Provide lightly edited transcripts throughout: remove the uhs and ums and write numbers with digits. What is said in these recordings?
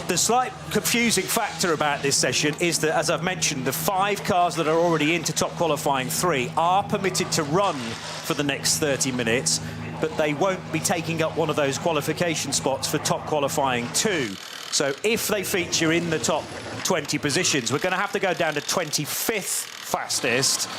The slight confusing factor about this session is that, as I've mentioned, the 5 cars that are already into top qualifying 3 are permitted to run for the next 30 minutes, but they won't be taking up one of those qualification spots for top qualifying 2. So if they feature in the top 20 positions, we're going to have to go down to 25th fastest.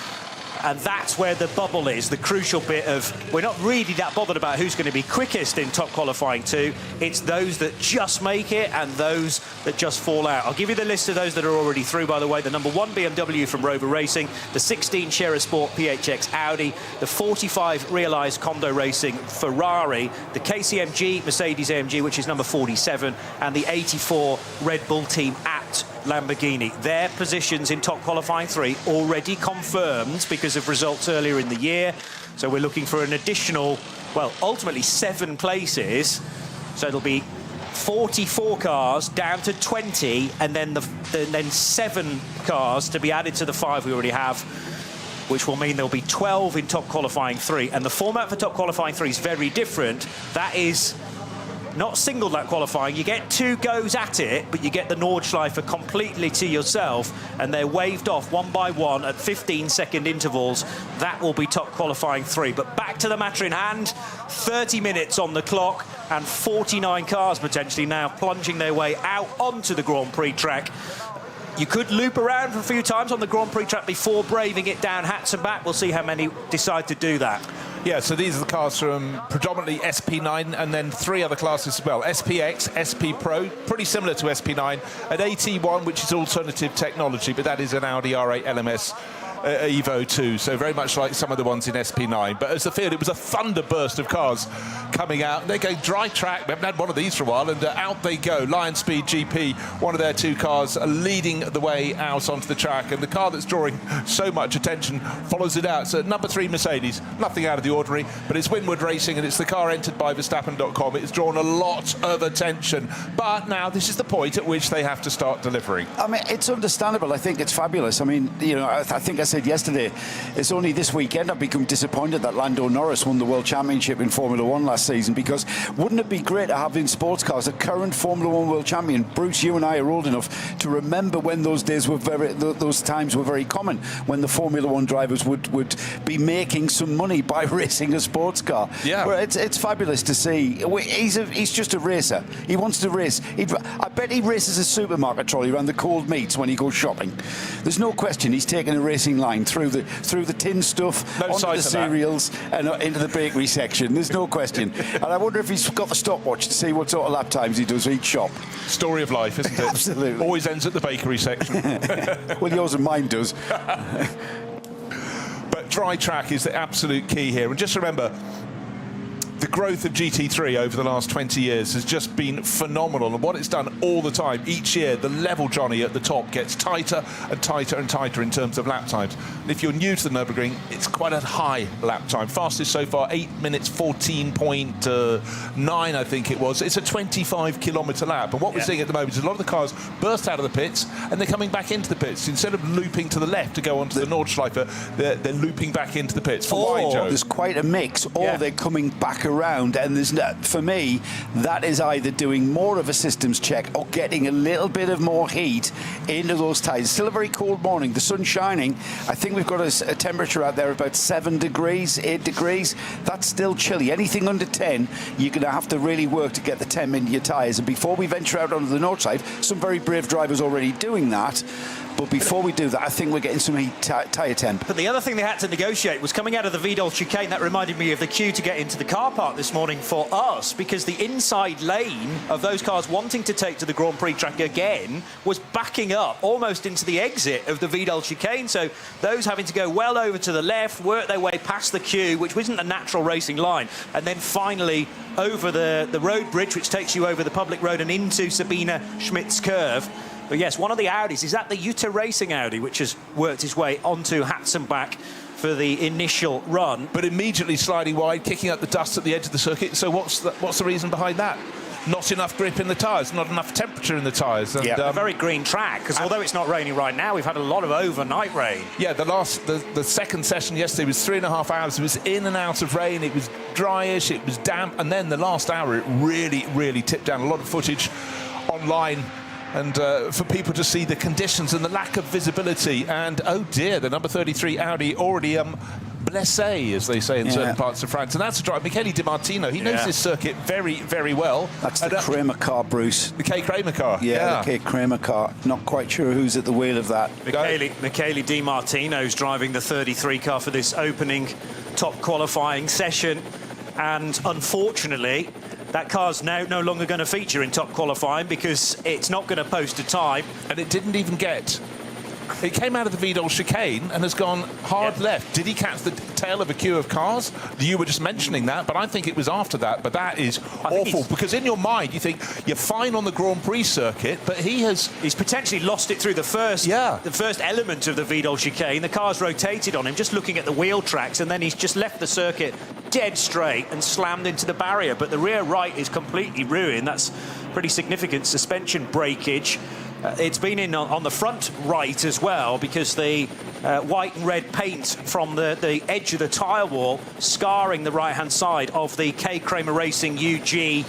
And that's where the bubble is, the crucial bit of, we're not really that bothered about who's going to be quickest in top qualifying 2. It's those that just make it and those that just fall out. I'll give you the list of those that are already through, by the way. The number 1 BMW from Rover Racing, the 16 Shera Sport PHX Audi, the 45 Realized Condo Racing Ferrari, the KCMG Mercedes AMG, which is number 47, and the 84 Red Bull team at Lamborghini. Their positions in top qualifying 3 already confirmed because of results earlier in the year. So we're looking for an additional, well, ultimately 7 places. So it'll be 44 cars down to 20, and then then 7 cars to be added to the 5 we already have, which will mean there'll be 12 in top qualifying 3. And the format for top qualifying 3 is very different. That is not single lap qualifying. You get 2 goes at it, but you get the Nordschleife completely to yourself, and they're waved off one by one at 15-second intervals. That will be top qualifying 3. But back to the matter in hand, 30 minutes on the clock, and 49 cars potentially now plunging their way out onto the Grand Prix track. You could loop around for a few times on the Grand Prix track before braving it down hats and back. We'll see how many decide to do that. Yeah, so these are the cars from predominantly SP9 and then 3 other classes as well. SPX, SP Pro, pretty similar to SP9. An AT1, which is alternative technology, but that is an Audi R8 LMS Evo 2, so very much like some of the ones in SP9. But as the field, it was a thunder burst of cars coming out. They're going dry track. We haven't had one of these for a while, and out they go. Lion Speed GP, one of their 2 cars, leading the way out onto the track. And the car that's drawing so much attention follows it out. So number 3 Mercedes, nothing out of the ordinary, but it's Winward Racing, and it's the car entered by Verstappen.com. It's drawn a lot of attention. But now this is the point at which they have to start delivering. I mean, it's understandable. I think it's fabulous. I mean, you know, I think I said yesterday, it's only this weekend I've become disappointed that Lando Norris won the World Championship in Formula 1 last season, because wouldn't it be great to have in sports cars a current Formula 1 World Champion? Bruce, you and I are old enough to remember when those days were those times were very common, when the Formula 1 drivers would be making some money by racing a sports car. Yeah. Well, it's fabulous to see. He's just a racer. He wants to race. I bet he races a supermarket trolley around the cold meats when he goes shopping. There's no question he's taking a racing line through the tin stuff, onto the cereals and into the bakery section. There's no question. And I wonder if he's got the stopwatch to see what sort of lap times he does for each shop. Story of life, isn't it? Absolutely. Always ends at the bakery section. Well, yours and mine does. But dry track is the absolute key here. And just remember, the growth of GT3 over the last 20 years has just been phenomenal, and what it's done all the time, each year, the level, Johnny, at the top gets tighter and tighter and tighter in terms of lap times. And if you're new to the Nürburgring, it's quite a high lap time. Fastest so far, 8 minutes 14.9, I think it was. It's a 25-kilometre lap, and what we're seeing at the moment is a lot of the cars burst out of the pits, and they're coming back into the pits. Instead of looping to the left to go onto the Nordschleife, they're looping back into the pits. For why, Joe? There's quite a mix, or they're coming back around, and there's for me that is either doing more of a systems check or getting a little bit of more heat into those tyres. It's still a very cold morning, the sun's shining. I think we've got a temperature out there about 7 degrees, 8 degrees. That's still chilly. Anything under 10, you're going to have to really work to get the temp into your tyres. And before we venture out onto the Nordschleife, some very brave drivers already doing that. But before we do that, I think we're getting some heat tyre temp. But the other thing they had to negotiate was coming out of the Vidal chicane. That reminded me of the queue to get into the car park this morning for us, because the inside lane of those cars wanting to take to the Grand Prix track again was backing up almost into the exit of the Vidal chicane. So those having to go well over to the left, work their way past the queue, which wasn't a natural racing line, and then finally over the road bridge, which takes you over the public road and into Sabine Schmidt's curve. But yes, one of the Audis, is that the Jutta Racing Audi, which has worked its way onto Hatzenbach for the initial run. But immediately sliding wide, kicking up the dust at the edge of the circuit. So what's the reason behind that? Not enough grip in the tyres, not enough temperature in the tyres. Yeah, a very green track, because although it's not raining right now, we've had a lot of overnight rain. Yeah, the second session yesterday was 3.5 hours. It was in and out of rain, it was dryish, it was damp, and then the last hour it really, really tipped down. A lot of footage online and for people to see the conditions and the lack of visibility. And oh dear, the number 33 Audi already blessé, as they say in certain parts of France. And that's a driver, Michele Di Martino. He knows this circuit very, very well. That's the Kramer car, Bruce. The K. Kramer car. Yeah, the K. Kramer car. Not quite sure who's at the wheel of that. Michele Di Martino's driving the 33 car for this opening top qualifying session. And unfortunately, that car's now no longer going to feature in top qualifying because it's not going to post a time. And it didn't even get... It came out of the Vidal chicane and has gone hard left. Did he catch the tail of a queue of cars? You were just mentioning that, but I think it was after that. But that is awful, because in your mind you think you're fine on the Grand Prix circuit, but he's potentially lost it through the first element of the Vidal chicane. The car's rotated on him, just looking at the wheel tracks, and then he's just left the circuit dead straight and slammed into the barrier. But the rear right is completely ruined. That's pretty significant suspension breakage. It's been in on the front right as well, because the white and red paint from the edge of the tyre wall scarring the right-hand side of the K. Kramer Racing UG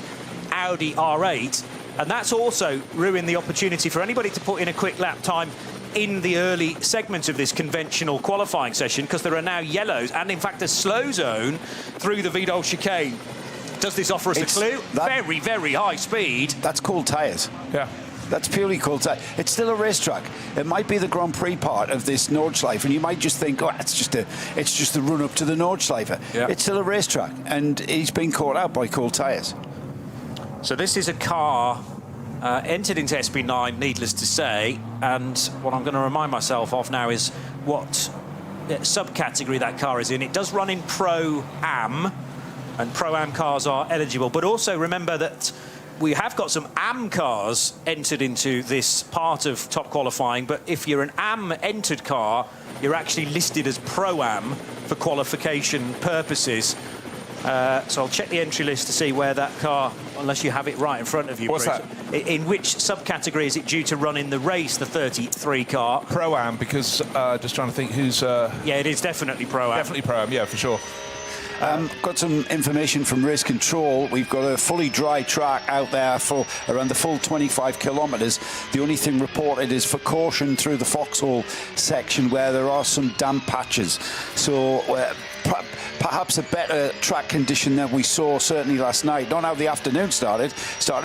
Audi R8. And that's also ruined the opportunity for anybody to put in a quick lap time in the early segments of this conventional qualifying session, because there are now yellows and, in fact, a slow zone through the Vidal chicane. Does this offer us a clue? Very, very high speed. That's called tyres. Yeah. That's purely called tyre. It's still a racetrack. It might be the Grand Prix part of this Nordschleife, and you might just think, oh, it's just the run up to the Nordschleife. Yeah. It's still a racetrack, and he's been caught out by cold tyres. So this is a car entered into SP9, needless to say, and what I'm going to remind myself of now is what subcategory that car is in. It does run in Pro-Am, and Pro-Am cars are eligible, but also remember that we have got some AM cars entered into this part of top qualifying, but if you're an AM entered car, you're actually listed as Pro-Am for qualification purposes. So I'll check the entry list to see where that car, unless you have it right in front of you. What's Bruce. that? In which subcategory is it due to run in the race, the 33 car? Pro-Am, because just trying to think who's... Yeah, it is definitely Pro-Am. Definitely Pro-Am, yeah, for sure. Got some information from Race Control. We've got a fully dry track out there for around the full 25 kilometres. The only thing reported is for caution through the Foxhole section where there are some damp patches. So perhaps a better track condition than we saw certainly last night. Not how the afternoon started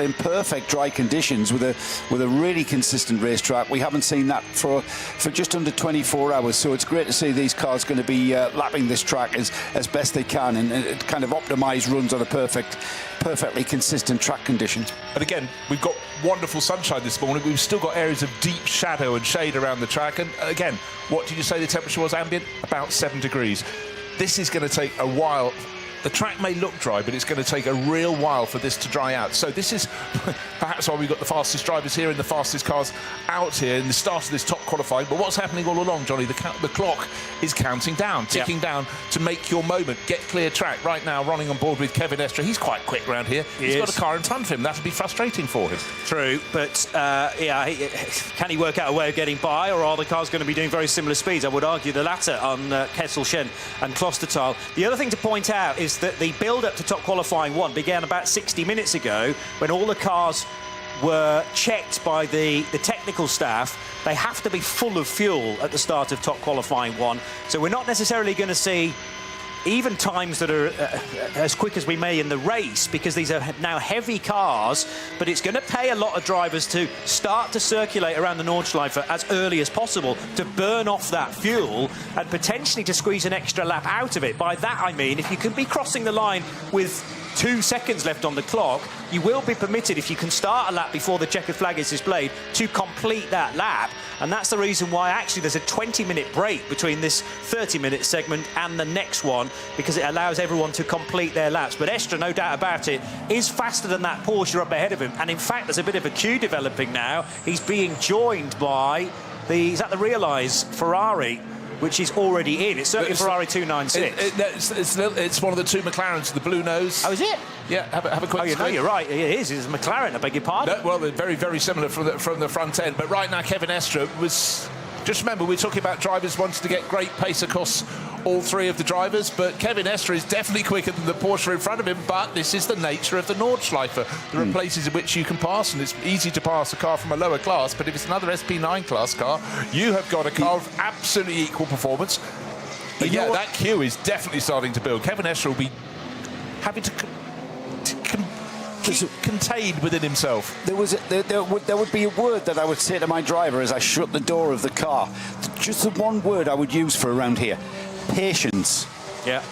in perfect dry conditions with a really consistent racetrack. We haven't seen that for just under 24 hours, so it's great to see these cars going to be lapping this track as best they can and kind of optimise runs on a perfectly consistent track conditions. And again, we've got wonderful sunshine this morning. We've still got areas of deep shadow and shade around the track, and again, what did you say the temperature was ambient? About 7 degrees. This is going to take a while. The track may look dry, but it's going to take a real while for this to dry out. So this is perhaps why we've got the fastest drivers here and the fastest cars out here in the start of this top qualifying. But what's happening all along, Johnny? The clock is counting down, ticking down to make your moment. Get clear track. Right now, running on board with Kevin Estre. He's quite quick round here. He's got a car in front of him. That'll be frustrating for him. True, but can he work out a way of getting by, or are the cars going to be doing very similar speeds? I would argue the latter on Kesselchen and Klostertal. The other thing to point out is that the build-up to top qualifying 1 began about 60 minutes ago when all the cars were checked by the technical staff. They have to be full of fuel at the start of top qualifying 1. So we're not necessarily going to see even times that are as quick as we may in the race, because these are now heavy cars, but it's going to pay a lot of drivers to start to circulate around the Nordschleife as early as possible to burn off that fuel and potentially to squeeze an extra lap out of it. By that I mean, if you can be crossing the line with 2 seconds left on the clock, you will be permitted, if you can start a lap before the checkered flag is displayed, to complete that lap. And that's the reason why actually there's a 20-minute break between this 30-minute segment and the next one, because it allows everyone to complete their laps. But Estre, no doubt about it, is faster than that Porsche up ahead of him. And in fact, there's a bit of a queue developing now. He's being joined by the Realise Ferrari, which is already in. It's certainly Ferrari 296. It's one of the 2 McLarens, the blue nose. Oh, is it? Yeah, have a quick no, you're right. It is. It's a McLaren, I beg your pardon. No, well, they're very, very similar from the front end. But right now, Kevin Estre was Just remember, we're talking about drivers wanting to get great pace across all three of the drivers, but Kevin Estre is definitely quicker than the Porsche in front of him, but this is the nature of the Nordschleife. There are places in which you can pass, and it's easy to pass a car from a lower class, but if it's another SP9 class car, you have got a car of absolutely equal performance. But yeah, that queue is definitely starting to build. Kevin Estre will be having to keep contained within himself. There would be a word that I would say to my driver as I shut the door of the car. Just the one word I would use for around here: patience. Yeah.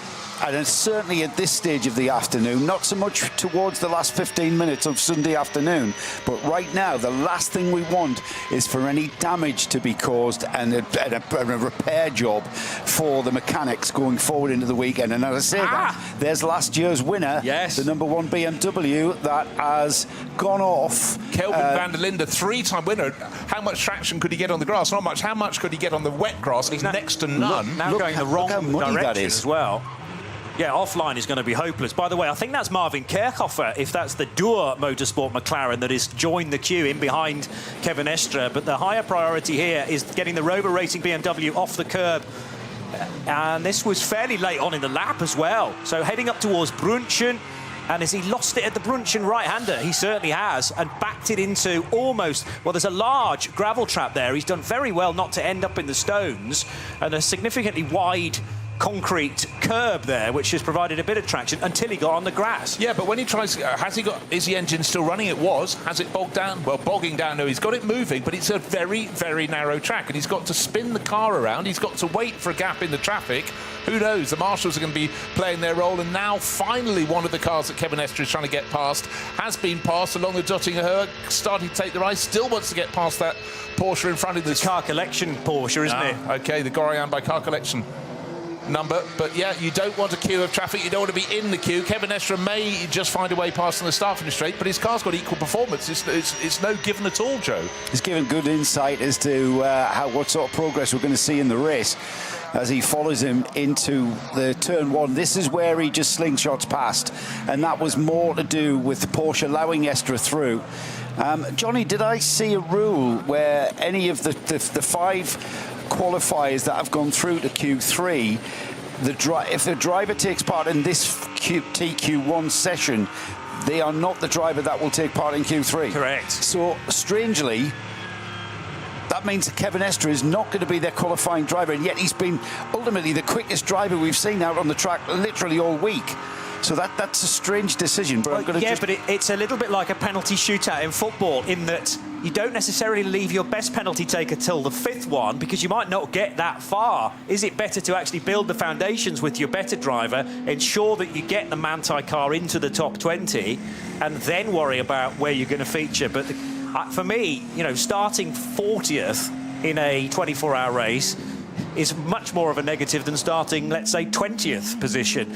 And it's certainly at this stage of the afternoon, not so much towards the last 15 minutes of Sunday afternoon, but right now, the last thing we want is for any damage to be caused and a repair job for the mechanics going forward into the weekend. And as I say that, there's last year's winner, the #1 BMW that has gone off. Kelvin van der Linde, 3-time winner. How much traction could he get on the grass? Not much. How much could he get on the wet grass? He's next to none. Now going the wrong direction as well. Yeah, offline is going to be hopeless. By the way, I think that's Marvin Kerkhofer, if that's the Doer Motorsport McLaren that has joined the queue in behind Kevin Estre. But the higher priority here is getting the Rover Racing BMW off the curb. And this was fairly late on in the lap as well. So heading up towards Brunchen. And has he lost it at the Brunchen right-hander? He certainly has, and backed it into almost, well, there's a large gravel trap there. He's done very well not to end up in the stones, and a significantly wide concrete curb there, which has provided a bit of traction until he got on the grass. Yeah, but when he tries, is the engine still running? It was. Has it bogged down? Well, bogging down, no, he's got it moving, but it's a very, very narrow track, and he's got to spin the car around. He's got to wait for a gap in the traffic. Who knows? The marshals are going to be playing their role, and now finally one of the cars that Kevin Estre is trying to get past has been passed along the Dottinger, starting to take the rise, still wants to get past that Porsche in front of this car collection Porsche, isn't it? Okay, the Gorian by car collection number, but yeah, you don't want a queue of traffic, you don't want to be in the queue. Kevin Estre may just find a way past on the start finish straight, but his car's got equal performance. It's no given at all, Joe. He's given good insight as to what sort of progress we're going to see in the race as he follows him into the turn one. This is where he just slingshots past, and that was more to do with the Porsche allowing Estre through. Johnny, did I see a rule where any of the 5 qualifiers that have gone through to Q3, if the driver takes part in this TQ1 session, they are not the driver that will take part in Q3? Correct. So, strangely, that means that Kevin Estre is not going to be their qualifying driver, and yet he's been ultimately the quickest driver we've seen out on the track literally all week. So that's a strange decision. But but it's a little bit like a penalty shootout in football, in that you don't necessarily leave your best penalty taker till the 5th one, because you might not get that far. Is it better to actually build the foundations with your better driver, ensure that you get the Manthey car into the top 20, and then worry about where you're going to feature? But for me, you know, starting 40th in a 24-hour race is much more of a negative than starting, let's say, 20th position.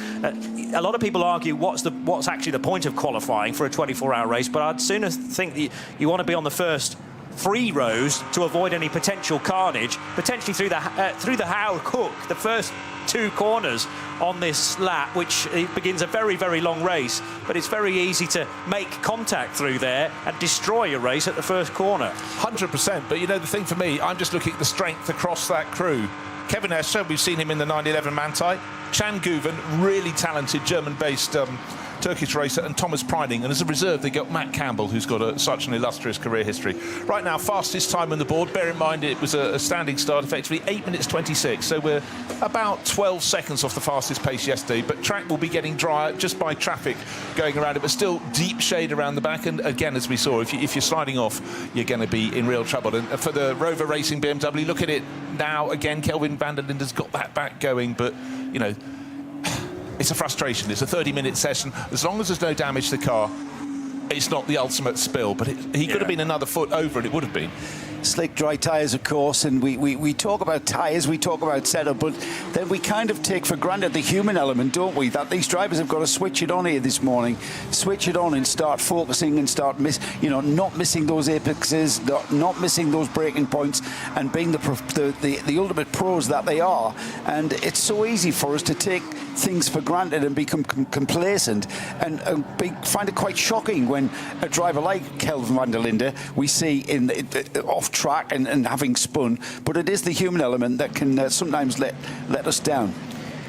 A lot of people argue what's actually the point of qualifying for a 24-hour race, but I'd sooner think that you want to be on the first 3 rows to avoid any potential carnage, potentially through the Howard Cook, the first 2 corners on this lap, which begins a very, very long race, but it's very easy to make contact through there and destroy your race at the first corner. 100%, but you know, the thing for me, I'm just looking at the strength across that crew. Kevin Estre, we've seen him in the 911 Manthey. Can Guven, really talented German-based Turkish racer, and Thomas Priding, and as a reserve they got Matt Campbell, who's got such an illustrious career history. Right now, fastest time on the board, bear in mind it was a standing start, effectively 8 minutes 26, so we're about 12 seconds off the fastest pace yesterday, but track will be getting drier just by traffic going around it, but still deep shade around the back, and again, as we saw, if you're sliding off, you're going to be in real trouble. And for the Rover Racing BMW, look at it now, again, Kelvin van der Linde's got that back going, but, you know, it's a frustration. It's a 30-minute session. As long as there's no damage to the car, it's not the ultimate spill, but he could have been another foot over, and it would have been. Slick, dry tyres, of course, and we talk about tyres, we talk about setup, but then we kind of take for granted the human element, don't we? That these drivers have got to switch it on here this morning, switch it on and start focusing and start not missing those apexes, not missing those breaking points, and being the ultimate pros that they are. And it's so easy for us to take things for granted and become complacent, and find it quite shocking when a driver like Kelvin van der Linde we see off track and having spun, but it is the human element that can sometimes let us down.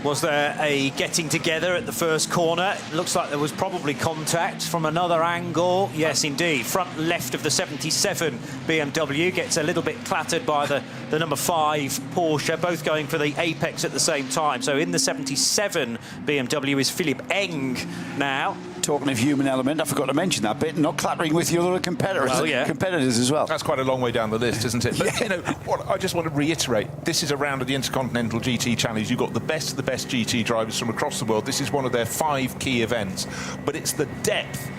Was there a getting together at the first corner? It looks like there was probably contact from another angle. Yes, indeed. Front left of the 77 BMW gets a little bit clattered by the number 5 Porsche, both going for the apex at the same time. So in the 77 BMW is Philipp Eng now. Talking of human element, I forgot to mention that bit, not clattering with your other competitors as well. That's quite a long way down the list, isn't it? But, you know, what I just want to reiterate, this is a round of the Intercontinental GT Challenge. You've got the best of the best GT drivers from across the world. This is one of their 5 key events. But it's the depth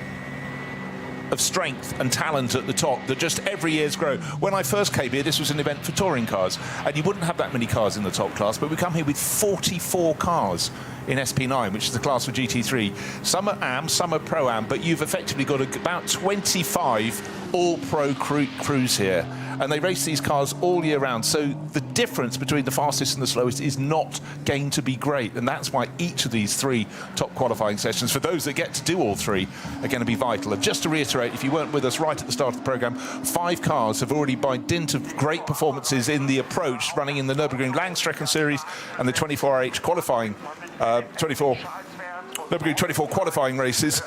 of strength and talent at the top that just every year's grow. When I first came here, this was an event for touring cars, and you wouldn't have that many cars in the top class, but we come here with 44 cars in SP9, which is the class for GT3. Some are AM, some are Pro-Am, but you've effectively got about 25 all-pro crews here, and they race these cars all year round. So the difference between the fastest and the slowest is not going to be great, and that's why each of these 3 top qualifying sessions, for those that get to do all 3, are going to be vital. And just to reiterate, if you weren't with us right at the start of the programme, 5 cars have already, by dint of great performances in the approach, running in the Nurburgring Langstrecken Series and the 24h qualifying, Nurburgring 24 qualifying races,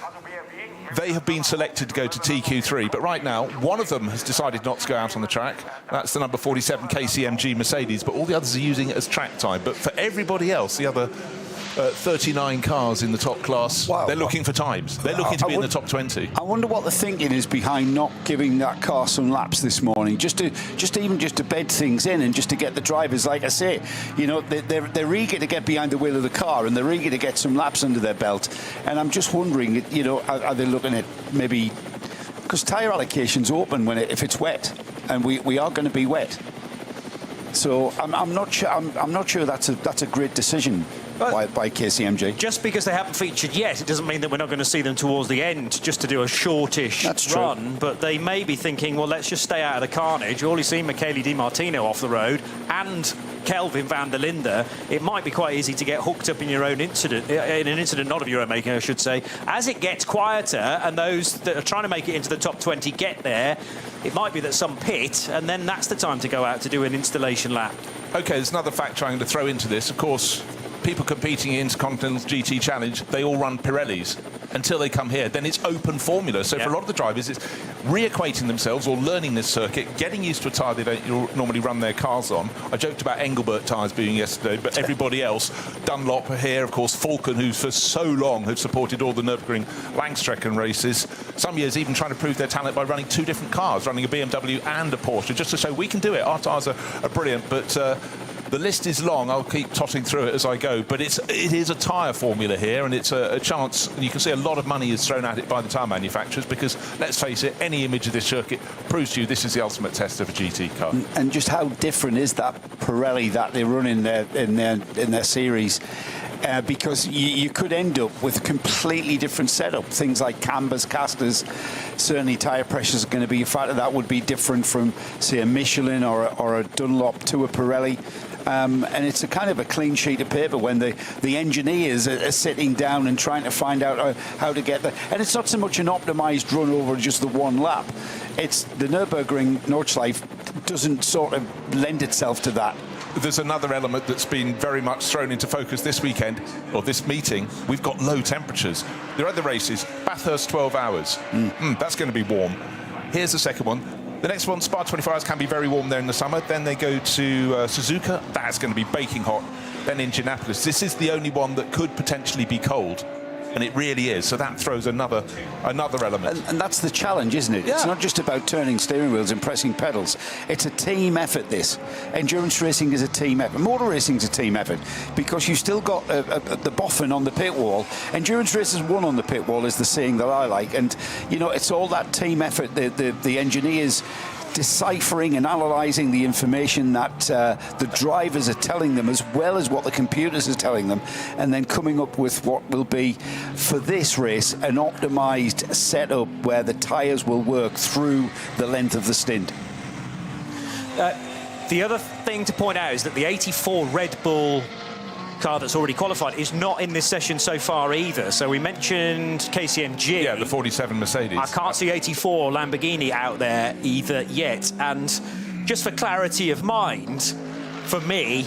they have been selected to go to TQ3, but right now, one of them has decided not to go out on the track. That's the number 47 KCMG Mercedes, but all the others are using it as track time. But for everybody else, the other 39 cars in the top class, they're looking for times. They're looking to be in the top 20. I wonder what the thinking is behind not giving that car some laps this morning, just to bed things in and just to get the drivers, like I say, you know, they're eager to get behind the wheel of the car and they're eager to get some laps under their belt. And I'm just wondering, you know, are they looking at maybe, because tyre allocation's open if it's wet, and we are going to be wet. So I'm not sure. I'm not sure that's a great decision by KCMG. Just because they haven't featured yet, it doesn't mean that we're not going to see them towards the end just to do a shortish run. But they may be thinking, well, let's just stay out of the carnage. All you see Michele Di Martino off the road and Kelvin van der Linde. It might be quite easy to get hooked up in your own incident, in an incident not of your own making, I should say. As it gets quieter and those that are trying to make it into the top 20 get there, it might be that some pit, and then that's the time to go out to do an installation lap. OK, there's another fact trying to throw into this. Of course, people competing in Intercontinental GT Challenge, they all run Pirellis until they come here. Then it's open formula. So for a lot of the drivers, it's reacquainting themselves or learning this circuit, getting used to a tyre they don't normally run their cars on. I joked about Engelbert tyres being yesterday, but everybody else, Dunlop here, of course, Falcon, who for so long have supported all the Nürburgring Langstrecken races, some years even trying to prove their talent by running 2 different cars, running a BMW and a Porsche, just to show we can do it. Our tyres are brilliant, but the list is long. I'll keep totting through it as I go, but it is a tyre formula here, and it's a chance. And you can see a lot of money is thrown at it by the tyre manufacturers because, let's face it, any image of this circuit proves to you this is the ultimate test of a GT car. And just how different is that Pirelli that they run in their series? Because you could end up with a completely different setup. Things like cambers, casters, certainly tyre pressures are going to be a factor. That would be different from, say, a Michelin or a Dunlop to a Pirelli. And it's a kind of a clean sheet of paper when the engineers are sitting down and trying to find out how to get there. And it's not so much an optimised run over just the one lap. It's the Nürburgring Nordschleife doesn't sort of lend itself to that. There's another element that's been very much thrown into focus this weekend, or this meeting. We've got low temperatures. There are other races. Bathurst, 12 hours. That's going to be warm. Here's the second one. The next one, Spa 24 hours, can be very warm there in the summer. Then they go to Suzuka. That's going to be baking hot. Then Indianapolis. This is the only one that could potentially be cold. And it really is. So that throws another element. And that's the challenge, isn't it? Yeah. It's not just about turning steering wheels and pressing pedals. It's a team effort, this. Endurance racing is a team effort. Motor racing is a team effort because you've still got the boffin on the pit wall. Endurance racers won on the pit wall is the saying that I like. And, you know, it's all that team effort. The engineers deciphering and analysing the information that the drivers are telling them as well as what the computers are telling them, and then coming up with what will be, for this race, an optimised setup where the tyres will work through the length of the stint. The other thing to point out is that the 84 Red Bull car that's already qualified is not in this session so far either. So we mentioned KCMG. Yeah, the 47 Mercedes. I can't see 84 Lamborghini out there either yet. And just for clarity of mind, for me,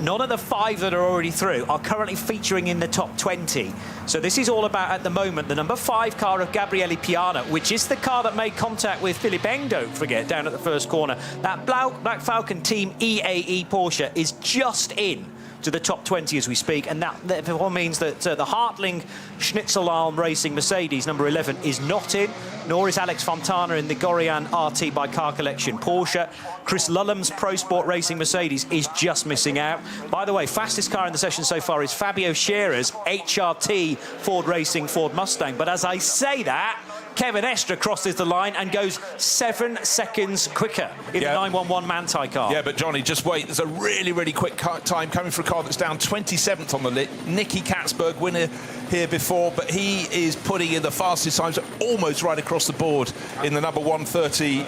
none of the 5 that are already through are currently featuring in the top 20. So this is all about, at the moment, the number 5 car of Gabriele Piana, which is the car that made contact with Philipp Eng, don't forget, down at the first corner. That Black Falcon Team EAE Porsche is just in to the top 20 as we speak, and that therefore means that the Hartling Schnitzelarm Racing Mercedes number 11 is not in, nor is Alex Fontana in the Gorian RT by Car Collection Porsche. Chris Lulham's Pro Sport Racing Mercedes is just missing out. By the way, fastest car in the session so far is Fabio Schere's HRT Ford Racing Ford Mustang, but as I say that, Kevin Estre crosses the line and goes 7 seconds quicker in the 911 Manthey car. Yeah, but Johnny, just wait. There's a really, really quick time coming for a car that's down 27th on the lit. Nicky Katzberg, winner here before, but he is putting in the fastest times almost right across the board in the number 130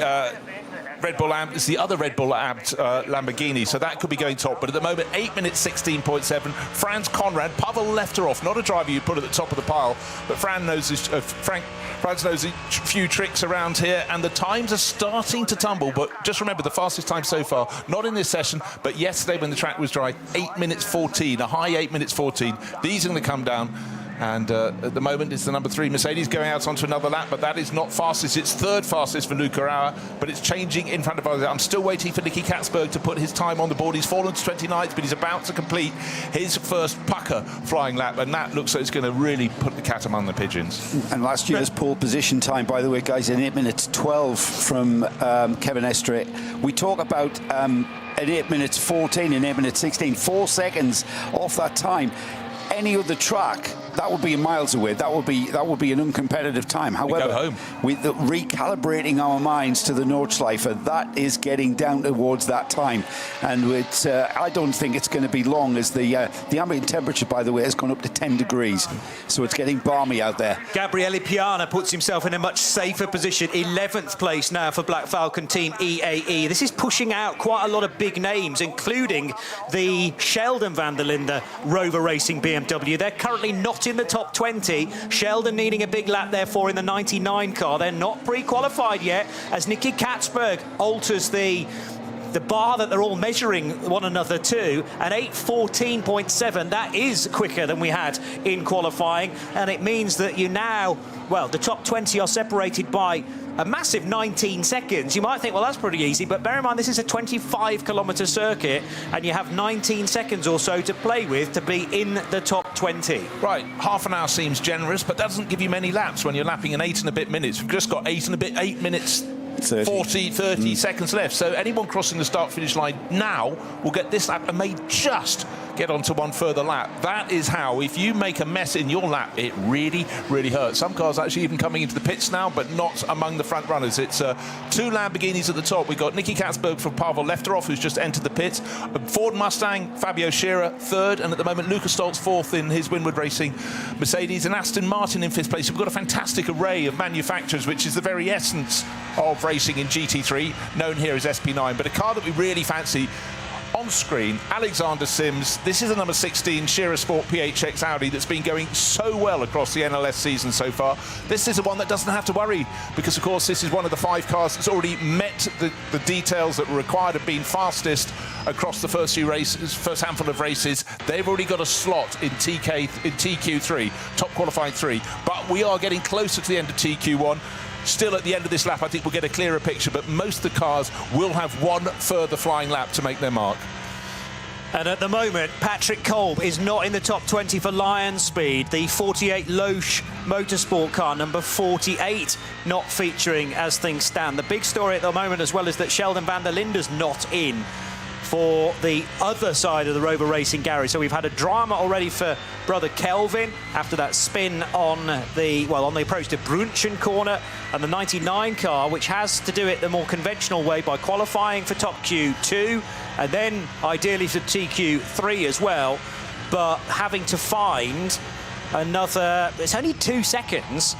Red Bull Amt. It's the other Red Bull Amt Lamborghini, so that could be going top. But at the moment, 8 minutes 16.7. Franz Conrad, Pavel left her off. Not a driver you put at the top of the pile, but Franz knows a few tricks around here, and the times are starting to tumble. But just remember, the fastest time so far, not in this session, but yesterday when the track was dry, 8 minutes 14, a high 8 minutes 14. These are going to come down. And at the moment, it's the number 3 Mercedes going out onto another lap, but that is not fastest. It's 3rd fastest for Luca Auer, but it's changing in front of us. I'm still waiting for Nicky Katzberg to put his time on the board. He's fallen to 29th, but he's about to complete his first pucker flying lap, and that looks like it's going to really put the cat among the pigeons. And last year's pole position time, by the way, guys, in 8 minutes 12 from Kevin Estre. We talk about at 8 minutes 14 and 8 minutes 16, 4 seconds off that time. Any other track, that would be miles away. That would be an uncompetitive time. However, recalibrating our minds to the Nordschleife, that is getting down towards that time, and I don't think it's going to be long, as the ambient temperature, by the way, has gone up to 10 degrees, so it's getting balmy out there. Gabriele Piana puts himself in a much safer position, 11th place now for Black Falcon Team EAE. This is pushing out quite a lot of big names, including the Sheldon van der Linde Rover Racing BMW. They're currently not in the top 20. Sheldon needing a big lap, therefore, in the 99 car. They're not pre-qualified yet, as Nicky Katzberg alters the bar that they're all measuring one another to, and 8:14.7. That is quicker than we had in qualifying, and it means that you now, well, the top 20 are separated by a massive 19 seconds. You might think, well, that's pretty easy, but bear in mind this is a 25-kilometre circuit, and you have 19 seconds or so to play with to be in the top 20. Right, half an hour seems generous, but doesn't give you many laps when you're lapping in 8 and a bit minutes. We've just got 8 minutes 30 seconds left. So anyone crossing the start-finish line now will get this lap and may just get onto one further lap. That is how, if you make a mess in your lap, it really, really hurts. Some cars actually even coming into the pits now, but not among the front runners. It's 2 Lamborghinis at the top. We've got Nicky Katzberg from Pavel Lefteroff, who's just entered the pits. Ford Mustang, Fabio Scherer 3rd, and at the moment Luca Stoltz 4th in his Winward Racing Mercedes, and Aston Martin in 5th place. We've got a fantastic array of manufacturers, which is the very essence of racing in GT3, known here as SP9. But a car that we really fancy on screen, Alexander Sims. This is the number 16 Scherer Sport PHX Audi that's been going so well across the NLS season so far. This is the one that doesn't have to worry, because of course this is one of the 5 cars that's already met the details that were required of being fastest across the first few races, first handful of races. They've already got a slot in TQ3, top qualifying 3, but we are getting closer to the end of TQ1. Still, at the end of this lap, I think we'll get a clearer picture, but most of the cars will have one further flying lap to make their mark. And at the moment, Patrick Kolb is not in the top 20 for Lion Speed. The 48 Loesch Motorsport car, number 48, not featuring as things stand. The big story at the moment as well is that Sheldon van der Linde's not in for the other side of the Rover Racing garage. So we've had a drama already for brother Kelvin after that spin on the approach to Brunchen corner, and the 99 car, which has to do it the more conventional way by qualifying for top Q2 and then ideally for TQ3 as well, but having to find another, it's only 2 seconds,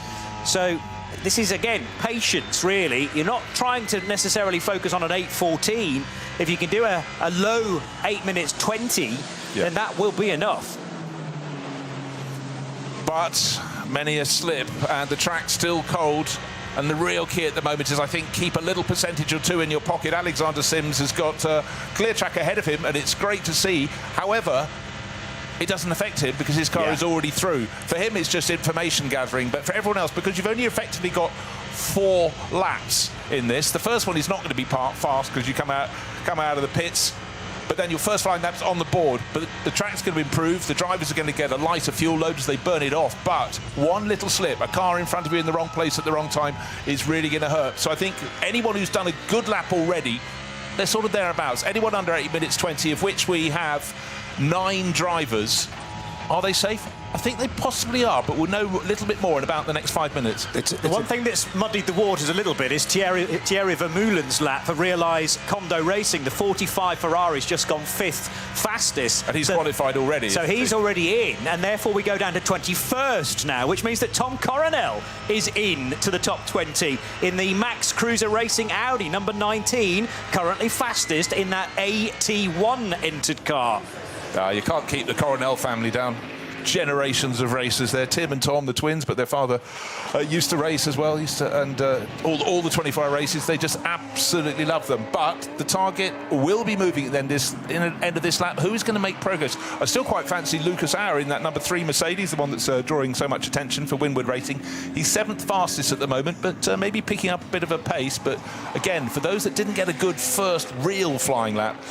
so this is, again, patience, really. You're not trying to necessarily focus on an 8:14. If you can do a low 8 minutes 20, then that will be enough. But many a slip, and the track's still cold. And the real key at the moment is, I think, keep a little percentage or two in your pocket. Alexander Sims has got clear track ahead of him, and it's great to see. However, it doesn't affect him because his car is already through. For him, it's just information gathering. But for everyone else, because you've only effectively got 4 laps in this, the first one is not going to be fast because you come out of the pits. But then your first 5 laps on the board. But the track's going to improve. The drivers are going to get a lighter fuel load as they burn it off. But one little slip, a car in front of you in the wrong place at the wrong time, is really going to hurt. So I think anyone who's done a good lap already, they're sort of thereabouts. Anyone under 8 minutes 20, of which we have 9 drivers, are they safe? I think they possibly are, but we'll know a little bit more in about the next 5 minutes. The one thing that's muddied the waters a little bit is Thierry Vermeulen's lap for Realize Condo Racing. The 45 Ferrari's just gone 5th fastest. And he's qualified already. So he's already in, and therefore we go down to 21st now, which means that Tom Coronel is in to the top 20 in the Max Cruiser Racing Audi, number 19, currently fastest in that AT1 entered car. You can't keep the Coronel family down. Generations of racers there. Tim and Tom, the twins, but their father used to race as well. And all the 24-hour races, they just absolutely love them. But the target will be moving at the end of this lap. Who is going to make progress? I still quite fancy Lucas Auer in that number 3 Mercedes, the one that's drawing so much attention for Winward Racing. He's 7th fastest at the moment, but maybe picking up a bit of a pace. But again, for those that didn't get a good first real flying lap,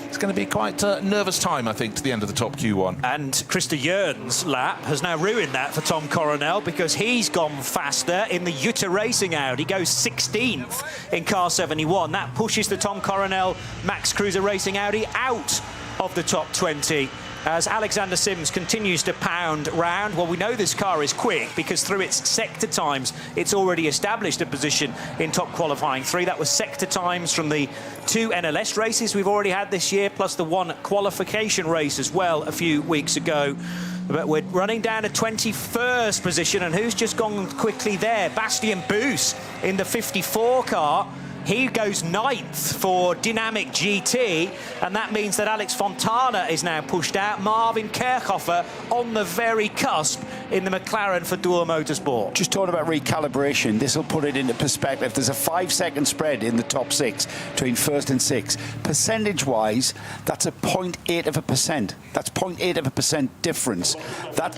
it's going to be quite a nervous time, I think, to the end of the top Q1. And Krista Jern's lap has now ruined that for Tom Coronel because he's gone faster in the Jutta Racing Audi. He goes 16th in car 71. That pushes the Tom Coronel Max Cruiser Racing Audi out of the top 20 as Alexander Sims continues to pound round. Well, we know this car is quick because through its sector times, it's already established a position in top qualifying 3. That was sector times from the 2 NLS races we've already had this year, plus the 1 qualification race as well a few weeks ago. But we're running down to 21st position, and who's just gone quickly there? Bastien Boos in the 54 car. He goes 9th for Dynamic GT, and that means that Alex Fontana is now pushed out. Marvin Kerkhofer on the very cusp in the McLaren for Dual Motorsport. Just talking about recalibration, this will put it into perspective. There's a 5-second spread in the top 6 between 1st and 6th. Percentage-wise, that's a 0.8%. That's 0.8% difference.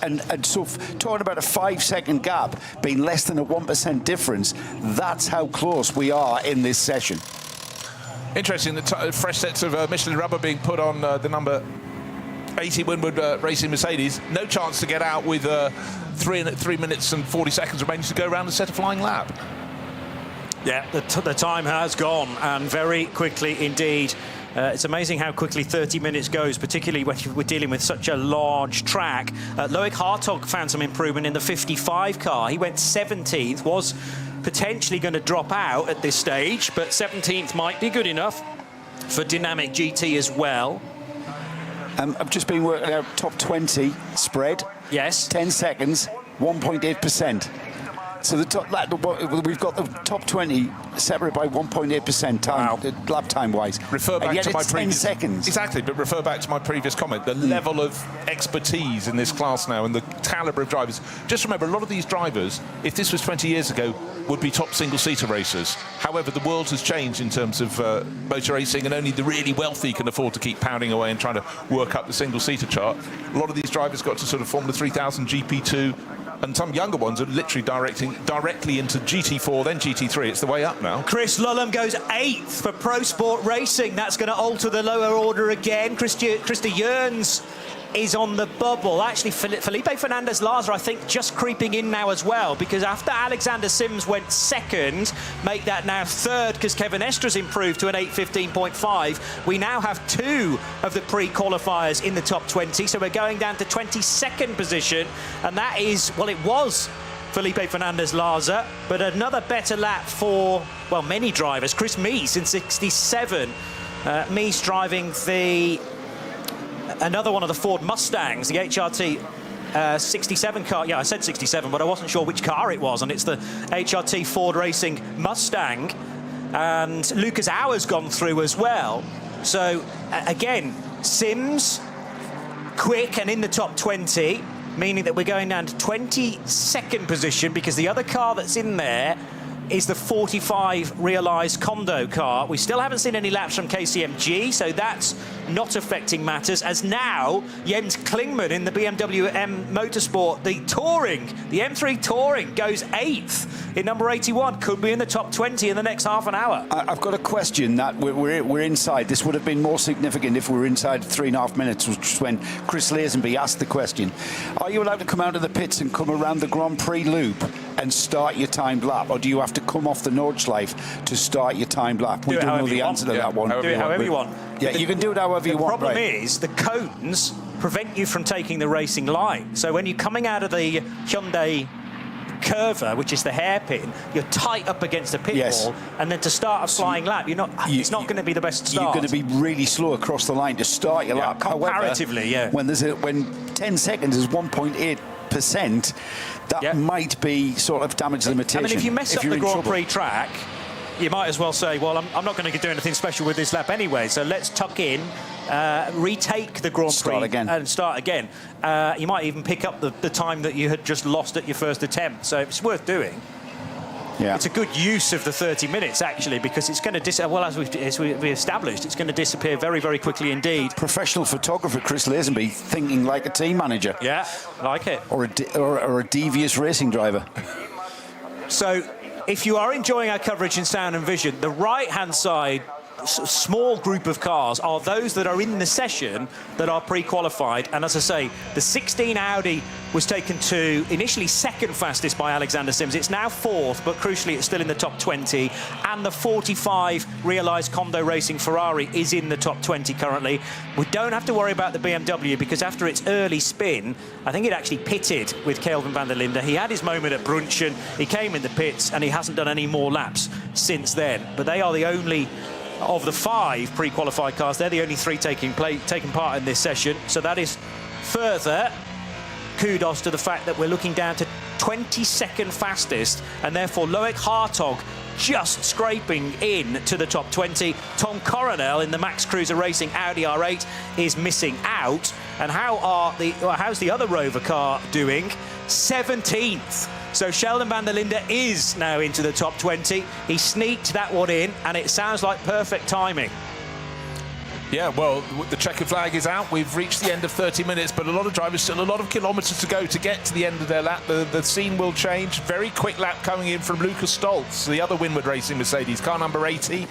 And so talking about a 5-second gap being less than a 1% difference, that's how close we are in this session. Interesting, the fresh sets of Michelin rubber being put on the number 80 Winward Racing Mercedes. No chance to get out with 3 minutes and 40 seconds remaining to go around and set a flying lap. Yeah, the time has gone, and very quickly indeed. It's amazing how quickly 30 minutes goes, particularly when we're dealing with such a large track. Loic Hartog found some improvement in the 55 car. He went 17th, was potentially going to drop out at this stage, but 17th might be good enough for Dynamic GT as well. I've just been working out top 20 spread. Yes. 10 seconds, 1.8%. So we've got the top 20 separated by 1.8% time, lap time wise. Refer back to my previous 10 seconds. Exactly, but refer back to my previous comment. The level of expertise in this class now and the calibre of drivers. Just remember, a lot of these drivers, if this was 20 years ago, would be top single-seater racers. However, the world has changed in terms of motor racing, and only the really wealthy can afford to keep pounding away and trying to work up the single-seater chart. A lot of these drivers got to sort of Formula 3000, GP2, and some younger ones are literally directly into GT4, then GT3. It's the way up now. Chris Lullum goes 8th for Pro Sport Racing. That's going to alter the lower order again. Krista Jörns is on the bubble. Actually, Felipe Fernandez-Laza, I think, just creeping in now as well, because after Alexander Sims went 2nd, make that now 3rd, because Kevin Estra's improved to an 8:15.5. We now have 2 of the pre-qualifiers in the top 20, so we're going down to 22nd position, and that is, well, it was Felipe Fernandez-Laza, but another better lap for, well, many drivers. Chris Mees in 67. Mees driving another one of the Ford Mustangs, the HRT 67 car. Yeah, I said 67, but I wasn't sure which car it was, and it's the HRT Ford Racing Mustang. And Lucas Auer's gone through as well. So, again, Sims, quick and in the top 20, meaning that we're going down to 22nd position, because the other car that's in there is the 45 realised Kondo car. We still haven't seen any laps from KCMG, so that's not affecting matters, as now Jens Klingmann in the BMW M Motorsport, the M3 Touring, goes 8th in number 81, could be in the top 20 in the next half an hour. I've got a question that we're inside. This would have been more significant if we were inside 3.5 minutes, which was when Chris Lazenby asked the question. Are you allowed to come out of the pits and come around the Grand Prix loop and start your timed lap, or do you have to come off the Nordschleife to start your timed lap? We don't know the answer to that one. Do it however you want. Yeah, you can do it however you want. The problem is the cones prevent you from taking the racing line. So when you're coming out of the Hyundai Curva, which is the hairpin, you're tight up against the pit wall, and then to start a flying lap, it's not going to be the best start. You're going to be really slow across the line to start your lap. Comparatively, however, when 10 seconds is 1.8%, that might be sort of damage limitation. I mean, if you mess up the Grand Prix track, you might as well say, well, I'm not going to do anything special with this lap anyway, so let's tuck in, retake the Grand Prix and start again. You might even pick up the time that you had just lost at your first attempt, so it's worth doing. Yeah. It's a good use of the 30 minutes, actually, because it's going to as we established, it's going to disappear very, very quickly indeed. Professional photographer Chris Lazenby thinking like a team manager. Yeah, like it. Or a devious racing driver. So, if you are enjoying our coverage in sound and vision, the right-hand side small group of cars are those that are in the session that are pre-qualified. And as I say, the 16 Audi was taken to initially second fastest by Alexander Sims. It's now 4th, but crucially it's still in the top 20. And the 45 realised Kondo Racing Ferrari is in the top 20 currently. We don't have to worry about the BMW because after its early spin, I think it actually pitted with Kelvin van der Linde. He had his moment at Brunchen, he came in the pits, and he hasn't done any more laps since then. But they are the only of the 5 pre-qualified cars, they're the only 3 taking part in this session. So that is further kudos to the fact that we're looking down to 22nd fastest, and therefore Loic Hartog just scraping in to the top 20. Tom Coronel in the Max Cruiser Racing Audi R8 is missing out. And how's the other Rover car doing? 17th. So Sheldon van der Linde is now into the top 20. He sneaked that one in, and it sounds like perfect timing. Yeah, well, the checkered flag is out. We've reached the end of 30 minutes, but a lot of drivers, still a lot of kilometres to go to get to the end of their lap. The scene will change. Very quick lap coming in from Lucas Stoltz, the other Winward Racing Mercedes, car number 80.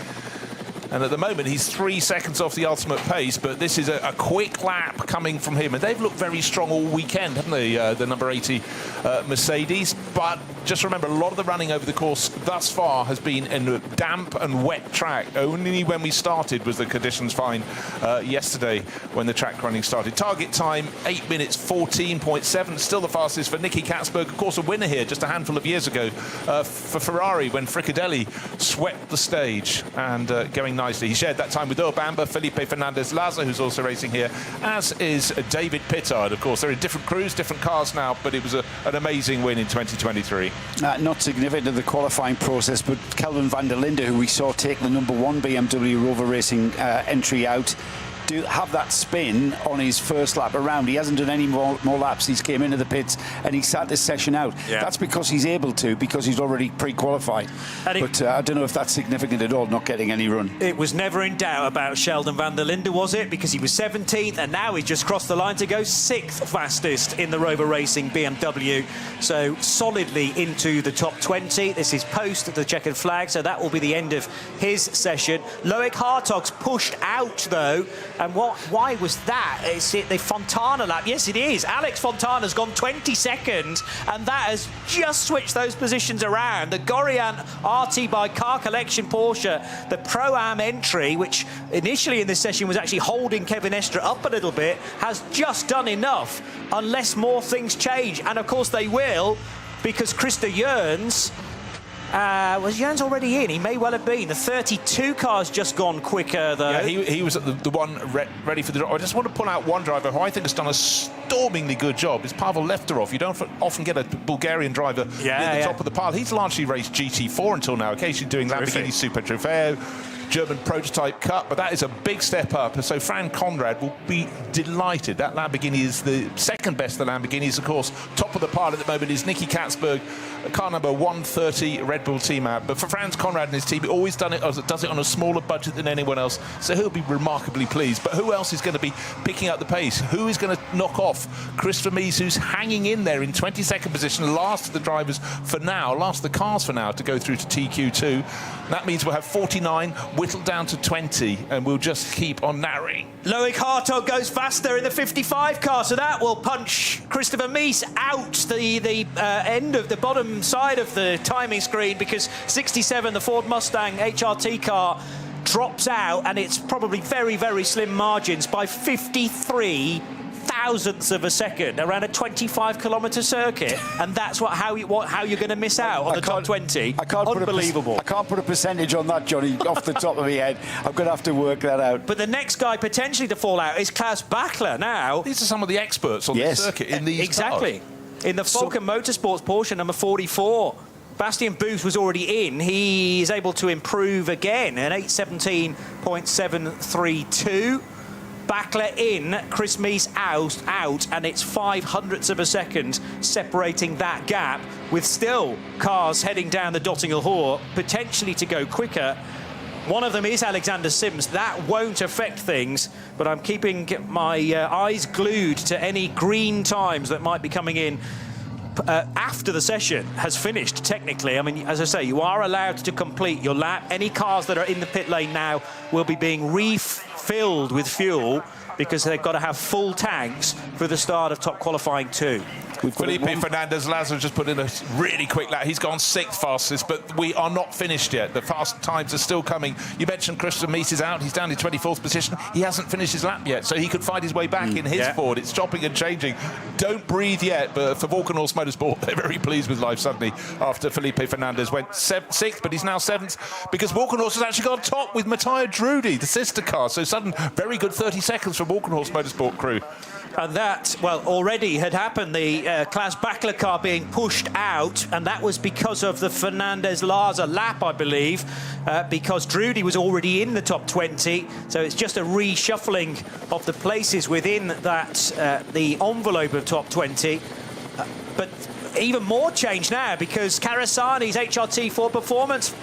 And at the moment, he's 3 seconds off the ultimate pace, but this is a quick lap coming from him. And they've looked very strong all weekend, haven't they, the number 80 Mercedes? But just remember, a lot of the running over the course thus far has been in a damp and wet track. Only when we started was the conditions fine yesterday when the track running started. Target time, 8 minutes 14.7. Still the fastest for Nicky Katzberg. Of course, a winner here just a handful of years ago for Ferrari when Fricadelli swept the stage and going nicely. He shared that time with Earl Bamber, Felipe Fernandez-Laza, who's also racing here, as is David Pittard. Of course, they're in different crews, different cars now, but it was an amazing win in 2023. Not significant in the qualifying process, but Kelvin van der Linde, who we saw take the number 1 BMW Rover Racing entry out, have that spin on his first lap around. He hasn't done any more laps. He's came into the pits and he sat this session out. Yeah. That's because he's able to, because he's already pre-qualified. But I don't know if that's significant at all, not getting any run. It was never in doubt about Sheldon van der Linde, was it? Because he was 17th and now he's just crossed the line to go 6th fastest in the Rover Racing BMW. So solidly into the top 20. This is post the checkered flag, so that will be the end of his session. Loic Hartog's pushed out though. And why was that? Is it the Fontana lap? Yes, it is. Alex Fontana's gone 22nd, and that has just switched those positions around. The Gorian RT by Car Collection Porsche, the Pro-Am entry, which initially in this session was actually holding Kevin Estre up a little bit, has just done enough, unless more things change. And of course they will, because Krista Jørns, was Jørns already in? He may well have been. The 32 car's just gone quicker, though. Yeah, he was at the one ready for the drop. I just want to pull out one driver who I think has done a stormingly good job. It's Pavel Lefterov. You don't often get a Bulgarian driver near the top of the pile. He's largely raced GT4 until now, occasionally doing Lamborghini Super Trofeo. German prototype cut, but that is a big step up. And so Fran Conrad will be delighted. That Lamborghini is the second best of the Lamborghinis. Of course, top of the pile at the moment is Nicky Katzberg, car number 130, Red Bull team out. But for Franz Conrad and his team, always does it on a smaller budget than anyone else, so he'll be remarkably pleased. But who else is going to be picking up the pace? Who is going to knock off Christopher Mies, who's hanging in there in 22nd position, last of the drivers for now, last of the cars for now, to go through to TQ2. That means we'll have 49 whittled down to 20, and we'll just keep on narrowing. Loic Hartog goes faster in the 55 car, so that will punch Christopher Mies out the end of the bottom side of the timing screen, because 67, the Ford Mustang HRT car, drops out, and it's probably very, very slim margins by 53 thousandths of a second around a 25-kilometre circuit, and that's how you're going to miss out on the top 20. Unbelievable. I can't put a percentage on that, Johnny, off the top of my head. I'm going to have to work that out. But the next guy potentially to fall out is Klaus Bachler now. These are some of the experts on the circuit in these exactly. cars. In the Falcon Motorsports Porsche number 44. Bastian Booth was already in. He is able to improve again, an 8:17.732. Bachler in, Chris Mies out, and it's 0.05 of a second separating that gap, with still cars heading down the Dottingham Hoare, potentially to go quicker. One of them is Alexander Sims. That won't affect things, but I'm keeping my eyes glued to any green times that might be coming in after the session has finished, technically. I mean, as I say, you are allowed to complete your lap. Any cars that are in the pit lane now will be being refilled with fuel, because they've got to have full tanks for the start of top qualifying 2. Felipe Fernandez Lazar just put in a really quick lap. He's gone 6th fastest, but we are not finished yet. The fast times are still coming. You mentioned Christopher Mies is out. He's down in 24th position. He hasn't finished his lap yet, so he could find his way back in his Ford. It's chopping and changing. Don't breathe yet, but for Volkenhorst Motorsport, they're very pleased with life suddenly after Felipe Fernandez went 6th, but he's now 7th, because Volkenhorst has actually gone top with Matthias Drudy, the sister car. So sudden, very good 30 seconds from Volkenhorst Motorsport crew. And that, well, already had happened, the Klaus Bachler car being pushed out, and that was because of the Fernandez-Laza lap, I believe, because Drudy was already in the top 20, so it's just a reshuffling of the places within that, the envelope of top 20. But even more change now, because Karasani's HRT 4 Performance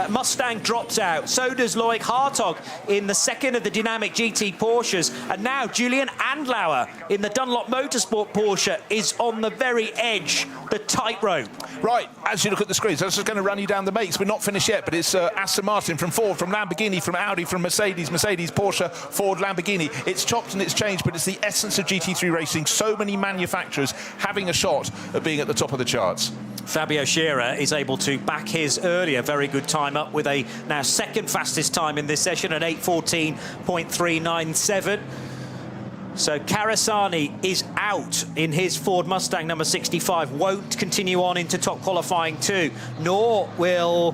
Mustang drops out. So does Loic Hartog in the second of the dynamic GT Porsches. And now Julian Andlauer in the Dunlop Motorsport Porsche is on the very edge, the tightrope. Right, as you look at the screens, that's just going to run you down the mates. We're not finished yet, but it's Aston Martin from Ford, from Lamborghini, from Audi, from Mercedes, Porsche, Ford, Lamborghini. It's chopped and it's changed, but it's the essence of GT3 racing. So many manufacturers having a shot at being at the top of the charts. Fabio Scherer is able to back his earlier very good time up with a now second fastest time in this session at 8:14.397. So Karasani is out in his Ford Mustang number 65, won't continue on into top qualifying 2, nor will...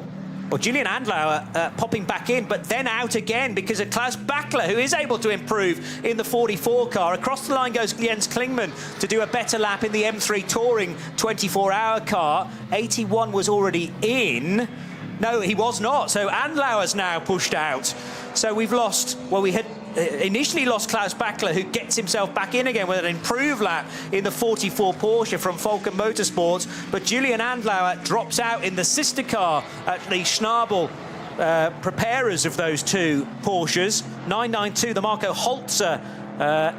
Well, Julian Andlauer popping back in, but then out again because of Klaus Bachler, who is able to improve in the 44 car. Across the line goes Jens Klingmann to do a better lap in the M3 Touring 24-hour car. 81 was already in. No, he was not. So Andlauer's now pushed out. So we've lost... Well, we had initially lost Klaus Bachler, who gets himself back in again with an improved lap in the 44 Porsche from Falcon Motorsports, but Julian Andlauer drops out in the sister car at the Schnabel preparers of those two Porsches. 992, the Marco Holzer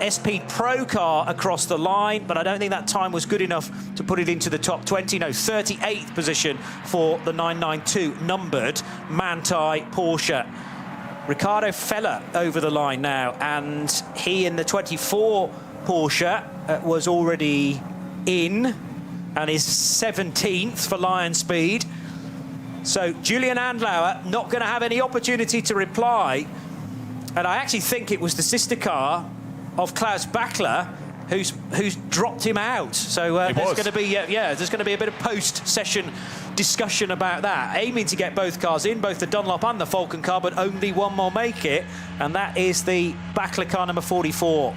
SP Pro car across the line, but I don't think that time was good enough to put it into the top 20. No, 38th position for the 992 numbered Manthey Porsche. Ricardo Feller over the line now, and he in the 24 Porsche was already in and is 17th for Lion Speed. So Julian Andlauer not going to have any opportunity to reply, and I actually think it was the sister car of Klaus Bachler who's dropped him out. So there's going to be there's going to be a bit of post-session discussion about that, aiming to get both cars in, both the Dunlop and the Falcon car, but only one will make it, and that is the Bachler car number 44.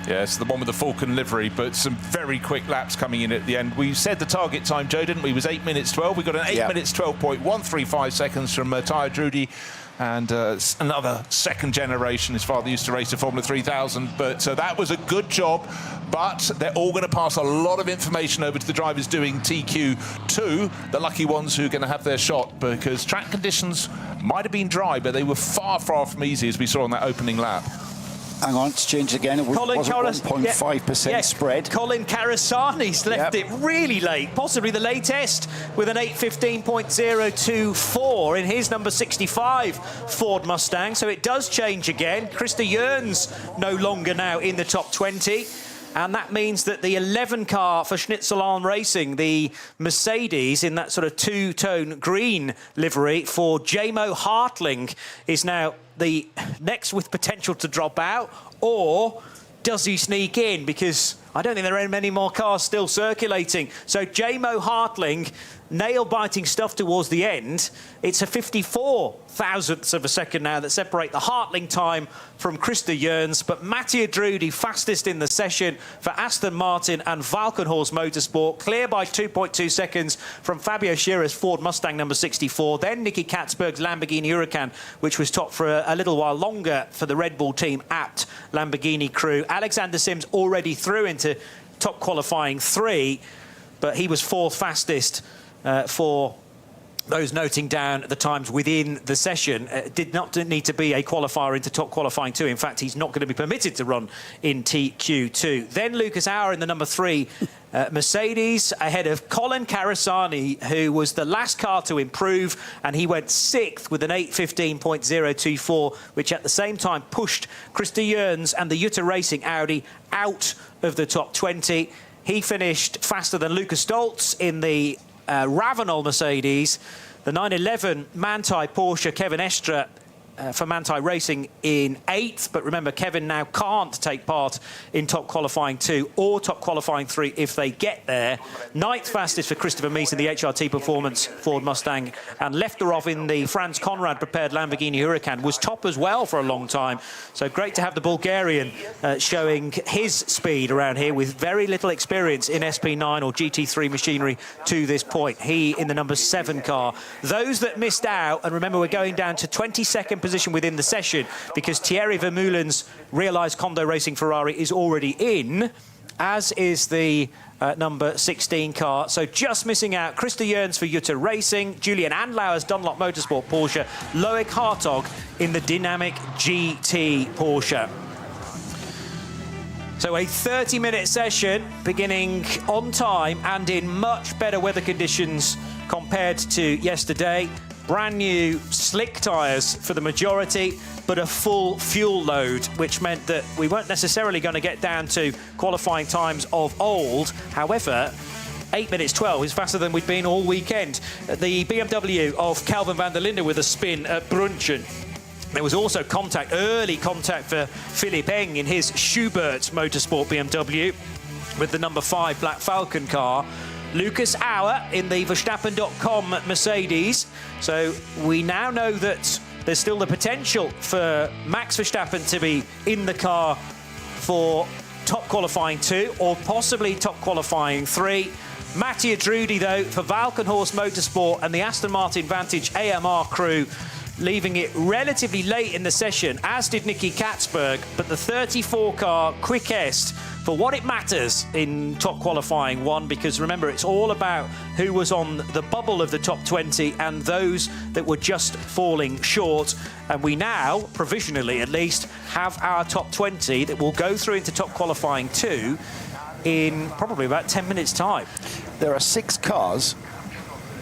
Yes, the one with the Falcon livery, but some very quick laps coming in at the end. We said the target time, Joe, didn't we? It was 8 minutes 12. We got an 8 minutes 12.135 seconds from Matthias Drudy and another second generation. His father used to race a Formula 3000, but that was a good job. But they're all going to pass a lot of information over to the drivers doing TQ2, the lucky ones who are going to have their shot, because track conditions might have been dry, but they were far, far from easy, as we saw on that opening lap. Hang on, it's changed again. It was 1.5% spread. Colin Carasani's left it really late, possibly the latest, with an 8:15.024 in his number 65 Ford Mustang. So it does change again. Krista Jörns no longer now in the top 20. And that means that the 11 car for Schnitzelarm Racing, the Mercedes in that sort of two-tone green livery for Jamo Hartling, is now the next with potential to drop out. Or does he sneak in? Because I don't think there are many more cars still circulating. So Jamo Hartling, nail-biting stuff towards the end. It's a 54 thousandths of a second now that separate the Hartling time from Krista Jörns. But Mattia Drudi, fastest in the session for Aston Martin and Valkenhorst Motorsport, clear by 2.2 seconds from Fabio Schirra's Ford Mustang number 64. Then Nicky Katzberg's Lamborghini Huracan, which was top for a little while longer for the Red Bull team apt Lamborghini crew. Alexander Sims already through into top qualifying 3, but he was 4th fastest for those noting down the times within the session. Did not need to be a qualifier into top qualifying 2. In fact, he's not going to be permitted to run in TQ2. Then Lucas Auer in the number 3 Mercedes, ahead of Colin Carasani, who was the last car to improve, and he went 6th with an 8:15.024, which at the same time pushed Krista Jörns and the Jutta Racing Audi out of the top 20. He finished faster than Lucas Stoltz in the Ravenol Mercedes, the 911 Manthey Porsche, Kevin Estre for Manthey Racing in 8th. But remember, Kevin now can't take part in top qualifying 2 or top qualifying 3 if they get there. 9th fastest for Christopher Mees in the HRT Performance Ford Mustang, and Lefterov in the Franz Conrad prepared Lamborghini Huracan was top as well for a long time. So great to have the Bulgarian showing his speed around here with very little experience in SP9 or GT3 machinery to this point. He in the number 7 car. Those that missed out, and remember we're going down to 22nd position within the session because Thierry Vermeulen's Realised Condo Racing Ferrari is already in, as is the number 16 car. So just missing out Krista Jörns for Jutta Racing, Julian Andlauer's Dunlop Motorsport Porsche, Loic Hartog in the Dynamic GT Porsche. So a 30-minute session beginning on time and in much better weather conditions compared to yesterday. Brand new slick tyres for the majority, but a full fuel load, which meant that we weren't necessarily going to get down to qualifying times of old. However, 8 minutes 12 is faster than we'd been all weekend. The BMW of Calvin van der Linde with a spin at Brunchen. There was also contact, early contact for Philipp Eng in his Schubert Motorsport BMW with the number 5 Black Falcon car. Lucas Auer in the Verstappen.com Mercedes. So we now know that there's still the potential for Max Verstappen to be in the car for top qualifying 2 or possibly top qualifying 3. Mattia Drudi, though, for Valkenhorst Motorsport and the Aston Martin Vantage AMR crew, leaving it relatively late in the session, as did Nicky Katzberg, but the 34 car quickest for what it matters in top qualifying 1, because remember, it's all about who was on the bubble of the top 20 and those that were just falling short. And we now, provisionally at least, have our top 20 that will go through into top qualifying 2 in probably about 10 minutes' time. There are 6 cars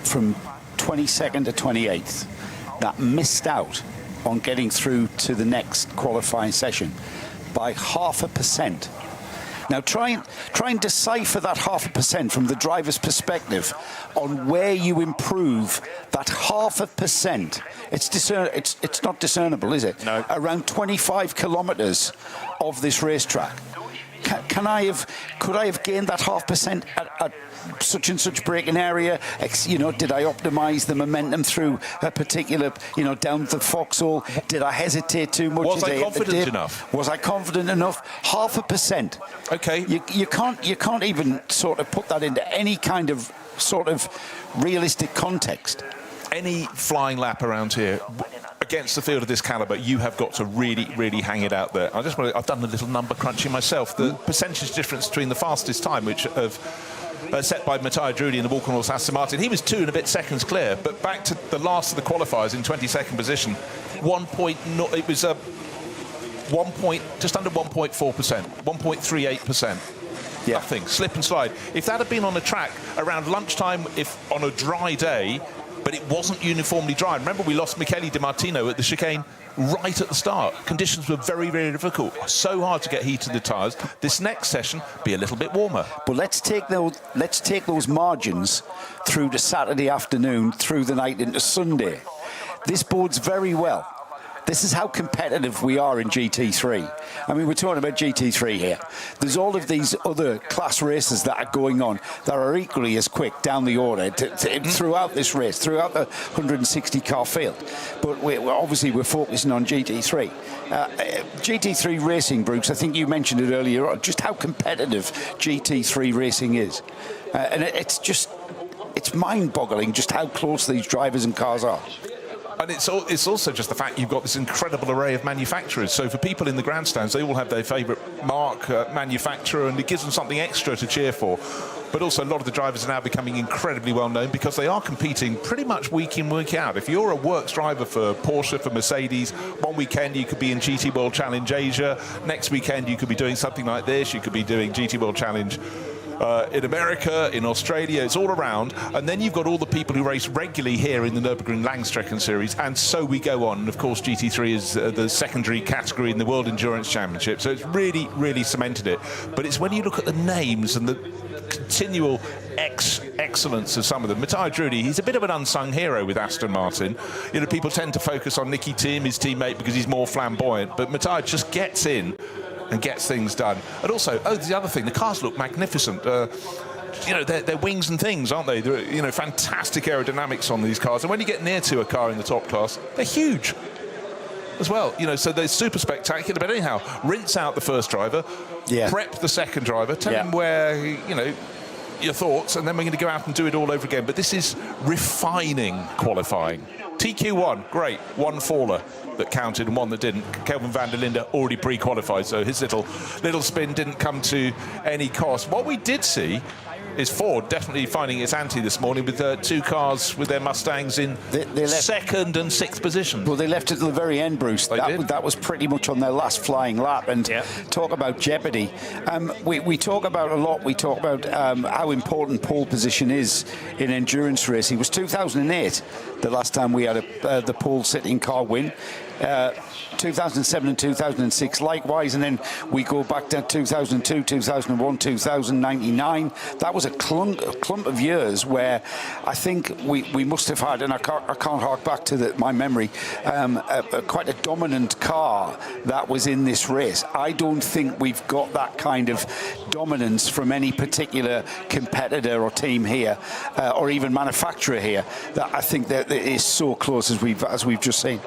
from 22nd to 28th that missed out on getting through to the next qualifying session by 0.5%. Now try and decipher that 0.5% from the driver's perspective on where you improve that 0.5%. It's not discernible, is it? No. Around 25 kilometres of this racetrack. Could I have gained that 0.5% at such and such braking area? You know, did I optimise the momentum through a particular, you know, down the foxhole? Did I hesitate too much? Was I confident enough? Was I confident enough? 0.5%. Okay. You can't even sort of put that into any kind of sort of realistic context. Any flying lap around here, against the field of this calibre, you have got to really, really hang it out there. I've done a little number crunching myself. The percentage difference between the fastest time, which set by Matteo Drudi in the Walkenhorst Aston Martin, he was 2 and a bit seconds clear. But back to the last of the qualifiers in 22nd position, it was just under 1.4%, 1.38%. Yeah. Nothing, slip and slide. If that had been on a track around lunchtime, if on a dry day, but it wasn't uniformly dry. Remember, we lost Michele Di Martino at the chicane right at the start. Conditions were very, very difficult. So hard to get heat in the tyres. This next session, be a little bit warmer. But let's take those margins through to Saturday afternoon, through the night into Sunday. This bodes very well. This is how competitive we are in GT3. I mean, we're talking about GT3 here. There's all of these other class races that are going on that are equally as quick down the order throughout this race, throughout the 160-car field. But we're focusing on GT3. GT3 racing, Bruce, I think you mentioned it earlier on, just how competitive GT3 racing is. And it's mind-boggling just how close these drivers and cars are. And it's also just the fact you've got this incredible array of manufacturers. So for people in the grandstands, they all have their favourite marque, manufacturer, and it gives them something extra to cheer for. But also a lot of the drivers are now becoming incredibly well known because they are competing pretty much week in, week out. If you're a works driver for Porsche, for Mercedes, one weekend you could be in GT World Challenge Asia. Next weekend you could be doing something like this. You could be doing GT World Challenge in America, in Australia, it's all around. And then you've got all the people who race regularly here in the Nürburgring Langstrecken series, and so we go on. And of course, GT3 is the secondary category in the World Endurance Championship, so it's really, really cemented it. But it's when you look at the names and the continual excellence of some of them. Matteo Drudi, he's a bit of an unsung hero with Aston Martin. You know, people tend to focus on Nicky Thiem, his teammate, because he's more flamboyant, but Matteo just gets in and gets things done. And also, the other thing, the cars look magnificent. You know, they're wings and things, aren't they? They're, you know, fantastic aerodynamics on these cars. And when you get near to a car in the top class, they're huge as well. You know, so they're super spectacular. But anyhow, rinse out the first driver, prep the second driver, tell him where, you know, your thoughts, and then we're going to go out and do it all over again. But this is refining qualifying. TQ1, great, one faller that counted and one that didn't. Kelvin van der Linde already pre-qualified, so his little spin didn't come to any cost. What we did see is Ford definitely finding its ante this morning with two cars with their Mustangs in second and sixth position. Well, they left it to the very end, Bruce. That was pretty much on their last flying lap. And talk about jeopardy. We talk about a lot. We talk about how important pole position is in endurance racing. It was 2008 the last time we had the pole sitting car win. 2007 and 2006 likewise, and then we go back to 2002, 2001, 2099. That was a clump of years where I think we must have had, and I can't hark back to my memory, quite a dominant car that was in this race. I don't think we've got that kind of dominance from any particular competitor or team here, or even manufacturer here, that I think that it is so close as we've just seen.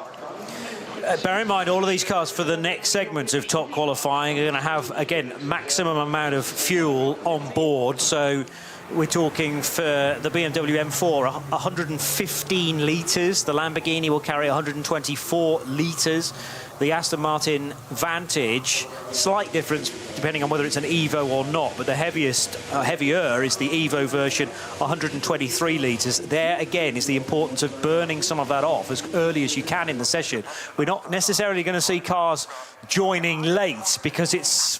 Bear in mind, all of these cars for the next segment of top qualifying are going to have, again, maximum amount of fuel on board. So we're talking for the BMW M4, 115 litres. The Lamborghini will carry 124 litres. The Aston Martin Vantage, slight difference depending on whether it's an Evo or not, but the heavier is the Evo version, 123 litres. There again is the importance of burning some of that off as early as you can in the session. We're not necessarily going to see cars joining late because it's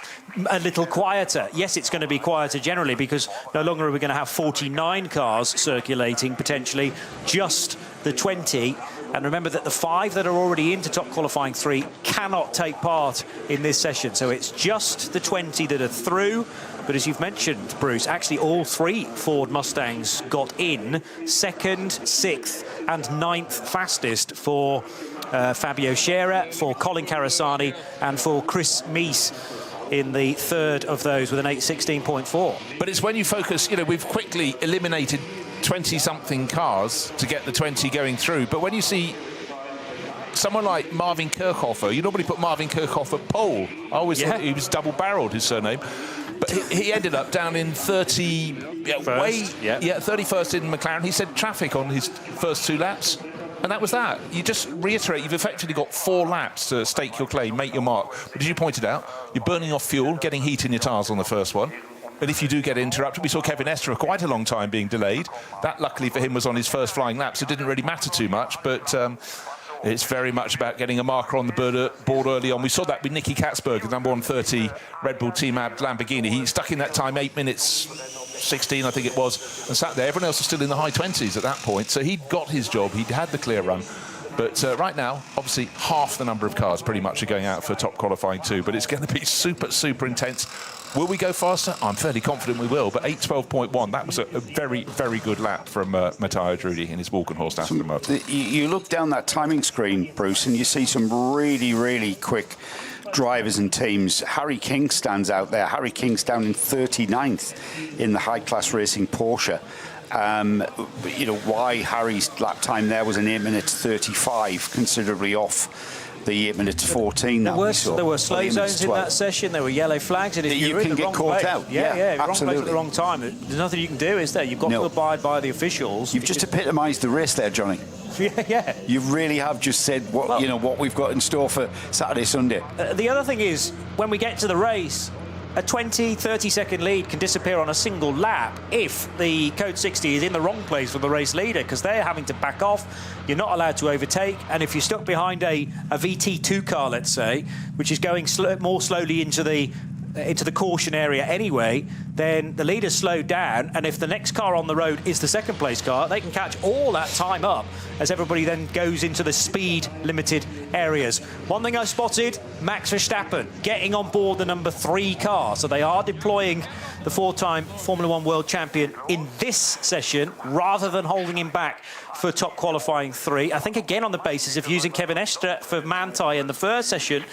a little quieter. Yes, it's going to be quieter generally because no longer are we going to have 49 cars circulating, potentially just the 20. And remember that the 5 that are already into top qualifying 3 cannot take part in this session. So it's just the 20 that are through. But as you've mentioned, Bruce, actually all 3 Ford Mustangs got in. 2nd, 6th and 9th fastest for Fabio Scherer, for Colin Carasani and for Chris Meese in the 3rd of those with an 8:16.4. But it's when you focus, you know, we've quickly eliminated 20-something cars to get the 20 going through. But when you see someone like Marvin Kirchhofer, you normally put Marvin Kirchhofer pole. I always thought he was double-barreled, his surname. But he ended up down in 31st in McLaren. He said traffic on his first 2 laps. And that was that. You just reiterate, you've effectively got 4 laps to stake your claim, make your mark. But as you pointed out, you're burning off fuel, getting heat in your tyres on the first one. And if you do get interrupted, we saw Kevin Estre for quite a long time being delayed. That, luckily for him, was on his first flying lap, so it didn't really matter too much. But it's very much about getting a marker on the board early on. We saw that with Nicky Katzberg, the number 130 Red Bull Team Ab Lamborghini. He stuck in that time 8 minutes 16, I think it was, and sat there. Everyone else was still in the high 20s at that point, so he'd got his job. He'd had the clear run. But right now, obviously, half the number of cars pretty much are going out for top qualifying too, but it's going to be super, super intense. Will we go faster? I'm fairly confident we will, but 8:12.1, that was a very, very good lap from Matteo Drudi in his Walkenhorst Aston Martin. You look down that timing screen, Bruce, and you see some really, really quick drivers and teams. Harry King stands out there. Harry King's down in 39th in the high-class racing Porsche. You know, why Harry's lap time there was an 8 minutes 35, considerably off the 8 minutes 14. There were slow zones in that session. There were yellow flags, and if you can get caught out. Yeah, wrong absolutely. place at the wrong time. There's nothing you can do, is there? You've got to abide by the officials. You've just epitomised the race there, Johnny. Yeah. You really have just said what you know what we've got in store for Saturday, Sunday. The other thing is, when we get to the race, a 20, 30-second lead can disappear on a single lap if the Code 60 is in the wrong place for the race leader, because they're having to back off. You're not allowed to overtake, and if you're stuck behind a VT2 car, let's say, which is going more slowly into the caution area anyway, then the leader's slowed down, and if the next car on the road is the second place car, they can catch all that time up as everybody then goes into the speed limited areas. One thing I spotted, Max Verstappen getting on board the number 3 car, so they are deploying the 4-time Formula 1 world champion in this session rather than holding him back for top qualifying 3. I think again on the basis of using Kevin Estre for Manthey in the first session,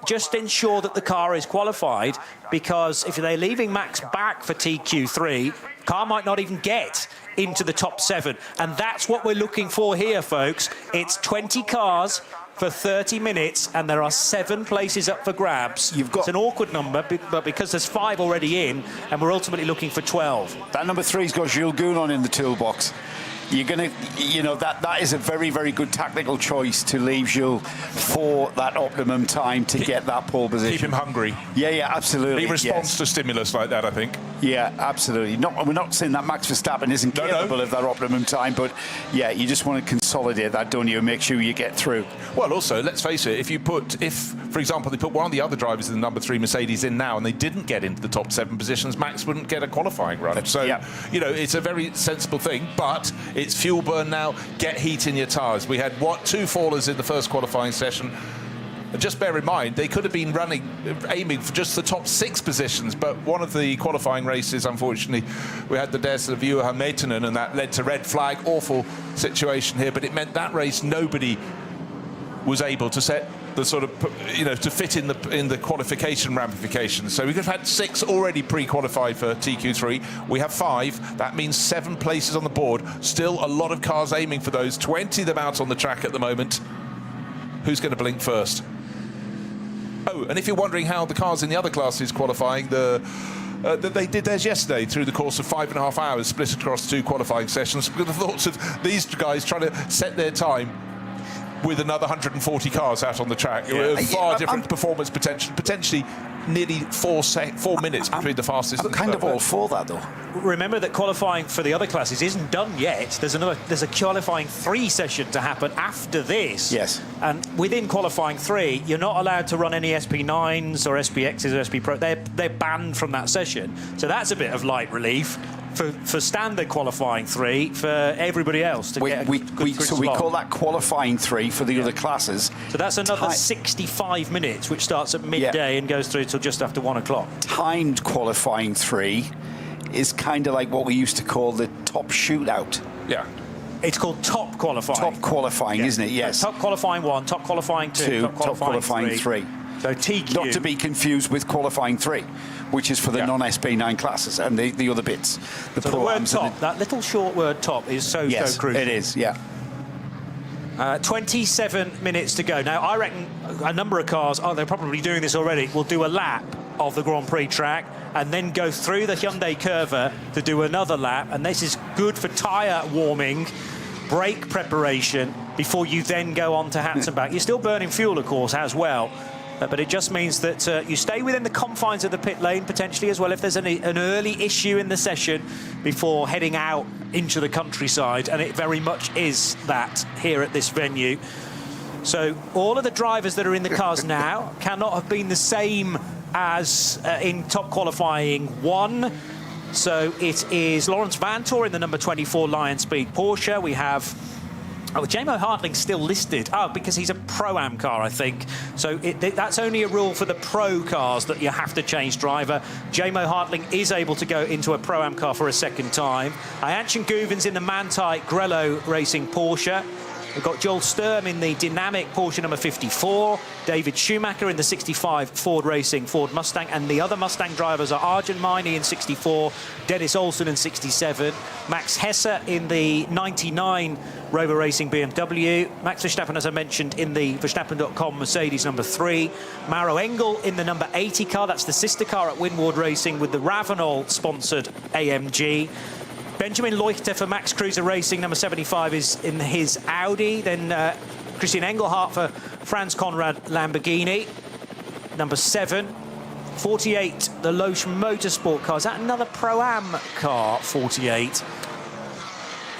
just ensure that the car is qualified, because if they're leaving Max back for TQ3, car might not even get into the top 7. And that's what we're looking for here, folks. It's 20 cars for 30 minutes, and there are 7 places up for grabs. It's an awkward number, but because there's 5 already in, and we're ultimately looking for 12. That number 3's got Jules Gounon in the toolbox. You're going to, you know, that is a very, very good tactical choice to leave Jules for that optimum time to get that pole position. Keep him hungry. Yeah, absolutely. He responds to stimulus like that, I think. Yeah, absolutely. We're not saying that Max Verstappen isn't capable of that optimum time, but yeah, you just want to consolidate that, don't you, and make sure you get through. Well, also, let's face it, if, for example, they put one of the other drivers in the number 3 Mercedes in now and they didn't get into the top 7 positions, Max wouldn't get a qualifying run. So, you know, it's a very sensible thing, but it's fuel burn now. Get heat in your tyres. We had, 2 fallers in the first qualifying session. Just bear in mind, they could have been aiming for just the top 6 positions, but one of the qualifying races, unfortunately, we had the death of Juha Meitinen, and that led to red flag. Awful situation here, but it meant that race nobody was able to set the sort of, you know, to fit in the qualification ramifications. So we could have had 6 already pre-qualified for TQ3. We have 5. That means 7 places on the board. Still a lot of cars aiming for those. 20 of them out on the track at the moment. Who's going to blink first? Oh, and if you're wondering how the cars in the other classes qualifying, they did theirs yesterday through the course of 5.5 hours, split across 2 qualifying sessions. With the thoughts of these guys trying to set their time with another 140 cars out on the track. Far different performance potential, potentially nearly 4 minutes between the fastest. I'm kind of all for that, though. Remember that qualifying for the other classes isn't done yet. There's a qualifying 3 session to happen after this. Yes. And within qualifying 3, you're not allowed to run any SP9s or SPXs or SP Pro. They're banned from that session. So that's a bit of light relief for standard qualifying 3 for everybody else to get a good So we call that qualifying 3 for the other classes. So that's another 65 minutes, which starts at midday and goes through till just after 1 o'clock. Timed qualifying 3 is kind of like what we used to call the top shootout. Yeah. It's called top qualifying. Top qualifying, isn't it? Yes. Top qualifying 1, top qualifying 2, top qualifying 3. So TQ. Not to be confused with qualifying 3, which is for the non-SP9 classes and the other bits. The word top, that little short word top is so crucial. It is, yeah. 27 minutes to go. Now, I reckon a number of cars, they're probably doing this already, will do a lap of the Grand Prix track and then go through the Hyundai Curva to do another lap. And this is good for tyre warming brake preparation before you then go on to Hatzenbach. You're still burning fuel, of course, as well. But it just means that you stay within the confines of the pit lane, potentially, as well, if there's an early issue in the session before heading out into the countryside. And it very much is that here at this venue. So all of the drivers that are in the cars now cannot have been the same as in top qualifying 1. So it is Lawrence Vantor in the number 24 Lion Speed Porsche. We have... Oh, J-Mo Hartling's still listed. Oh, because he's a Pro-Am car, I think. So that's only a rule for the Pro cars that you have to change driver. J-Mo Hartling is able to go into a Pro-Am car for a second time. Ayanchin Guven's in the Manthey Grello Racing Porsche. We've got Joel Sturm in the dynamic Porsche number 54, David Schumacher in the 65 Ford Racing Ford Mustang, and the other Mustang drivers are Arjun Maini in 64, Dennis Olsen in 67, Max Hesse in the 99 Rover Racing BMW, Max Verstappen, as I mentioned, in the Verstappen.com Mercedes number 3, Maro Engel in the number 80 car, that's the sister car at Winward Racing with the Ravenol sponsored AMG. Benjamin Leuchter for Max Cruiser Racing, number 75, is in his Audi. Then Christian Engelhardt for Franz Conrad Lamborghini, number 7. 48, the Loesch Motorsport car. Is that another Pro-Am car, 48?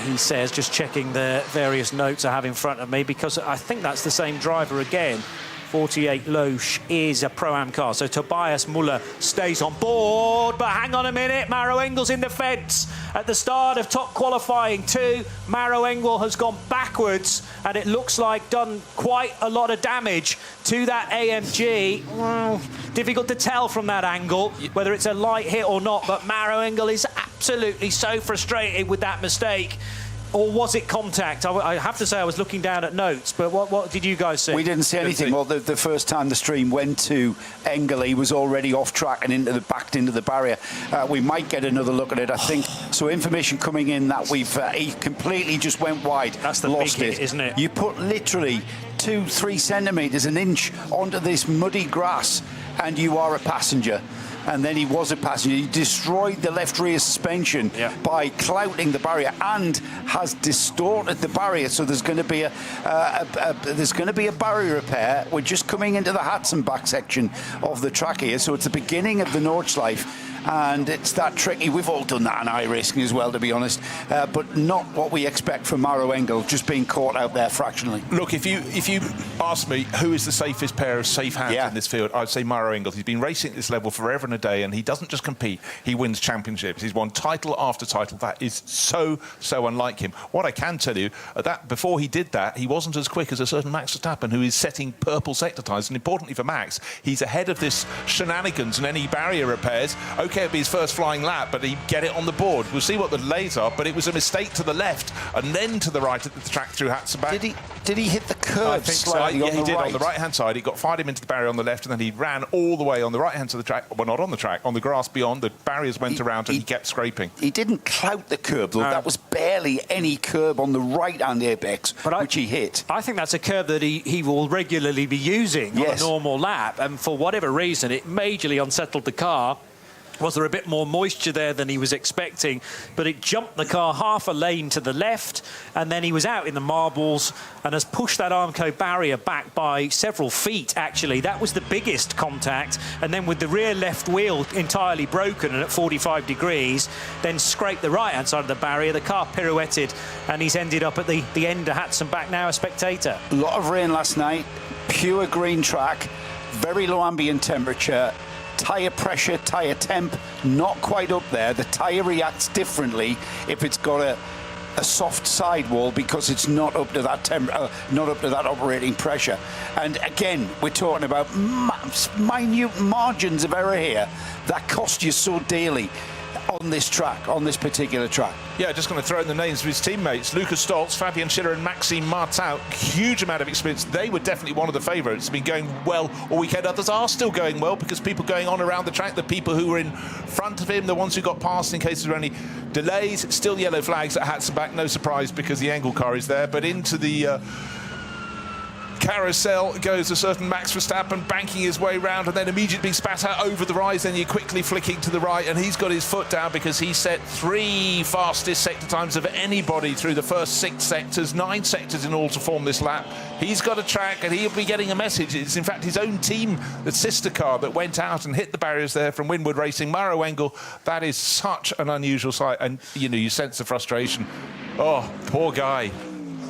He says, just checking the various notes I have in front of me, because I think that's the same driver again. 48 Loesch is a Pro-Am car. So Tobias Muller stays on board, but hang on a minute, Maro Engel's in the fence. At the start of top qualifying 2, Maro Engel has gone backwards, and it looks like done quite a lot of damage to that AMG. Difficult to tell from that angle whether it's a light hit or not, but Maro Engel is absolutely so frustrated with that mistake. Or was it contact? I have to say I was looking down at notes, but what did you guys see? We didn't see anything. Well, the first time the stream went to Engel, he was already off track and backed into the barrier. We might get another look at it, I think. So information coming in that he completely just went wide. That's the lost big it, hit, isn't it? You put literally 2-3 centimetres, an inch onto this muddy grass, and you are a passenger. And then he was a passenger. He destroyed the left rear suspension by clouting the barrier and has distorted the barrier. So there's going to be a barrier repair. We're just coming into the Hatzenbach section of the track here, so it's the beginning of the Nordschleife. And it's that tricky. We've all done that in iRacing as well, to be honest, but not what we expect from Maro Engel, just being caught out there fractionally. Look, if you ask me who is the safest pair of safe hands in this field, I'd say Maro Engel. He's been racing at this level forever and a day, and he doesn't just compete, he wins championships. He's won title after title. That is so unlike him. What I can tell you, that before he did that, he wasn't as quick as a certain Max Verstappen, who is setting purple sector tyres. And importantly for Max, he's ahead of this shenanigans and any barrier repairs. Okay, it'd be his first flying lap, but he'd get it on the board. We'll see what the delays are, but it was a mistake to the left and then to the right at the track through Hatzenbach. Did he hit the curb slightly on the right? Yeah, he did, on the right-hand side. He fired him into the barrier on the left, and then he ran all the way on the right-hand side of the track. Well, not on the track, on the grass beyond. The barriers went around, and he kept scraping. He didn't clout the curb, though. That was barely any curb on the right-hand apex, which he hit. I think that's a curb that he will regularly be using on a normal lap, and for whatever reason, it majorly unsettled the car. Was there a bit more moisture there than he was expecting? But it jumped the car half a lane to the left, and then he was out in the marbles and has pushed that Armco barrier back by several feet, actually. That was the biggest contact. And then with the rear left wheel entirely broken and at 45 degrees, then scraped the right-hand side of the barrier. The car pirouetted, and he's ended up at the end of Hatzenbach, now a spectator. A lot of rain last night, pure green track, very low ambient temperature. Tyre pressure, tyre temp, not quite up there. The tyre reacts differently if it's got a soft sidewall because it's not up to that not up to that operating pressure. And again, we're talking about minute margins of error here that cost you so dearly on this track, on this particular track. Yeah, just going to throw in the names of his teammates. Lucas Stoltz, Fabian Schiller and Maxime Martin. Huge amount of experience. They were definitely one of the favourites. Been going well all weekend. Others are still going well because people going on around the track, the people who were in front of him, the ones who got past in case there were any delays. Still yellow flags at Hatzenbach. No surprise because the Engel car is there. But into the carousel goes a certain Max Verstappen, banking his way round and then immediately being spat out over the rise, then you're quickly flicking to the right, and he's got his foot down because he set 3 fastest sector times of anybody through the first 6 sectors, 9 sectors in all to form this lap. He's got a track and he'll be getting a message. It's in fact his own team, the sister car, that went out and hit the barriers there from Winwood Racing. Maro Engel, that is such an unusual sight, and you know, you sense the frustration. Oh, poor guy.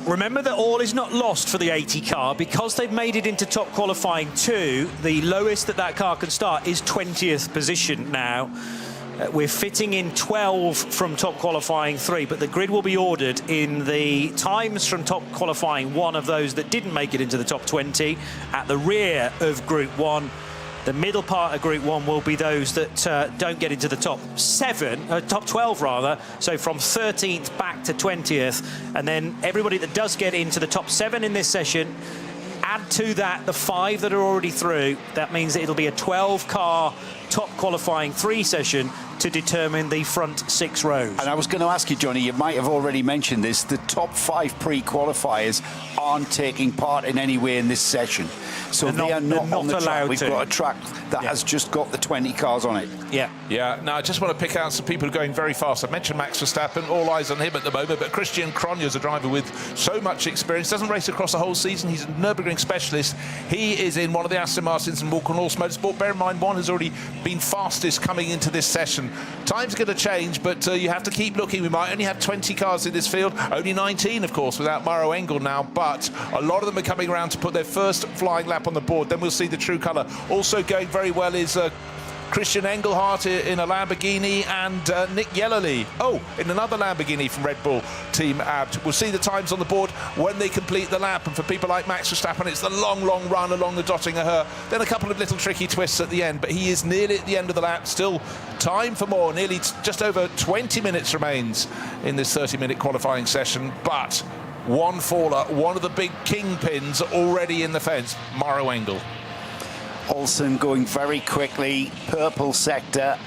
Remember that all is not lost for the 80 car. Because they've made it into top qualifying 2, the lowest that car can start is 20th position now. We're fitting in 12 from top qualifying 3, but the grid will be ordered in the times from top qualifying 1 of those that didn't make it into the top 20 at the rear of Group 1. The middle part of Group 1 will be those that don't get into the top 12 rather, so from 13th back to 20th, and then everybody that does get into the top 7 in this session, add to that the 5 that are already through. That means that it'll be a 12-car top qualifying 3 session to determine the front 6 rows. And I was going to ask you, Johnny, you might have already mentioned this, the top 5 pre-qualifiers aren't taking part in any way in this session. So they are not on the track. We've got a track that has just got the 20 cars on it. Yeah. Yeah, now I just want to pick out some people going very fast. I mentioned Max Verstappen, all eyes on him at the moment, but Christian Cronje is a driver with so much experience, doesn't race across the whole season. He's a Nürburgring specialist. He is in one of the Aston Martins and Walk on Horse Motorsport. Bear in mind, one has already been fastest coming into this session. Time's going to change, but you have to keep looking. We might only have 20 cars in this field, only 19, of course, without Maro Engel now, but a lot of them are coming around to put their first flying lap on the board. Then we'll see the true colour. Also going very well is Christian Engelhardt in a Lamborghini, and Nick Yellerly, in another Lamborghini from Red Bull Team Abt. We'll see the times on the board when they complete the lap, and for people like Max Verstappen, it's the long run along the Dottinger. Then a couple of little tricky twists at the end, but he is nearly at the end of the lap. Still time for more. Nearly just over 20 minutes remains in this 30-minute qualifying session, but one faller, one of the big kingpins already in the fence, Maro Engel. Olsen going very quickly, purple sector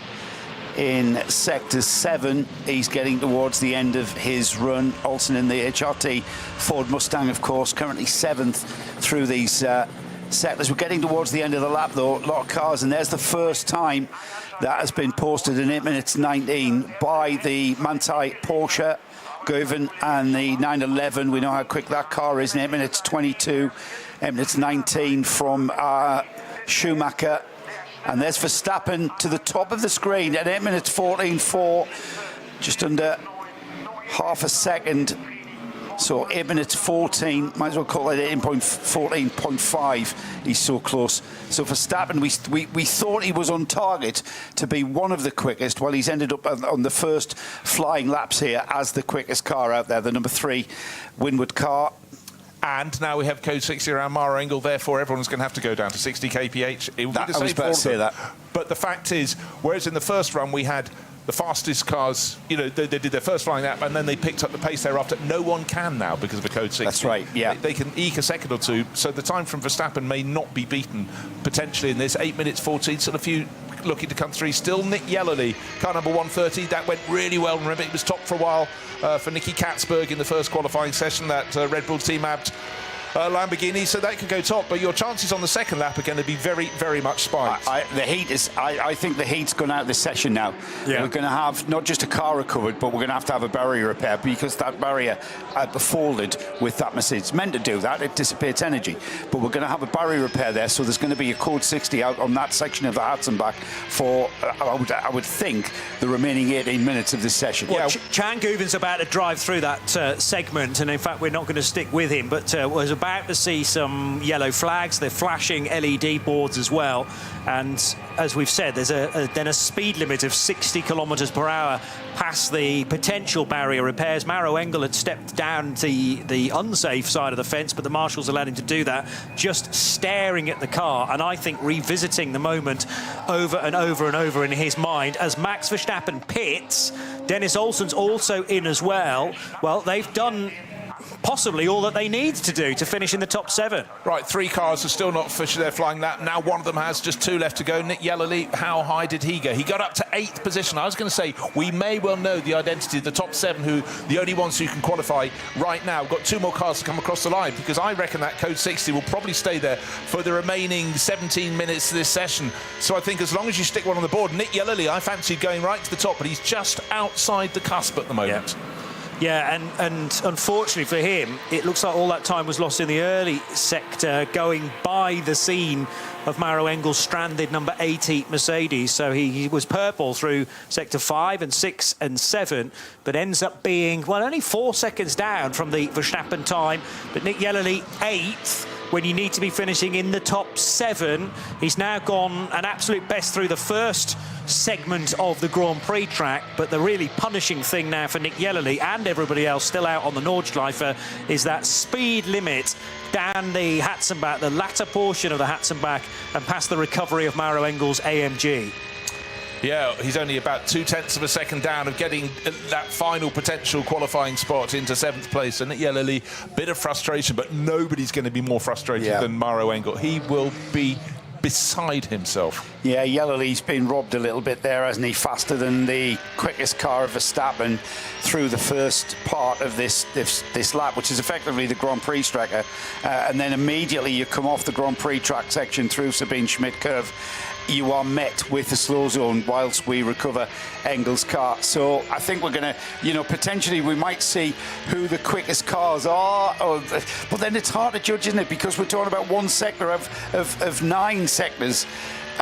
in sector 7. He's getting towards the end of his run. Olsen in the HRT Ford Mustang, of course, currently 7th through these sectors. We're getting towards the end of the lap, though. A lot of cars, and there's the first time that has been posted in 8 minutes 19 by the Manthey Porsche Govan and the 911. We know how quick that car is in 8 minutes 22, 8 minutes 19 from Schumacher. And there's Verstappen to the top of the screen at 8 minutes 14.4, just under half a second. So 8 minutes 14, might as well call it 14.5. He's so close. So Verstappen, we thought he was on target to be one of the quickest. Well, he's ended up on the first flying laps here as the quickest car out there, the number 3 Winwood car. And now we have code 60 around Maro Engel, therefore everyone's going to have to go down to 60 kph. It will be the same. I was about to say that. But the fact is, whereas in the first run we had the fastest cars, you know, they did their first flying lap and then they picked up the pace thereafter. No one can now because of the code 60. That's right, yeah. They can eke a second or two, so the time from Verstappen may not be beaten potentially in this. 8 minutes 14, still a few looking to come through. Still Nick Yellerly, car number 130. That went really well. Remember, it was top for a while for Nicky Katzberg in the first qualifying session, that Red Bull Team Abt Lamborghini, so that could go top, but your chances on the second lap are going to be very much spiked. I think the heat's gone out this session now. Yeah. We're going to have not just a car recovered, but we're going to have a barrier repair, because that barrier folded with that Mercedes. It's meant to do that, it dissipates energy, but we're going to have a barrier repair there, so there's going to be a code 60 out on that section of the Hatzenbach for I would think the remaining 18 minutes of this session. Well, Chan Guven's about to drive through that segment, and in fact we're not going to stick with him, but was about to see some yellow flags. They're flashing LED boards as well, and as we've said, there's then a speed limit of 60 kilometers per hour past the potential barrier repairs. Maro Engel had stepped down the unsafe side of the fence, but the marshals allowed him to do that, just staring at the car, and I think revisiting the moment over and over and over in his mind as Max Verstappen pits. Dennis Olsen's also in as well. Well, they've done possibly all that they need to do to finish in the top 7. Right, 3 cars are still not officially there flying that. Now one of them has, just 2 left to go. Nick Yellerly, how high did he go? He got up to 8th position. I was going to say, we may well know the identity of the top 7, who the only ones who can qualify right now. We've got 2 more cars to come across the line, because I reckon that code 60 will probably stay there for the remaining 17 minutes of this session. So I think as long as you stick one on the board, Nick Yellerly, I fancied going right to the top, but he's just outside the cusp at the moment. Yeah, and unfortunately for him, it looks like all that time was lost in the early sector, going by the scene of Maro Engel's stranded number 80 Mercedes. So he was purple through sector 5 and 6 and 7, but ends up being, well, only 4 seconds down from the Verstappen time. But Nick Yellerly, 8th, when you need to be finishing in the top 7. He's now gone an absolute best through the first segment of the Grand Prix track, but the really punishing thing now for Nick Yellerly and everybody else still out on the Nordschleife is that speed limit down the Hatzenbach, the latter portion of the Hatzenbach, and past the recovery of Maro Engel's AMG. Yeah, he's only about 0.2 of a second down of getting that final potential qualifying spot into 7th place. And Nick Yellerly, bit of frustration, but nobody's going to be more frustrated than Maro Engel. He will be beside himself. Yeah, Yellerly's been robbed a little bit there, hasn't he? Faster than the quickest car of Verstappen through the first part of this lap, which is effectively the Grand Prix tracker. And then immediately you come off the Grand Prix track section through Sabine Schmidt curve, you are met with the slow zone whilst we recover Engel's car. So I think we're going to, you know, potentially we might see who the quickest cars are. But then it's hard to judge, isn't it? Because we're talking about one sector of 9 sectors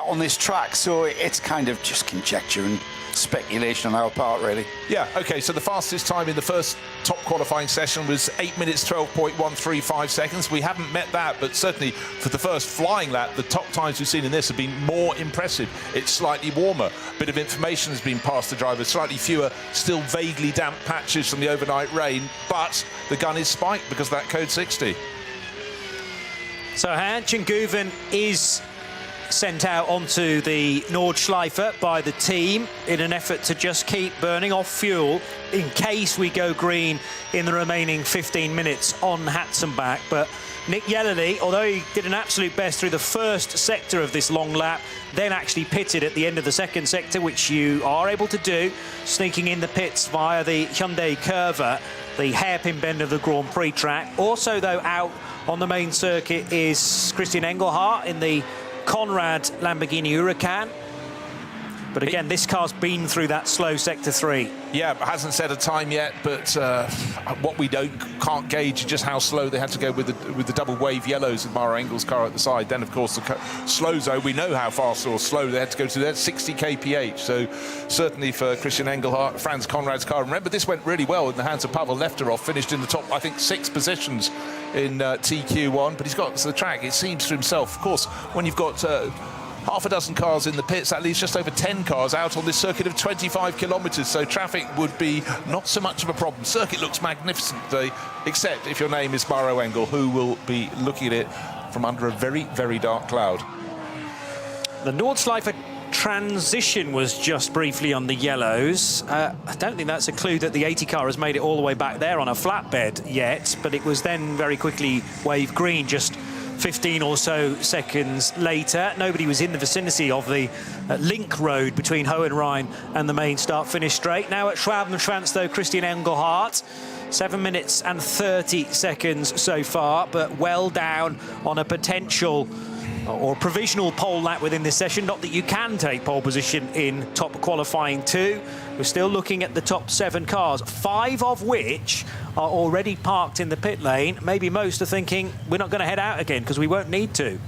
on this track. So it's kind of just conjecture and speculation on our part, really. Yeah, OK, so the fastest time in the first top qualifying session was 8 minutes 12.135 seconds. We haven't met that, but certainly for the first flying lap, the top times we've seen in this have been more impressive. It's slightly warmer. A bit of information has been passed to drivers, slightly fewer, still vaguely damp patches from the overnight rain, but the gun is spiked because of that code 60. So Guven is sent out onto the Nordschleife by the team in an effort to just keep burning off fuel in case we go green in the remaining 15 minutes on Hatzenbach. But Nick Yellerly, although he did an absolute best through the first sector of this long lap, then actually pitted at the end of the second sector, which you are able to do, sneaking in the pits via the Hyundai Curva, the hairpin bend of the Grand Prix track. Also, though, out on the main circuit is Christian Engelhardt in the Conrad Lamborghini Huracan. But again, this car's been through that slow sector 3. Yeah, has-not set a time yet, but what we can't gauge is just how slow they had to go with the double wave yellows of Maro Engel's car at the side. Then, of course, the slow zone, we know how fast or slow they had to go to. That's 60 kph. So certainly for Christian Engelhardt, Franz Conrad's car. Remember, this went really well in the hands of Pavel Lefterov, finished in the top, I think, 6 positions in TQ1. But he's got to the track, it seems to himself. Of course, when you've got half a dozen cars in the pits, that leaves just over 10 cars out on this circuit of 25 kilometres, so traffic would be not so much of a problem. Circuit looks magnificent today, except if your name is Maro Engel, who will be looking at it from under a very, very dark cloud. The Nordschleife transition was just briefly on the yellows. I don't think that's a clue that the 80 car has made it all the way back there on a flatbed yet, but it was then very quickly wave green just 15 or so seconds later. Nobody was in the vicinity of the link road between Hohenrhein and the main start-finish straight. Now at Schwabenschwanz, though, Christian Engelhardt, 7 minutes and 30 seconds so far, but well down on a potential or provisional pole lap within this session. Not that you can take pole position in top qualifying 2. We're still looking at the top 7 cars, 5 of which are already parked in the pit lane. Maybe most are thinking we're not going to head out again because we won't need to.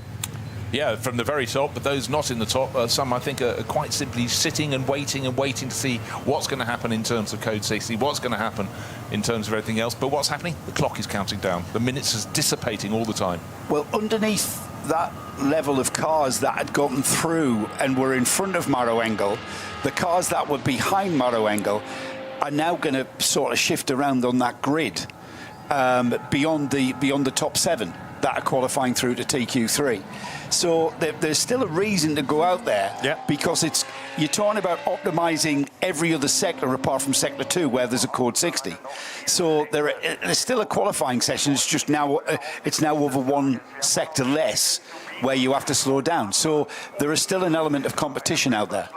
Yeah, from the very top, but those not in the top, some I think are quite simply sitting and waiting to see what's going to happen in terms of code 60, what's going to happen in terms of everything else. But what's happening? The clock is counting down. The minutes is dissipating all the time. Well, underneath that level of cars that had gotten through and were in front of Maro Engel, the cars that were behind Maro Engel are now going to sort of shift around on that grid beyond the top 7. that are qualifying through to TQ3. So there's still a reason to go out there, because you're talking about optimizing every other sector apart from sector 2 where there's a code 60. So there's still a qualifying session. It's just now over one sector less where you have to slow down. So there is still an element of competition out there.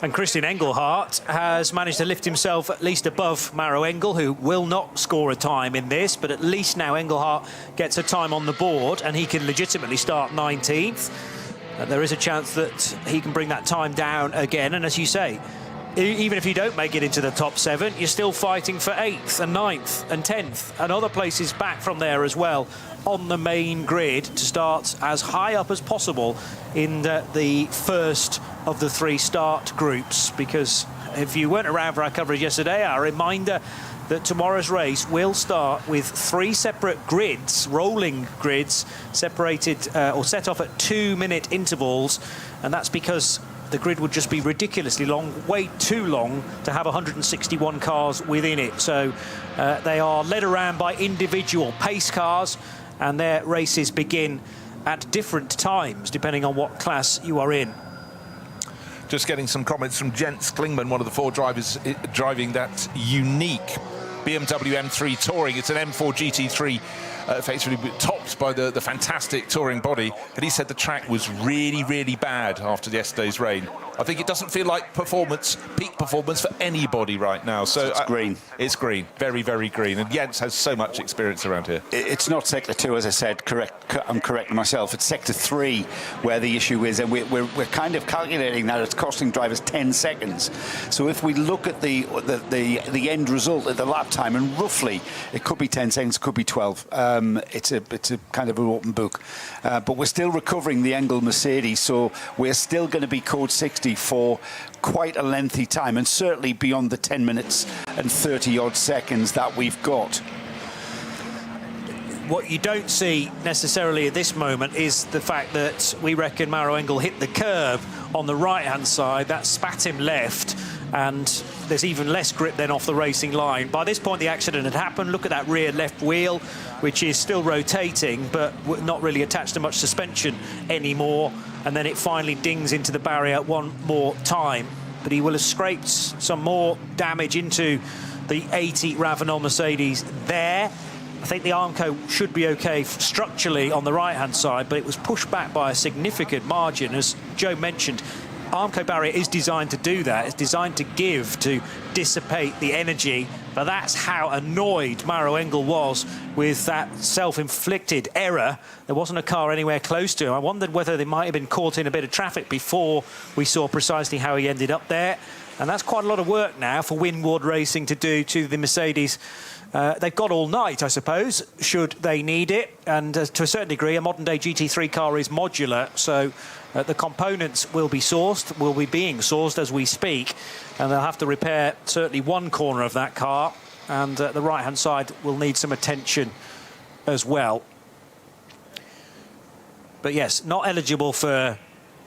And Christian Engelhardt has managed to lift himself at least above Maro Engel, who will not score a time in this, but at least now Engelhardt gets a time on the board and he can legitimately start 19th. There is a chance that he can bring that time down again, and as you say, even if you don't make it into the top 7, you're still fighting for 8th and 9th and 10th and other places back from there as well on the main grid to start as high up as possible in the first of the 3 start groups. Because if you weren't around for our coverage yesterday, our reminder that tomorrow's race will start with 3 separate grids, rolling grids, separated or set off at 2-minute intervals, and that's because the grid would just be ridiculously long, way too long to have 161 cars within it. So they are led around by individual pace cars, and their races begin at different times depending on what class you are in. Just getting some comments from Jens Klingman, one of the 4 drivers driving that unique BMW M3 Touring. It's an M4 GT3, effectively topped by the fantastic touring body. And he said the track was really, really bad after yesterday's rain. I think it doesn't feel like peak performance for anybody right now. So it's green. It's green, very, very green. And Jens has so much experience around here. It's not sector 2, as I said. I'm correcting myself. It's sector 3 where the issue is, and we're kind of calculating that it's costing drivers 10 seconds. So if we look at the end result at the lap time, and roughly it could be 10 seconds, it could be 12. It's a kind of an open book. But we're still recovering the Engel Mercedes, so we're still going to be code 60 for quite a lengthy time, and certainly beyond the 10 minutes and 30-odd seconds that we've got. What you don't see necessarily at this moment is the fact that we reckon Maro Engel hit the curb on the right-hand side. That spat him left, and there's even less grip then off the racing line. By this point, the accident had happened. Look at that rear left wheel, which is still rotating, but not really attached to much suspension anymore. And then it finally dings into the barrier one more time. But he will have scraped some more damage into the 80 RAVENOL Mercedes there. I think the Armco should be okay structurally on the right-hand side, but it was pushed back by a significant margin. As Joe mentioned, Armco barrier is designed to do that. It's designed to dissipate the energy. But that's how annoyed Maro Engel was with that self-inflicted error. There wasn't a car anywhere close to him. I wondered whether they might have been caught in a bit of traffic before we saw precisely how he ended up there. And that's quite a lot of work now for Winward Racing to do to the Mercedes. They've got all night, I suppose, should they need it. And to a certain degree, a modern-day GT3 car is modular, so the components will be sourced, will be being sourced as we speak, and they'll have to repair certainly one corner of that car, and the right-hand side will need some attention as well. But yes, not eligible for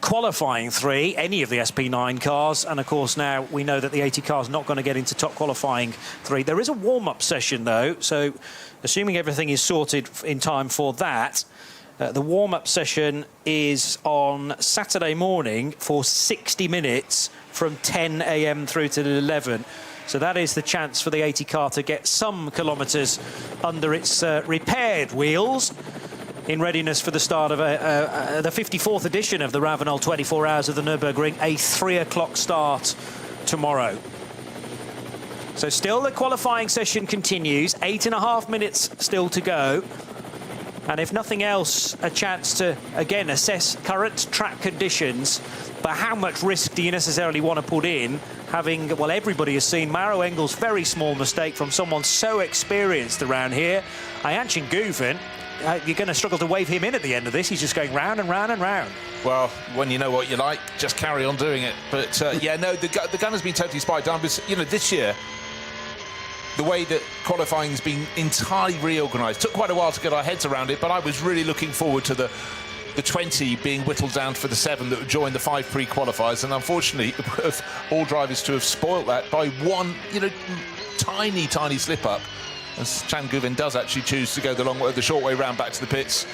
qualifying 3, any of the SP9 cars, and of course now we know that the 80 car is not going to get into top qualifying 3. There is a warm-up session though, so assuming everything is sorted in time for that, the warm-up session is on Saturday morning for 60 minutes from 10 a.m. through to 11. So that is the chance for the 80 car to get some kilometres under its repaired wheels in readiness for the start of the 54th edition of the RAVENOL 24 Hours of the Nürburgring, a 3 o'clock start tomorrow. So still the qualifying session continues, 8.5 minutes still to go. And if nothing else, a chance to, again, assess current track conditions. But how much risk do you necessarily want to put in, having, well, everybody has seen Maro Engel's very small mistake from someone so experienced around here. Ayanchin Guven, you're going to struggle to wave him in at the end of this. He's just going round and round and round. Well, when you know what you like, just carry on doing it. But, yeah, no, the gun has been totally spiked down. Because, you know, this year, the way that qualifying has been entirely reorganised. Took quite a while to get our heads around it, but I was really looking forward to the 20 being whittled down for the 7 that would join the 5 pre-qualifiers, and unfortunately, all drivers to have spoilt that by one, you know, tiny slip-up as Chan Guvin does actually choose to go the short way round back to the pits.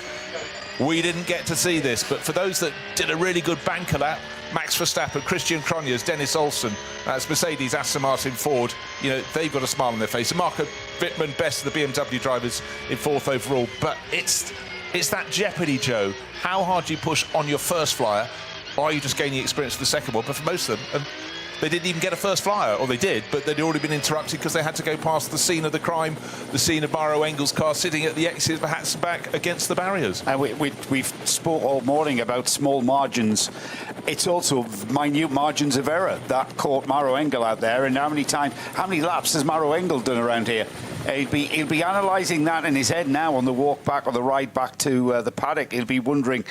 We didn't get to see this, but for those that did a really good banker lap, Max Verstappen, Christian Cronjes, Dennis Olsen, that's Mercedes, Aston Martin, Ford, you know, they've got a smile on their face. And Marco Wittmann, best of the BMW drivers in 4th overall. But it's that jeopardy, Joe. How hard do you push on your first flyer? Or are you just gaining experience for the second one? But for most of them, they didn't even get a first flyer, or they did, but they'd already been interrupted because they had to go past the scene of the crime, the scene of Maro Engel's car sitting at the exit for Hatzenbach against the barriers. And we've spoke all morning about small margins. It's also minute margins of error that caught Maro Engel out there. And how many laps has Maro Engel done around here? He'll be analysing that in his head now on the walk back or the ride back to the paddock. He'll be wondering.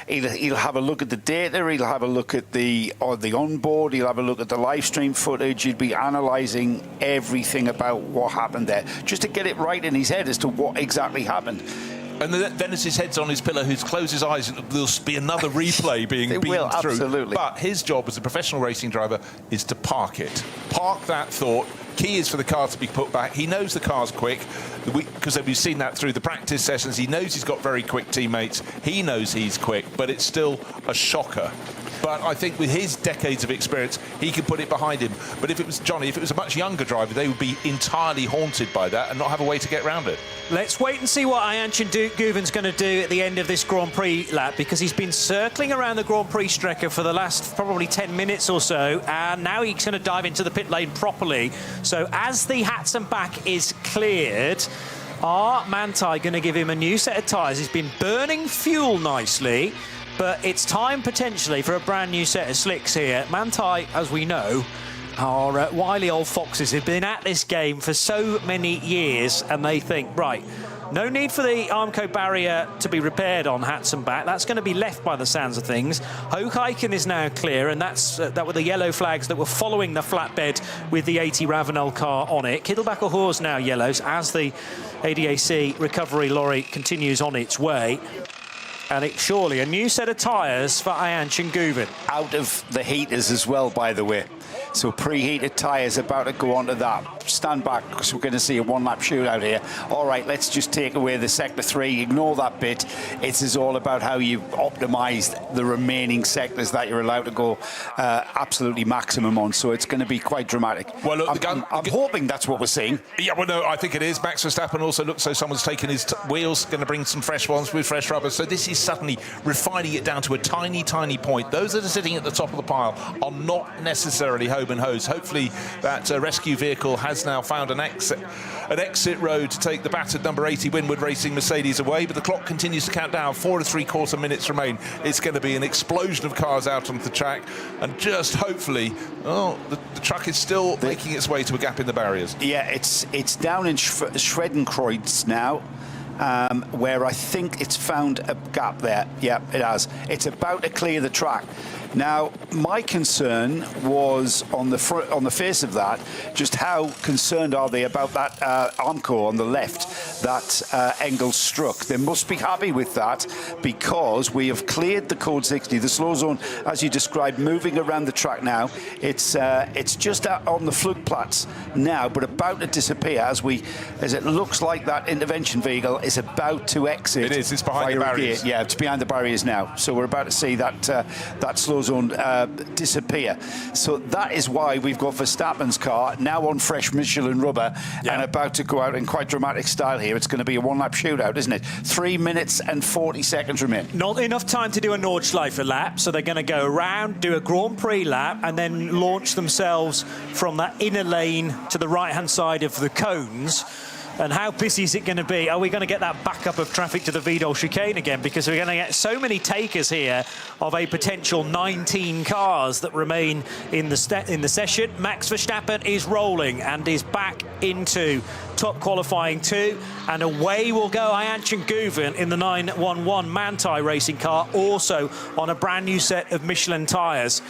He'll have a look at the data. He'll have a look at the onboard. He'll have a look at the live stream footage. He'll be analysing everything about what happened there, just to get it right in his head as to what exactly happened. And then as his head's on his pillow, he'll close his eyes and there'll be another replay being beamed through. Absolutely. But his job as a professional racing driver is to park it. Park that thought. Key is for the car to be put back. He knows the car's quick because we've seen that through the practice sessions. He knows he's got very quick teammates. He knows he's quick, but it's still a shocker. But I think with his decades of experience, he can put it behind him. But if it was Johnny, if it was a much younger driver, they would be entirely haunted by that and not have a way to get around it. Let's wait and see what Ayanchin Guven's going to do at the end of this Grand Prix lap, because he's been circling around the Grand Prix Strecker for the last probably 10 minutes or so, and now he's going to dive into the pit lane properly. So as the Hatzenbach is cleared, are Manthey going to give him a new set of tyres? He's been burning fuel nicely, but it's time potentially for a brand new set of slicks here. Manthey, as we know, are wily old foxes who've been at this game for so many years, and they think, right, no need for the Armco barrier to be repaired on Hatzenbach. That's going to be left by the sounds of things. Hoogeiken is now clear, and that were the yellow flags that were following the flatbed with the AT RAVENOL car on it. Kittelbacher Horse now yellows as the ADAC recovery lorry continues on its way. And it's surely a new set of tyres for Ayanchin Guven. Out of the heaters as well, by the way. So preheated tyres about to go onto that. Stand back, because we're going to see a one-lap shootout here. All right, let's just take away the Sector 3. Ignore that bit. It is all about how you optimise the remaining sectors that you're allowed to go absolutely maximum on. So it's going to be quite dramatic. Well, look, I'm hoping that's what we're seeing. Yeah, well, no, I think it is. Max Verstappen also looks so someone's taken his wheels, going to bring some fresh ones with fresh rubber. So this is suddenly refining it down to a tiny, tiny point. Those that are sitting at the top of the pile are not necessarily home and hose. Hopefully that rescue vehicle has now found an exit road to take the battered number 80 Winward Racing Mercedes away, but the clock continues to count down. 4 3/4 minutes remain. It's going to be an explosion of cars out onto the track, and just hopefully, the truck is still making its way to a gap in the barriers. Yeah, it's down in Schredenkreuz now. Where I think it's found a gap there. Yeah, it has. It's about to clear the track. Now, my concern was on the face of that, just how concerned are they about that Armco on the left that Engel struck. They must be happy with that, because we have cleared the code 60, the slow zone, as you described, moving around the track now. It's just on the Flugplatz now, but about to disappear as it looks like that intervention vehicle is about to exit. It is. It's behind the barriers. Yeah, it's behind the barriers now. So we're about to see that slow zone disappear. So that is why we've got Verstappen's car now on fresh Michelin rubber and about to go out in quite dramatic style here. It's going to be a one-lap shootout, isn't it? 3 minutes and 40 seconds remain. Not enough time to do a Nordschleife lap, so they're going to go around, do a Grand Prix lap, and then launch themselves from that inner lane to the right-hand side of the cones. And how busy is it going to be? Are we going to get that backup of traffic to the Vidal chicane again? Because we're going to get so many takers here of a potential 19 cars that remain in the session. Max Verstappen is rolling and is back into top qualifying 2. And away will go Ayanchin Guven in the 911 Manthey racing car, also on a brand new set of Michelin tyres.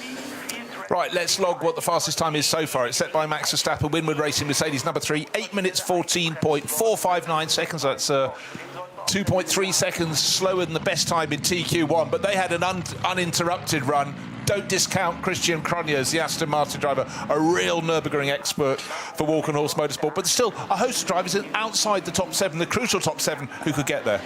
Right, let's log what the fastest time is so far. It's set by Max Verstappen, Winward Racing Mercedes number 3, 8 minutes 14.459 seconds. That's 2.3 seconds slower than the best time in TQ1, but they had an uninterrupted run. don't discount Christian Cronjes, the Aston Martin driver, a real Nürburgring expert for walk and horse motorsport. But still, a host of drivers outside the top 7, the crucial top 7, who could get there.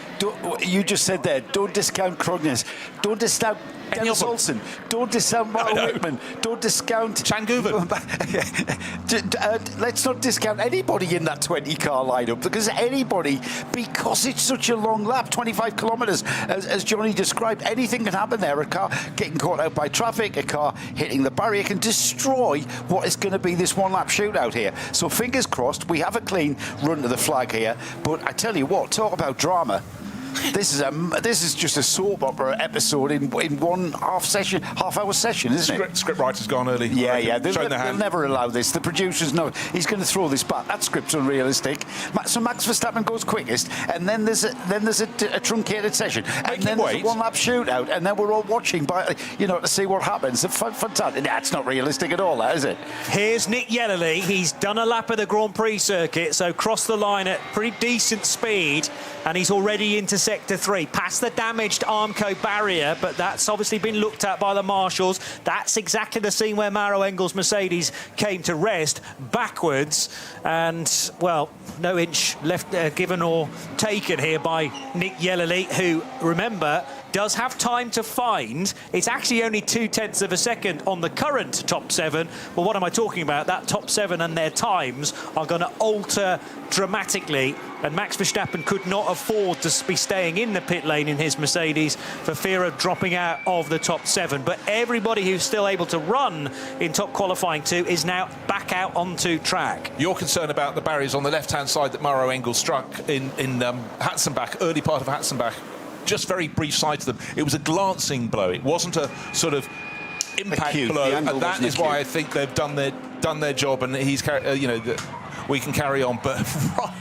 You just said there, don't discount Cronjes, don't discount Dennis Olsen, don't discount Mark Whitman, don't discount Chan Guven. Let's not discount anybody in that 20-car lineup, because it's such a long lap, 25 kilometres, as Johnny described, anything can happen there. A car getting caught out by traffic, a car hitting the barrier can destroy what is going to be this one-lap shootout here. So fingers crossed, we have a clean run to the flag here. But I tell you what, talk about drama. This is just a soap opera episode in one half-hour session, isn't it? Script writer's gone early. Yeah. They'll never allow this. The producers know he's going to throw this back. That script's unrealistic. So Max Verstappen goes quickest, and then there's a truncated session, and then there's a one-lap shootout, and then we're all watching, to see what happens. Fantastic. That's not realistic at all, is it? Here's Nick Yellerly. He's done a lap of the Grand Prix circuit, so crossed the line at pretty decent speed, and he's already into Sector 3, past the damaged Armco barrier, but that's obviously been looked at by the marshals. That's exactly the scene where Maro Engel's Mercedes came to rest, backwards, and, well, no inch left given or taken here by Nick Yellerly, who, remember, does have time to find. It's actually only 0.2 of a second on the current top 7. Well, what am I talking about? That top 7 and their times are going to alter dramatically, and Max Verstappen could not afford to be staying in the pit lane in his Mercedes for fear of dropping out of the top 7. But everybody who's still able to run in top qualifying 2 is now back out onto track. You're concerned about the barriers on the left-hand side that Maro Engel struck in Hatzenbach, early part of Hatzenbach. Just very brief sight to them. It was a glancing blow. It wasn't a sort of impact blow, and that is why I think they've done their job, and he's we can carry on. But right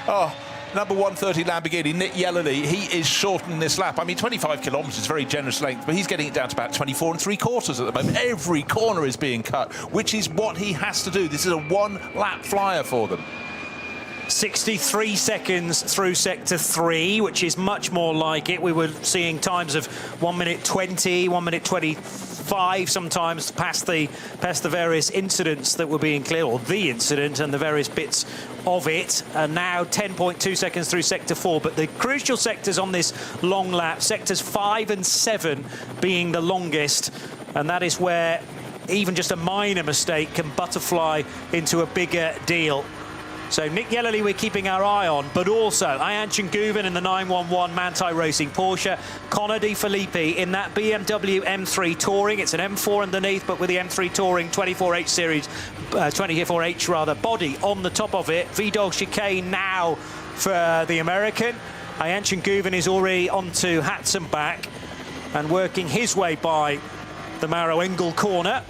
now, number 130 Lamborghini, Nick Yellerly, he is shortening this lap. I mean, 25 kilometres, very generous length, but he's getting it down to about 24 3/4 at the moment. Every corner is being cut, which is what he has to do. This is a one-lap flyer for them. 63 seconds through Sector 3, which is much more like it. We were seeing times of 1 minute 20, 1 minute 25 sometimes past the various incidents that were being cleared, or the incident and the various bits of it. And now 10.2 seconds through Sector 4. But the crucial sectors on this long lap, Sectors 5 and 7 being the longest, and that is where even just a minor mistake can butterfly into a bigger deal. So Nick Yellerly we're keeping our eye on, but also Ayhan Guven in the 911 Manthey Racing Porsche, Connor De Filippi in that BMW M3 Touring. It's an M4 underneath, but with the M3 Touring 24H series, 24H rather, body on the top of it. Vidal Chicane now for the American. Ayhan Guven is already onto Hatzenbach and working his way by the Maro Engel corner.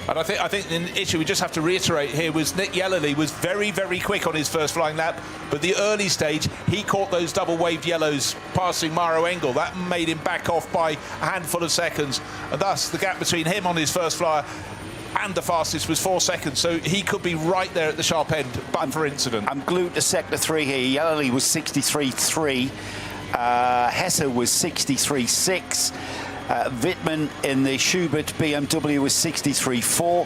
And I think the issue we just have to reiterate here was Nick Yellerly was very, very quick on his first flying lap, but the early stage, he caught those double-waved yellows passing Maro Engel. That made him back off by a handful of seconds, and thus the gap between him on his first flyer and the fastest was 4 seconds, so he could be right there at the sharp end, but for incident. I'm glued to Sector 3 here. Yellerly was 63.3. Hesse was 63.6. Wittmann in the Schubert BMW was 63.4.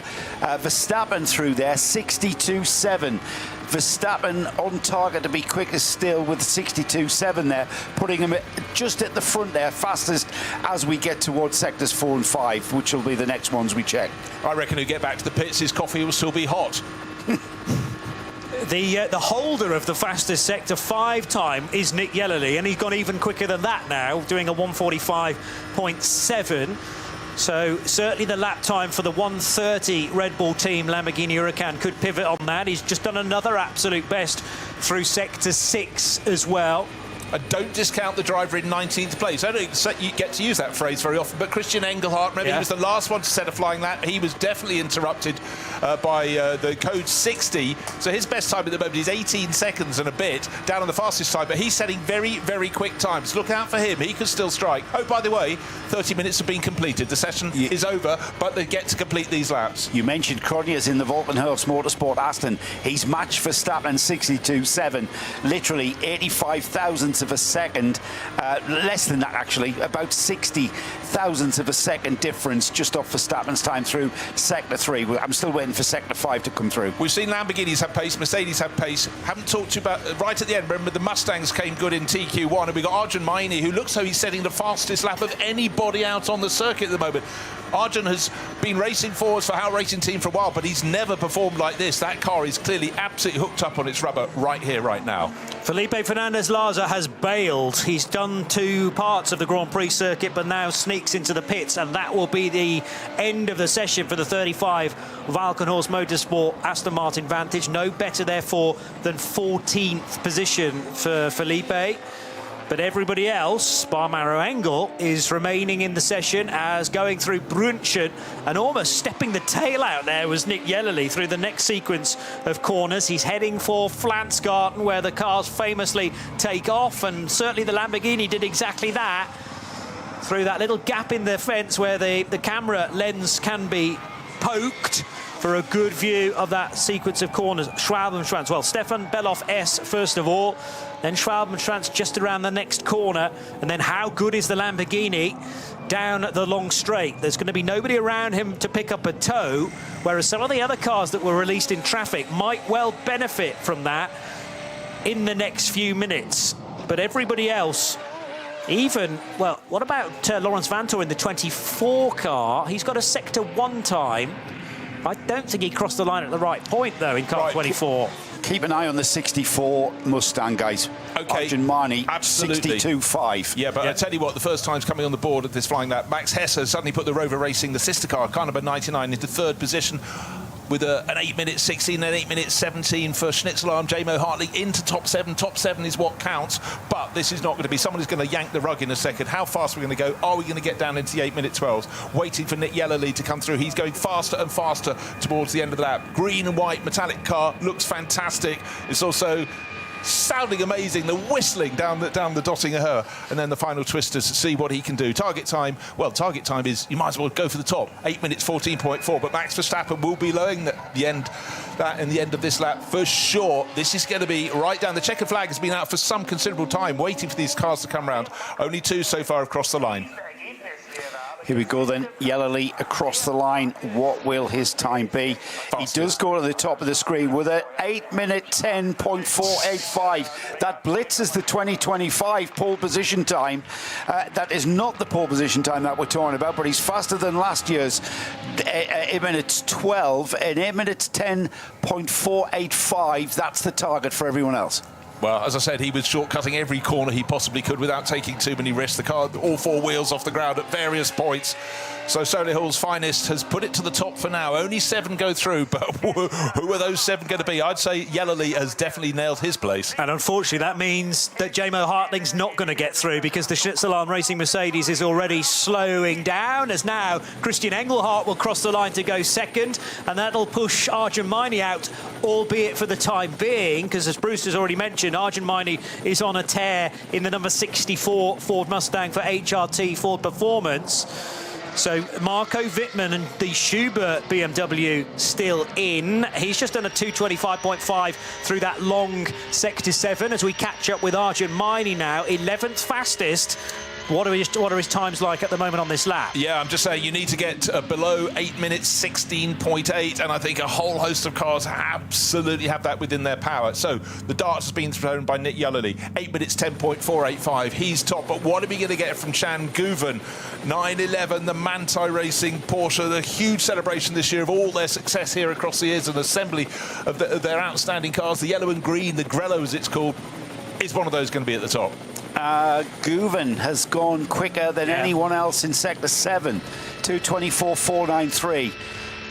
Verstappen through there, 62.7. Verstappen on target to be quickest still with 62.7 there, putting him just at the front there, fastest as we get towards Sectors 4 and 5, which will be the next ones we check. I reckon he'll get back to the pits, his coffee will still be hot. The holder of the fastest Sector 5 time is Nick Yellerly, and he's gone even quicker than that now, doing a 1:45.7. So certainly the lap time for the 1:30 Red Bull team Lamborghini Huracan could pivot on that. He's just done another absolute best through Sector 6 as well. And don't discount the driver in 19th place. I don't you get to use that phrase very often, but Christian Engelhardt, remember, he was the last one to set a flying lap. He was definitely interrupted by the code 60. So his best time at the moment is 18 seconds and a bit, down on the fastest time, but he's setting very, very quick times. Look out for him. He can still strike. Oh, by the way, 30 minutes have been completed. The session is over, but they get to complete these laps. You mentioned Cronjes in the Volkenhurst Motorsport Aston. He's matched Verstappen 62.7, literally 85 thousandths of a second, less than that actually, about 60 thousandths of a second difference just off Verstappen's time through sector 3. I'm still waiting for sector 5 to come through. We've seen Lamborghinis have pace, Mercedes have pace. Haven't talked to you about right at the end. Remember, the Mustangs came good in TQ1, and we got Arjun Maini, who looks like he's setting the fastest lap of anybody out on the circuit at the moment. Arjun has been racing forwards for our racing team for a while, but he's never performed like this. That car is clearly absolutely hooked up on its rubber right here, right now. Felipe Fernandez-Laza has bailed. He's done 2 parts of the Grand Prix circuit, but now sneaks into the pits, and that will be the end of the session for the 35 Valkenhorst Motorsport Aston Martin Vantage. No better, therefore, than 14th position for Felipe. But everybody else, bar Maro Engel, is remaining in the session as going through Brunchen, and almost stepping the tail out there was Nick Yellerly through the next sequence of corners. He's heading for Flansgarten, where the cars famously take off, and certainly the Lamborghini did exactly that through that little gap in the fence where the camera lens can be poked for a good view of that sequence of corners. Schwalbenschwanz, well, Stefan Beloff S first of all, then Schwalbenschwanz just around the next corner, and then how good is the Lamborghini down the long straight? There's going to be nobody around him to pick up a tow, whereas some of the other cars that were released in traffic might well benefit from that in the next few minutes. But everybody else, even, well, what about Laurens Vanthoor in the 24 car? He's got a sector 1 time. I don't think he crossed the line at the right point, though, in car 24. Keep an eye on the 64 Mustang, guys. Okay. Arjun Maini, Absolutely. 62.5. Yeah, but I tell you what, the first time's coming on the board at this flying lap. Max Hesse has suddenly put the Rover Racing, the sister car, car number 99, into 3rd position, with an 8-minute 16 and 8-minute 17 for Schnitzelar, J-Mo Hartley into top 7. Top 7 is what counts, but this is not going to be. Someone is going to yank the rug in a second. How fast are we going to go? Are we going to get down into the 8-minute 12s? Waiting for Nick Yellerly to come through. He's going faster and faster towards the end of the lap. Green and white metallic car, looks fantastic. It's also sounding amazing, the whistling down the Dottinger Her, and then the final twisters to see what he can do. Target time, well, target time is, you might as well go for the top, 8 minutes 14.4, but Max Verstappen will be lowering the end of this lap for sure. This is going to be right down. The checkered flag has been out for some considerable time, waiting for these cars to come round. Only 2 so far have crossed the line. Here we go then, Yellerly across the line. What will his time be? Fastest. He does go to the top of the screen with an 8-minute 10.485. That blitzes the 2025 pole position time. That is not the pole position time that we're talking about, but he's faster than last year's 8 minutes 12 and 8 minutes 10.485. That's the target for everyone else. Well, as I said, he was shortcutting every corner he possibly could without taking too many risks. The car, all 4 wheels off the ground at various points. So Solihull's finest has put it to the top for now. Only 7 go through, but who are those 7 going to be? I'd say Yellerly has definitely nailed his place. And unfortunately, that means that J-Mo Hartling's not going to get through, because the Schnitzelar Racing Mercedes is already slowing down, as now Christian Engelhardt will cross the line to go second, and that'll push Arjun Maini out, albeit for the time being, because as Bruce has already mentioned, Arjun Maini is on a tear in the number 64 Ford Mustang for HRT Ford Performance. So Marco Wittmann and the Schubert BMW still in. He's just done a 2:25.5 through that long sector 7 as we catch up with Arjun Maini now, 11th fastest. What are his times like at the moment on this lap? Yeah, I'm just saying you need to get below 8 minutes 16.8, and I think a whole host of cars absolutely have that within their power. So the darts has been thrown by Nick Yellerly, 8 minutes 10.485. He's top, but what are we going to get from Chan Guven? 911, the Manthey Racing Porsche, the huge celebration this year of all their success here across the years, an assembly of their outstanding cars. The yellow and green, the Grello as it's called, is one of those going to be at the top? Guven has gone quicker than anyone else in sector 7, 2:24.493.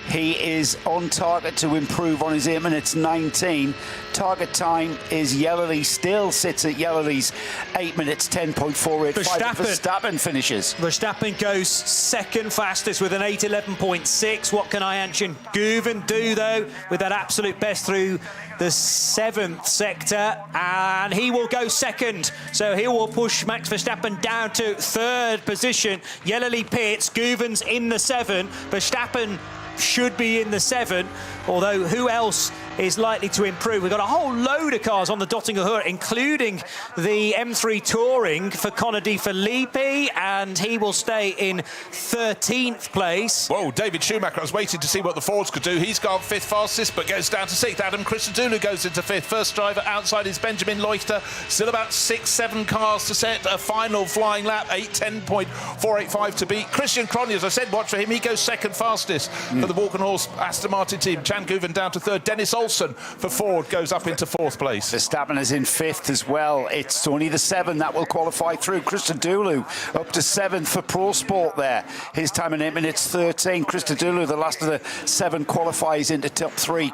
He is on target to improve on his 8 minutes 19. Target time is Yellerly, still sits at Yellerly's 8 minutes 10.485. Verstappen finishes. Verstappen goes second fastest with an 8:11.6. What can Ayhancan Guven do, though, with that absolute best through the 7th sector? And he will go second. So he will push Max Verstappen down to 3rd position. Yellerly pits, Guven's in the 7. Verstappen should be in the 7, although who else is likely to improve? We've got a whole load of cars on the Dottinger Hood, including the M3 Touring for Conor De Filippi, and he will stay in 13th place. Whoa, David Schumacher, I was waiting to see what the Fords could do. He's gone 5th fastest, but goes down to 6th. Adam Christodoulou goes into 5th. First driver outside is Benjamin Leuchter. Still about 6-7 cars to set a final flying lap. 8:10.485 to beat. Christian Cronje, as I said, watch for him. He goes 2nd fastest for the Walk and Horse Aston Martin team. Chan Guven down to 3rd. Dennis Olsen for Ford goes up into 4th place. Verstappen is in 5th as well. It's only the 7 that will qualify through. Christodoulou up to 7th for Pro Sport there. His time in 8 minutes 13. Christodoulou, the last of the 7, qualifies into top 3,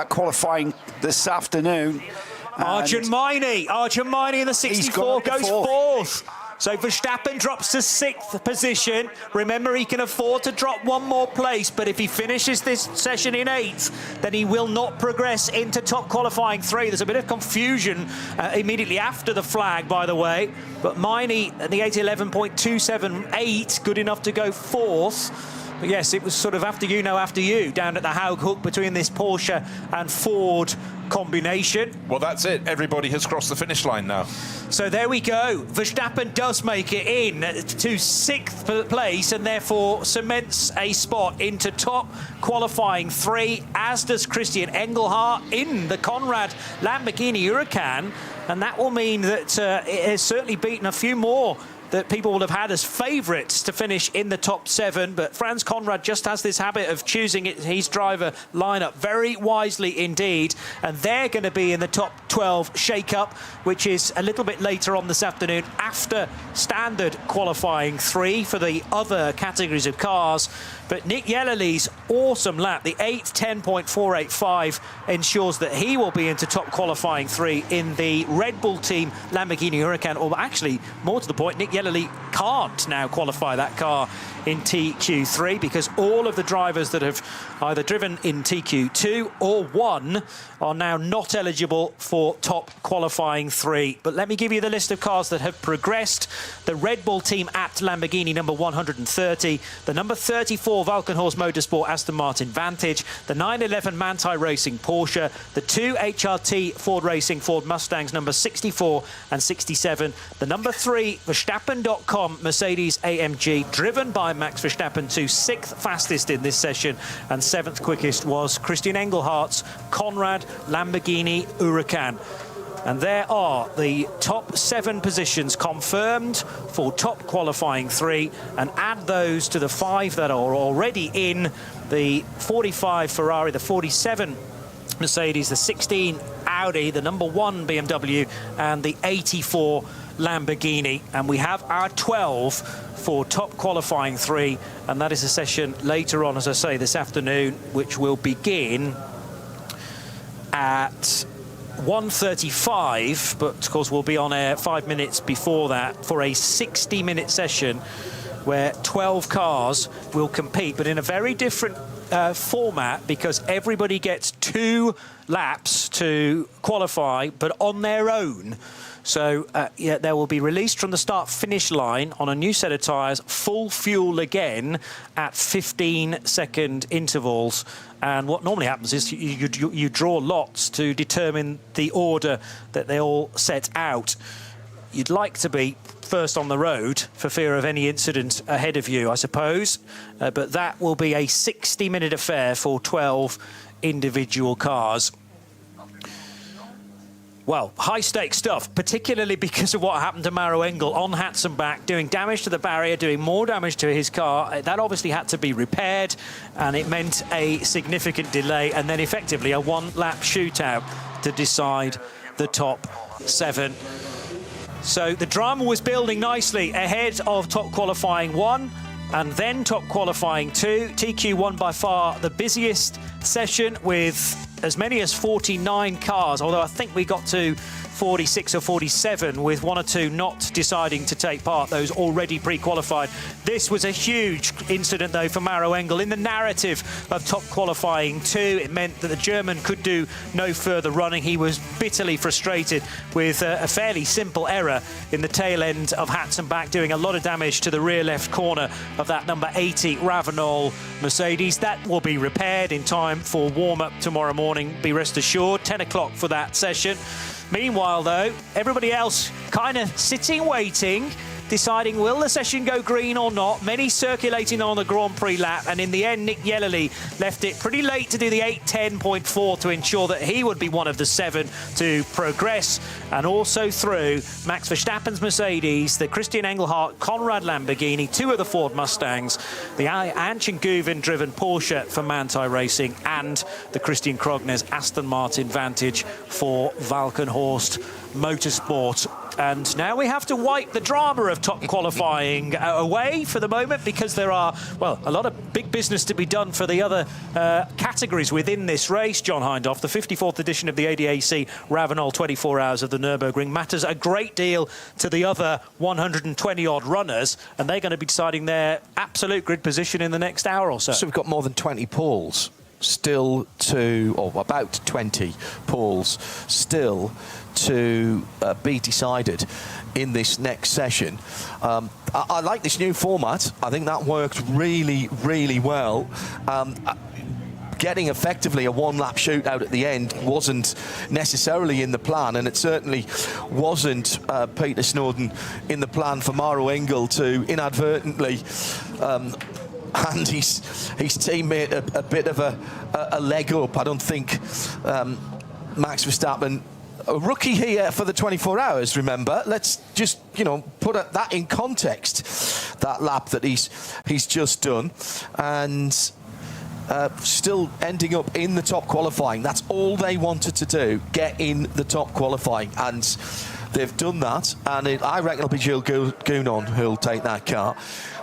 qualifying this afternoon. Arjun Maini in the 64 goes 4th. So Verstappen drops to 6th position. Remember, he can afford to drop one more place, but if he finishes this session in 8th, then he will not progress into top qualifying 3. There's a bit of confusion immediately after the flag, by the way. But Maini at the 8:11.278, good enough to go 4th. But yes, it was sort of after you down at the Haug Hook between this Porsche and Ford combination. Well, that's it. Everybody has crossed the finish line now. So there we go. Verstappen does make it in to 6th place and therefore cements a spot into top qualifying 3, as does Christian Engelhardt in the Conrad Lamborghini Huracan. And that will mean that it has certainly beaten a few more that people will have had as favourites to finish in the top 7, but Franz Conrad just has this habit of choosing his driver lineup very wisely indeed, and they're going to be in the top 12 shake-up, which is a little bit later on this afternoon after standard qualifying 3 for the other categories of cars. But Nick Yellerly's awesome lap, the 8:10.485, ensures that he will be into top qualifying 3 in the Red Bull team Lamborghini Huracan. Or actually, more to the point, Nick Yellerly can't now qualify that car in TQ3 because all of the drivers that have either driven in TQ2 or 1 are now not eligible for top qualifying 3. But let me give you the list of cars that have progressed. The Red Bull team at Lamborghini, number 130. The number 34 Valkenhorst Motorsport Aston Martin Vantage. The 911 Manthey Racing Porsche. The 2 HRT Ford Racing Ford Mustangs, number 64 and 67. The number 3 Verstappen.com Mercedes AMG, driven by Max Verstappen, to 6th fastest in this session, and 7th quickest was Christian Engelhardt's Conrad Lamborghini Huracan. And there are the top 7 positions confirmed for top qualifying 3, and add those to the 5 that are already in: the 45 Ferrari, the 47 Mercedes, the 16 Audi, the number 1 BMW, and the 84 Lamborghini. And we have our 12 for top qualifying 3, and that is a session later on, as I say, this afternoon, which will begin at 1:35, but of course we'll be on air 5 minutes before that for a 60-minute session where 12 cars will compete, but in a very different format, because everybody gets 2 laps to qualify, but on their own. So yeah, they will be released from the start-finish line on a new set of tyres, full fuel again at 15-second intervals. And what normally happens is you draw lots to determine the order that they all set out. You'd like to be first on the road for fear of any incident ahead of you, I suppose. But that will be a 60-minute affair for 12 individual cars. Well, high-stakes stuff, particularly because of what happened to Maro Engel on Hatzenbach, doing damage to the barrier, doing more damage to his car. That obviously had to be repaired, and it meant a significant delay, and then effectively a 1-lap shootout to decide the top 7. So the drama was building nicely ahead of top qualifying 1. And then top qualifying 2. TQ1 by far the busiest session with as many as 49 cars, although I think we got to 46 or 47 with 1 or 2 not deciding to take part, those already pre-qualified. This was a huge incident though for Maro Engel. In the narrative of top qualifying 2, it meant that the German could do no further running. He was bitterly frustrated with a fairly simple error in the tail end of Hatzenbach, doing a lot of damage to the rear left corner of that number 80 Ravenol Mercedes. That will be repaired in time for warm-up tomorrow morning, be rest assured. 10 o'clock for that session. Meanwhile, though, everybody else kind of sitting, waiting, deciding will the session go green or not. Many circulating on the Grand Prix lap, and in the end, Nick Yellerly left it pretty late to do the 8:10.4 to ensure that he would be one of the 7 to progress, and also through Max Verstappen's Mercedes, the Christian Engelhardt Conrad Lamborghini, 2 of the Ford Mustangs, the Anchen Guven-driven Porsche for Manthey Racing, and the Christian Krognes Aston Martin Vantage for Valkenhorst Motorsport. And now we have to wipe the drama of top qualifying away for the moment, because there are, well, a lot of big business to be done for the other categories within this race. John Hindhaugh, the 54th edition of the ADAC RAVENOL 24 hours of the Nürburgring matters a great deal to the other 120-odd runners, and they're going to be deciding their absolute grid position in the next hour or so. So we've got more than 20 poles still to, or about 20 poles still to be decided in this next session. I like this new format. I think that worked really, really well. Getting effectively a one-lap shootout at the end wasn't necessarily in the plan, and it certainly wasn't, Peter Snowden, in the plan for Maro Engel to inadvertently hand his teammate a bit of a leg up. I don't think Max Verstappen, a rookie here for the 24 hours, remember. Let's just, you know, put that in context, that lap that he's just done, and still ending up in the top qualifying. That's all they wanted to do, get in the top qualifying, and they've done that, and I reckon it'll be Jules Gounon who'll take that car.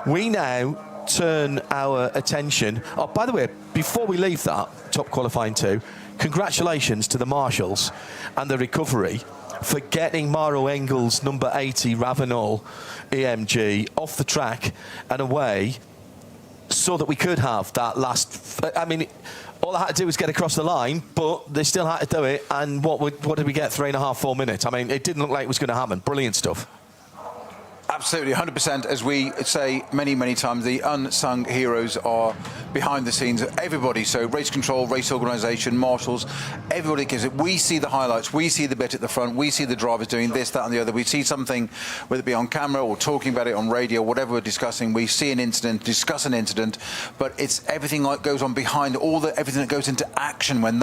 We now turn our attention, oh, by the way, before we leave that top qualifying 2, congratulations to the marshals and the recovery for getting Maro Engel's number 80 Ravenol EMG off the track and away, so that we could have that last, I mean, all I had to do was get across the line, but they still had to do it, and what did we get, 3.5, 4 minutes? I mean, it didn't look like it was going to happen. Brilliant stuff. Absolutely, 100%. As we say many, many times, the unsung heroes are behind the scenes. Everybody, so race control, race organisation, marshals, everybody gives it. We see the highlights, we see the bit at the front, we see the drivers doing this, that and the other. We see something, whether it be on camera or talking about it on radio, whatever we're discussing, we see an incident, discuss an incident, but it's everything that goes on behind, everything that goes into action when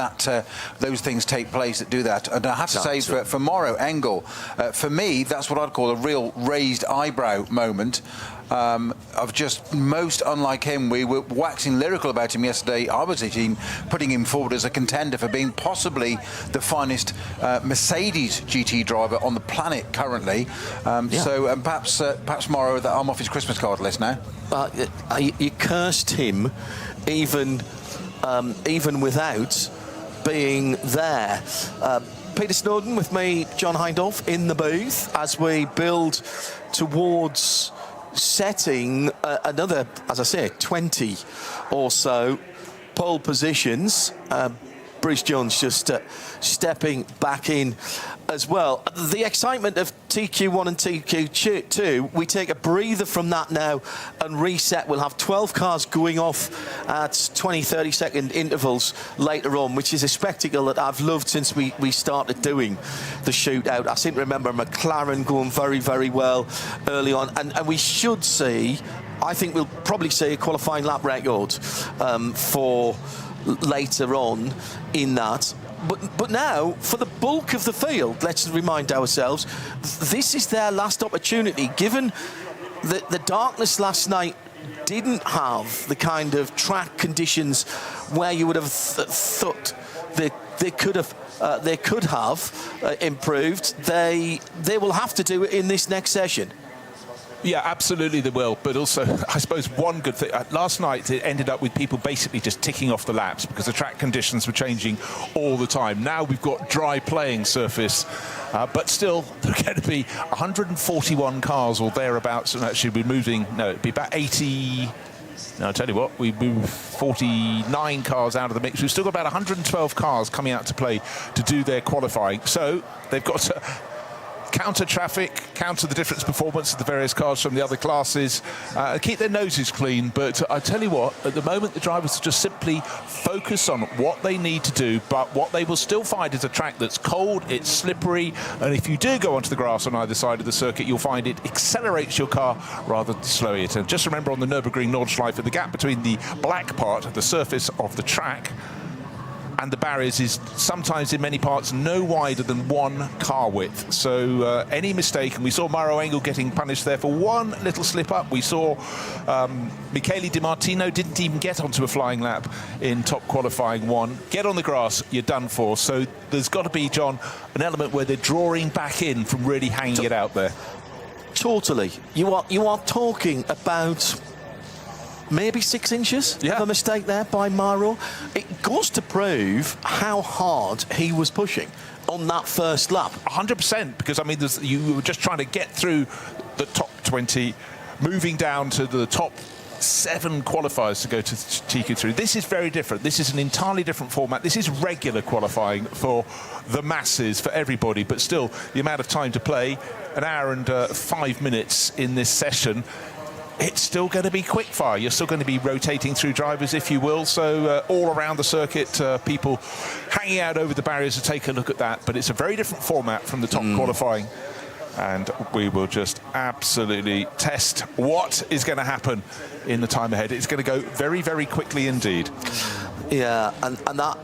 those things take place that do that. And I have to say, for Maro Engel, for me, that's what I'd call a real raised eyebrow moment. Of just most unlike him. We were waxing lyrical about him yesterday. I was putting him forward as a contender for being possibly the finest Mercedes GT driver on the planet currently. So perhaps Maro, I'm off his Christmas card list now. You cursed him even without being there. Peter Snowden with me, John Hindhaugh, in the booth as we build towards setting another, as I say, 20 or so pole positions. Bruce Jones just stepping back in as well. The excitement of TQ1 and TQ2, we take a breather from that now and reset. We'll have 12 cars going off at 20-30 second intervals later on, which is a spectacle that I've loved since we started doing the shootout. I seem to remember McLaren going very, very well early on, and we should see, I think we'll probably see a qualifying lap record for later on in that. But now, for the bulk of the field, let's remind ourselves, this is their last opportunity. Given the darkness last night didn't have the kind of track conditions where you would have thought they could have improved, they will have to do it in this next session. Yeah, absolutely they will. But also, I suppose one good thing, last night it ended up with people basically just ticking off the laps because the track conditions were changing all the time. Now we've got dry playing surface, but still there are going to be 141 cars or thereabouts, and actually we're moving, no, it'd be about 80... Now, I'll tell you what, we moved 49 cars out of the mix. We've still got about 112 cars coming out to play to do their qualifying. So they've got to counter traffic, counter the different performance of the various cars from the other classes, keep their noses clean. But I tell you what, at the moment the drivers are just simply focus on what they need to do, but what they will still find is a track that's cold, it's slippery, and if you do go onto the grass on either side of the circuit, you'll find it accelerates your car rather than slow it. And just remember on the Nurburgring Nordschleife, the gap between the black part of the surface of the track and the barriers is sometimes in many parts no wider than 1 car width. So any mistake, and we saw Mauro Engel getting punished there for one little slip up. We saw Michele Di Martino didn't even get onto a flying lap in top qualifying 1. Get on the grass, you're done for. So there's got to be, John, an element where they're drawing back in from really hanging it out there. Totally. You are talking about maybe 6 inches of a mistake there by Mauro. It goes to prove how hard he was pushing on that first lap. 100%, because I mean, you were just trying to get through the top 20, moving down to the top 7 qualifiers to go to TQ3. This is very different. This is an entirely different format. This is regular qualifying for the masses, for everybody, but still the amount of time to play, 1 hour and 5 minutes in this session. It's still going to be quickfire. You're still going to be rotating through drivers, if you will. So all around the circuit, people hanging out over the barriers to take a look at that. But it's a very different format from the top qualifying. And we will just absolutely test what is going to happen in the time ahead. It's going to go very, very quickly indeed. Yeah, and that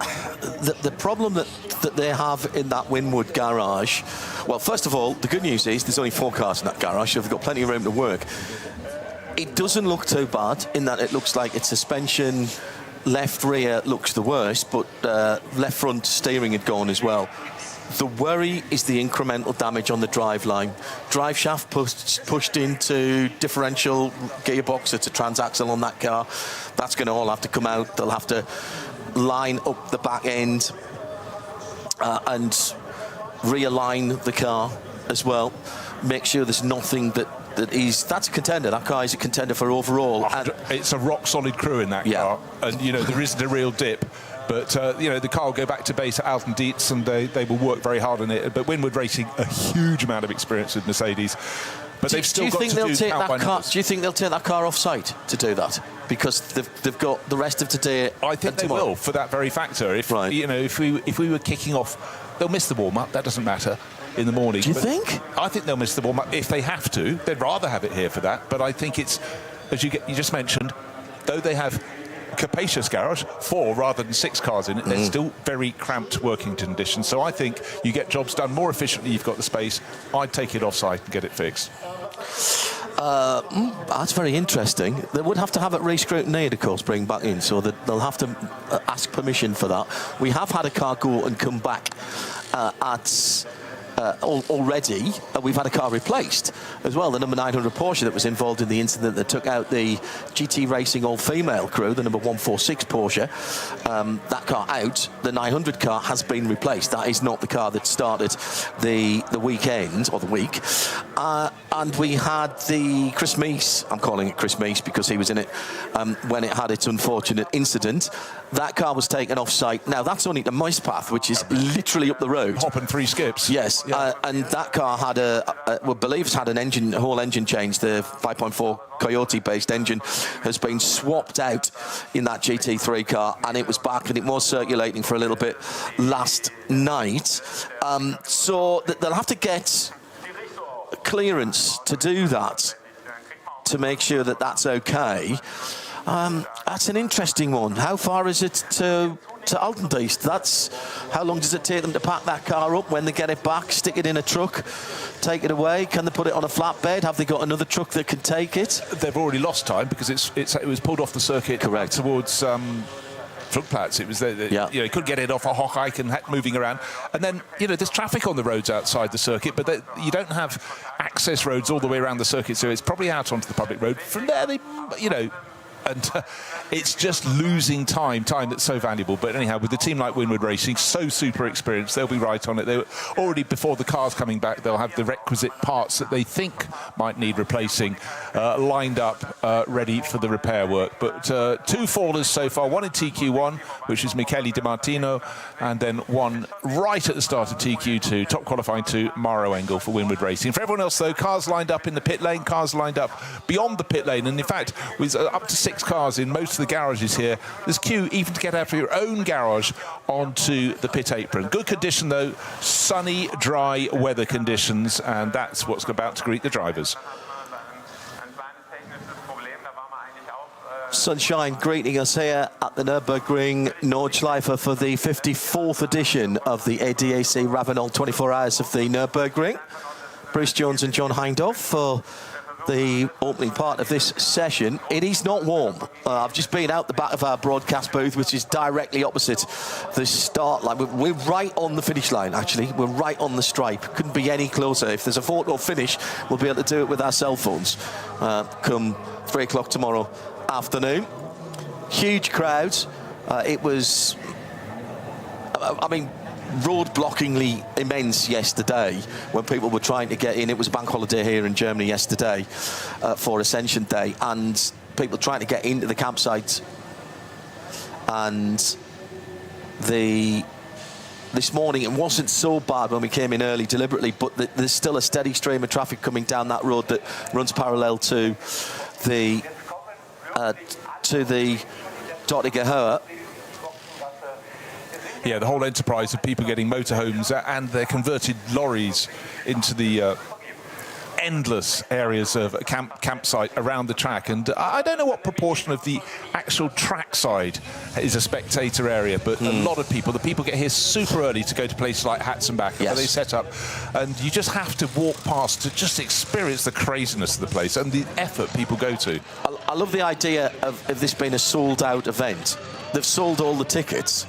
the problem that they have in that Winwood garage, well, first of all, the good news is there's only 4 cars in that garage, so they've got plenty of room to work. It doesn't look too bad in that it looks like its suspension, left rear looks the worst, but left front steering had gone as well. The worry is the incremental damage on the driveline. Drive shaft pushed into differential gearbox. It's a transaxle on that car. That's going to all have to come out. They'll have to line up the back end and realign the car as well. Make sure there's nothing that's a contender. That car is a contender for overall. And it's a rock-solid crew in that car. And, you know, there isn't a real dip. But, you know, the car will go back to base at Alton Dietz and they will work very hard on it. But Winwood Racing, a huge amount of experience with Mercedes. But they've still got to do count by numbers. Do you think they'll take that car off site to do that? Because they've got the rest of today. I think they will, for that very factor. If you know, if we were kicking off, they'll miss the warm-up. That doesn't matter in the morning. Do you think? I think they'll miss the warm-up if they have to. They'd rather have it here for that. But I think it's, as you just mentioned, though they have capacious garage, 4 rather than 6 cars in it, they're still very cramped working conditions. So I think you get jobs done more efficiently. You've got the space. I'd take it off-site and get it fixed. That's very interesting. They would have to have it re-scrutineered, of course, bring back in, so that they'll have to ask permission for that. We have had a car go and come back already. We've had a car replaced as well, the number 900 Porsche that was involved in the incident that took out the GT Racing all-female crew, the number 146 Porsche. That car out, the 900 car has been replaced. That is not the car that started the weekend, or the week. And we had the Chris Meese, I'm calling it Chris Meese because he was in it when it had its unfortunate incident. That car was taken off-site. Now, that's only the Mice Path, which is literally up the road. Hopping 3 skips. Yes, and that car had we believe it's had a whole engine change. The 5.4 Coyote-based engine has been swapped out in that GT3 car, and it was back, and it was circulating for a little bit last night. So they'll have to get clearance to do that, to make sure that that's okay. That's an interesting one. How far is it to Alton Dietz? That's how long does it take them to pack that car up? When they get it back, stick it in a truck, take it away? Can they put it on a flatbed? Have they got another truck that can take it? They've already lost time because it was pulled off the circuit. Correct. Towards Flugplatz. It was Yeah. you couldn't get it off a Hocheichen moving around. And then, there's traffic on the roads outside the circuit, but you don't have access roads all the way around the circuit, so it's probably out onto the public road. From there, and it's just losing time that's so valuable. But anyhow, with a team like Winward Racing, so super experienced, they'll be right on it. They already, before the car's coming back, they'll have the requisite parts that they think might need replacing lined up, ready for the repair work. But 2 fallers so far, one in TQ1, which is Michele Di Martino, and then one right at the start of TQ2, top qualifying 2, Maro Engel for Winward Racing. For everyone else, though, cars lined up in the pit lane, cars lined up beyond the pit lane, and in fact, with up to 6 cars in most of the garages here, there's queue even to get out of your own garage onto the pit apron. Good condition, though, sunny, dry weather conditions, and that's what's about to greet the drivers. Sunshine greeting us here at the Nurburgring Nordschleife for the 54th edition of the ADAC RAVENOL 24 hours of the Nürburgring. Bruce Jones and John Hindhaugh for the opening part of this session. It is not warm. I've just been out the back of our broadcast booth, which is directly opposite the start line. We're right on the finish line, actually. We're right on the stripe. Couldn't be any closer. If there's a photo finish, we'll be able to do it with our cell phones come 3 o'clock tomorrow afternoon. Huge crowds. It was, road-blockingly immense yesterday when people were trying to get in. It was a bank holiday here in Germany yesterday for Ascension Day, and people trying to get into the campsite. And this morning it wasn't so bad when we came in early deliberately, but there's still a steady stream of traffic coming down that road that runs parallel to the Dortiger Höhe. Yeah, the whole enterprise of people getting motorhomes and their converted lorries into the endless areas of campsite around the track. And I don't know what proportion of the actual track side is a spectator area, but a lot of people, the people get here super early to go to places like Hatzenbach, where they set up, and you just have to walk past to just experience the craziness of the place and the effort people go to. I love the idea of this being a sold-out event. They've sold all the tickets,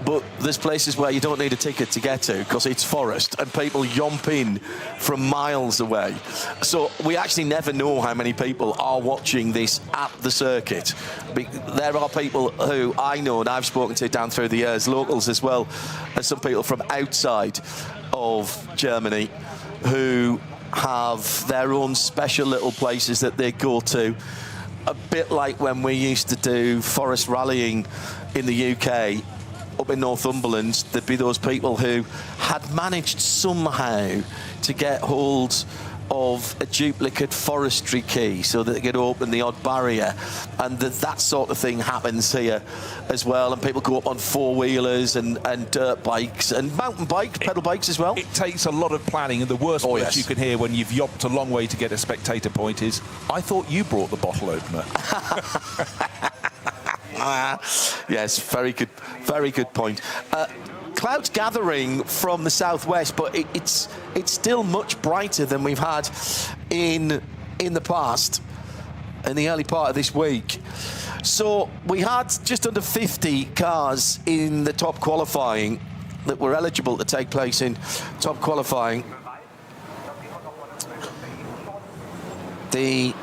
but there's places where you don't need a ticket to get to because it's forest and people yomp in from miles away. So we actually never know how many people are watching this at the circuit. There are people who I know and I've spoken to down through the years, locals as well as some people from outside of Germany who have their own special little places that they go to. A bit like when we used to do forest rallying in the UK, up in Northumberland, there'd be those people who had managed somehow to get hold of a duplicate forestry key so that they could open the odd barrier, and that sort of thing happens here as well. And people go up on 4-wheelers and dirt bikes and mountain bikes, pedal bikes as well. It takes a lot of planning, and the worst words you can hear when you've yopped a long way to get a spectator point is, I thought you brought the bottle opener. Yes, very good point. Clouds gathering from the southwest, but it's still much brighter than we've had in the past, in the early part of this week. So we had just under 50 cars in the top qualifying that were eligible to take place in top qualifying. The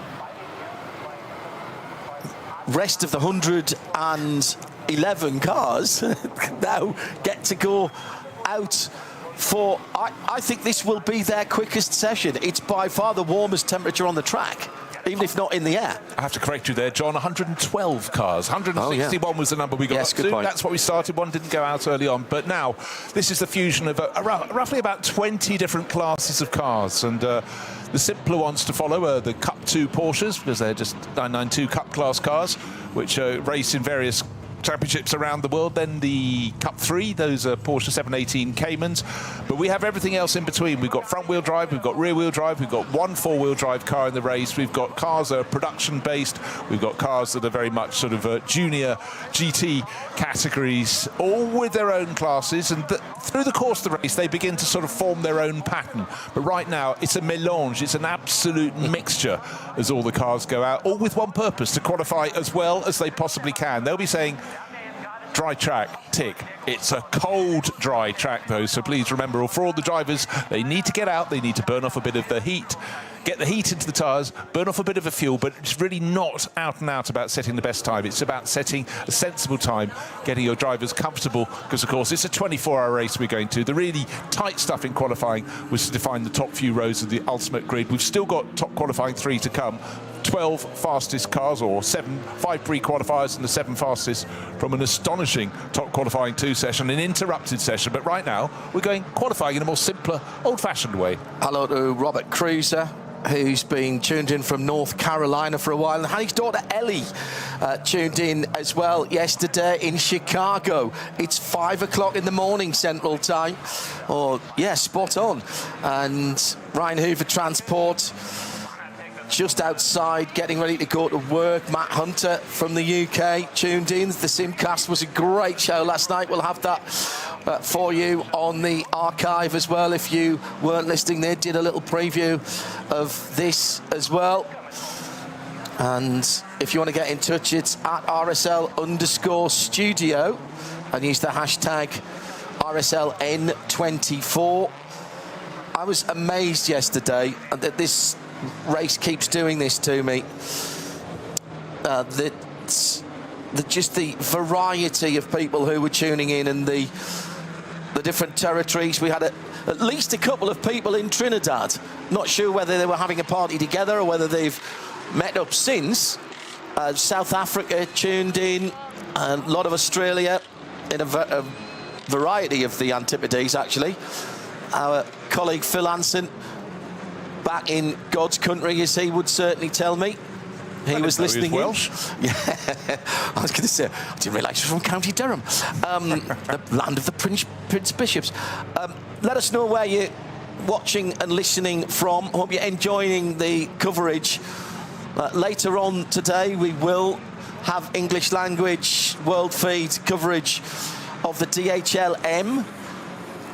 rest of the 111 cars now get to go out for, I think this will be their quickest session. It's by far the warmest temperature on the track, even if not in the air. I have to correct you there, John. 112 cars. 161 was the number we got up to. Good point. That's what we started. One didn't go out early on. But now, this is the fusion of roughly about 20 different classes of cars. And the simpler ones to follow are the Cup 2 Porsches, because they're just 992 Cup class cars, which race in various championships around the world. Then the Cup 3, those are Porsche 718 Caymans. But we have everything else in between. We've got front-wheel drive, we've got rear-wheel drive, we've got one 4-wheel drive car in the race, we've got cars that are production-based, we've got cars that are very much sort of junior GT categories, all with their own classes. And through the course of the race, they begin to sort of form their own pattern. But right now, it's a mélange, it's an absolute mixture as all the cars go out, all with one purpose, to qualify as well as they possibly can. They'll be saying, dry track, tick. It's a cold, dry track, though, so please remember, for all the drivers, they need to get out, they need to burn off a bit of the heat, get the heat into the tyres, burn off a bit of the fuel, but it's really not out and out about setting the best time. It's about setting a sensible time, getting your drivers comfortable, because, of course, it's a 24-hour race we're going to. The really tight stuff in qualifying was to define the top few rows of the ultimate grid. We've still got top qualifying 3 to come. 12 fastest cars, or 5 pre-qualifiers and the 7 fastest from an astonishing top qualifying 2 session, an interrupted session. But right now, we're going qualifying in a more simpler, old-fashioned way. Hello to Robert Cruiser, who's been tuned in from North Carolina for a while, and his daughter Ellie tuned in as well yesterday in Chicago. It's 5 o'clock in the morning Central Time. Oh, yeah, spot on. And Ryan Hoover Transport just outside, getting ready to go to work. Matt Hunter from the UK tuned in. The Simcast was a great show last night. We'll have that for you on the archive as well. If you weren't listening, they did a little preview of this as well. And if you want to get in touch, it's at RSL_studio and use the hashtag RSLN24. I was amazed yesterday that this race keeps doing this to me. Just the variety of people who were tuning in, and the different territories. We had at least a couple of people in Trinidad. Not sure whether they were having a party together or whether they've met up since. South Africa tuned in, a lot of Australia, in a variety of the Antipodes, actually. Our colleague Phil Anson, back in God's country, as he would certainly tell me. He was listening in. Welsh. Yeah, I was going to say, I didn't realise he was from County Durham, the land of the Prince Bishops. Let us know where you're watching and listening from. Hope you're enjoying the coverage. Later on today, we will have English language world feed coverage of the DHL-M,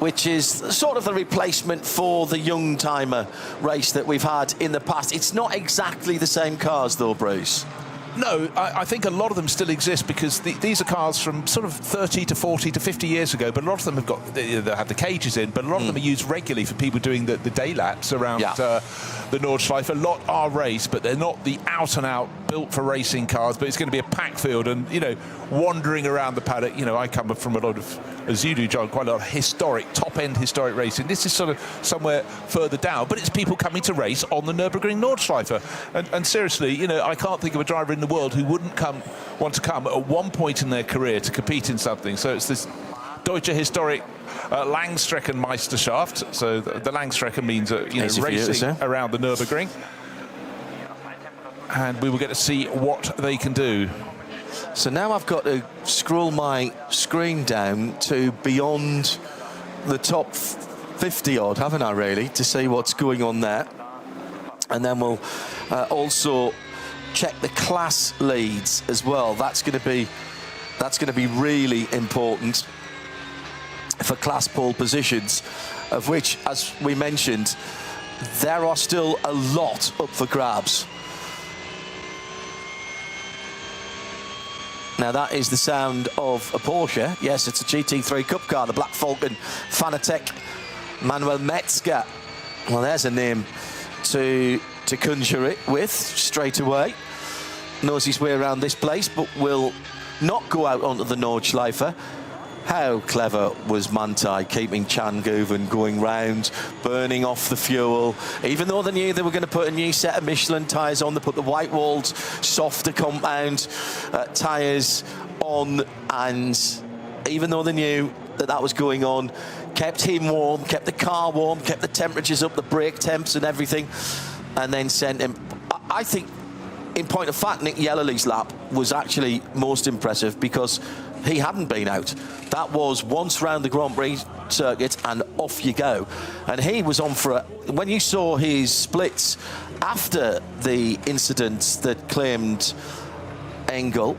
which is sort of the replacement for the young timer race that we've had in the past. It's not exactly the same cars, though, Bruce. No, I think a lot of them still exist, because these are cars from sort of 30 to 40 to 50 years ago, but a lot of them have got, they have the cages in, but a lot of them are used regularly for people doing the day laps around the Nordschleife. A lot are race, but they're not the out-and-out built for racing cars, but it's going to be a packed field, and, you know, wandering around the paddock, you know, I come from a lot of, as you do, John, quite a lot of historic, top-end historic racing. This is sort of somewhere further down, but it's people coming to race on the Nurburgring Nordschleife. And seriously, you know, I can't think of a driver in the world who wouldn't want to come at one point in their career to compete in something. So it's this Deutsche Historic Langstreckenmeisterschaft. So the Langstrecke means racing around the Nürburgring. And we will get to see what they can do. So now I've got to scroll my screen down to beyond the top 50 odd, haven't I, really, to see what's going on there. And then we'll also check the class leads as well. That's going to be really important for class pole positions, of which, as we mentioned, there are still a lot up for grabs. Now that is the sound of a Porsche. Yes, it's a GT3 Cup car, the Black Falcon Fanatec Manuel Metzger. Well, there's a name to conjure it with straight away. Knows his way around this place, but will not go out onto the Nordschleife. How clever was Manthey keeping Chan-Guven going round, burning off the fuel. Even though they knew they were going to put a new set of Michelin tyres on, they put the white-walled, softer compound tyres on, and even though they knew that was going on, kept him warm, kept the car warm, kept the temperatures up, the brake temps and everything, and then sent him. I think, in point of fact, Nick Yellerly's lap was actually most impressive, because he hadn't been out. That was once round the Grand Prix circuit and off you go. And he was on for when you saw his splits after the incident that claimed Engel,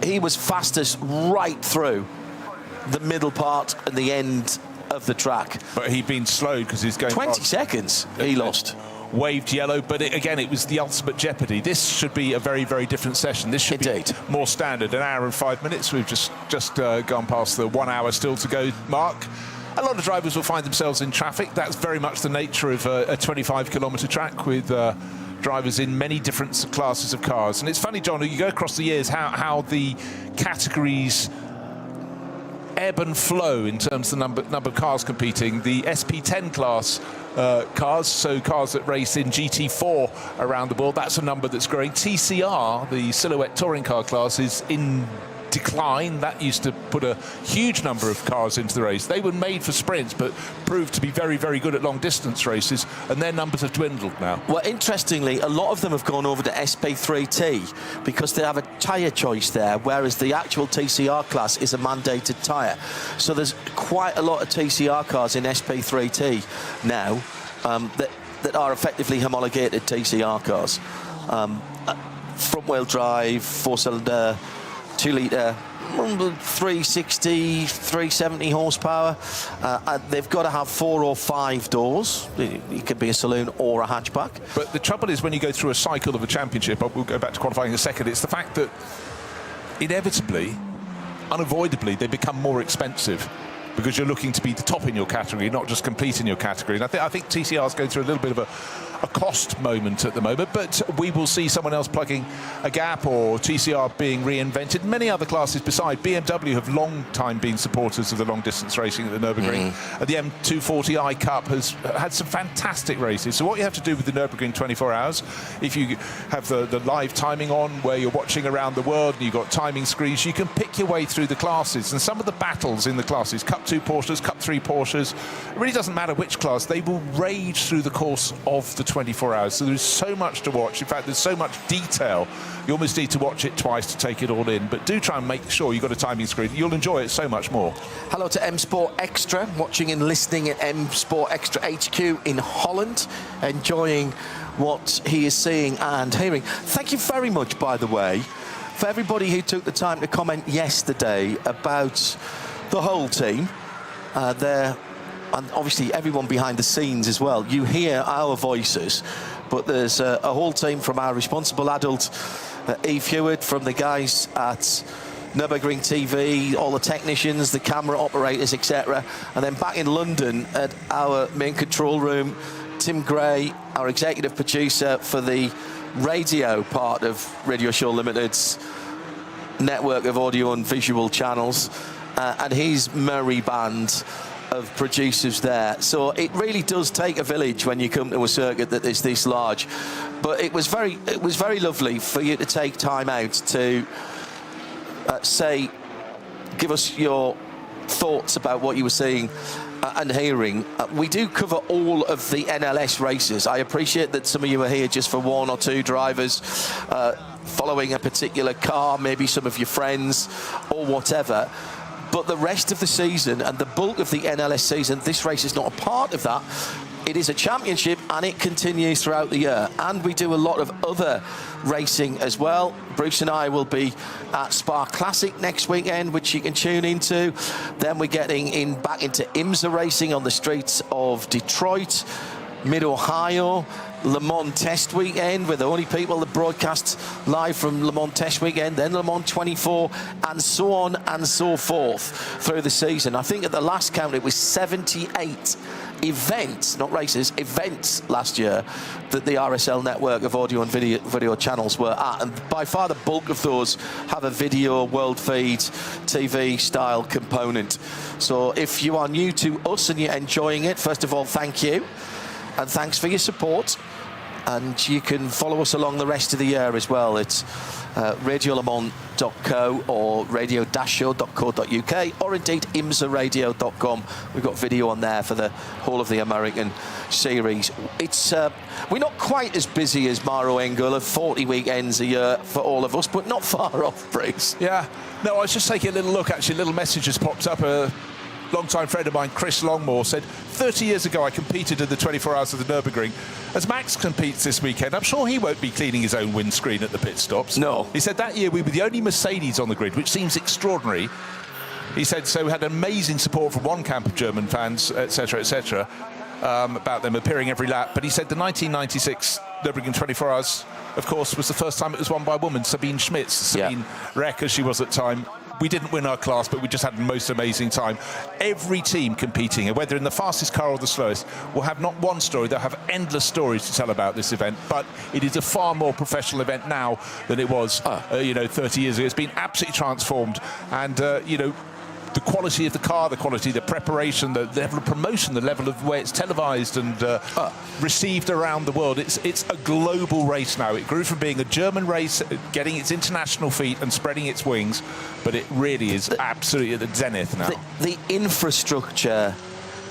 he was fastest right through the middle part and the end of the track. But he'd been slowed because he's going 20 seconds he lost. waved yellow, but again, it was the ultimate jeopardy. This should be a very, very different session. This should be more standard. An hour and 5 minutes. We've just gone past the 1 hour still to go mark. A lot of drivers will find themselves in traffic. That's very much the nature of a 25-kilometre track with drivers in many different classes of cars. And it's funny, John, you go across the years how the categories ebb and flow in terms of the number of cars competing. The SP10 class cars, so cars that race in GT4 around the world, that's a number that's growing. TCR, the Silhouette Touring Car class, is in decline. That used to put a huge number of cars into the race. They were made for sprints, but proved to be very, very good at long-distance races, and their numbers have dwindled now. Well, interestingly, a lot of them have gone over to SP3T because they have a tyre choice there, whereas the actual TCR class is a mandated tyre. So there's quite a lot of TCR cars in SP3T now that are effectively homologated TCR cars. Front-wheel drive, four-cylinder, 2-litre, 360, 370 horsepower. They've got to have 4 or 5 doors. It could be a saloon or a hatchback. But the trouble is when you go through a cycle of a championship, we'll go back to qualifying in a second, it's the fact that inevitably, unavoidably, they become more expensive because you're looking to be the top in your category, not just compete in your category. And I think TCR's going through a little bit of a cost moment at the moment, but we will see someone else plugging a gap or TCR being reinvented. Many other classes beside. BMW have long time been supporters of the long distance racing at the Nürburgring. The M240i Cup has had some fantastic races. So what you have to do with the Nürburgring 24 hours, if you have the live timing on where you're watching around the world and you've got timing screens, you can pick your way through the classes. And some of the battles in the classes, Cup 2 Porsches, Cup 3 Porsches, it really doesn't matter which class, they will rage through the course of the 24 hours. So there's so much to watch. In fact, there's so much detail. You almost need to watch it twice to take it all in. But do try and make sure you've got a timing screen. You'll enjoy it so much more. Hello to M Sport Extra, watching and listening at M Sport Extra HQ in Holland, enjoying what he is seeing and hearing. Thank you very much, by the way, for everybody who took the time to comment yesterday about the whole team. And obviously everyone behind the scenes as well. You hear our voices, but there's a whole team from our responsible adult, Eve Hewitt, from the guys at Nurburgring TV, all the technicians, the camera operators, etc. And then back in London at our main control room, Tim Gray, our executive producer for the radio part of Radio Show Limited's network of audio and visual channels, and his merry band of producers there. So it really does take a village when you come to a circuit that is this large. But it was very lovely for you to take time out to give us your thoughts about what you were seeing and hearing. We do cover all of the NLS races. I appreciate that some of you are here just for 1 or 2 drivers following a particular car, maybe some of your friends or whatever. But the rest of the season and the bulk of the NLS season, this race is not a part of that. It is a championship and it continues throughout the year. And we do a lot of other racing as well. Bruce and I will be at Spa Classic next weekend, which you can tune into. Then we're getting back into IMSA racing on the streets of Detroit, Mid-Ohio, Le Mans Test Weekend. We're the only people that broadcast live from Le Mans Test Weekend, then Le Mans 24, and so on and so forth through the season. I think at the last count it was 78 events, not races, events last year that the RSL network of audio and video channels were at, and by far the bulk of those have a video world feed TV style component. So if you are new to us and you're enjoying it, first of all, thank you. And thanks for your support. And you can follow us along the rest of the year as well. It's radiolemans.co or radio-show.co.uk or indeed imsaradio.com. We've got video on there for the whole of the American series. It's we're not quite as busy as Maro Engel, 40 weekends a year for all of us, but not far off, Bruce. Yeah. No, I was just taking a little look, actually. A little message has popped up. Long-time friend of mine, Chris Longmore, said 30 years ago I competed in the 24 hours of the Nürburgring. As Max competes this weekend, I'm sure he won't be cleaning his own windscreen at the pit stops. No. He said that year we were the only Mercedes on the grid, which seems extraordinary. He said, so we had amazing support from one camp of German fans, etc., etc. about them appearing every lap. But he said the 1996 Nürburgring 24 hours, of course, was the first time it was won by a woman, Sabine Schmitz. Sabine Reck, as she was at the time. We didn't win our class, but we just had the most amazing time. Every team competing, whether in the fastest car or the slowest, will have not one story, they'll have endless stories to tell about this event. But it is a far more professional event now than it was, 30 years ago. It's been absolutely transformed. And, the quality of the car, the quality of the preparation, the level of promotion, the level of where it's televised and received around the world. It's a global race now. It grew from being a German race, getting its international feet and spreading its wings, but it really is absolutely at the zenith now. The infrastructure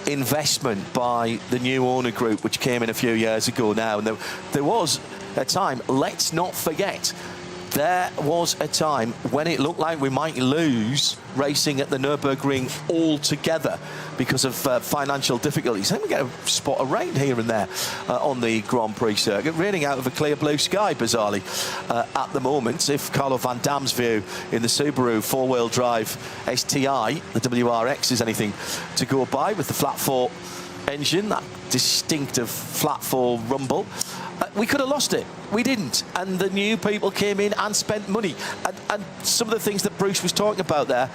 investment by the new owner group, which came in a few years ago now, and there was a time, let's not forget, there was a time when it looked like we might lose racing at the Nurburgring altogether because of financial difficulties. Then we get a spot of rain here and there on the Grand Prix circuit, raining out of a clear blue sky, bizarrely, at the moment. If Carlo Van Damme's view in the Subaru four-wheel drive STI, the WRX, is anything to go by, with the flat four engine, that distinctive flat four rumble, we could have lost it. We didn't. And the new people came in and spent money. And some of the things that Bruce was talking about there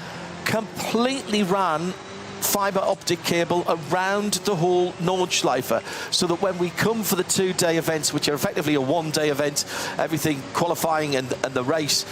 completely ran fibre optic cable around the whole Nordschleife, so that when we come for the two-day events, which are effectively a one-day event, everything qualifying and the race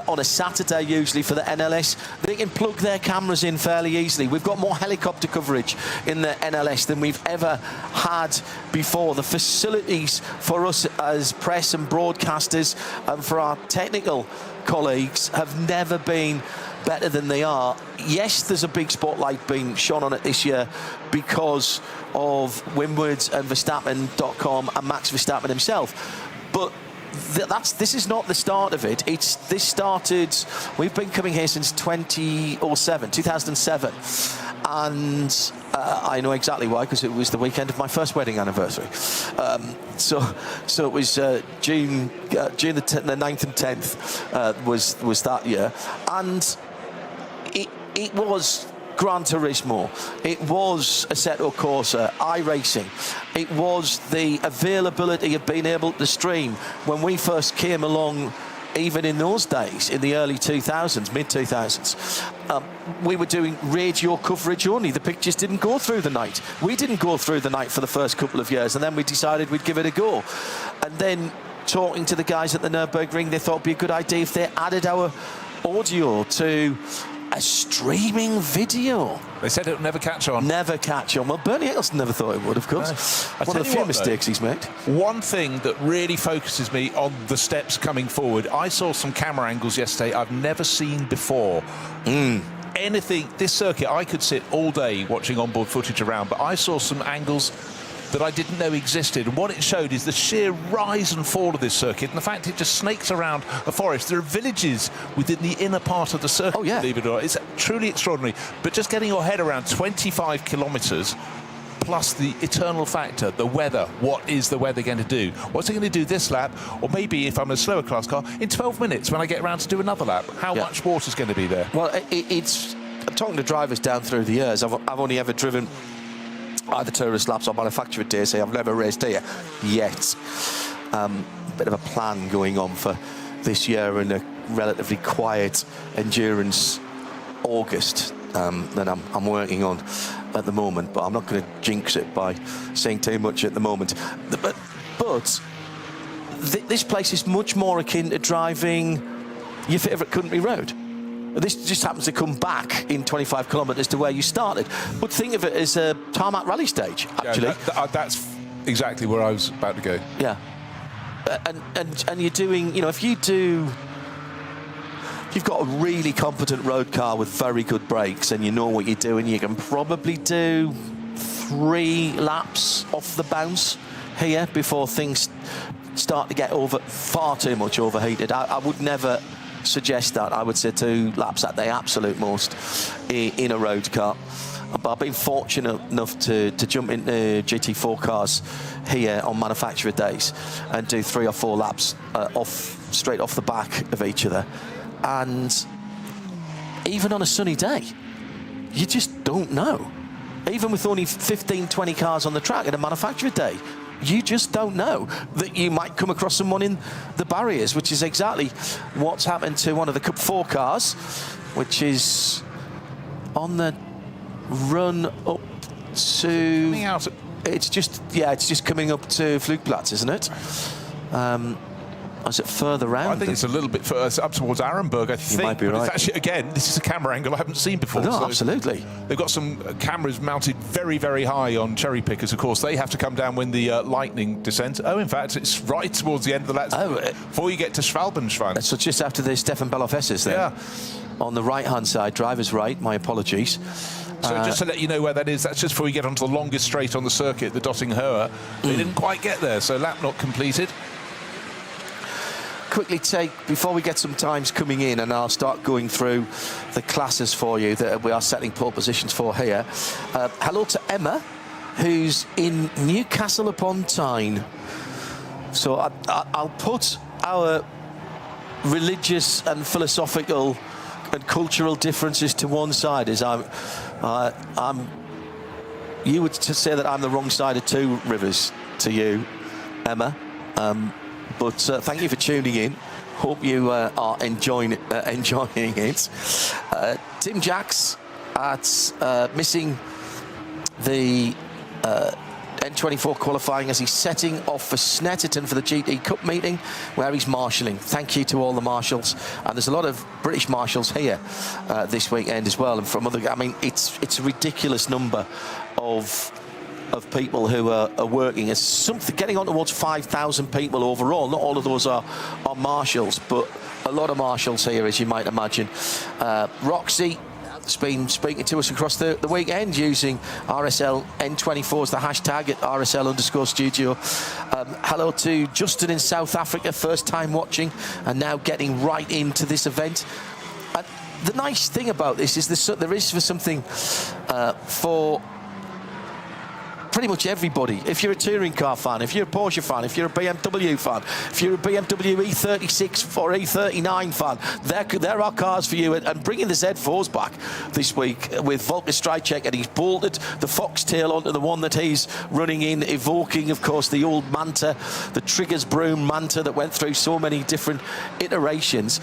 on a Saturday usually for the NLS, they can plug their cameras in fairly easily. We've got more helicopter coverage in the NLS than we've ever had before. The facilities for us as press and broadcasters and for our technical colleagues have never been better than they are. Yes, there's a big spotlight being shone on it this year because of Windward and Verstappen.com and Max Verstappen himself, but this is not the start of it. This started, we've been coming here since 2007, and I know exactly why, because it was the weekend of my first wedding anniversary. So it was June the 9th and 10th was that year, and it was Gran Turismo, it was Assetto Corsa, iRacing, it was the availability of being able to stream. When we first came along, even in those days, in the early 2000s, mid-2000s, we were doing radio coverage only. The pictures didn't go through the night. We didn't go through the night for the first couple of years, and then we decided we'd give it a go. And then talking to the guys at the Nürburgring, they thought it'd be a good idea if they added our audio to a streaming video. They said it would never catch on. Never catch on. Well, Bernie Eccleston never thought it would, of course. No. One of the few mistakes he's made. One thing that really focuses me on the steps coming forward, I saw some camera angles yesterday I've never seen before. Anything, this circuit, I could sit all day watching onboard footage around, but I saw some angles that I didn't know existed, and what it showed is the sheer rise and fall of this circuit, and the fact it just snakes around a forest. There are villages within the inner part of the circuit, believe it or not. It's truly extraordinary, but just getting your head around 25 kilometres plus the eternal factor, the weather. What is the weather going to do? What's it going to do this lap, or maybe if I'm a slower class car, in 12 minutes when I get around to do another lap? How much water's going to be there? Well, it's talking to drivers down through the years, I've only ever driven either tourist laps or manufactured days. I've never raced here yet. Bit of a plan going on for this year in a relatively quiet endurance August that I'm working on at the moment, but I'm not going to jinx it by saying too much at the moment. But this place is much more akin to driving your favourite country road. This just happens to come back in 25 kilometres to where you started. But think of it as a tarmac rally stage, actually. Yeah, that's exactly where I was about to go. Yeah. And you're doing, if you've got a really competent road car with very good brakes and you know what you're doing, you can probably do 3 laps off the bounce here before things start to get far too much overheated. I would never suggest that. I would say 2 laps at the absolute most in a road car. But I've been fortunate enough to jump into GT4 cars here on manufacturer days and do 3 or 4 laps straight off the back of each other. And even on a sunny day, you just don't know. even with only 15, 20 cars on the track at a manufacturer day, you just don't know that you might come across someone in the barriers, which is exactly what's happened to one of the Cup 4 cars, which is on the run up to... It's just coming up to Flugplatz, isn't it? Is it further round? I think it's a little bit further up towards Arenberg, I think. You might be right. It's actually, again, this is a camera angle I haven't seen before. No, so absolutely. They've got some cameras mounted very, very high on cherry pickers. Of course, they have to come down when the lightning descends. Oh, in fact, it's right towards the end of the lap before you get to Schwalbenschwanz. So just after the Stefan Bellof-Esses there. Yeah. On the right-hand side, driver's right, my apologies. So just to let you know where that is, that's just before you get onto the longest straight on the circuit, the Dotting-Höhe. They didn't quite get there, so lap not completed. Quickly take, before we get some times coming in, and I'll start going through the classes for you that we are setting pole positions for here. Hello to Emma, who's in Newcastle upon Tyne. So I'll put our religious and philosophical and cultural differences to one side, as you would say that I'm the wrong side of two rivers to you, Emma. But thank you for tuning in. Hope you are enjoying it. Tim Jacks at missing the N24 qualifying as he's setting off for Snetterton for the GT Cup meeting, where he's marshalling. Thank you to all the marshals, and there's a lot of British marshals here this weekend as well, and from other. I mean, it's a ridiculous number of people who are working. It's something getting on towards 5,000 people overall. Not all of those are marshals, but a lot of marshals here, as you might imagine. Roxy has been speaking to us across the weekend using RSL N24 as the hashtag at RSL_studio. Hello to Justin in South Africa, first time watching and now getting right into this event. And the nice thing about this is there is something for pretty much everybody. If you're a touring car fan, if you're a Porsche fan, if you're a BMW fan, if you're a BMW E36 or E39 fan, there are cars for you. And bringing the Z4s back this week with Volker Streichek, and he's bolted the Foxtail onto the one that he's running in, evoking, of course, the old Manta, the Triggers Broom Manta that went through so many different iterations.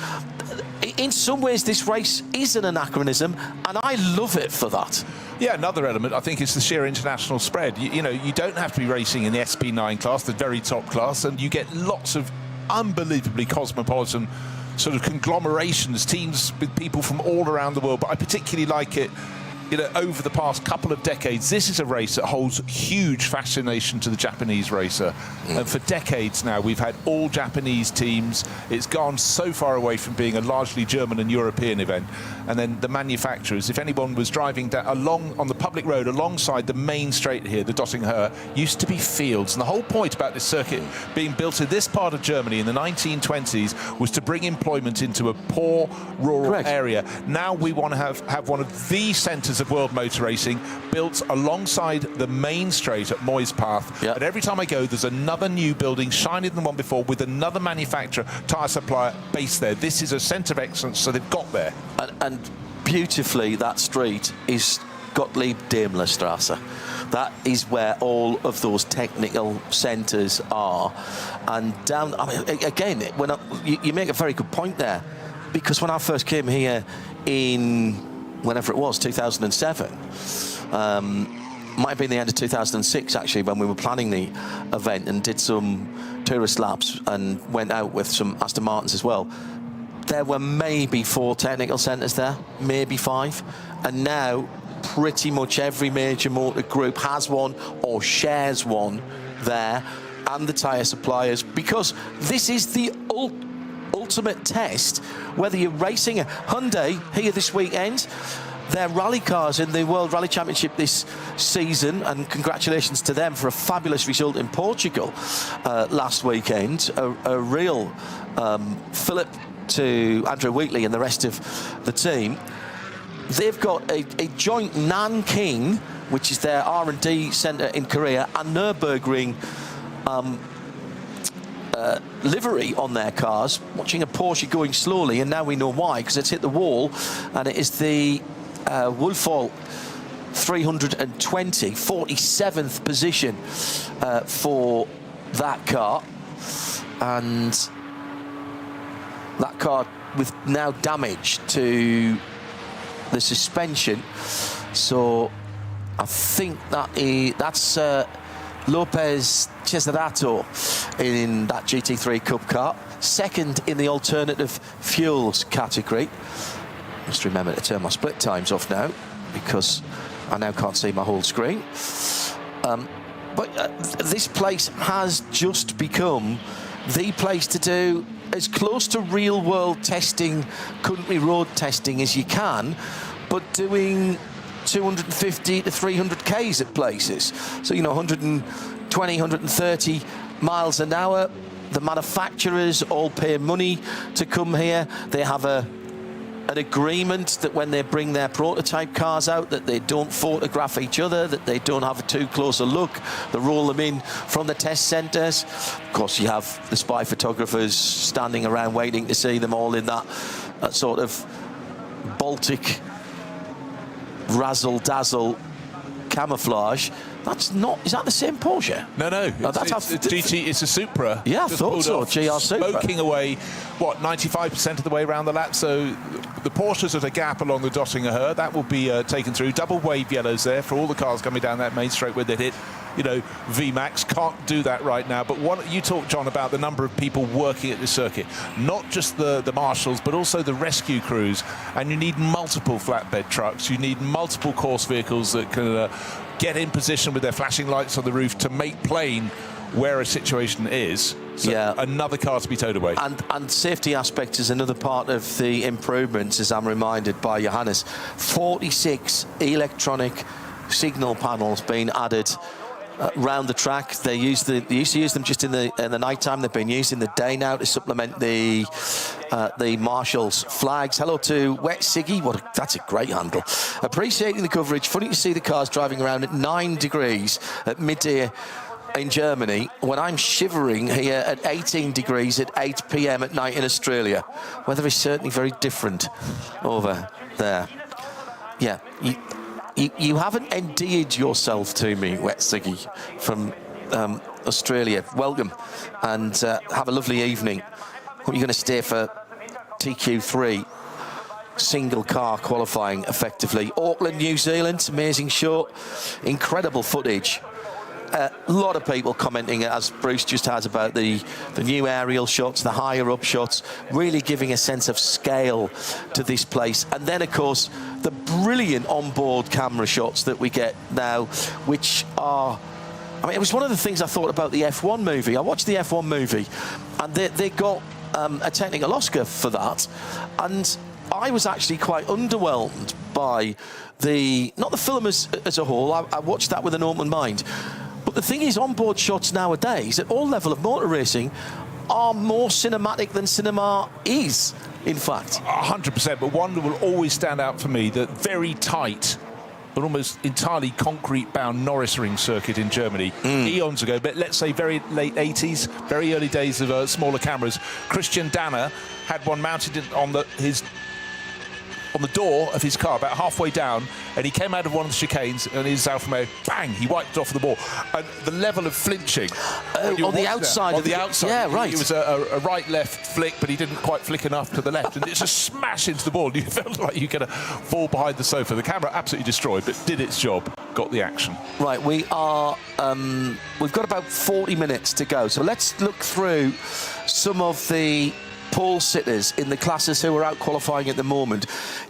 In some ways, this race is an anachronism, and I love it for that. Yeah, another element, I think, is the sheer international spread. You know, you don't have to be racing in the SP9 class, the very top class, and you get lots of unbelievably cosmopolitan sort of conglomerations, teams with people from all around the world. But I particularly like it, you know, over the past couple of decades. This is a race that holds huge fascination to the Japanese racer. And for decades now, we've had all Japanese teams. It's gone so far away from being a largely German and European event. And then the manufacturers, if anyone was driving along on the public road alongside the main straight here, the Dotting-Höhe, used to be fields. And the whole point about this circuit being built in this part of Germany in the 1920s was to bring employment into a poor rural area. Now we want to have one of the centres of world motor racing built alongside the main straight at Moispath. Yep. And every time I go, there's another new building, shinier than the one before, with another manufacturer, tyre supplier based there. This is a centre of excellence, so they've got there. And beautifully, that street is Gottlieb Daimlerstrasse. That is where all of those technical centres are. And down, I mean, again, you make a very good point there, because when I first came here in whenever it was, 2007, might have been the end of 2006 actually, when we were planning the event and did some tourist laps and went out with some Aston Martins as well. There were maybe 4 technical centres there, maybe 5, and now pretty much every major motor group has one or shares one there, and the tyre suppliers, because this is the ultimate test. Whether you're racing a Hyundai here this weekend, their rally cars in the World Rally Championship this season, and congratulations to them for a fabulous result in Portugal last weekend, a real fillip to Andrew Wheatley and the rest of the team. They've got a joint Nanking, which is their R&D centre in Korea, and Nurburgring livery on their cars, watching a Porsche going slowly, and now we know why, because it's hit the wall, and it is the Wolfall 320, 47th position for that car. And that car with now damage to the suspension. So I think that's Lopez Cesarato in that GT3 Cup car. Second in the alternative fuels category. Must remember to turn my split times off now, because I now can't see my whole screen. But this place has just become the place to do as close to real-world testing, country road testing as you can, but doing 250 to 300 Ks at places. So, you know, 120, 130 miles an hour. The manufacturers all pay money to come here. They have an agreement that when they bring their prototype cars out, that they don't photograph each other, that they don't have a too close a look. They roll them in from the test centres. Of course, you have the spy photographers standing around waiting to see them all in that sort of Baltic razzle-dazzle camouflage. That's not... Is that the same Porsche? No. That's it's GT. It's a Supra. Yeah, I thought so. GR Supra. Smoking away, what, 95% of the way around the lap. So the Porsche's at a gap along the Dottinger. That will be taken through. Double wave yellows there for all the cars coming down that main straight where they hit. You know, VMAX can't do that right now. But you talked, John, about the number of people working at this circuit. Not just the marshals, but also the rescue crews. And you need multiple flatbed trucks. You need multiple course vehicles that can get in position with their flashing lights on the roof to make plain where a situation is. So yeah. Another car to be towed away. And safety aspect is another part of the improvements, as I'm reminded by Johannes. 46 electronic signal panels being added round the track. They used to use them just in the night time. They've been used in the day now to supplement the marshals' flags. Hello to Wet Siggy. That's a great handle. Appreciating the coverage. Funny to see the cars driving around at 9 degrees at midday in Germany when I'm shivering here at 18 degrees at 8 p.m. at night in Australia. Weather is certainly very different over there. Yeah. You haven't endeared yourself to me, Wet Siggy, from Australia. Welcome, and have a lovely evening. Hope you're going to stay for TQ3 single car qualifying effectively. Auckland, New Zealand, amazing show, incredible footage. A lot of people commenting, as Bruce just has, about the new aerial shots, the higher up shots, really giving a sense of scale to this place. And then, of course, the brilliant onboard camera shots that we get now, which are... I mean, it was one of the things I thought about the F1 movie. I watched the F1 movie, and they got a technical Oscar for that. And I was actually quite underwhelmed by not the film as a whole. I watched that with an open mind. But the thing is, onboard shots nowadays, at all level of motor racing, are more cinematic than cinema is, in fact. 100%, but one that will always stand out for me, the very tight, but almost entirely concrete-bound Nürburgring circuit in Germany, eons ago, but let's say very late 80s, very early days of smaller cameras. Christian Danner had one mounted on the door of his car, about halfway down, and he came out of one of the chicanes, and his Alfa Romeo, bang, he wiped it off the ball. And the level of flinching on the outside. On the outside. Yeah, right. It was a right-left flick, but he didn't quite flick enough to the left, and it's a smash into the ball. You felt like you're going to fall behind the sofa. The camera absolutely destroyed, but did its job, got the action. Right, we've got about 40 minutes to go, so let's look through some of the pole sitters in the classes who are out qualifying at the moment.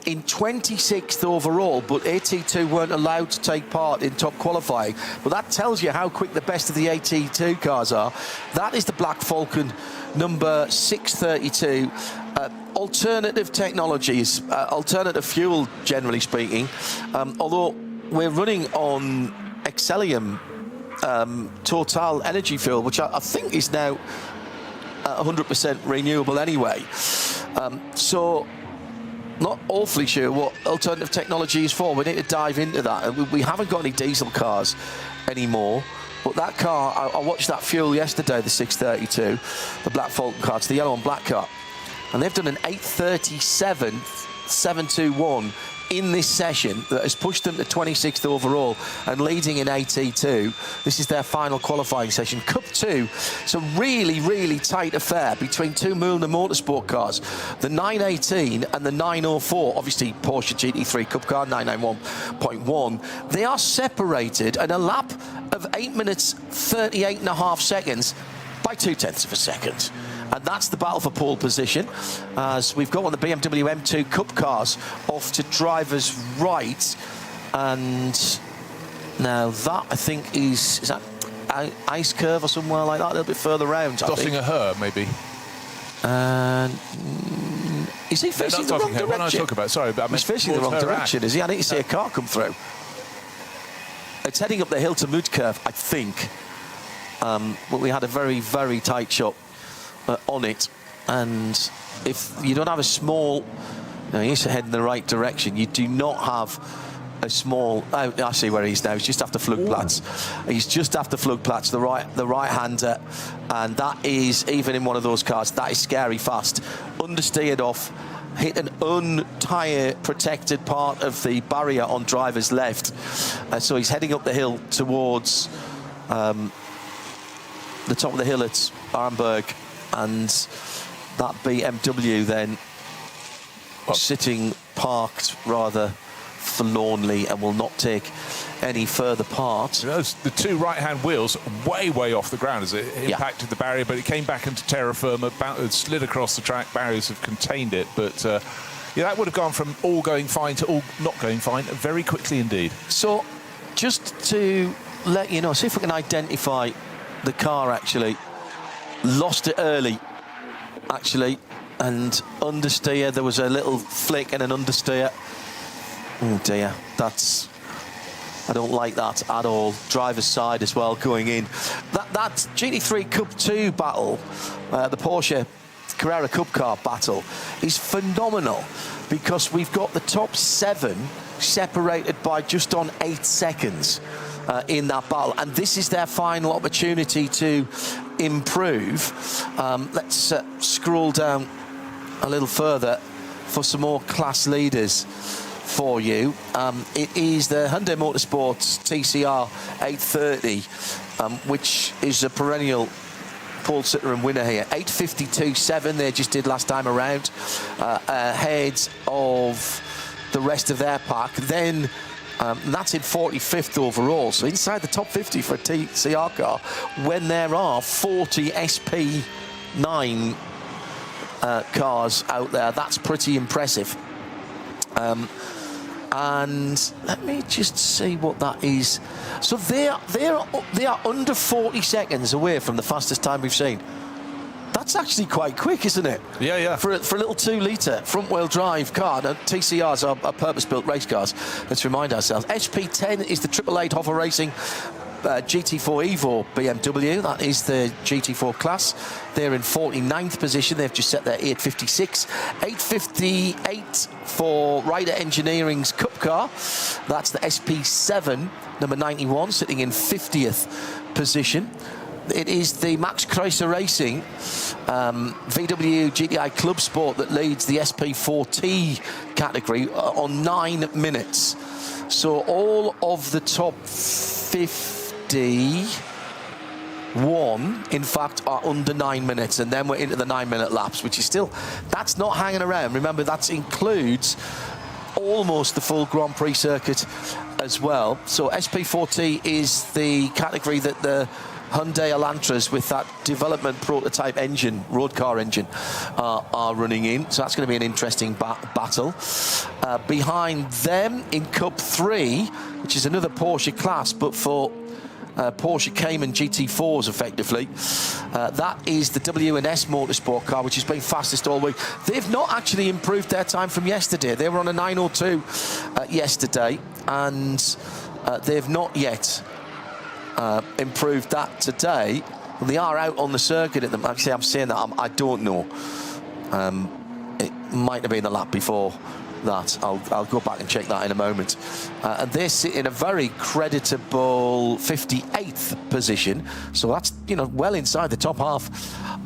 In 26th overall, but AT2 weren't allowed to take part in top qualifying. But that tells you how quick the best of the AT2 cars are. That is the Black Falcon number 632. Alternative technologies, alternative fuel, generally speaking. Although we're running on Excellium Total Energy Fuel, which I think is now 100% renewable anyway. So not awfully sure what alternative technology is for. We need to dive into that. We haven't got any diesel cars anymore, but that car, I watched that fuel yesterday, the 632, the Black Falcon car. It's the yellow and black car, and they've done an 837 721 in this session that has pushed them to 26th overall and leading in AT2. This is their final qualifying session. Cup 2, it's a really, really tight affair between two Mühlner Motorsport cars, the 918 and the 904, obviously Porsche GT3 Cup car, 991.1. They are separated at a lap of 8 minutes 38.5 seconds by 0.2 of a second. And that's the battle for pole position, as we've got one of the BMW M2 Cup cars off to driver's right. And now that, I think, is that Ice Curve or somewhere like that, a little bit further round, Dotting a her, maybe. And is he facing the wrong direction? What am I talking about? Sorry, but I meant he's facing the wrong direction, is he? I need to see a car come through. It's heading up the hill to Mood Curve, I think. But we had a very, very tight shot on it, and if you don't have a small, he's heading in the right direction, you do not have a small, I see where he is now, he's just after Flugplatz. He's just after Flugplatz, the right-hander, and that is, even in one of those cars, that is scary fast. Understeered off, hit an un-tyre protected part of the barrier on driver's left, so he's heading up the hill towards the top of the hill at Arnberg, and that BMW then sitting parked rather forlornly and will not take any further part. The two right-hand wheels way off the ground as it impacted the barrier, but it came back into terra firma, slid across the track. Barriers have contained it, but that would have gone from all going fine to all not going fine very quickly indeed. So just to let you know, see if we can identify the car. Actually lost it early, actually, and understeer. There was a little flick and an understeer. Oh dear, I don't like that at all. Driver's side as well going in. That GT3 Cup 2 battle, the Porsche Carrera Cup car battle, is phenomenal, because we've got the top 7 separated by just on 8 seconds in that battle, and this is their final opportunity to improve. Let's scroll down a little further for some more class leaders for you. It is the Hyundai Motorsports TCR 830, which is a perennial pole sitter and winner here. 8:52.7 they just did last time around, ahead of the rest of their pack. Then that's in 45th overall, so inside the top 50 for a TCR car, when there are 40 SP9 cars out there. That's pretty impressive. And let me just see what that is. So they are under 40 seconds away from the fastest time we've seen. That's actually quite quick, isn't it? Yeah. For a little 2-litre front-wheel drive car. Now, TCRs are purpose-built race cars. Let's remind ourselves. SP10 is the 888 Hoffa Racing GT4 Evo BMW. That is the GT4 class. They're in 49th position. They've just set their 856. 858 for Ryder Engineering's Cup car. That's the SP7, number 91, sitting in 50th position. It is the Max Kreuzer Racing VW GTI Club Sport that leads the SP4T category on 9 minutes. So all of the top 51, in fact, are under 9 minutes, and then we're into the 9-minute laps, which is still, that's not hanging around. Remember, that includes almost the full Grand Prix circuit as well. So SP4T is the category that the Hyundai Elantras with that development prototype engine, road car engine, are running in. So that's going to be an interesting battle. Behind them in Cup 3, which is another Porsche class, but for Porsche Cayman GT4s effectively. That is the W&S Motorsport car, which has been fastest all week. They've not actually improved their time from yesterday. They were on a 9:02 yesterday, and they've not yet improved that today. Well, they are out on the circuit at them. Actually, I'm saying that I don't know. It might have been the lap before that. I'll go back and check that in a moment. And they sit in a very creditable 58th position, so that's, you know, well inside the top half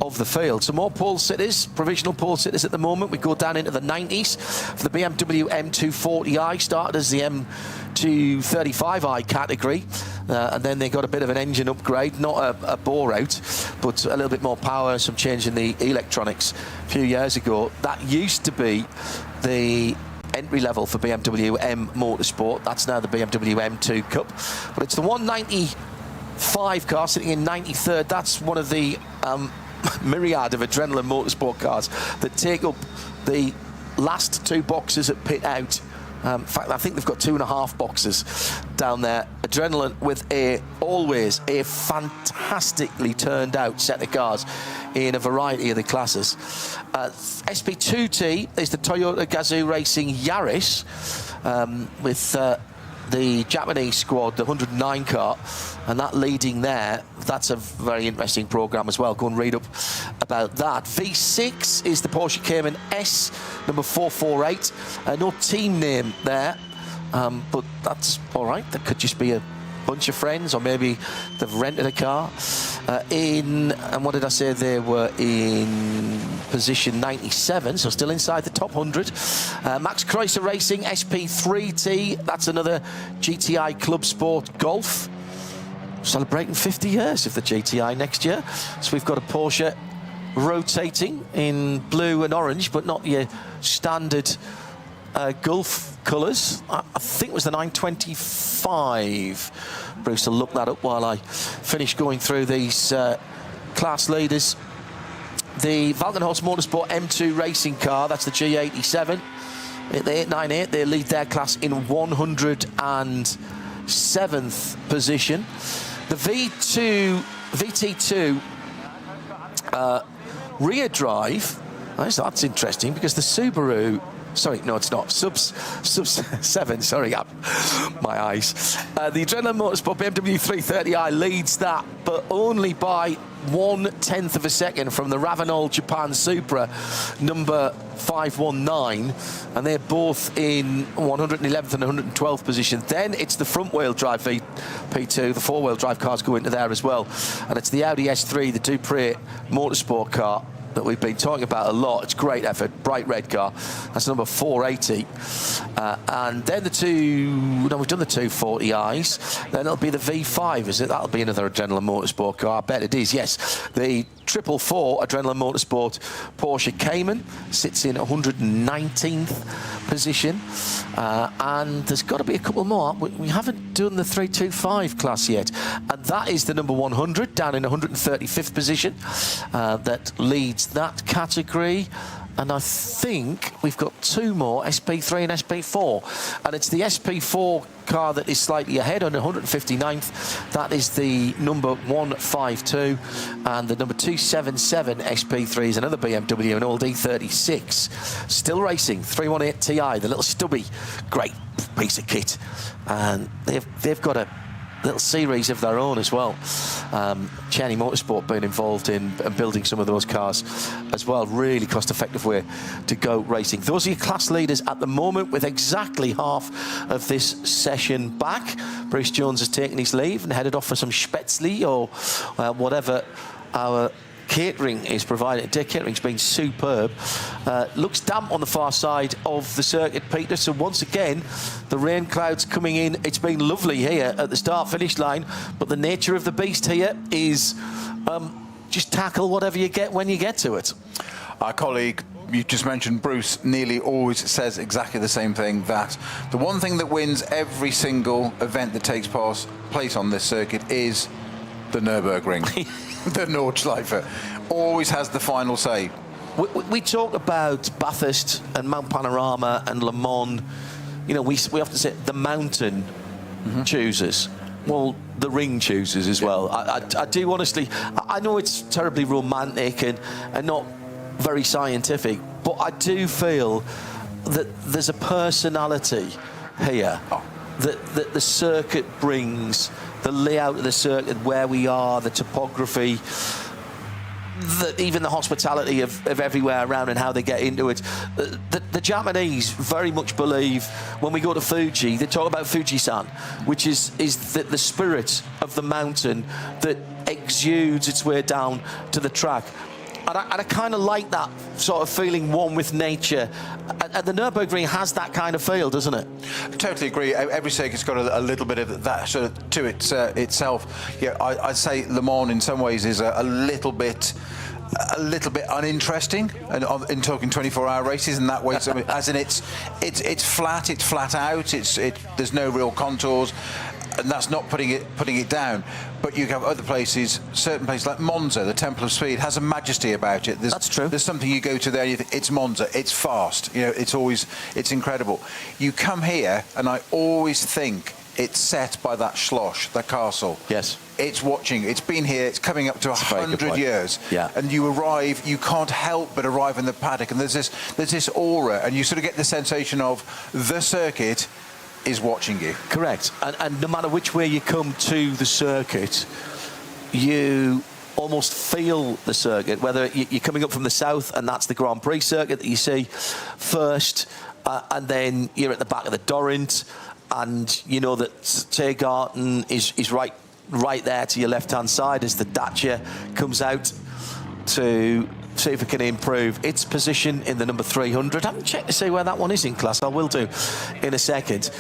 of the field. Some more pole sitters, provisional pole sitters at the moment. We go down into the 90s for the BMW M240i, started as the M235i category, and then they got a bit of an engine upgrade, not a bore out, but a little bit more power, some change in the electronics a few years ago. That used to be the entry level for BMW M Motorsport. That's now the BMW M2 Cup, but it's the 195 car sitting in 93rd. That's one of the myriad of adrenaline motorsport cars that take up the last 2 boxes at pit out. In fact, I think they've got 2.5 boxes down there. Adrenaline with always a fantastically turned out set of cars in a variety of the classes. SP2T is the Toyota Gazoo Racing Yaris, with the Japanese squad, the 109 car, and that leading there. That's a very interesting programme as well. Go and read up about that. V6 is the Porsche Cayman S, number 448. No team name there, but that's all right. That could just be a bunch of friends, or maybe they've rented a car. And what did I say? They were in position 97, so still inside the top 100. Max Kreuzer Racing SP3T, that's another GTI Club Sport Golf, celebrating 50 years of the GTI next year. So we've got a Porsche rotating in blue and orange, but not your standard Gulf colours. I think it was the 925. Bruce will look that up while I finish going through these class leaders. The Walkenhorst Motorsport M2 racing car, that's the G87. The 898, they lead their class in 107th position. The VT2 rear drive, that's interesting, because the Subaru, sorry, no, it's not. Sub 7, sorry, my eyes. The Adrenaline Motorsport BMW 330i leads that, but only by 1/10 of a second from the Ravenol Japan Supra, number 519, and they're both in 111th and 112th position. Then it's the front-wheel drive P2, the four-wheel drive cars go into there as well, and it's the Audi S3, the Dupré Motorsport car that we've been talking about a lot. It's great effort, bright red car. That's number 480. And then we've done the 240i's. Then it'll be the V5, is it? That'll be another Adrenaline Motorsport car. I bet it is, yes. The 444 Adrenaline Motorsport Porsche Cayman sits in 119th position. And there's got to be a couple more. We haven't done the 325 class yet. And that is the number 100, down in 135th position. That leads that category. And I think we've got 2 more, SP3 and SP4. And it's the SP4 car that is slightly ahead on 159th. That is the number 152. And the number 277 SP3 is another BMW, an old E36. Still racing, 318 Ti, the little stubby, great piece of kit. And they've got a little series of their own as well. Cheney Motorsport being involved in building some of those cars as well. Really cost-effective way to go racing. Those are your class leaders at the moment, with exactly half of this session back. Bruce Jones has taken his leave and headed off for some Spätzle or whatever our catering is provided. Day catering's been superb. Looks damp on the far side of the circuit, Peter, so once again the rain clouds coming in. It's been lovely here at the start finish line, but the nature of the beast here is just tackle whatever you get when you get to it. Our colleague you just mentioned, Bruce, nearly always says exactly the same thing, that the one thing that wins every single event that takes place on this circuit is the Nurburgring. The Nordschleife always has the final say. We talk about Bathurst and Mount Panorama and Le Mans. You know, we often say the mountain choosers. Well, the ring choosers as well. I do honestly. I know it's terribly romantic and not very scientific, but I do feel that there's a personality here that the circuit brings. The layout of the circuit, where we are, the topography. even the hospitality of everywhere around and how they get into it. The Japanese very much believe when we go to Fuji, they talk about Fuji-san, which is the spirit of the mountain that exudes its way down to the track. And I kind of like that sort of feeling one with nature. And the Nürburgring has that kind of feel, doesn't it? I totally agree. Every circuit's got a little bit of that sort of to it itself. Yeah, I'd say Le Mans in some ways is a little bit uninteresting, and in talking 24-hour races in that way. So, as in it's flat out. There's no real contours. And that's not putting it down, but you have other places, certain places like Monza, the Temple of Speed, has a majesty about it. That's true. There's something you go to there, and you think, it's Monza, it's fast, you know, it's incredible. You come here, and I always think it's set by that Schloss, that castle. Yes. It's watching, it's been here, it's coming up to 100 years. Yeah. And you arrive, you can't help but arrive in the paddock, and there's this aura, and you sort of get the sensation of the circuit is watching you. Correct. And no matter which way you come to the circuit, you almost feel the circuit, whether you're coming up from the south, and that's the Grand Prix circuit that you see first, and then you're at the back of the Dorint, and you know that Tiergarten is right there to your left-hand side as the Dacia comes out to see if it can improve its position in the number 300. I haven't checked to see where that one is in class. I will do in a second.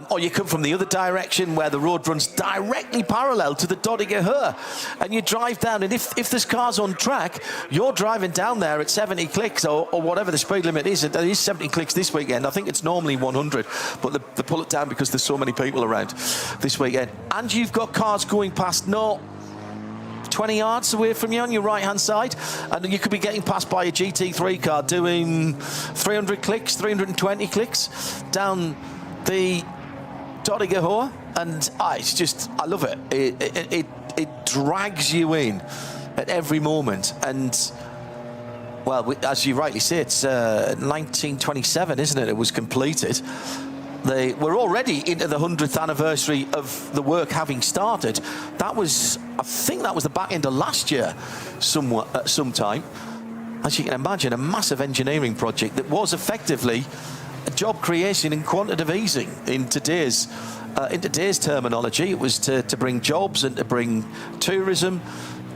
Or you come from the other direction where the road runs directly parallel to the Dodiger Höhe, and you drive down, and if there's cars on track, you're driving down there at 70 clicks or whatever the speed limit is. It is 70 clicks this weekend. I think it's normally 100, but they pull it down because there's so many people around this weekend. And you've got cars going past 20 yards away from you on your right-hand side, and you could be getting passed by a GT3 car doing 300 clicks, 320 clicks down the Dodiger Höhe, and it's just, I love it. It drags you in at every moment, and well, as you rightly say, it's 1927, isn't it? It was completed. We're already into the 100th anniversary of the work having started. I think that was the back end of last year, sometime. As you can imagine, a massive engineering project that was effectively a job creation in quantitative easing in today's terminology. It was to bring jobs and to bring tourism.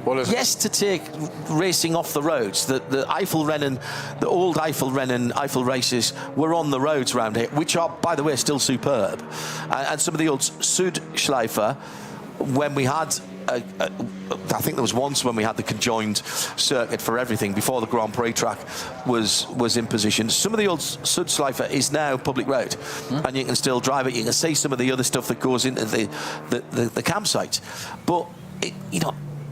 Yes, to take racing off the roads. The Eifel Rennen, the old Eifel Rennen, Eifel races were on the roads around here, which are, by the way, still superb. And some of the old Nordschleife, when we had, I think there was once when we had the conjoined circuit for everything before the Grand Prix track was in position. Some of the old Nordschleife is now public road, and you can still drive it. You can see some of the other stuff that goes into the campsite, but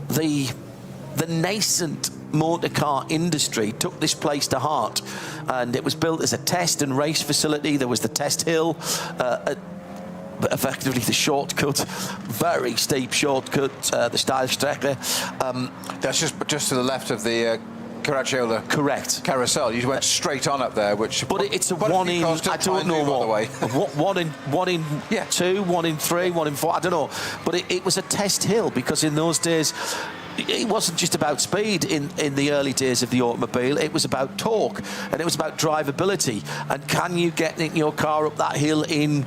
the nascent motor car industry took this place to heart, and it was built as a test and race facility. There was the test hill, effectively the shortcut, very steep shortcut, the Steilstrecke. That's just to the left of the Caracciolo. Correct. Carousel. You went straight on up there, which. But it's a one in. I don't know what. One in yeah. 2, 1 in 3, 1 in 4. I don't know. But it was a test hill, because in those days, it wasn't just about speed in the early days of the automobile. It was about torque, and it was about drivability. And can you get your car up that hill in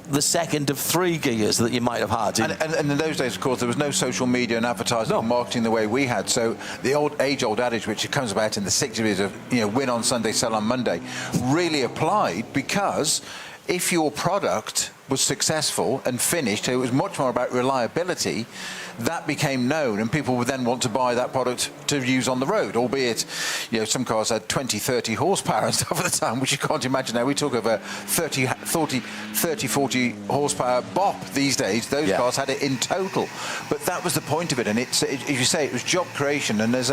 the second of 3 gears that you might have had? And in those days, of course, there was no social media and advertising and marketing the way we had. So the old adage, which comes about in the 60s of win on Sunday, sell on Monday, really applied, because if your product was successful and finished, it was much more about reliability. That became known, and people would then want to buy that product to use on the road, albeit, some cars had 20, 30 horsepower and stuff at the time, which you can't imagine now. We talk of a 30, 40 horsepower bop these days. Those cars had it in total. But that was the point of it, and as you say, it was job creation, and as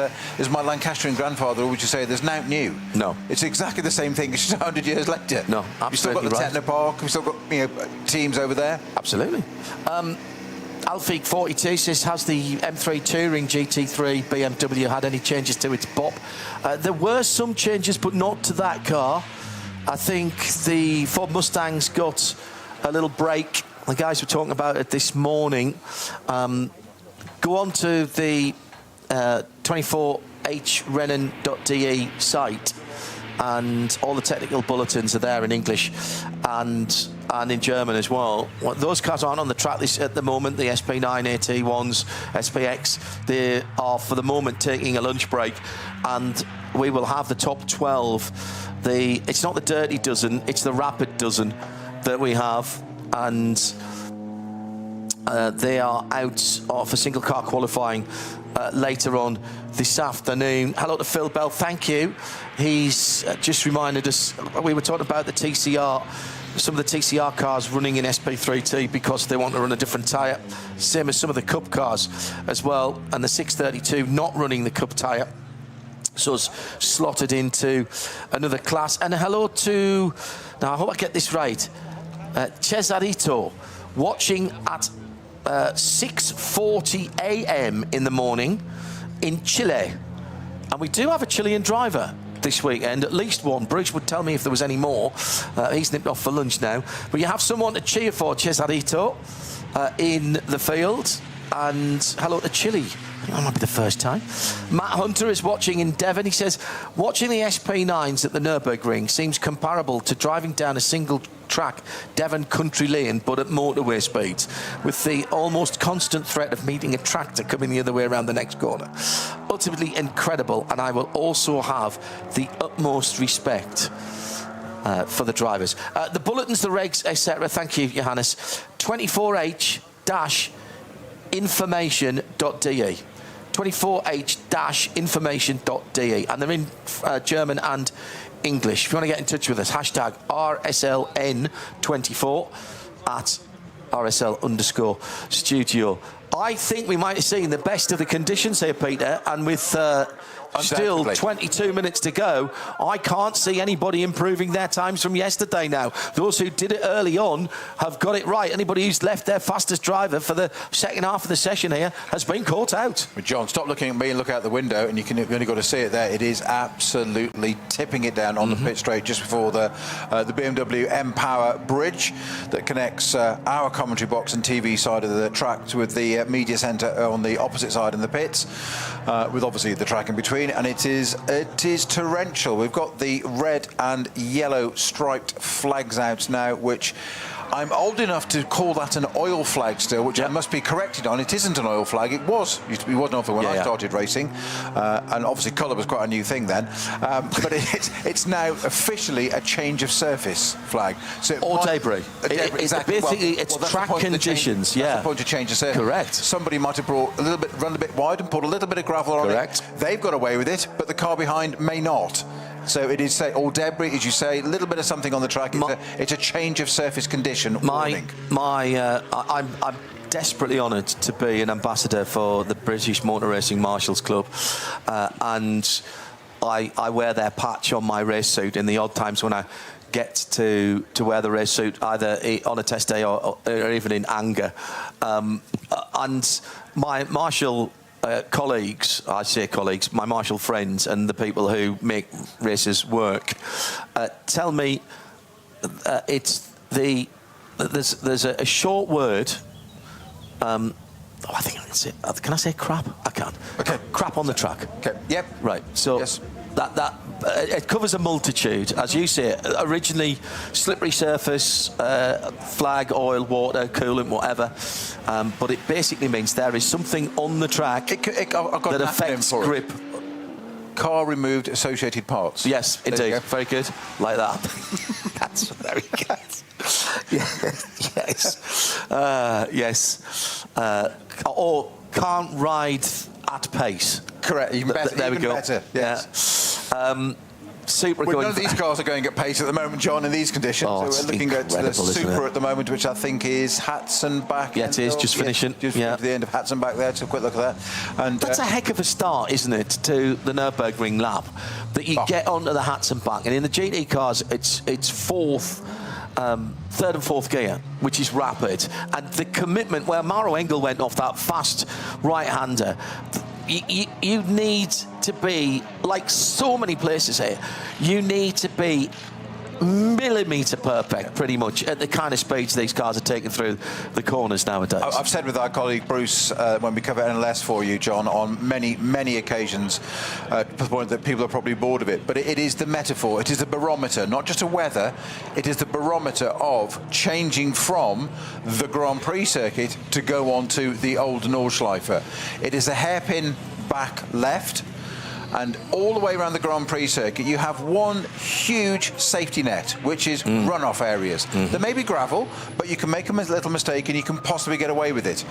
my Lancastrian grandfather always used to say, there's nothing new. No. It's exactly the same thing. It's just 100 years later. No, absolutely. You've still got the Technopark, we've still got teams over there. Absolutely. Alfie 42 says, has the M3 Touring GT3 BMW had any changes to its BOP? There were some changes, but not to that car. I think the Ford Mustang's got a little break. The guys were talking about it this morning. Go on to the 24hrennen.de site, and all the technical bulletins are there in English and in German as well. Those cars aren't on the track at the moment, the SP9 AT1s, SPX. They are, for the moment, taking a lunch break, and we will have the top 12. It's not the dirty dozen, it's the rapid dozen that we have, and they are out for single car qualifying later on this afternoon. Hello to Phil Bell, thank you. He's just reminded us, we were talking about the TCR, some of the TCR cars running in SP3T because they want to run a different tyre, same as some of the Cup cars as well, and the 632 not running the Cup tyre. So it's slotted into another class. And hello to, now I hope I get this right, Cesarito, watching at 6:40 a.m. in the morning in Chile. And we do have a Chilean driver this weekend, at least one. Bruce would tell me if there was any more. He's nipped off for lunch now. But you have someone to cheer for, Cesarito, in the field. And hello to Chile. That might be the first time. Matt Hunter is watching in Devon. He says, watching the SP9s at the Nurburgring seems comparable to driving down a single track Devon country lane, but at motorway speeds, with the almost constant threat of meeting a tractor coming the other way around the next corner. Ultimately incredible, and I will also have the utmost respect for the drivers. The bulletins, the regs, etc. Thank you, Johannes. 24h-information.de. 24h-information.de, and they're in German and English. If you want to get in touch with us, hashtag RSLN24 at RSL_studio. I think we might have seen the best of the conditions here, Peter, and with still 22 minutes to go, I can't see anybody improving their times from yesterday now. Those who did it early on have got it right. Anybody who's left their fastest driver for the second half of the session here has been caught out. But John, stop looking at me and look out the window, and you've only got to see it there. It is absolutely tipping it down on the pit straight just before the BMW M Power bridge that connects our commentary box and TV side of the track with the media centre on the opposite side in the pits, with obviously the track in between. And it is torrential. We've got the red and yellow striped flags out now, which I'm old enough to call that an oil flag still, which I must be corrected on. It isn't an oil flag. It used to be one for when I started racing, and obviously colour was quite a new thing then. But it's now officially a change of surface flag. So debris. Exactly. Basically, it's track conditions. That's the point to change the surface. Correct. Somebody might have run a bit wide and put a little bit of gravel on it. They've got away with it, but the car behind may not. So it is, all debris, as you say, a little bit of something on the track. It's a change of surface condition warning. I'm desperately honoured to be an ambassador for the British Motor Racing Marshals Club, and I wear their patch on my race suit in the odd times when I get to wear the race suit, either on a test day or even in anger. And my marshal colleagues, I say colleagues, my marshal friends and the people who make races work, tell me there's a short word. I think I can say. Can I say crap? I can. Okay. Crap on the track. Okay. Yep. Right. So yes. that it covers a multitude, as you say. Originally, slippery surface, flag, oil, water, coolant, whatever. But it basically means there is something on the track that affects grip. Car removed associated parts. Yes, indeed. Very good. Like that. That's very good. Yes. Or can't ride at pace. Correct. Even better. There we go. Better. Yes. Super. None of these cars are going at pace at the moment, John, in these conditions. So we're looking at the Super at the moment, which I think is Hatzenbach. Yeah, it is. Just finishing. Just to the end of Hatzenbach there. So a quick look at that. And that's a heck of a start, isn't it, to the Nürburgring lap? That you get onto the Hatzenbach, and in the GT cars, it's third and fourth gear, which is rapid, and the commitment where Maro Engel went off that fast right-hander. You need to be, like so many places here, you need to be millimetre perfect, pretty much, at the kind of speeds these cars are taking through the corners nowadays. I've said with our colleague Bruce when we cover NLS for you, John, on many occasions, to the point that people are probably bored of it, but it is the metaphor, it is the barometer, not just a weather, it is the barometer of changing from the Grand Prix circuit to go on to the old Nordschleife. It is a hairpin back left, and all the way around the Grand Prix circuit, you have one huge safety net, which is runoff areas. There may be gravel, but you can make a little mistake and you can possibly get away with it.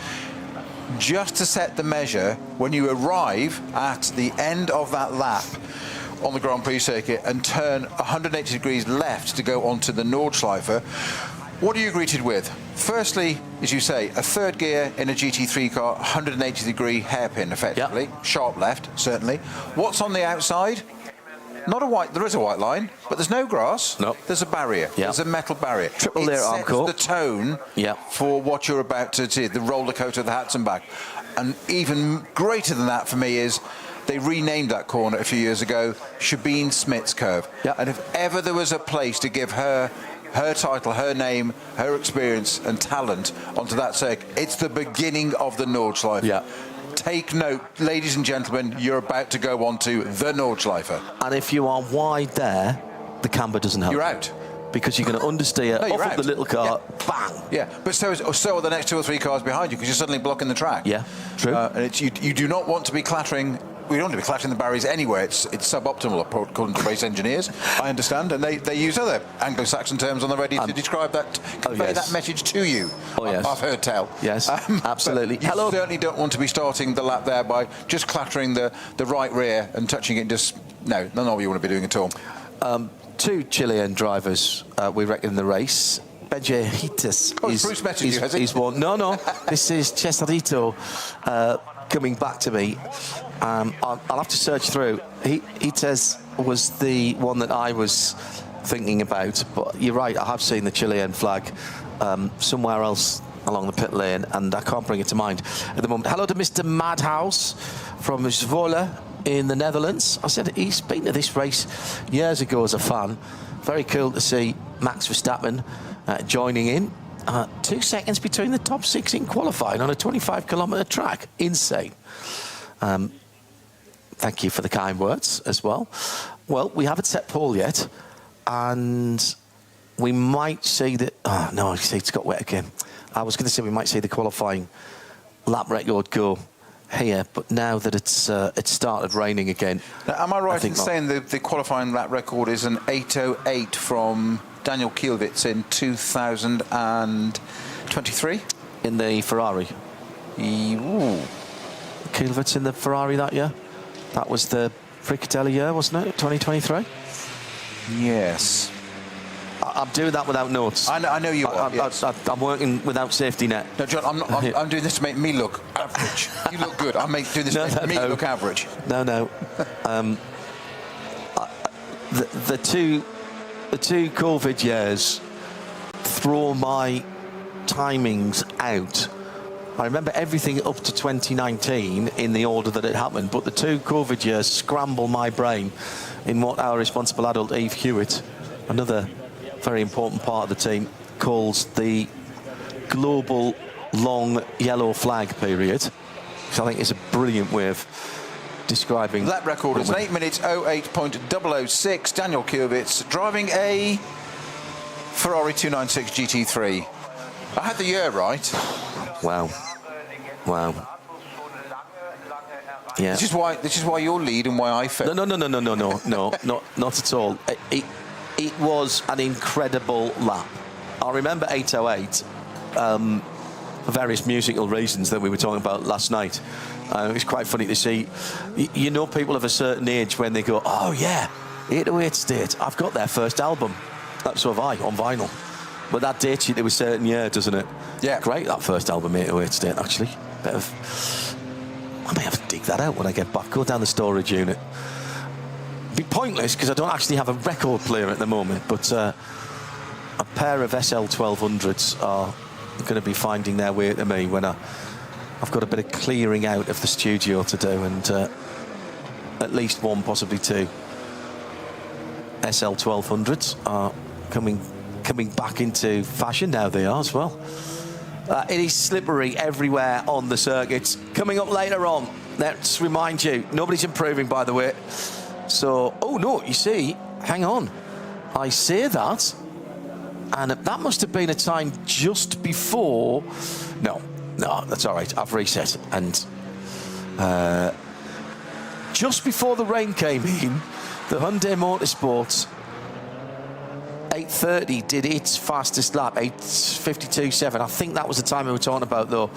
Just to set the measure, when you arrive at the end of that lap on the Grand Prix circuit and turn 180 degrees left to go onto the Nordschleife, what are you greeted with? Firstly, as you say, a third gear in a GT3 car, 180 degree hairpin, effectively. Yep. Sharp left, certainly. What's on the outside? Not a white, there is a white line, but there's no grass. Nope. There's a barrier. Yep. There's a metal barrier. Triple layer arm core. It sets the tone for what you're about to see, the roller coaster of the hats and back. And even greater than that for me is they renamed that corner a few years ago, Shabine Smith's curve. Yep. And if ever there was a place to give her title, her name, her experience and talent onto that circuit, it's the beginning of the Nordschleife. Yeah. Take note, ladies and gentlemen, you're about to go on to the Nordschleife. And if you are wide there, the camber doesn't help. You're out. Because you're going to understeer off of the little car, bang! Yeah, but so are the next 2 or 3 cars behind you, because you're suddenly blocking the track. Yeah, true. And you do not want to be clattering. We don't want to be clattering the barriers anywhere. It's suboptimal, according to race engineers, I understand, and they use other Anglo-Saxon terms on the radio to describe that, convey that message to you. Oh, yes. I've heard tell. Yes, absolutely. You certainly don't want to be starting the lap there by just clattering the right rear and touching it. Just no, none of you want to be doing at all. 2 Chilean drivers, we reckon, in the race. Benjehitis is one. No, this is Cesarito coming back to me. I'll have to search through. Hites was the one that I was thinking about, but you're right, I have seen the Chilean flag somewhere else along the pit lane, and I can't bring it to mind at the moment. Hello to Mr. Madhouse from Zwolle in the Netherlands. I said he's been to this race years ago as a fan. Very cool to see Max Verstappen joining in. 2 seconds between the top 6 in qualifying on a 25-kilometre track. Insane. Thank you for the kind words as well. Well, we haven't set pole yet, and we might see that... Oh, no, I see it's got wet again. I was going to say we might see the qualifying lap record go here, but now that it's started raining again... Now, am I right in saying the qualifying lap record is an 8:08 from Daniel Kielwitz in 2023? In the Ferrari. Kielwitz in the Ferrari that year? That was the Fricatelli year, wasn't it? 2023? Yes. I'm doing that without notes. I know you are. I'm working without safety net. No, John, I'm doing this to make me look average. You look good. I'm doing this to make me look average. No. The two COVID years throw my timings out. I remember everything up to 2019 in the order that it happened, but the 2 COVID years scramble my brain in what our responsible adult Eve Hewitt, another very important part of the team, calls the global long yellow flag period, which I think is a brilliant way of describing... That record is 8 minutes 08.006. Daniel Kielwitz driving a Ferrari 296 GT3. I had the year right. Wow. Yeah. This is why you're lead and why I failed. No, not at all. It was an incredible lap. I remember 8:08 for various musical reasons that we were talking about last night. It was quite funny to see, you know, people of a certain age when they go, oh yeah, 808 State, I've got their first album. So have I, on vinyl. But that dates you to a certain year, doesn't it? Yeah. Great, that first album, 808 State, actually. I may have to dig that out when I get back. Go down the storage unit. It'd be pointless because I don't actually have a record player at the moment, but a pair of SL1200s are going to be finding their way to me when I've got a bit of clearing out of the studio to do, and at least 1, possibly 2 SL1200s are coming back into fashion now, they are as well. It is slippery everywhere on the circuits. Coming up later on, let's remind you, nobody's improving, by the way. So, oh no, you see, hang on. I say that, and that must have been a time just before. No, that's all right. I've reset, and just before the rain came in, the Hyundai Motorsports 8:30 did its fastest lap, 8:52.7. I think that was the time we were talking about, though.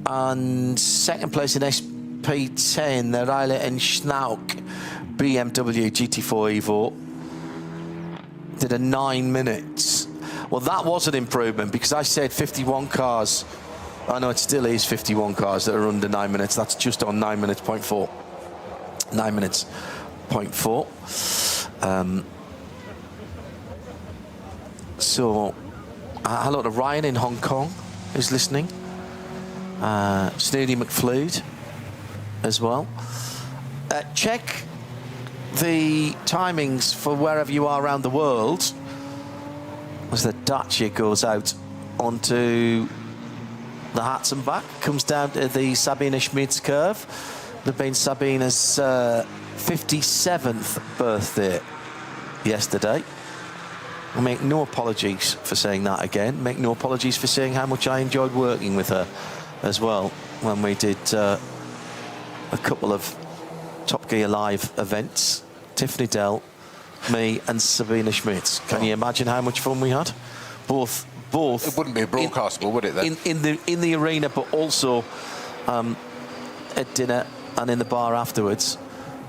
And second place in SP10, the Riley and Schnauk BMW GT4 Evo did a 9 minutes. Well, that was an improvement, because I said 51 cars. I know it still is 51 cars that are under 9 minutes. That's just on 9 minutes, 0.4. 9 minutes, 0.4. So, hello to Ryan in Hong Kong, who's listening. Snooty McFleud as well. Check the timings for wherever you are around the world as the Dacia goes out onto the Harts and back, comes down to the Sabine Schmitz curve. There'd been Sabine's 57th birthday yesterday. I make no apologies for saying that again. Make no apologies for saying how much I enjoyed working with her as well when we did a couple of Top Gear Live events. Tiffany Dell, me and Sabine Schmitz. Can you imagine how much fun we had? Both. It wouldn't be broadcastable, would it then? In the arena, but also at dinner and in the bar afterwards.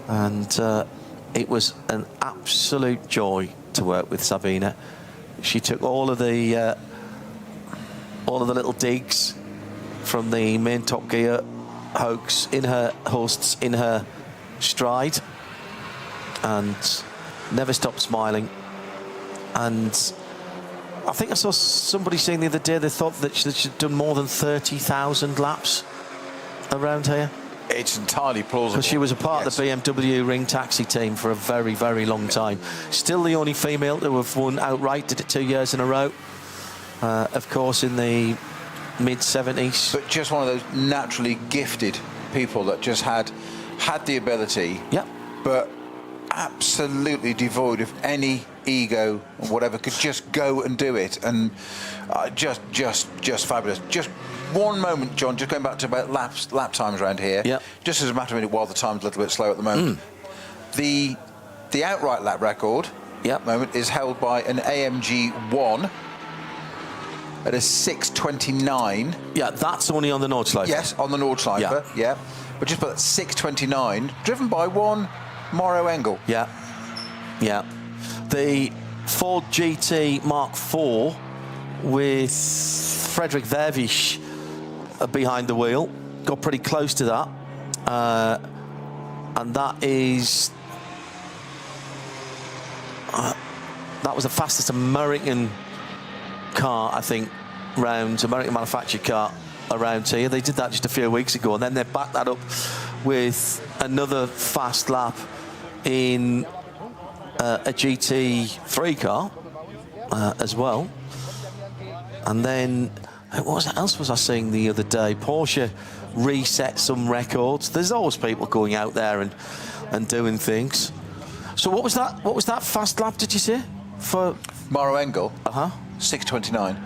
And it was an absolute joy to work with Sabina. She took all of the little digs from the main Top Gear hoax in her hosts in her stride, and never stopped smiling. And I think I saw somebody saying the other day they thought that she'd done more than 30,000 laps around here. It's entirely plausible. Because she was a part of the BMW Ring Taxi team for a very, very long time. Still the only female to have won outright, did it 2 years in a row. Of course, in the mid-70s. But just one of those naturally gifted people that just had the ability, but absolutely devoid of any ego or whatever, could just go and do it, and just fabulous. Just one moment, John, just going back to about lap times around here, just as a matter of minute, while the time's a little bit slow at the moment. The outright lap record moment is held by an AMG 1 at a 6:29. Yeah, that's only on the Nordschleife. Yes, on the Nordschleife, but just about 6:29, driven by one Mauro Engel. Yeah. The Ford GT Mark IV with Frederick Vervisch behind the wheel, got pretty close to that, and that is that was the fastest American car, I think, round American manufactured car around here. They did that just a few weeks ago, and then they backed that up with another fast lap in a GT3 car as well. And then what else was I seeing the other day? Porsche reset some records. There's always people going out there and doing things. So what was that fast lap, did you say, for Mauro Engel? 6:29.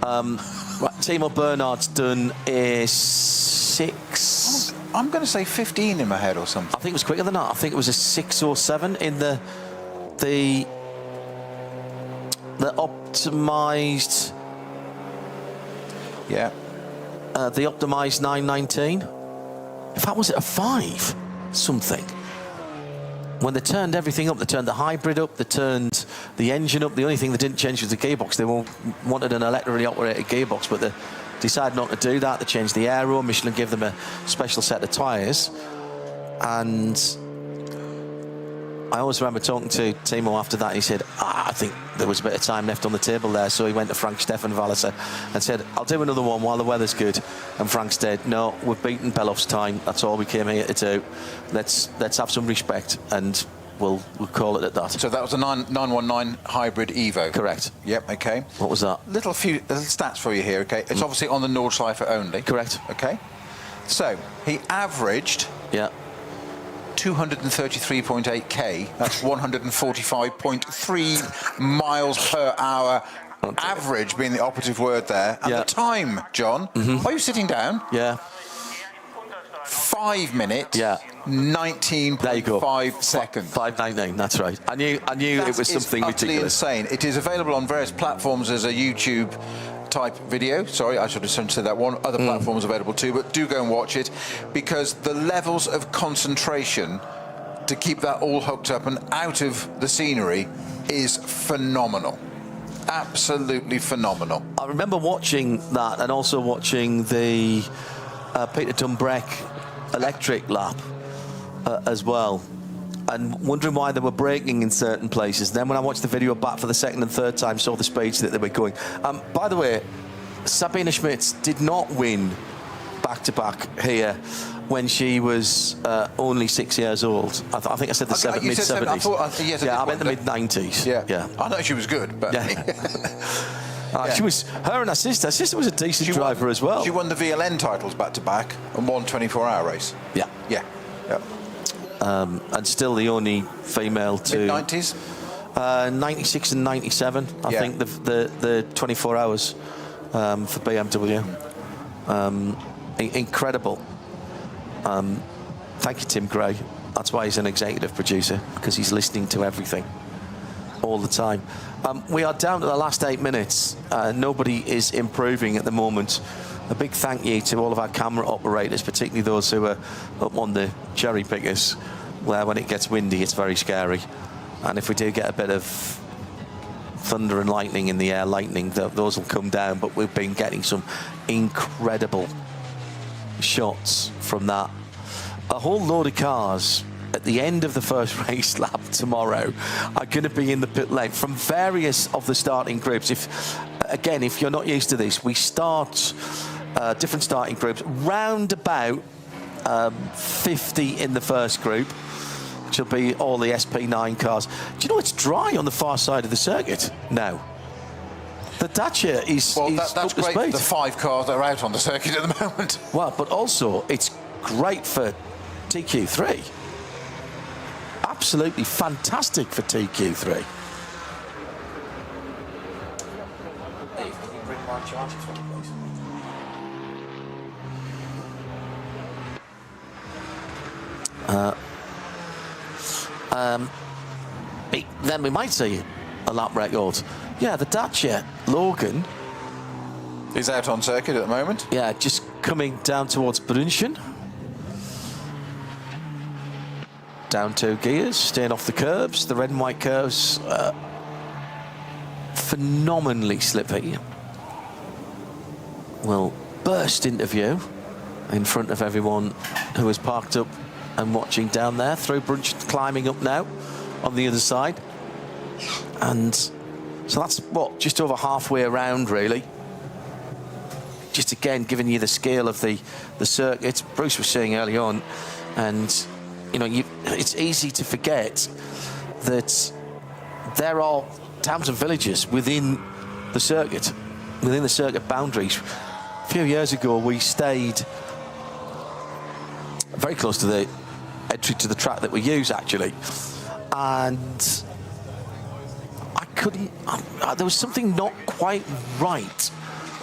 Right, Timo Bernhard's done a 6. I'm going to say 15 in my head or something. I think it was quicker than that. I think it was a 6 or 7 in the optimised. Yeah. The optimised 919. In fact, was it a 5 something? When they turned everything up, they turned the hybrid up, they turned the engine up. The only thing they didn't change was the gearbox. They wanted an electrically operated gearbox, but they decided not to do that. They changed the aero. Michelin gave them a special set of tyres. And I always remember talking to Timo after that. He said, I think there was a bit of time left on the table there. So he went to Frank Steffenwalliser and said, I'll do another one while the weather's good. And Frank said, no, we've beaten Beloff's time. That's all we came here to do. Let's have some respect. And we'll call it at that. So that was a 919 hybrid Evo. Correct. Yep. Okay. What was that? Little stats for you here. Okay. It's obviously on the Nordschleife only. Correct. Okay. So he averaged. Yeah. 233.8k. That's 145.3 miles per hour. Average being the operative word there. And the time, John. Are you sitting down? Yeah. 5 minutes. Yeah. 19.5 seconds. 5:19. That's right. I knew it was something ridiculous. Insane. It is available on various platforms as a YouTube type video. Sorry, I should have said that one. Other platforms available too, but do go and watch it, because the levels of concentration to keep that all hooked up and out of the scenery is phenomenal. Absolutely phenomenal. I remember watching that and also watching the Peter Dumbreck electric lap as well, and wondering why they were braking in certain places. Then when I watched the video back for the second and third time, saw the speeds that they were going. By the way, Sabine Schmitz did not win back-to-back here when she was only 6 years old. I think I said the mid-70s. I meant the mid-90s. Yeah. I know she was good, but... She was, her and her sister. Her sister was a decent driver as well. She won the VLN titles back-to-back and won 24-hour race. Yeah. And still the only female to... Mid-90s? 96 and 97, I think, the 24 hours for BMW. Incredible. Thank you, Tim Gray. That's why he's an executive producer, because he's listening to everything all the time. We are down to the last 8 minutes. Nobody is improving at the moment. A big thank you to all of our camera operators, particularly those who are up on the cherry pickers, where when it gets windy, it's very scary. And if we do get a bit of thunder and lightning in the air, those will come down. But we've been getting some incredible shots from that. A whole load of cars at the end of the first race lap tomorrow are going to be in the pit lane from various of the starting groups. If you're not used to this, we start different starting groups, round about 50 in the first group, which will be all the SP9 cars. Do you know it's dry on the far side of the circuit now? The Dacia is that's up to great speed. for the 5 cars that are out on the circuit at the moment. Well, but also it's great for TQ3. Absolutely fantastic for TQ3. Hey, can you bring my charger for me, please? Then we might see a lap record. Yeah, the Dacia Logan is out on circuit at the moment. Yeah, just coming down towards Brunchen. Down 2 gears, staying off the curbs. The red and white curves, phenomenally slippy. Will burst into view in front of everyone who is parked up and watching down there. Through Brunchen, climbing up now on the other side. And so that's, just over halfway around, really. Just again, giving you the scale of the circuit. Bruce was saying early on, and it's easy to forget that there are towns and villages within the circuit boundaries. A few years ago, we stayed very close to the entry to the track that we use, actually, and there was something not quite right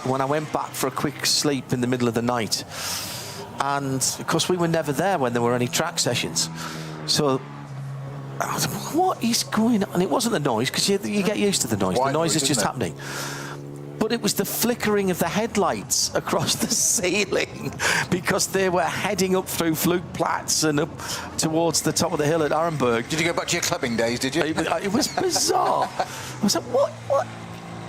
when I went back for a quick sleep in the middle of the night. And of course, we were never there when there were any track sessions. So I was like, what is going on? And it wasn't the noise, because you get used to the noise. The noise is just happening. But it was the flickering of the headlights across the ceiling, because they were heading up through Flugplatz and up towards the top of the hill at Arenberg. Did you go back to your clubbing days, did you? It was bizarre. I was like,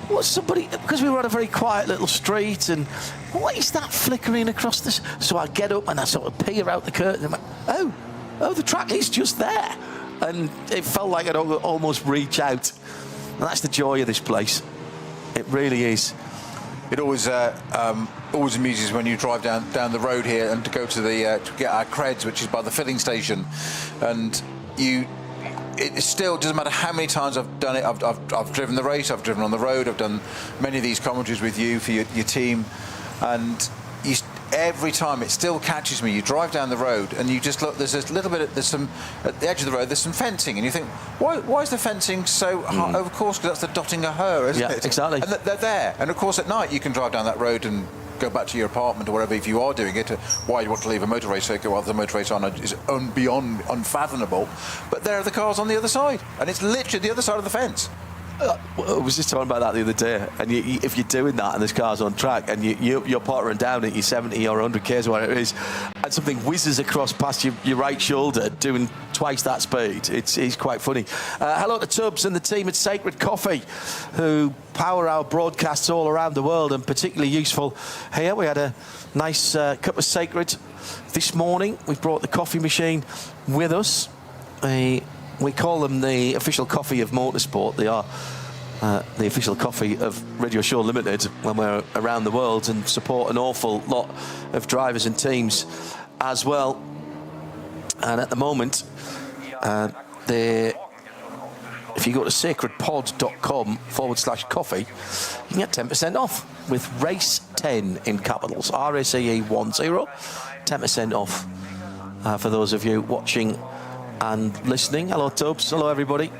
what's somebody... Because we were on a very quiet little street, and what is that flickering across this? So I get up and I sort of peer out the curtain and went, oh, the track is just there. And it felt like I'd almost reach out. And that's the joy of this place. It really is. It always amuses when you drive down the road here and to go to the to get our creds, which is by the filling station, and it still doesn't matter how many times I've done it. I've driven the race, I've driven on the road, I've done many of these commentaries with you for your team, and every time it still catches me. You drive down the road and you just look, there's this little bit, there's some, at the edge of the road, there's some fencing, and you think, why is the fencing so high? Of course, because that's the dotting a her, isn't it? Exactly. And they're there. And of course, at night, you can drive down that road and go back to your apartment or whatever if you are doing it. Why you want to leave a motor race circuit while the motor race on is beyond unfathomable. But there are the cars on the other side, and it's literally the other side of the fence. I was just talking about that the other day, and if you're doing that and there's cars on track and you're pottering down at your 70 or 100 k's or whatever it is, and something whizzes across past your right shoulder doing twice that speed, it's quite funny. Hello to Tubbs and the team at Sacred Coffee, who power our broadcasts all around the world, and particularly useful here. We had a nice cup of Sacred this morning. We brought the coffee machine with us. We call them the official coffee of motorsport. They are the official coffee of Radio Show Limited when we're around the world, and support an awful lot of drivers and teams as well. And at the moment, if you go to sacredpod.com/coffee, you can get 10% off with race 10 in capitals, RACE 10, 10% off for those of you watching and listening. Hello Tubbs, hello everybody.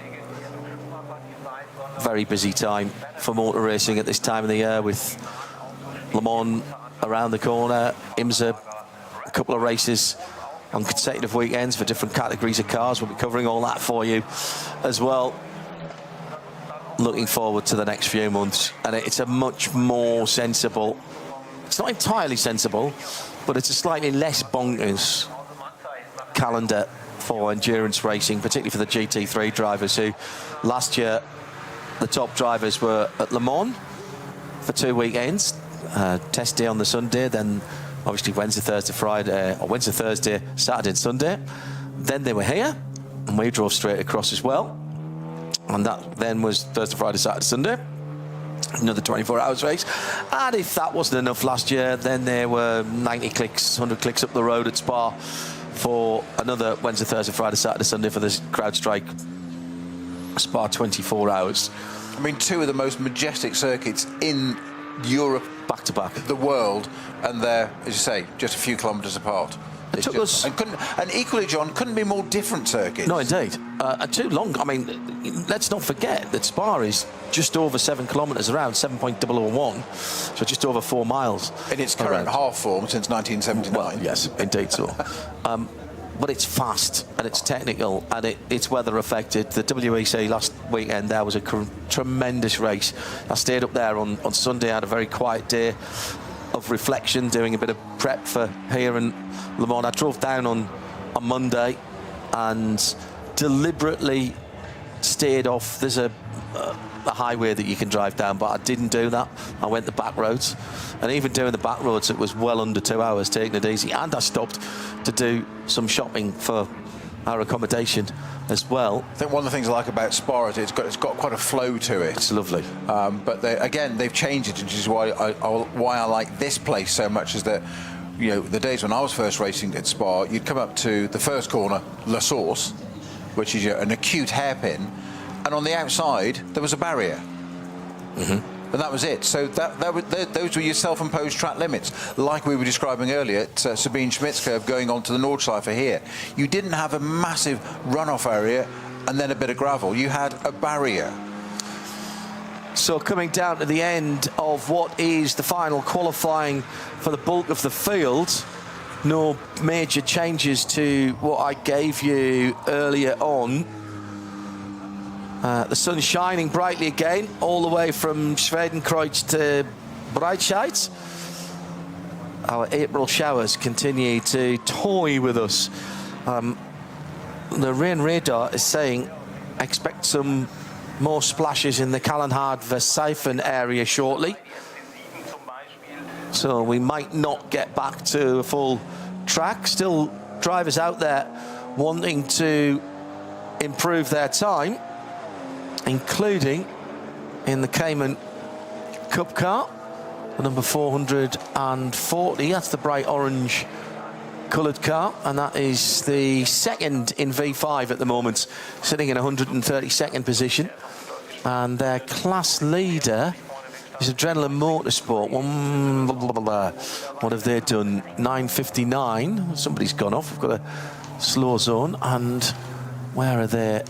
Very busy time for motor racing at this time of the year, with Le Mans around the corner, IMSA, a couple of races on consecutive weekends for different categories of cars. We'll be covering all that for you as well. Looking forward to the next few months, and it's a much more sensible, it's not entirely sensible, but it's a slightly less bonkers calendar for endurance racing, particularly for the GT3 drivers, who last year the top drivers were at Le Mans for 2 weekends, test day on the Sunday, then obviously Wednesday, Thursday, Saturday and Sunday. Then they were here, and we drove straight across as well, and that then was Thursday, Friday, Saturday, Sunday, another 24 hours race. And if that wasn't enough last year, then there were 90 clicks, 100 clicks up the road at Spa for another Wednesday, Thursday, Friday, Saturday, Sunday for this CrowdStrike Spa 24 hours. I mean, 2 of the most majestic circuits in Europe, back to back, the world, and they're, as you say, just a few kilometres apart. It took us, and equally, John, couldn't be more different circuits. No, indeed. Too long. I mean, let's not forget that Spa is just over 7 kilometres around, 7.001, so just over 4 miles. In its current half form since 1979. Well, yes, indeed so. But it's fast and it's technical and it's weather affected. The WEC last weekend there was a tremendous race. I stayed up there on Sunday. I had a very quiet day of reflection, doing a bit of prep for here in Le Mans. I drove down on Monday and deliberately stayed off. There's a highway that you can drive down, but I didn't do that. I went the back roads, and even doing the back roads, it was well under 2 hours, taking it easy. And I stopped to do some shopping for our accommodation as well. I think one of the things I like about Spa is it's got quite a flow to it. It's lovely. But they've changed it, which is why I like this place so much. Is that, you know, the days when I was first racing at Spa, you'd come up to the first corner, La Source, which is an acute hairpin, and on the outside there was a barrier. And that was it. So those were your self-imposed track limits, like we were describing earlier at Sabine Schmidt's curve going on to the Nordschleife here. You didn't have a massive runoff area and then a bit of gravel. You had a barrier. So coming down to the end of what is the final qualifying for the bulk of the field, no major changes to what I gave you earlier on. The sun shining brightly again, all the way from Schwedenkreuz to Breitscheid. Our April showers continue to toy with us. The rain radar is saying expect some more splashes in the Kallenhard-Verseifen area shortly. So we might not get back to a full track. Still drivers out there wanting to improve their time, including in the Cayman Cup car, the number 440. That's the bright orange coloured car, and that is the second in V5 at the moment, sitting in 132nd position. And their class leader is Adrenaline Motorsport. What have they done? 9:59. Somebody's gone off. We've got a slow zone. And where are they?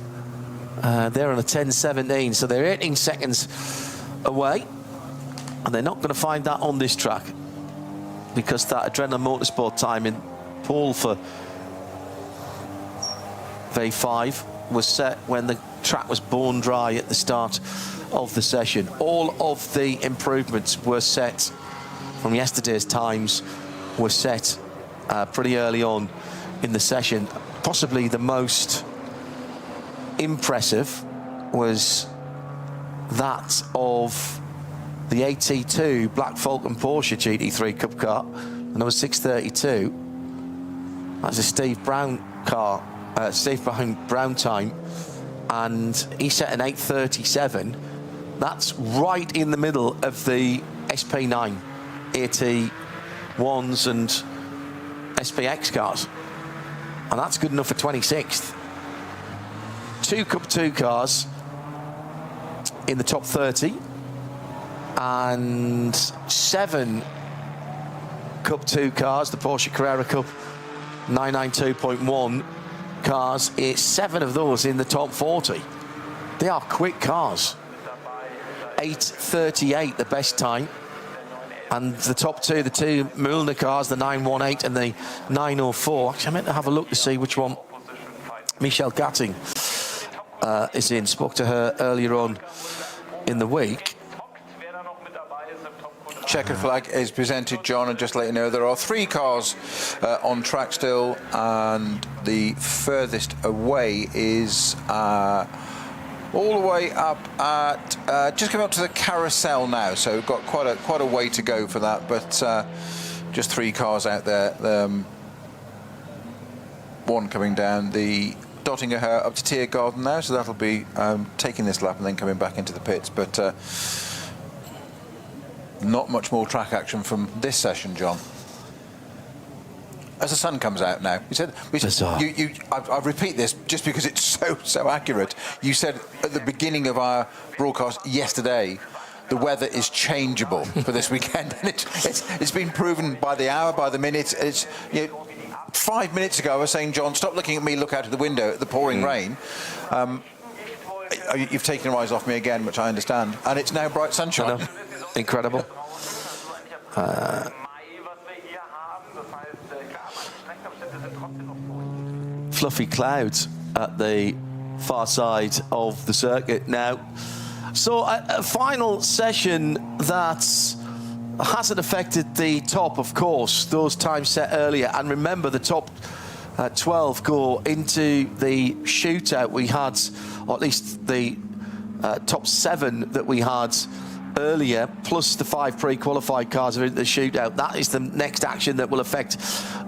They're on a 10:17, so they're 18 seconds away. And they're not going to find that on this track, because that Adrenaline Motorsport time in pole for V5 was set when the track was bone dry at the start of the session. All of the improvements were set from yesterday's times, were set pretty early on in the session. Possibly the most impressive was that of the AT2 Black Falcon Porsche GT3 Cup car, and it was 6:32. That's a Steve Brown car, Steve Brown time, and he set an 8:37. That's right in the middle of the SP9, AT1s and SPX cars, and that's good enough for 26th. 2 Cup 2 cars in the top 30, and 7 Cup 2 cars, the Porsche Carrera Cup 992.1 cars, it's 7 of those in the top 40. They are quick cars. 8:38 the best time, and the top 2, the 2 Mühlner cars, the 918 and the 904. Actually, I meant to have a look to see which one Michelle Gatting is in. Spoke to her earlier on in the week. Checkered flag is presented, John, and just to let you know, there are 3 cars on track still, and the furthest away is all the way up at just coming up to the carousel now, so we've got quite a way to go for that, but just 3 cars out there. One coming down the Dottinger up to Tiergarten now, so that'll be taking this lap and then coming back into the pits, but not much more track action from this session, John. As the sun comes out now, I repeat this just because it's so accurate. You said at the beginning of our broadcast yesterday, the weather is changeable for this weekend, and it's been proven by the hour, by the minute. It's 5 minutes ago I was saying, John, stop looking at me, look out of the window at the pouring rain. You've taken your eyes off me again, which I understand, and it's now bright sunshine. Incredible. Fluffy clouds at the far side of the circuit now. So a final session that hasn't affected the top, of course, those times set earlier. And remember, the top 12 go into the shootout we had, or at least the top 7 that we had earlier, plus the 5 pre-qualified cars are in the shootout. That is the next action that will affect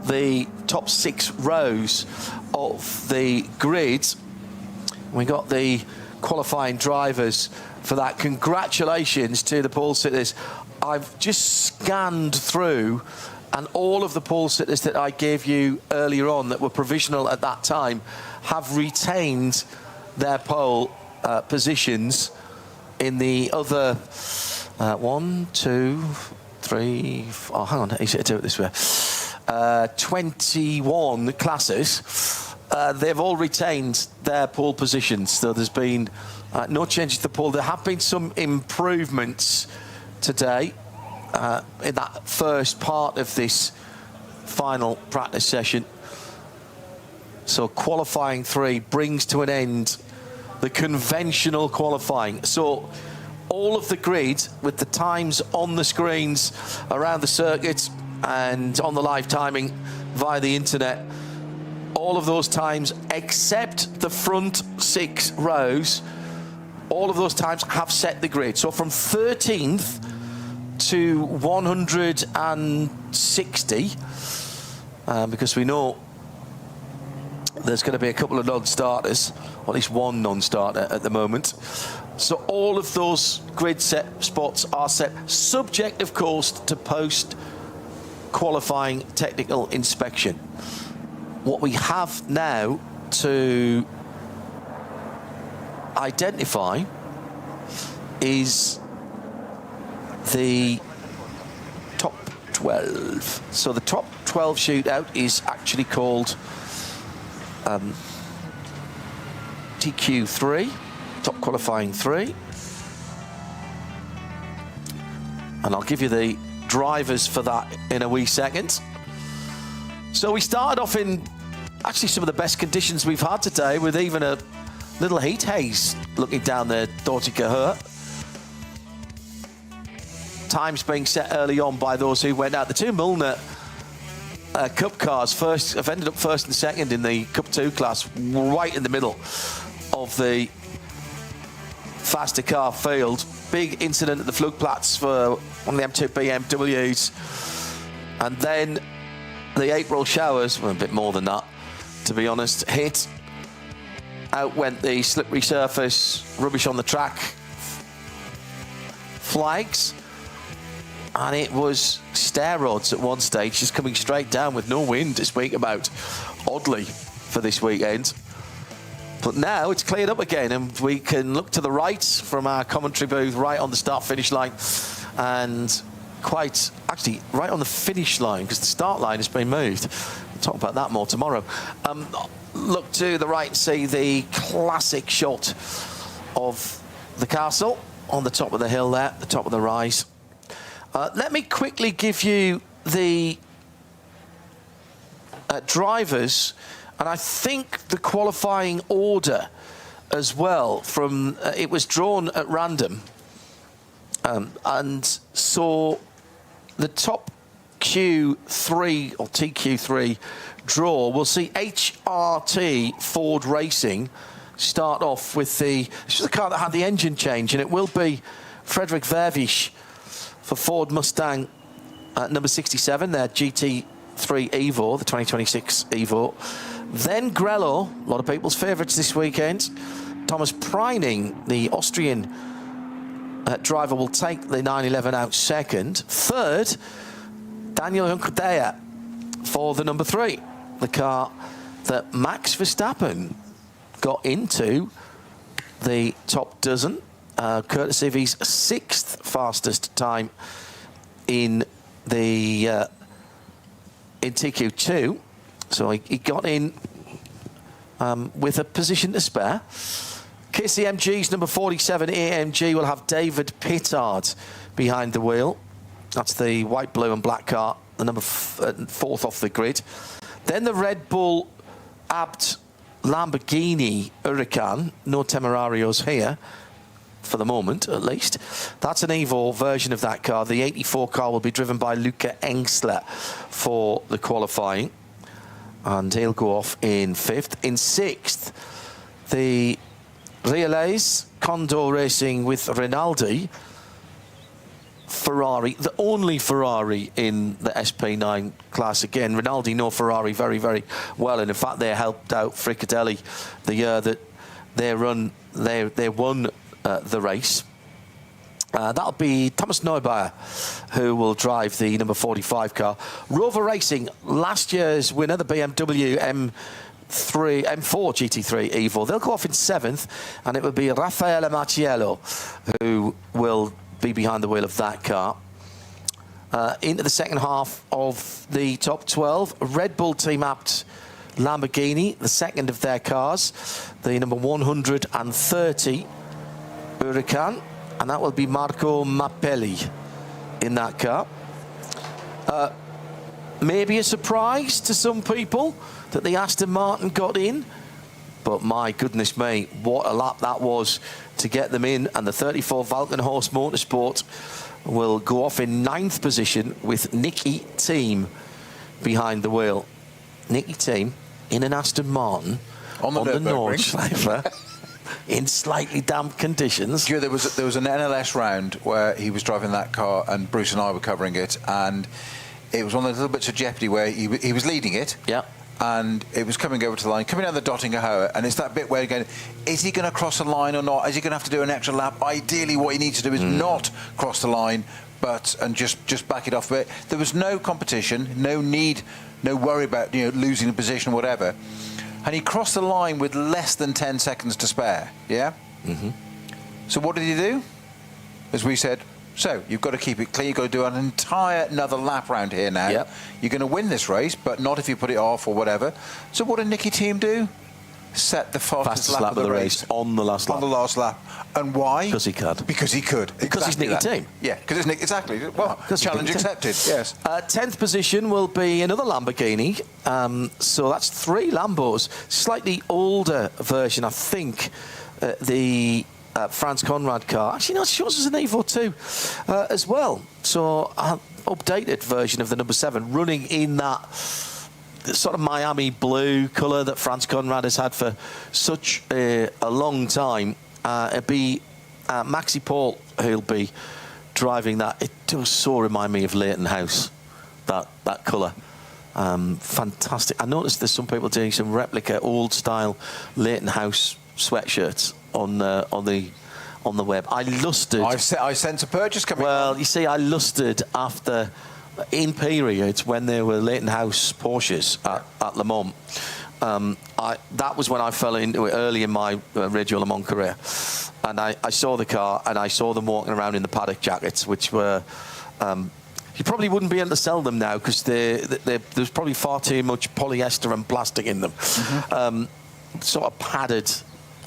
the top 6 rows of the grid. We got the qualifying drivers for that. Congratulations to the pole sitters. I've just scanned through, and all of the pole sitters that I gave you earlier on that were provisional at that time have retained their pole positions in the other 1, 2, 3, oh, hang on, easy to do it this way. 21 classes. They've all retained their pole positions, so there's been no changes to the pole. There have been some improvements today in that first part of this final practice session. So qualifying 3 brings to an end the conventional qualifying. So all of the grid with the times on the screens around the circuit and on the live timing via the internet, all of those times except the front 6 rows, all of those times have set the grid. So from 13th to 160, because we know there's going to be a couple of non-starters, or at least one non-starter at the moment. So all of those grid set spots are set, subject, of course, to post qualifying technical inspection. What we have now to identify is the top 12. So the top 12 shootout is actually called TQ3, top qualifying 3. And I'll give you the drivers for that in a wee second. So we started off in actually some of the best conditions we've had today, with even a little heat haze looking down the Dortiger. Times being set early on by those who went out. The two Milner Cup cars have ended up first and second in the Cup 2 class, right in the middle of the faster car field. Big incident at the Flugplatz for one of the M2 BMWs. And then the April showers, well, a bit more than that, to be honest, hit. Out went the slippery surface, rubbish on the track flags. And it was stair rods at one stage, just coming straight down with no wind to speak about, oddly, for this weekend. But now it's cleared up again, and we can look to the right from our commentary booth, right on the start-finish line, and quite actually right on the finish line, because the start line has been moved. We'll talk about that more tomorrow. Look to the right and see the classic shot of the castle on the top of the hill there, the top of the rise. Let me quickly give you the drivers, and I think the qualifying order as well. From it was drawn at random, and saw the top Q3 or TQ3 draw. We'll see HRT Ford Racing start off with this was the car that had the engine change, and it will be Frederick Vervisch for Ford Mustang number 67, their GT3 Evo, the 2026 Evo. Then Grello, a lot of people's favourites this weekend. Thomas Preining, the Austrian driver, will take the 911 out second. Third, Daniel Juncadella for the number 3, the car that Max Verstappen got into the top dozen, courtesy of his 6th fastest time in the in TQ2. So he got in with a position to spare. KCMG's number 47 AMG will have David Pittard behind the wheel. That's the white, blue and black car, the number 4th off the grid. Then the Red Bull Abt Lamborghini Huracan, no Temerarios here, for the moment at least. That's an Evo version of that car. The 84 car will be driven by Luca Engsler for the qualifying, and he'll go off in 5th. In 6th, the Relais Condor Racing with Rinaldi Ferrari, the only Ferrari in the SP9 class. Again, Rinaldi know Ferrari very, very well, and in fact they helped out Fricadelli the year that they won the race. That'll be Thomas Neubauer who will drive the number 45 car. Rover Racing, last year's winner, the BMW M4 GT3 Evo. They'll go off in 7th, and it will be Raffaele Macciello who will be behind the wheel of that car. Into the second half of the top 12, Red Bull Team Abt Lamborghini, the second of their cars, the number 130 Huracan, and that will be Marco Mappelli in that car. Maybe a surprise to some people that the Aston Martin got in, but my goodness me, what a lap that was to get them in. And the 34 Valkenhorst Motorsport will go off in 9th position with Nicky Team behind the wheel. Nicky Team in an Aston Martin on the Nordschleife in slightly damp conditions. Yeah, there was an NLS round where he was driving that car, and Bruce and I were covering it, and it was one of the little bits of jeopardy where he was leading it. Yeah. And it was coming over to the line, coming down the Dottinger Höhe, and it's that bit where again, is he going to cross the line or not? Is he going to have to do an extra lap? Ideally, what he needs to do is not cross the line, and just back it off a bit. There was no competition, no need, no worry about losing a position or whatever. And he crossed the line with less than 10 seconds to spare, yeah? Mm-hmm. So what did he do? As we said, so you've got to keep it clean, you've got to do another lap round here now. Yep. You're going to win this race, but not if you put it off or whatever. So what did Nicky Team do? Set the fastest lap of the race on the last lap. On the last lap. And why? Because he could. Because he could. Because exactly he's Nicky Team. Yeah, because it's Nick. Exactly. Well, challenge accepted. Yes. 10th position will be another Lamborghini. So that's 3 Lambos. Slightly older version, I think. The Franz Conrad car. Actually, no, it shows us an Evo 2 as well. So an updated version of the number 7, running in that sort of Miami blue colour that Franz Conrad has had for such a long time. It'll be Maxi Paul who'll be driving that. It does so remind me of Leighton House, that colour. Fantastic. I noticed there's some people doing some replica old style Leighton House sweatshirts on the web. I lusted. I sense a purchase coming. Well, you see, I lusted after, in periods when there were Leighton House Porsches at Le Mans. That was when I fell into it early in my Radio Le Mans career, and I saw the car and I saw them walking around in the paddock jackets, which were. You probably wouldn't be able to sell them now because there's probably far too much polyester and plastic in them. Mm-hmm. Sort of padded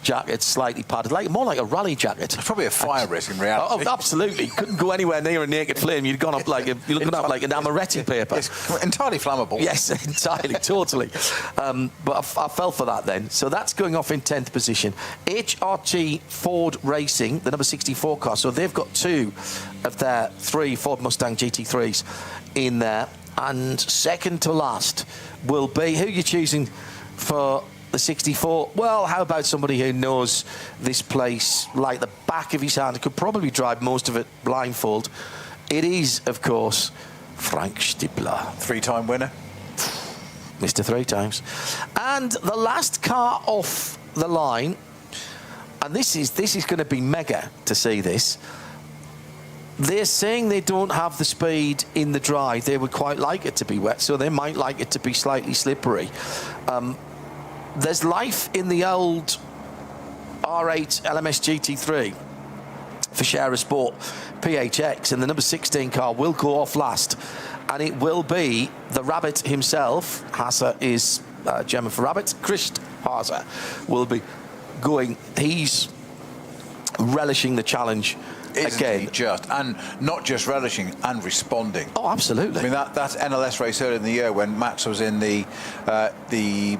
jacket, slightly padded, more like a rally jacket. It's probably a fire risk in reality. Oh, absolutely. Couldn't go anywhere near a naked flame. You'd gone up you're looking up like an amaretti paper. It's entirely flammable. Yes, entirely, totally. But I fell for that then. So that's going off in 10th position. HRT Ford Racing, the number 64 car. So they've got 2 of their 3 Ford Mustang GT3s in there. And second to last will be, who are you choosing for the 64? Well, how about somebody who knows this place like the back of his hand, could probably drive most of it blindfold. It is, of course, Frank Stippler. 3-time winner. Mr. 3 times. And the last car off the line, and this is going to be mega to see this. They're saying they don't have the speed in the dry. They would quite like it to be wet, so they might like it to be slightly slippery. There's life in the old R8 LMS GT3 for Share Sport PHX, and the number 16 car will go off last, and it will be the Rabbit himself. Hasse is German for Rabbit. Christ Hasse will be going. He's relishing the challenge. Isn't again, he just, and not just relishing, and responding. Oh, absolutely. I mean, that NLS race earlier in the year when Max was in the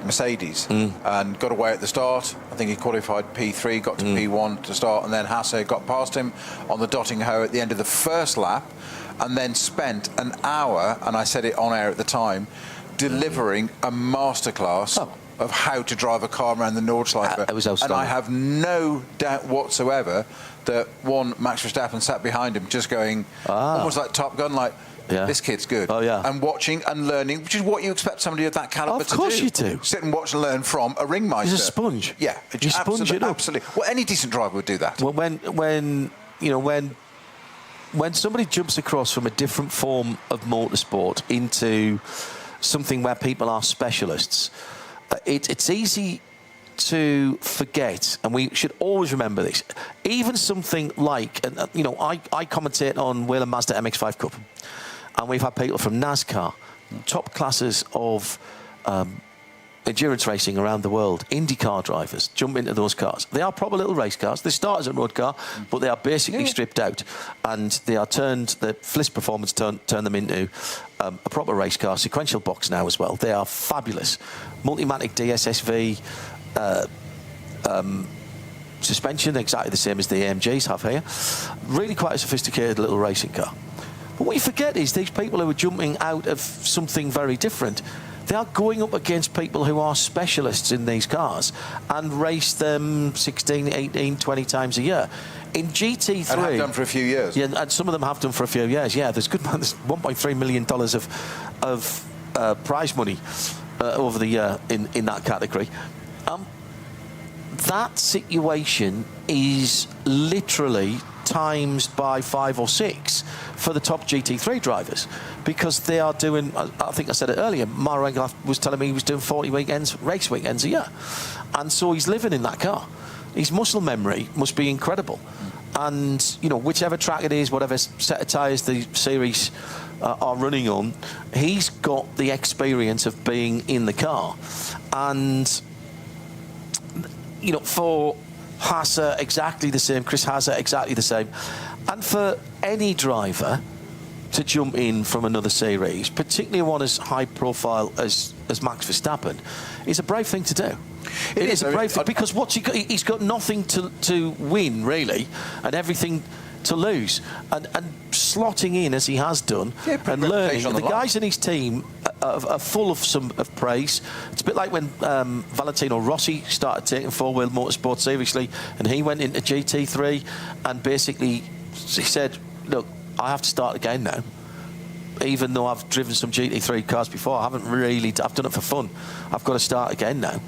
Mercedes and got away at the start. I think he qualified P3, got to P1 to start, and then Hasse got past him on the dotting hoe at the end of the first lap, and then spent an hour, and I said it on air at the time, delivering a masterclass of how to drive a car around the Nordschleife. It was outstanding. And I have no doubt whatsoever that Max Verstappen sat behind him just going, almost like Top Gun, like, this kid's good. Oh, yeah. And watching and learning, which is what you expect somebody of that calibre to do. Of course you do. Sit and watch and learn from a ringmaster. He's a sponge. Yeah. You sponge it up. Absolutely. Well, any decent driver would do that. Well, when somebody jumps across from a different form of motorsport into something where people are specialists, it's easy to forget, and we should always remember this. Even something like, I commentate on Wheel & Mazda MX-5 Cup, and we've had people from NASCAR, top classes of endurance racing around the world, IndyCar drivers jump into those cars. They are proper little race cars. They start as a road car, but they are basically stripped out, and they are the FLIS Performance turn them into a proper race car, sequential box now as well. They are fabulous. Multimatic DSSV suspension, exactly the same as the AMGs have here. Really quite a sophisticated little racing car. But what you forget is these people who are jumping out of something very different, they are going up against people who are specialists in these cars and race them 16, 18, 20 times a year. In GT3... And have done for a few years. Yeah, and some of them have done for a few years, yeah. There's $1.3 million of prize money over the year in that category. That situation is literally times by 5 or 6 for the top GT3 drivers, because they are doing, I think I said it earlier, Maro Engelhardt was telling me he was doing 40 race weekends a year. And so he's living in that car. His muscle memory must be incredible. And, you know, whichever track it is, whatever set of tyres the series are running on, he's got the experience of being in the car. And, you know, for Hasser, exactly the same. Chris Hasser, exactly the same. And for any driver to jump in from another series, particularly one as high profile as Max Verstappen, is a brave thing to do. It is a brave thing, because he's got nothing to win, really, and everything to lose. And slotting in as he has done, and learning. The guys in his team are full of praise. It's a bit like when Valentino Rossi started taking four-wheel motorsport seriously, and he went into GT3 and basically he said, look, I have to start again now. Even though I've driven some GT3 cars before, I've done it for fun. I've got to start again now.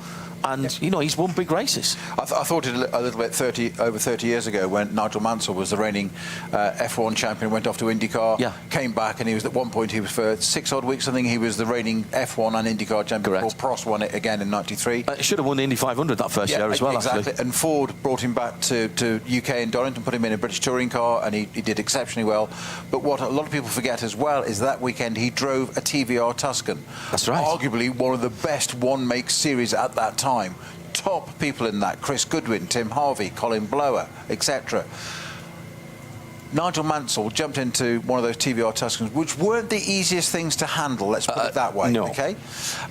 And, you know, he's won big races. I thought it a little bit over 30 years ago when Nigel Mansell was the reigning F1 champion, went off to IndyCar, came back, and he was at one point, he was for 6 odd weeks, I think, he was the reigning F1 and IndyCar champion. Correct. Before Prost won it again in '93. He should have won the Indy 500 that first year as well, exactly. Actually. And Ford brought him back to UK and Donington, put him in a British touring car, and he did exceptionally well. But what a lot of people forget as well is that weekend he drove a TVR Tuscan. That's right. Arguably one of the best one-make series at that time. Top people in that: Chris Goodwin, Tim Harvey, Colin Blower, etc. Nigel Mansell jumped into one of those TVR Tuscans, which weren't the easiest things to handle, let's put it that way. No. Okay?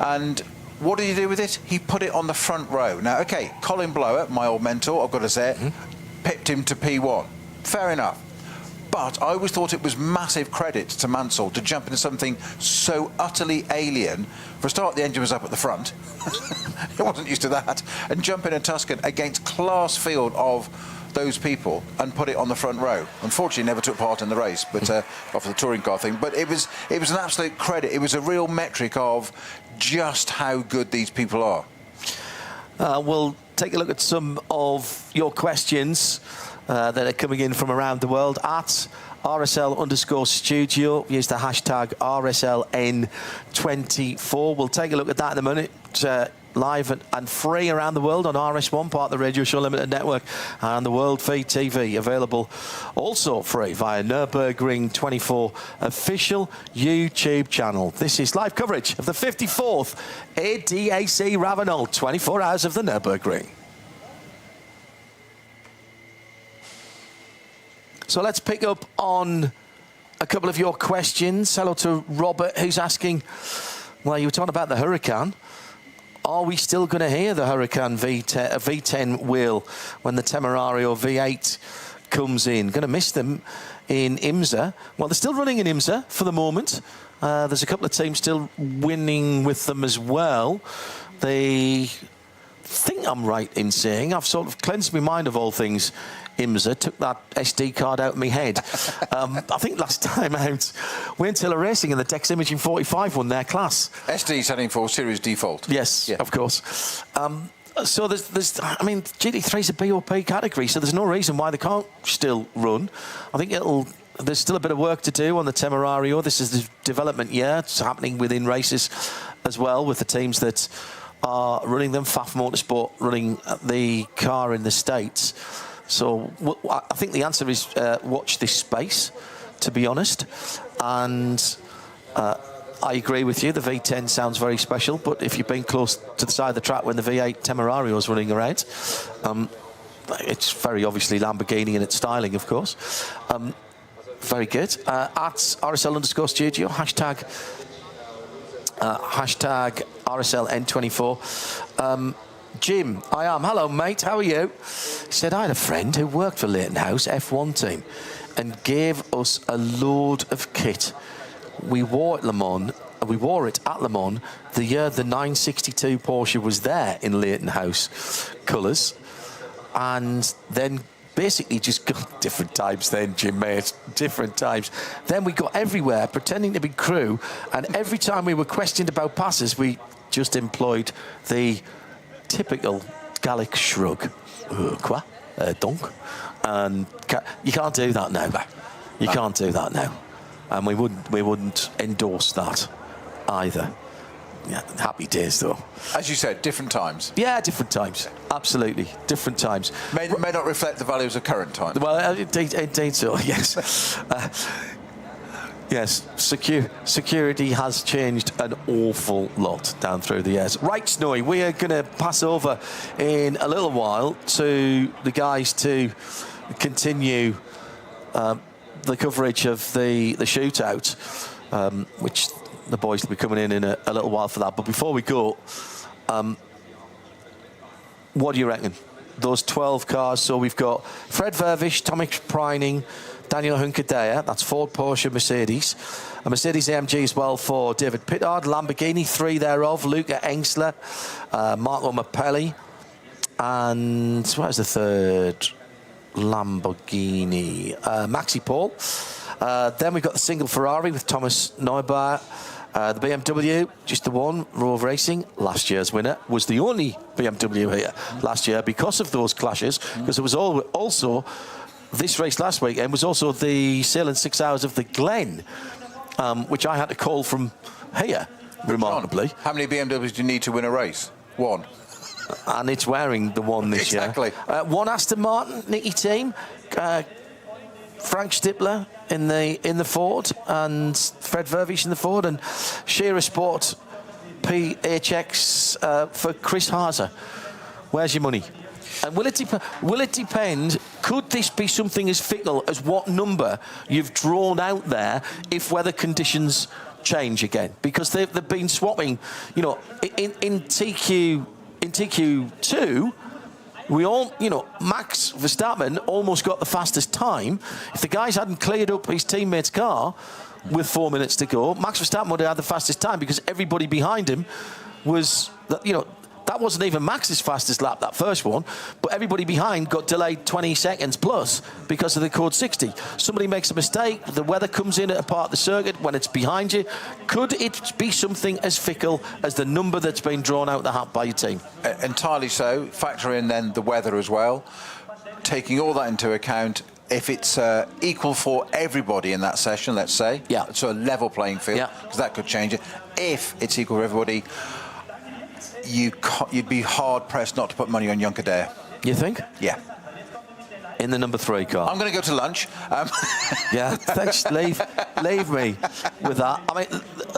And what did he do with it? He put it on the front row. Now, okay, Colin Blower, my old mentor, I've got to say it, pipped him to P1. Fair enough. But I always thought it was massive credit to Mansell to jump into something so utterly alien. For a start, the engine was up at the front. He wasn't used to that. And jump in a Tuscan against class field of those people and put it on the front row. Unfortunately, never took part in the race, but off the touring car thing. But it was an absolute credit. It was a real metric of just how good these people are. We'll take a look at some of your questions that are coming in from around the world at RSL_studio. Use the hashtag RSLN24. We'll take a look at that in a minute. Live and free around the world on RS1, part of the Radio Show Limited network, and the World Feed TV, available also free via Nurburgring 24 official YouTube channel. This is live coverage of the 54th ADAC RAVENOL 24 hours of the Nurburgring. So let's pick up on a couple of your questions. Hello to Robert, who's asking, well, you were talking about the Huracan. Are we still going to hear the Huracan V10 wheel when the Temerario V8 comes in? Going to miss them in IMSA. Well, they're still running in IMSA for the moment. There's a couple of teams still winning with them as well. They think I'm right in saying, I've sort of cleansed my mind of all things IMSA, took that SD card out of my head. I think last time out, Wayne Taylor Racing and the Dex Imaging 45 won their class. SD standing for Series Default. Yes, of course. So there's, I mean, GT3 is a BOP category, so there's no reason why they can't still run. I think there's still a bit of work to do on the Temerario. This is the development year. It's happening within races as well, with the teams that are running them. FAF Motorsport running the car in the States. So I think the answer is watch this space, to be honest. And I agree with you, the V10 sounds very special, but if you've been close to the side of the track when the V8 Temerario is running around, it's very obviously Lamborghini in its styling, of course. Very good. At RSL_studio, hashtag RSLN24. Jim, I am. Hello, mate. How are you? He said, I had a friend who worked for Leighton House F1 team and gave us a load of kit. We wore it at Le Mans the year the 962 Porsche was there in Leighton House colours, and then basically just got different times then, Jim, mate, different times. Then we got everywhere pretending to be crew, and every time we were questioned about passes, we just employed the typical Gallic shrug. Quoi? donk. And you can't do that now. You can't do that now. And we wouldn't endorse that either. Yeah, happy days though. As you said, different times. Yeah, different times. Absolutely, different times. May not reflect the values of current times. Well, indeed so, yes. Yes, security has changed an awful lot down through the years. Right, Snowy, we are going to pass over in a little while to the guys to continue the coverage of the shootout, which the boys will be coming in a little while for that. But before we go, what do you reckon? Those 12 cars. So we've got Fred Vervish, Tomek Preining, Daniel Hunkadea, that's Ford, Porsche, Mercedes. A Mercedes AMG as well for David Pittard. Lamborghini, 3 thereof. Luca Engsler, Marco Mappelli. And what was the third? Lamborghini. Maxi Paul. Then we've got the single Ferrari with Thomas Neubauer. The BMW, just the one, Rove Racing, last year's winner, was the only BMW here last year because of those clashes, because it was also, this race last weekend was also the sailing 6 hours of the Glen, which I had to call from here, remarkably. How many BMWs do you need to win a race? One. And it's wearing the one this year. Exactly. One Aston Martin, Nicky team, Frank Stippler in the Ford, and Fred Vervish in the Ford, and Shearer Sport PHX for Chris Haase. Where's your money? And will it depend? Could this be something as fickle as what number you've drawn out there if weather conditions change again? Because they've been swapping, you know, in TQ2. We all, you know, Max Verstappen almost got the fastest time. If the guys hadn't cleared up his teammate's car with 4 minutes to go, Max Verstappen would have had the fastest time because everybody behind him was, you know, that wasn't even Max's fastest lap, that first one, but everybody behind got delayed 20 seconds plus because of the code 60. Somebody makes a mistake, the weather comes in at a part of the circuit when it's behind you. Could it be something as fickle as the number that's been drawn out the hat by your team? Entirely so. Factor in then the weather as well. Taking all that into account, if it's equal for everybody in that session, let's say, so a level playing field, because that could change it. If it's equal for everybody, you'd be hard-pressed not to put money on Hunkadea. You think? Yeah. In the number 3 car. I'm going to go to lunch. Yeah, thanks. Leave me with that. I mean,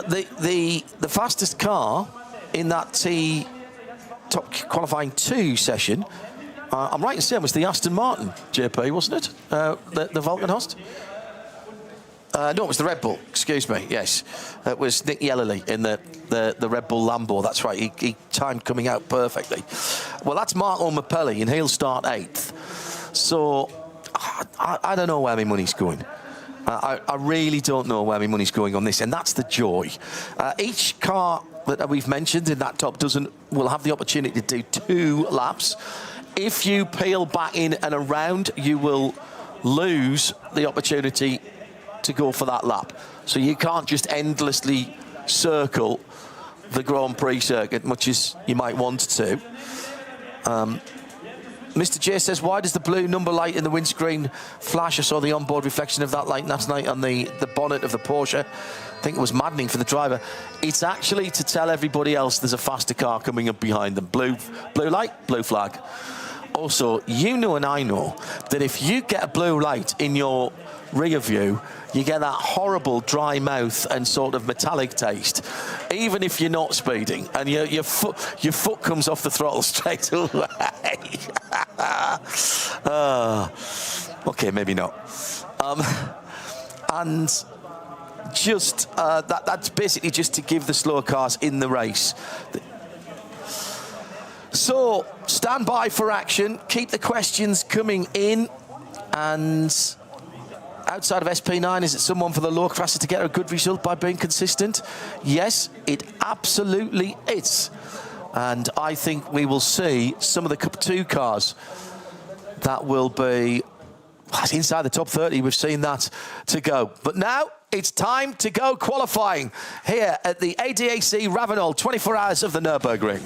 the fastest car in that top qualifying 2 session, I'm right in saying, was the Aston Martin JP, wasn't it? The Valkenhorst? No, it was the Red Bull, excuse me, yes. It was Nick Yellerly in the Red Bull Lambo, that's right. He timed coming out perfectly. Well, that's Marco Mappelli, and he'll start 8th. So, I don't know where my money's going. I really don't know where my money's going on this, and that's the joy. Each car that we've mentioned in that top dozen will have the opportunity to do 2 laps. If you peel back in and around, you will lose the opportunity to go for that lap. So you can't just endlessly circle the Grand Prix circuit much as you might want to. Mr. J says, why does the blue number light in the windscreen flash? I saw the onboard reflection of that light last night on the bonnet of the Porsche. I think it was maddening for the driver. It's actually to tell everybody else there's a faster car coming up behind them. Blue light, blue flag. Also, you know and I know that if you get a blue light in your rear view, you get that horrible dry mouth and sort of metallic taste, even if you're not speeding, and your foot comes off the throttle straight away. Okay, maybe not. And just that's basically just to give the slower cars in the race. So stand by for action. Keep the questions coming in. And outside of SP9, is it someone for the low classes to get a good result by being consistent? Yes, it absolutely is. And I think we will see some of the Cup 2 cars that will be inside the top 30. We've seen that to go. But now it's time to go qualifying here at the ADAC RAVENOL 24 hours of the Nürburgring.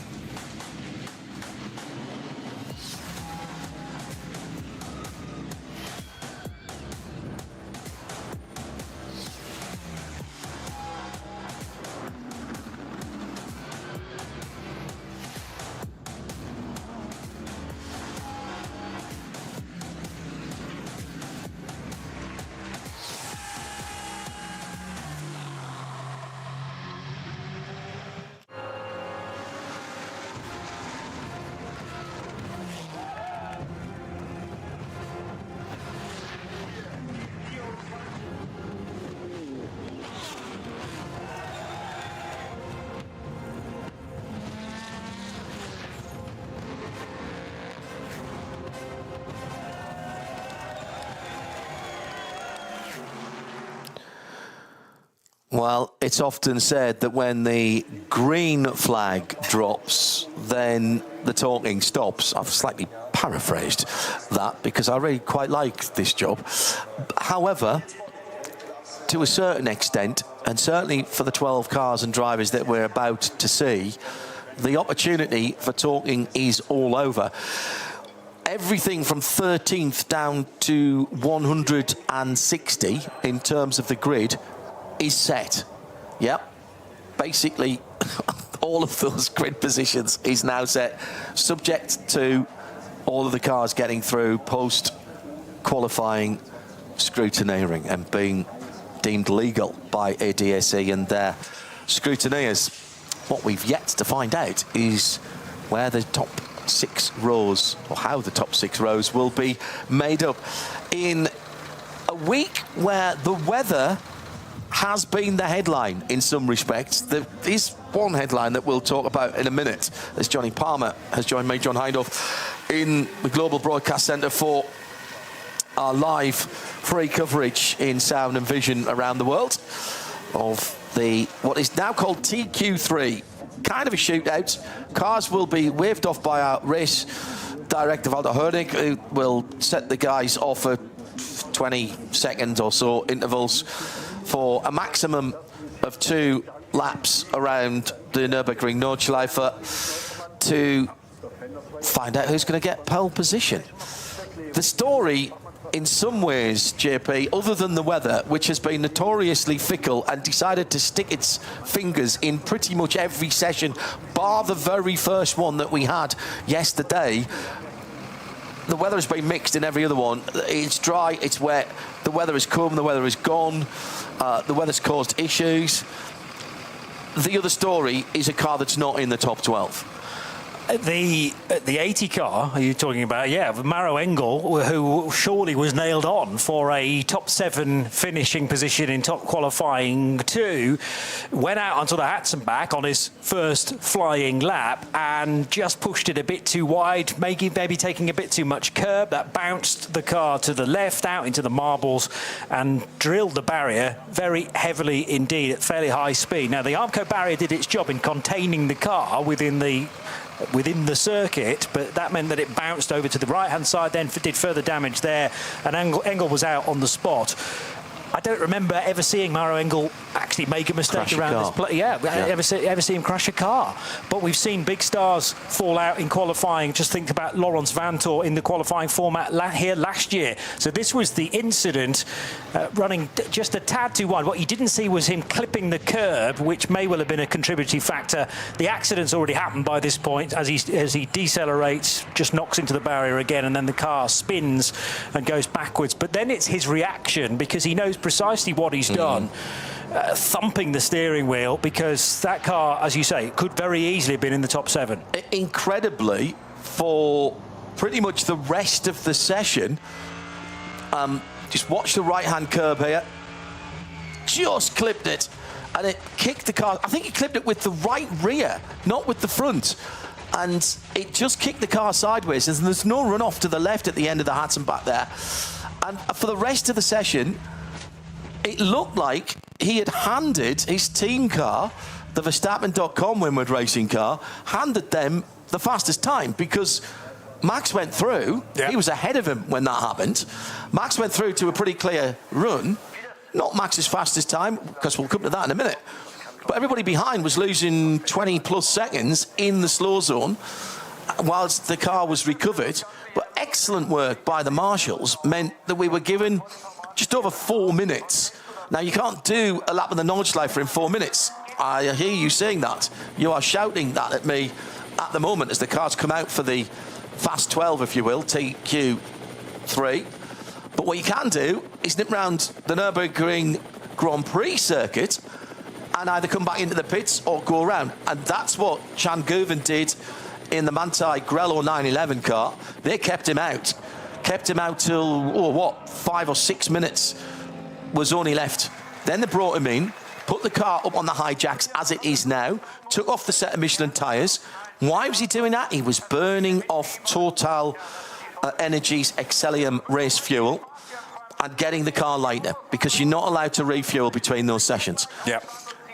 Well, it's often said that when the green flag drops, then the talking stops. I've slightly paraphrased that because I really quite like this job. However, to a certain extent, and certainly for the 12 cars and drivers that we're about to see, the opportunity for talking is all over. Everything from 13th down to 160 in terms of the grid is set. Yep. Basically, all of those grid positions is now set, subject to all of the cars getting through post-qualifying scrutineering and being deemed legal by ADAC and their scrutineers. What we've yet to find out is where the top 6 rows, or how the top 6 rows will be made up. In a week where the weather has been the headline in some respects, there is one headline that we'll talk about in a minute, as Johnny Palmer has joined me, John Hindhaugh, in the Global Broadcast Centre for our live free coverage in sound and vision around the world of the what is now called TQ3, kind of a shootout. Cars will be waved off by our race director Walter Hoenig, who will set the guys off at 20 seconds or so intervals for a maximum of 2 laps around the Nürburgring Nordschleife to find out who's going to get pole position. The story, in some ways, JP, other than the weather, which has been notoriously fickle and decided to stick its fingers in pretty much every session, bar the very first one that we had yesterday, the weather has been mixed in every other one. It's dry, it's wet, the weather has come, the weather has gone, the weather's caused issues. The other story is a car that's not in the top 12. The 80 car, are you talking about? Yeah, Maro Engel, who surely was nailed on for a top 7 finishing position in top qualifying 2, went out onto the Hatzenbach on his first flying lap and just pushed it a bit too wide, maybe taking a bit too much curb. That bounced the car to the left out into the marbles and drilled the barrier very heavily indeed at fairly high speed. Now, the Armco barrier did its job in containing the car within the circuit, but that meant that it bounced over to the right-hand side, then did further damage there, and Engel was out on the spot. I don't remember ever seeing Maro Engel actually make a mistake Crash around this play. Yeah. Ever see him crash a car. But we've seen big stars fall out in qualifying. Just think about Laurens Vanthoor in the qualifying format here last year. So this was the incident running just a tad too wide. What you didn't see was him clipping the curb, which may well have been a contributory factor. The accident's already happened by this point. As he decelerates, just knocks into the barrier again, and then the car spins and goes backwards. But then it's his reaction, because he knows precisely what he's done, thumping the steering wheel, because that car, as you say, could very easily have been in the top 7. Incredibly, for pretty much the rest of the session, just watch the right-hand curb here, just clipped it, and it kicked the car. I think he clipped it with the right rear, not with the front, and it just kicked the car sideways, and there's no run-off to the left at the end of the Hatzenbach there. And for the rest of the session, it looked like he had handed his team car, the Verstappen.com Winward racing car, handed them the fastest time, because Max went through. He was ahead of him when that happened. Max went through to a pretty clear run. Not Max's fastest time, because we'll come to that in a minute. But everybody behind was losing 20 plus seconds in the slow zone whilst the car was recovered. But excellent work by the marshals meant that we were given just over 4 minutes. Now, you can't do a lap of the Nordschleife in 4 minutes. I hear you saying that. You are shouting that at me at the moment as the cars come out for the Fast 12, if you will, TQ3. But what you can do is nip round the Nürburgring Grand Prix circuit and either come back into the pits or go around. And that's what Chan Guven did in the Manthey Grello 911 car. They kept him out. Kept him out till, 5 or 6 minutes was only left. Then they brought him in, put the car up on the high jacks as it is now, took off the set of Michelin tyres. Why was he doing that? He was burning off Total Energies Excellium race fuel. and getting the car lighter, because you're not allowed to refuel between those sessions. Yeah.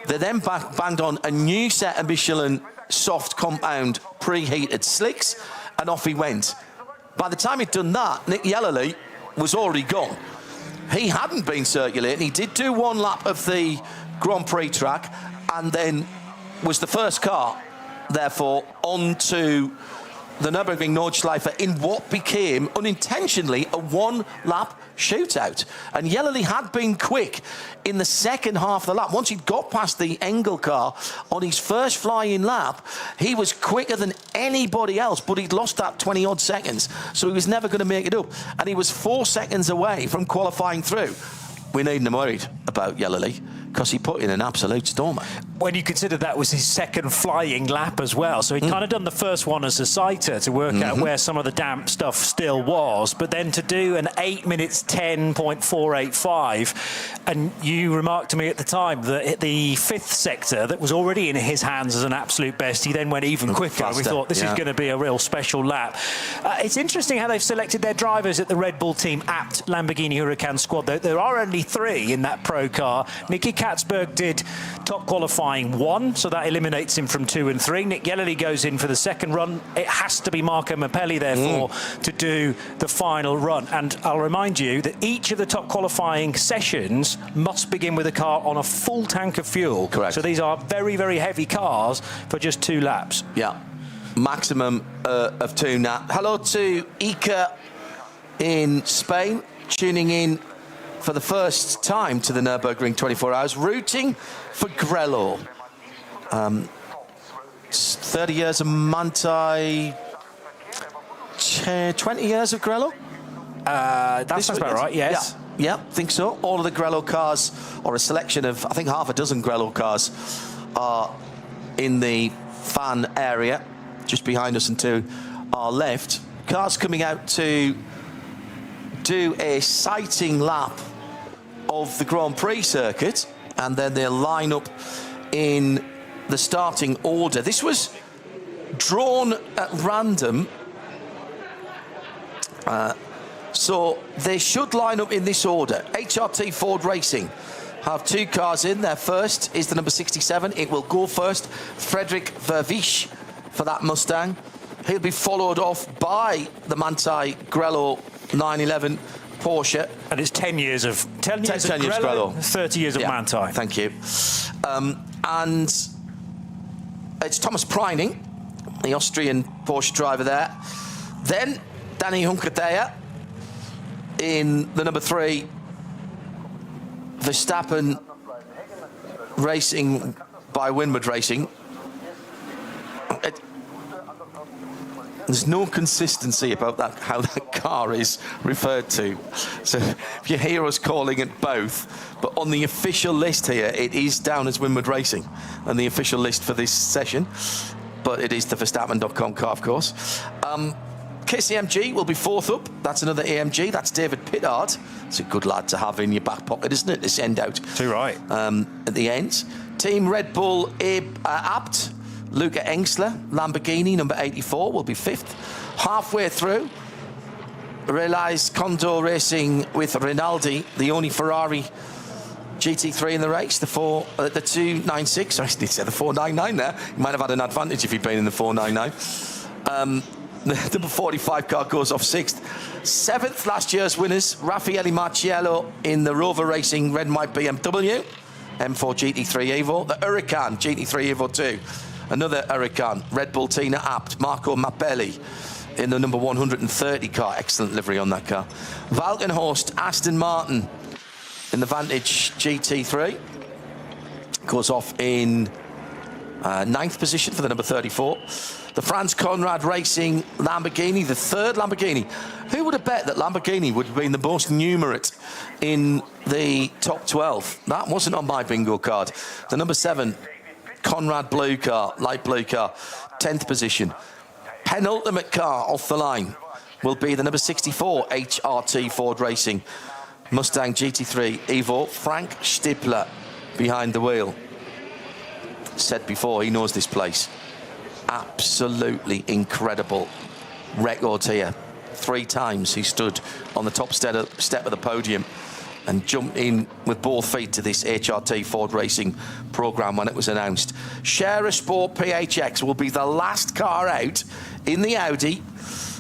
They then banged on a new set of Michelin soft compound preheated slicks, and off he went. By the time he'd done that, Nick Yellerly was already gone. He hadn't been circulating. He did do one lap of the Grand Prix track and then was the first car, therefore, onto the Nürburgring Nordschleife in what became, unintentionally, a one-lap shootout. And Yellerly had been quick in the second half of the lap. Once he'd got past the Engel car on his first flying lap, he was quicker than anybody else, but he'd lost that 20-odd seconds, so he was never going to make it up. And he was 4 seconds away from qualifying through. We needn't have worried about Yellerly, because he put in an absolute stormer. When you consider that was his second flying lap as well, so he'd kind of done the first one as a sighter to work out where some of the damp stuff still was, but then to do an 8 minutes 10.485, and you remarked to me at the time that the fifth sector that was already in his hands as an absolute best, he then went even quicker. Faster, we thought this is going to be a real special lap. It's interesting how they've selected their drivers at the Red Bull team apt Lamborghini Huracan squad. There are only 3 in that pro car. Nicky Katzberg did top qualifying 1, so that eliminates him from 2 and 3. Nick Yellerly goes in for the second run. It has to be Marco Mappelli, therefore, to do the final run. And I'll remind you that each of the top qualifying sessions must begin with a car on a full tank of fuel. Correct. So these are very, very heavy cars for just 2 laps. Yeah, maximum of 2 laps. Hello to Iker in Spain, tuning in for the first time to the Nürburgring 24 hours, rooting for Grello. 30 years of Manthey, 20 years of Grello? That sounds about right, yes. Yeah, think so. All of the Grello cars, or a selection of, I think, half a dozen Grello cars, are in the fan area, just behind us and to our left. Cars coming out to do a sighting lap of the Grand Prix circuit, and then they'll line up in the starting order. This was drawn at random, so they should line up in this order. HRT Ford Racing have 2 cars in. Their first is the number 67. It will go first. Frederick Vervisch for that Mustang. He'll be followed off by the Manthey Grello 911 Porsche. And it's 10 years of 10 years of Grello, 30 years of yeah, Manthey. Thank you. And it's Thomas Preining, the Austrian Porsche driver there. Then Danny Hunketeer in the number 3 Verstappen Racing by Winward Racing. There's no consistency about that, how that car is referred to. So if you hear us calling it both, but on the official list here, it is down as Winward Racing, and the official list for this session, but it is the Verstappen.com car, of course. KCMG will be 4th up. That's another AMG. That's David Pittard. It's a good lad to have in your back pocket, isn't it? To send out. Too right. At the end. Team Red Bull apt. Luca Engsler, Lamborghini, number 84, will be 5th. Halfway through, Realize Condor Racing with Rinaldi, the only Ferrari GT3 in the race, the 296. Sorry, I did say the 499 there. You might have had an advantage if you'd been in the 499. The number 45 car goes off 6th. 7th, last year's winners, Raffaele Marciello in the Rover Racing Red and White BMW, M4 GT3 Evo, the Huracan GT3 Evo 2. Another Huracan, Red Bull Tina apt, Marco Mappelli in the number 130 car. Excellent livery on that car. Valkenhorst, Aston Martin in the Vantage GT3. Goes off in 9th position for the number 34. The Franz Conrad Racing Lamborghini, the 3rd Lamborghini. Who would have bet that Lamborghini would have been the most numerate in the top 12? That wasn't on my bingo card. The number 7 Conrad blue car, light blue car, 10th position. Penultimate car off the line will be the number 64 HRT Ford Racing Mustang GT3 Evo. Frank Stippler behind the wheel. Said before, he knows this place. Absolutely incredible record here 3 times he stood on the top step of the podium and jumped in with both feet to this HRT Ford Racing programme when it was announced. Share Sport PHX will be the last car out in the Audi.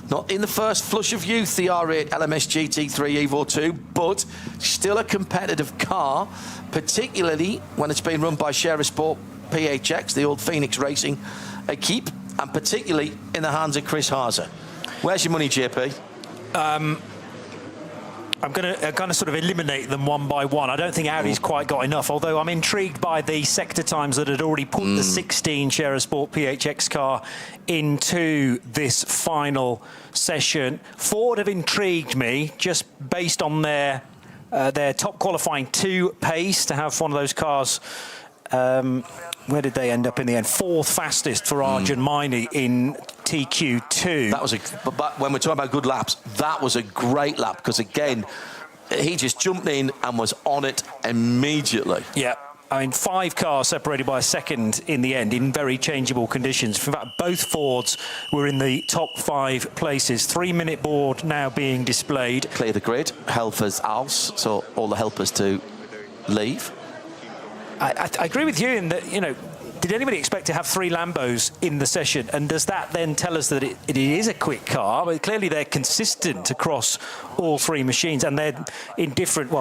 Not in the first flush of youth, the R8 LMS GT3 Evo 2, but still a competitive car, particularly when it's been run by Share Sport PHX, the old Phoenix Racing equipe, and particularly in the hands of Chris Haase. Where's your money, JP? I'm going to sort of eliminate them one by one. I don't think Audi's quite got enough, although I'm intrigued by the sector times that had already put the 16 Share Sport PHX car into this final session. Ford have intrigued me just based on their top qualifying 2 pace to have one of those cars. Where did they end up in the end? 4th fastest for Arjun Maini in TQ2. That was but when we're talking about good laps, that was a great lap because again, he just jumped in and was on it immediately. Yeah. I mean, 5 cars separated by a second in the end in very changeable conditions. In fact, both Fords were in the top 5 places. 3-minute board now being displayed. Clear the grid, helpers aus, so all the helpers to leave. I agree with you in that, you know, did anybody expect to have 3 Lambos in the session? And does that then tell us that it is a quick car? But clearly they're consistent across all 3 machines, and they're in different,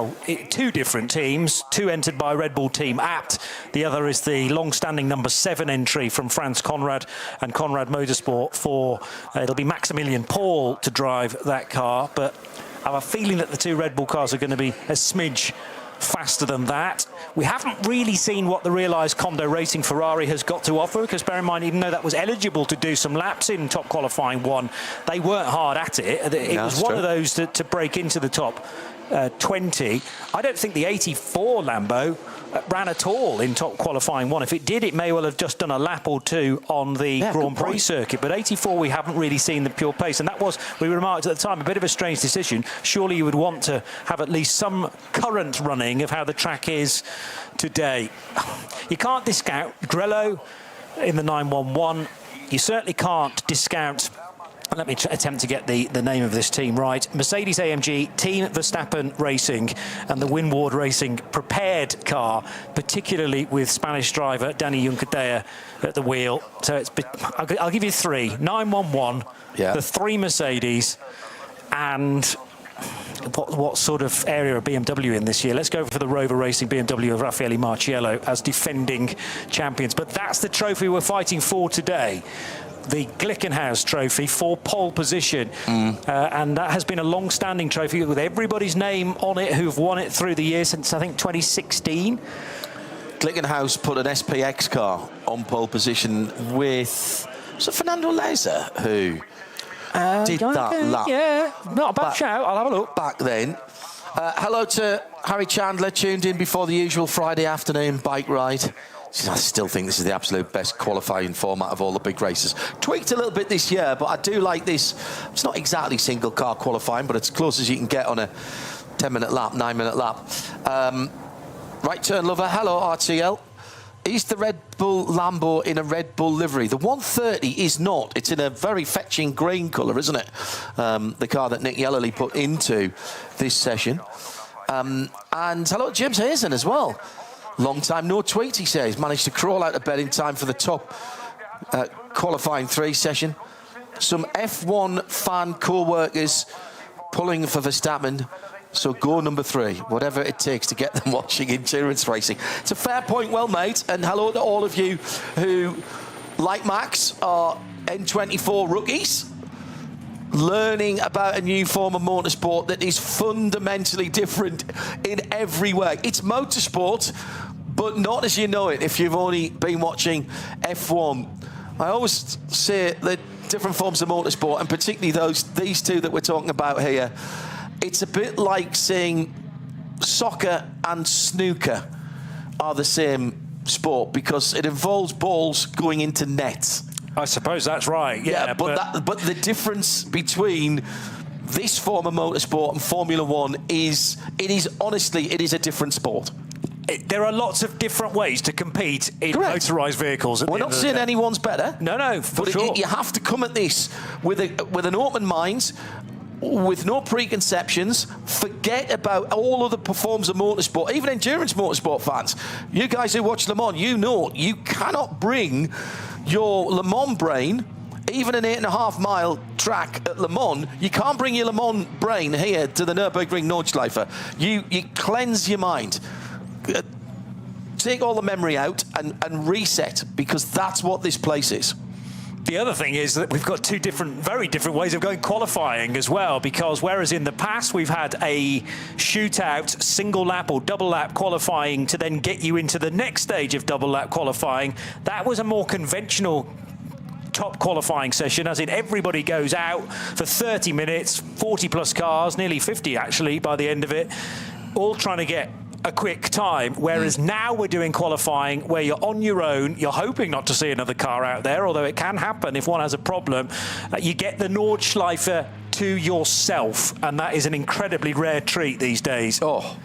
2 different teams. 2 entered by Red Bull Team Abt. The other is the long-standing number 7 entry from Franz Conrad and Conrad Motorsport for, it'll be Maximilian Paul to drive that car. But I have a feeling that the 2 Red Bull cars are going to be a smidge faster than that. We haven't really seen what the realised Kondo Racing Ferrari has got to offer, because bear in mind, even though that was eligible to do some laps in top qualifying 1, they weren't hard at it. It was one of those to break into the top 20. I don't think the 84 Lambo ran at all in top qualifying 1. If it did, it may well have just done a lap or 2 on the Grand Prix circuit. But 84, we haven't really seen the pure pace. And that was, we remarked at the time, a bit of a strange decision. Surely you would want to have at least some current running of how the track is today. You can't discount Grello in the 911. You certainly can't discount, let me attempt to get the name of this team right, Mercedes-AMG Team Verstappen Racing and the Winward Racing prepared car, particularly with Spanish driver Danny Juncadella at the wheel. So I'll give you 3. 911, the 3 Mercedes, and what sort of area are BMW in this year? Let's go for the Rover Racing BMW of Raffaele Marciello as defending champions. But that's the trophy we're fighting for today. The Glickenhaus Trophy for pole position. And that has been a long-standing trophy with everybody's name on it who've won it through the years since, I think, 2016. Glickenhaus put an SPX car on pole position with, was it Fernando Leza who did that lap? Yeah, not a bad shout. I'll have a look. Back then. Hello to Harry Chandler, tuned in before the usual Friday afternoon bike ride. I still think this is the absolute best qualifying format of all the big races. Tweaked a little bit this year, but I do like this. It's not exactly single car qualifying, but it's as close as you can get on a 10-minute lap, 9-minute lap. Right turn lover, hello RTL. Is the Red Bull Lambo in a Red Bull livery? The 130 is not. It's in a very fetching green colour, isn't it? The car that Nick Yellerly put into this session. And hello James Hazen as well. Long time no tweet, he says. Managed to crawl out of bed in time for the top qualifying 3 session. Some F1 fan co-workers pulling for Verstappen. So go number 3, whatever it takes to get them watching endurance racing. It's a fair point, well made. And hello to all of you who, like Max, are N24 rookies, learning about a new form of motorsport that is fundamentally different in every way. It's motorsport, but not as you know it if you've only been watching F1. I always say that different forms of motorsport, and particularly these 2 that we're talking about here, it's a bit like saying soccer and snooker are the same sport because it involves balls going into nets. I suppose that's right. Yeah, but the difference between this form of motorsport and Formula One is honestly a different sport. There are lots of different ways to compete in motorised vehicles. We're not saying anyone's better. No, for but sure. You have to come at this with an open mind, with no preconceptions, forget about all other forms of motorsport, even endurance motorsport fans. You guys who watch Le Mans, you know you cannot bring your Le Mans brain, even an 8.5 mile track at Le Mans, you can't bring your Le Mans brain here to the Nürburgring Nordschleife. You cleanse your mind. Take all the memory out and reset, because that's what this place is. The other thing is that we've got very different ways of going qualifying as well, because whereas in the past we've had a shootout, single lap or double lap qualifying to then get you into the next stage of double lap qualifying, that was a more conventional top qualifying session, as in everybody goes out for 30 minutes, 40 plus cars, nearly 50 actually by the end of it, all trying to get a quick time, whereas now we're doing qualifying where you're on your own, you're hoping not to see another car out there, although it can happen if one has a problem. You get the Nordschleife to yourself, and that is an incredibly rare treat these days. Oh,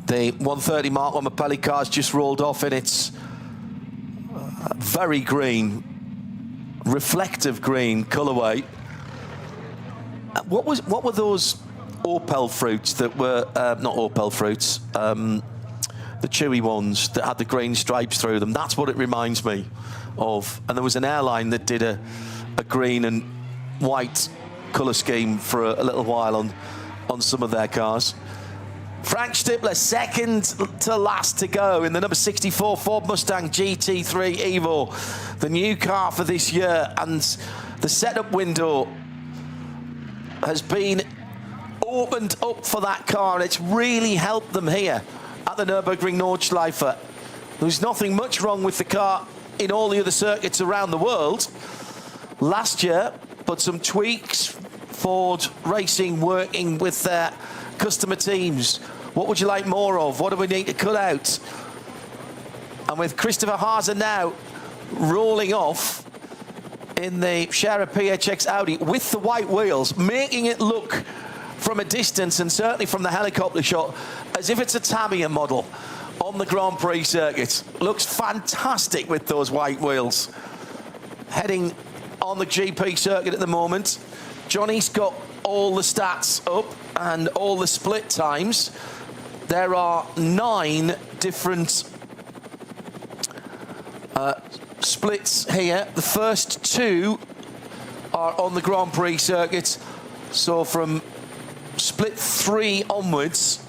the 130 mark on Mapelli car's just rolled off in its very green, reflective green colourway. What were those Opel fruits that were not Opel fruits, the chewy ones that had the green stripes through them? That's what it reminds me of. And there was an airline that did a green and white colour scheme for a little while on some of their cars. Frank Stippler, second to last to go in the number 64 Ford Mustang GT3 Evo, the new car for this year, and the setup window has been opened up for that car, and it's really helped them here at the Nürburgring Nordschleife. There's nothing much wrong with the car in all the other circuits around the world last year, but some tweaks, Ford Racing working with their customer teams. What would you like more of? What do we need to cut out? And with Christopher Haase now rolling off in the Scherer PHX Audi with the white wheels, making it look from a distance, and certainly from the helicopter shot, as if it's a Tamiya model on the Grand Prix circuit. Looks fantastic with those white wheels. Heading on the GP circuit at the moment. Johnny's got all the stats up and all the split times. There are 9 different splits here. The first 2 are on the Grand Prix circuit. So from split 3 onwards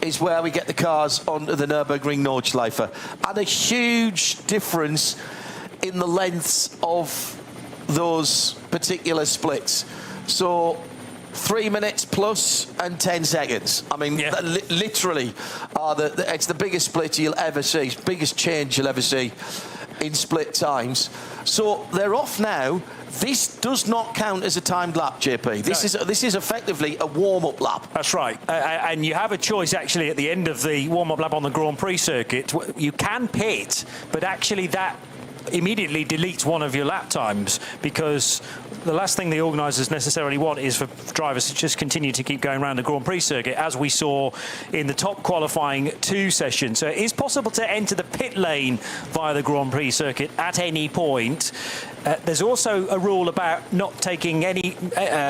is where we get the cars onto the Nürburgring Nordschleife. And a huge difference in the lengths of those particular splits. So 3 minutes plus and 10 seconds. I mean, yeah. Literally, it's the biggest split you'll ever see, biggest change you'll ever see in split times. So they're off now. This does not count as a timed lap, JP. This is effectively a warm-up lap. That's right. And you have a choice, actually, at the end of the warm-up lap on the Grand Prix circuit. You can pit, but actually that immediately deletes one of your lap times, because the last thing the organisers necessarily want is for drivers to just continue to keep going around the Grand Prix circuit, as we saw in the top qualifying 2 session. So it is possible to enter the pit lane via the Grand Prix circuit at any point. There's also a rule about not taking any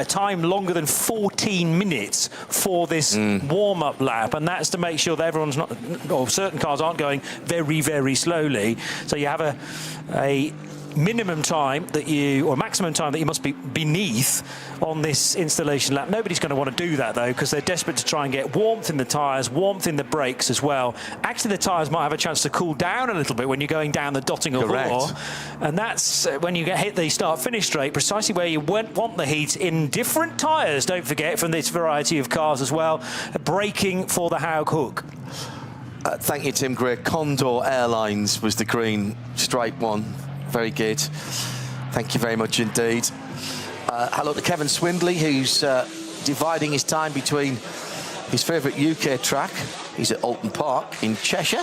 time longer than 14 minutes for this warm-up lap, and that's to make sure that everyone's not, or certain cars aren't going very, very slowly. So you have a minimum time that you, or maximum time that you must be beneath on this installation lap. Nobody's going to want to do that, though, because they're desperate to try and get warmth in the tyres, warmth in the brakes as well. Actually, the tyres might have a chance to cool down a little bit when you're going down the Dotting Hill, and that's when you hit the start-finish straight, precisely where you want the heat in different tyres, don't forget, from this variety of cars as well. Braking for the Haug hook. Thank you, Tim Gray. Condor Airlines was the green stripe one. Very good. Thank you very much indeed. Hello to Kevin Swindley, who's dividing his time between his favourite UK track. He's at Alton Park in Cheshire,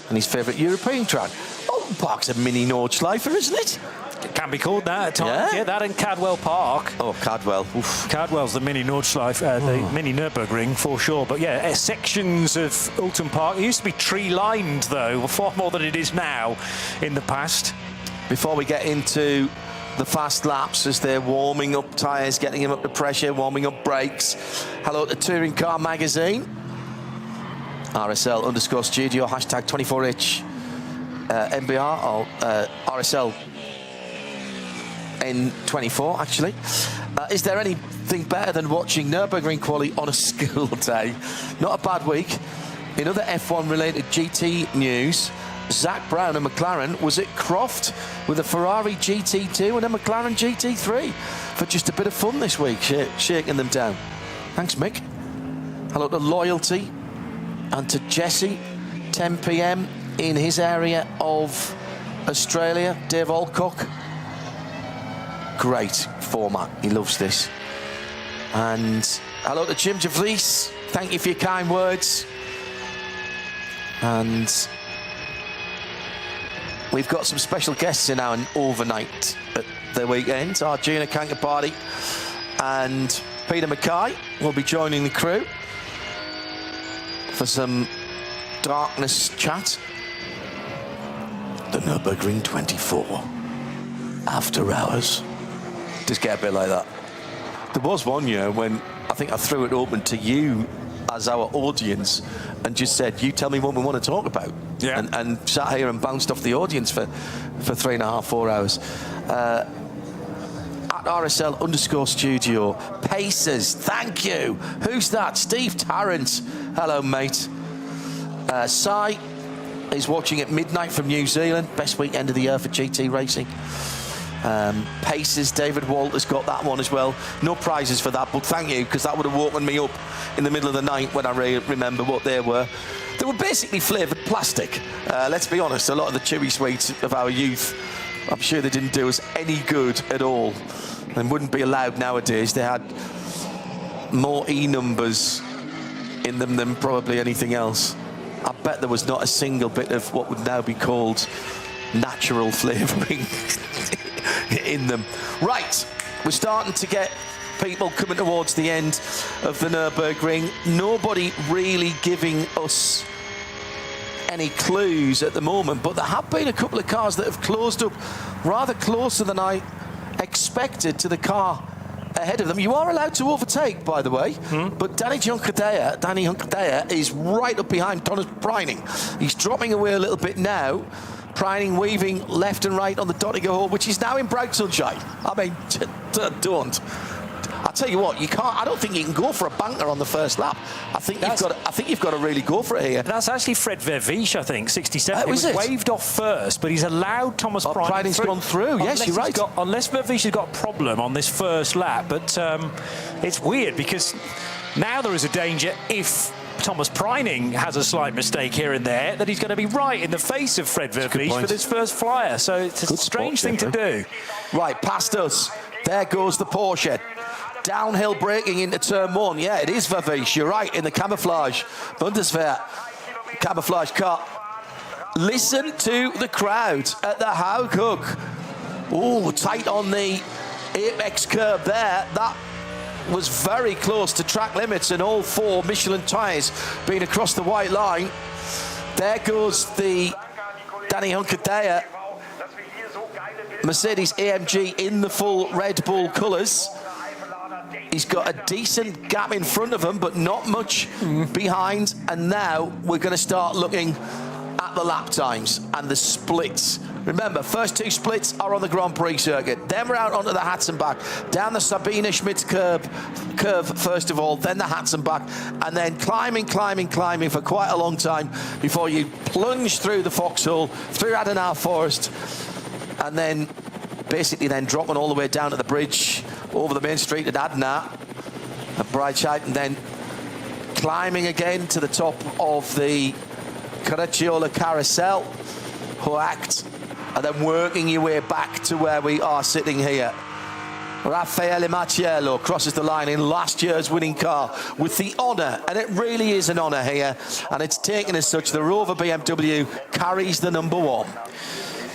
and his favourite European track. Alton Park's a mini Nordschleife, isn't it? It can be called that at times. Yeah, that and Cadwell Park. Oh, Cadwell. Oof. Cadwell's the mini Nordschleife, the mini Nürburgring for sure. But yeah, sections of Alton Park. It used to be tree-lined, though, far more than it is now in the past. Before we get into the fast laps as they're warming up tyres, getting them up to pressure, warming up brakes. Hello to Touring Car Magazine. RSL_studio, hashtag 24h NBR, or RSL N24, actually. Is there anything better than watching Nürburgring quali on a school day? Not a bad week. In other F1-related GT news, Zach Brown and McLaren was at Croft with a Ferrari GT2 and a McLaren GT3 for just a bit of fun this week, shaking them down. Thanks, Mick. Hello to Loyalty and to Jesse, 10 p.m. in his area of Australia, Dave Alcock. Great format, he loves this. And hello to Jim Javlis, thank you for your kind words. And we've got some special guests in our overnight at the weekend. Our Gina Kankaparty and Peter Mackay will be joining the crew for some darkness chat. The Nürburgring 24 after hours. Just get a bit like that. There was one year when I think I threw it open to you as our audience and just said, you tell me what we want to talk about. Yeah. And sat here and bounced off the audience for 3.5, 4 hours. At RSL_studio, Pacers, thank you. Who's that? Steve Tarrant. Hello, mate. Sai is watching at midnight from New Zealand. Best weekend of the year for GT racing. Pacers, David Walter's got that one as well. No prizes for that, but thank you, because that would have woken me up in the middle of the night when I remember what they were. They were basically flavoured plastic. Let's be honest, a lot of the chewy sweets of our youth, I'm sure they didn't do us any good at all and wouldn't be allowed nowadays. They had more E numbers in them than probably anything else. I bet there was not a single bit of what would now be called natural flavouring in them. Right, we're starting to get people coming towards the end of the Nürburgring. Nobody really giving us any clues at the moment, but there have been a couple of cars that have closed up rather closer than I expected to the car ahead of them. You are allowed to overtake, by the way, but Danny Hunkadeya is right up behind Thomas Preining. He's dropping away a little bit now. Preining weaving left and right on the Dottinger hole, which is now in bright sunshine. I mean, don't. I'll tell you what, you can't. I don't think you can go for a banker on the first lap. I think you've got to really go for it here. That's actually Fred Vervisch, I think, 67. He was waved off first, but he's allowed Thomas Preining. Preining's gone through. Yes, you're right. Unless Vervisch has got a problem on this first lap, but it's weird because now there is a danger if Thomas Preining has a slight mistake here and there, that he's going to be right in the face of Fred Vervisch for this first flyer. So it's a strange thing to do. Right, past us. There goes the Porsche. Downhill braking into turn one. Yeah, it is Vervisch. You're right, in the camouflage. Bundeswehr camouflage car. Listen to the crowd at the Haughook. Oh, tight on the apex curb there. That was very close to track limits, and all four Michelin tyres being across the white line. There goes the Danny Hunkadeya Mercedes AMG in the full Red Bull colours. He's got a decent gap in front of him, but not much behind. And now we're going to start looking at the lap times and the splits. Remember, first two splits are on the Grand Prix circuit. Then we're out onto the Hatzenbach, down the Sabine Schmitz curve first of all, then the Hatzenbach, and then climbing for quite a long time before you plunge through the Foxhole, through Adenauer Forest, and then basically then dropping all the way down to the bridge over the main street at Adenauer at Breitscheid, and then climbing again to the top of the Carrecciola Carousel, Hoacht, and then working your way back to where we are sitting here. Raffaele Macchiello crosses the line in last year's winning car with the honour, and it really is an honour here, and it's taken as such. The Rover BMW carries the number one.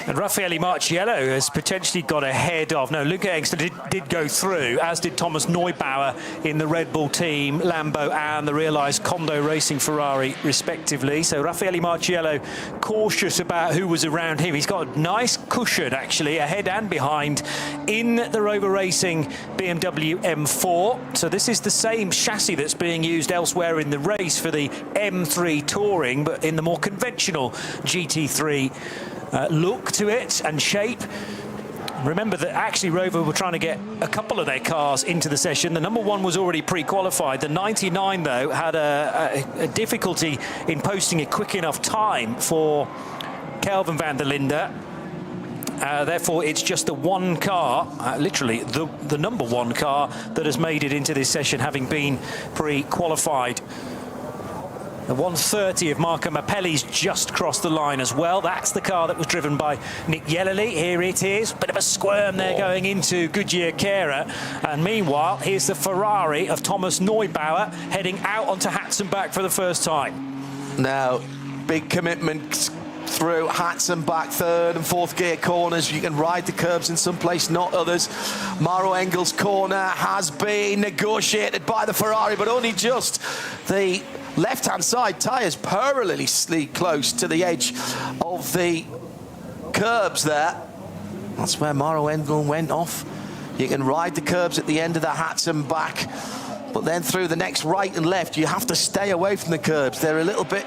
And Raffaele Marciello has potentially got ahead of... No, Luca Engster did go through, as did Thomas Neubauer in the Red Bull team, Lambo and the Realised Kondo Racing Ferrari, respectively. So Raffaele Marciello cautious about who was around him. He's got a nice cushion, actually, ahead and behind, in the Rover Racing BMW M4. So this is the same chassis that's being used elsewhere in the race for the M3 Touring, but in the more conventional GT3 look to it and shape. Remember that actually Rover were trying to get a couple of their cars into the session. The number 1 was already pre-qualified. The 99, though, had a difficulty in posting a quick enough time for Kelvin van der Linde. Therefore, it's just the one car, literally the number 1 car, that has made it into this session, having been pre-qualified. The 130 of Marco Mappelli's just crossed the line as well. That's the car that was driven by Nick Yellerly. Here it is. Bit of a squirm there going into Goodyear Kara. And meanwhile, here's the Ferrari of Thomas Neubauer heading out onto Hatzenbach for the first time. Now, big commitment through Hatzenbach, 3rd and 4th gear corners. You can ride the curbs in some place, not others. Maro Engel's corner has been negotiated by the Ferrari, but only just. The left-hand side tyres perilously close to the edge of the curbs there. That's where Maro Engel went off. You can ride the curbs at the end of the Hatzenbach, but then through the next right and left, you have to stay away from the curbs. They're a little bit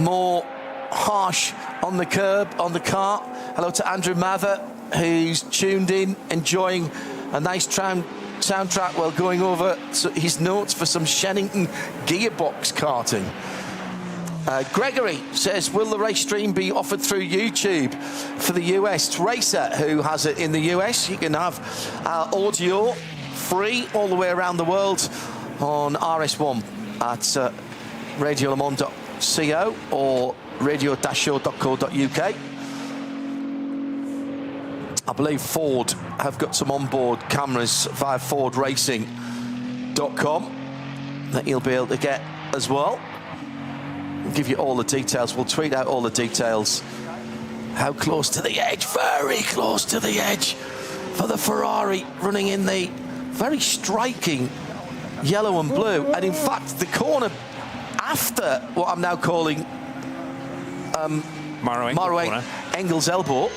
more harsh on the curb, on the car. Hello to Andrew Mather, who's tuned in, enjoying a nice soundtrack while going over his notes for some Shennington gearbox karting. Gregory says, will the race stream be offered through YouTube for the US? Racer, who has it in the US, you can have audio free all the way around the world on RS1 at radiolemans.co or radio-show.co.uk. I believe Ford have got some onboard cameras via fordracing.com that you'll be able to get as well. We'll give you all the details. We'll tweet out all the details. How close to the edge? Very close to the edge for the Ferrari, running in the very striking yellow and blue. And in fact, the corner after what I'm now calling Maro Engel's elbow,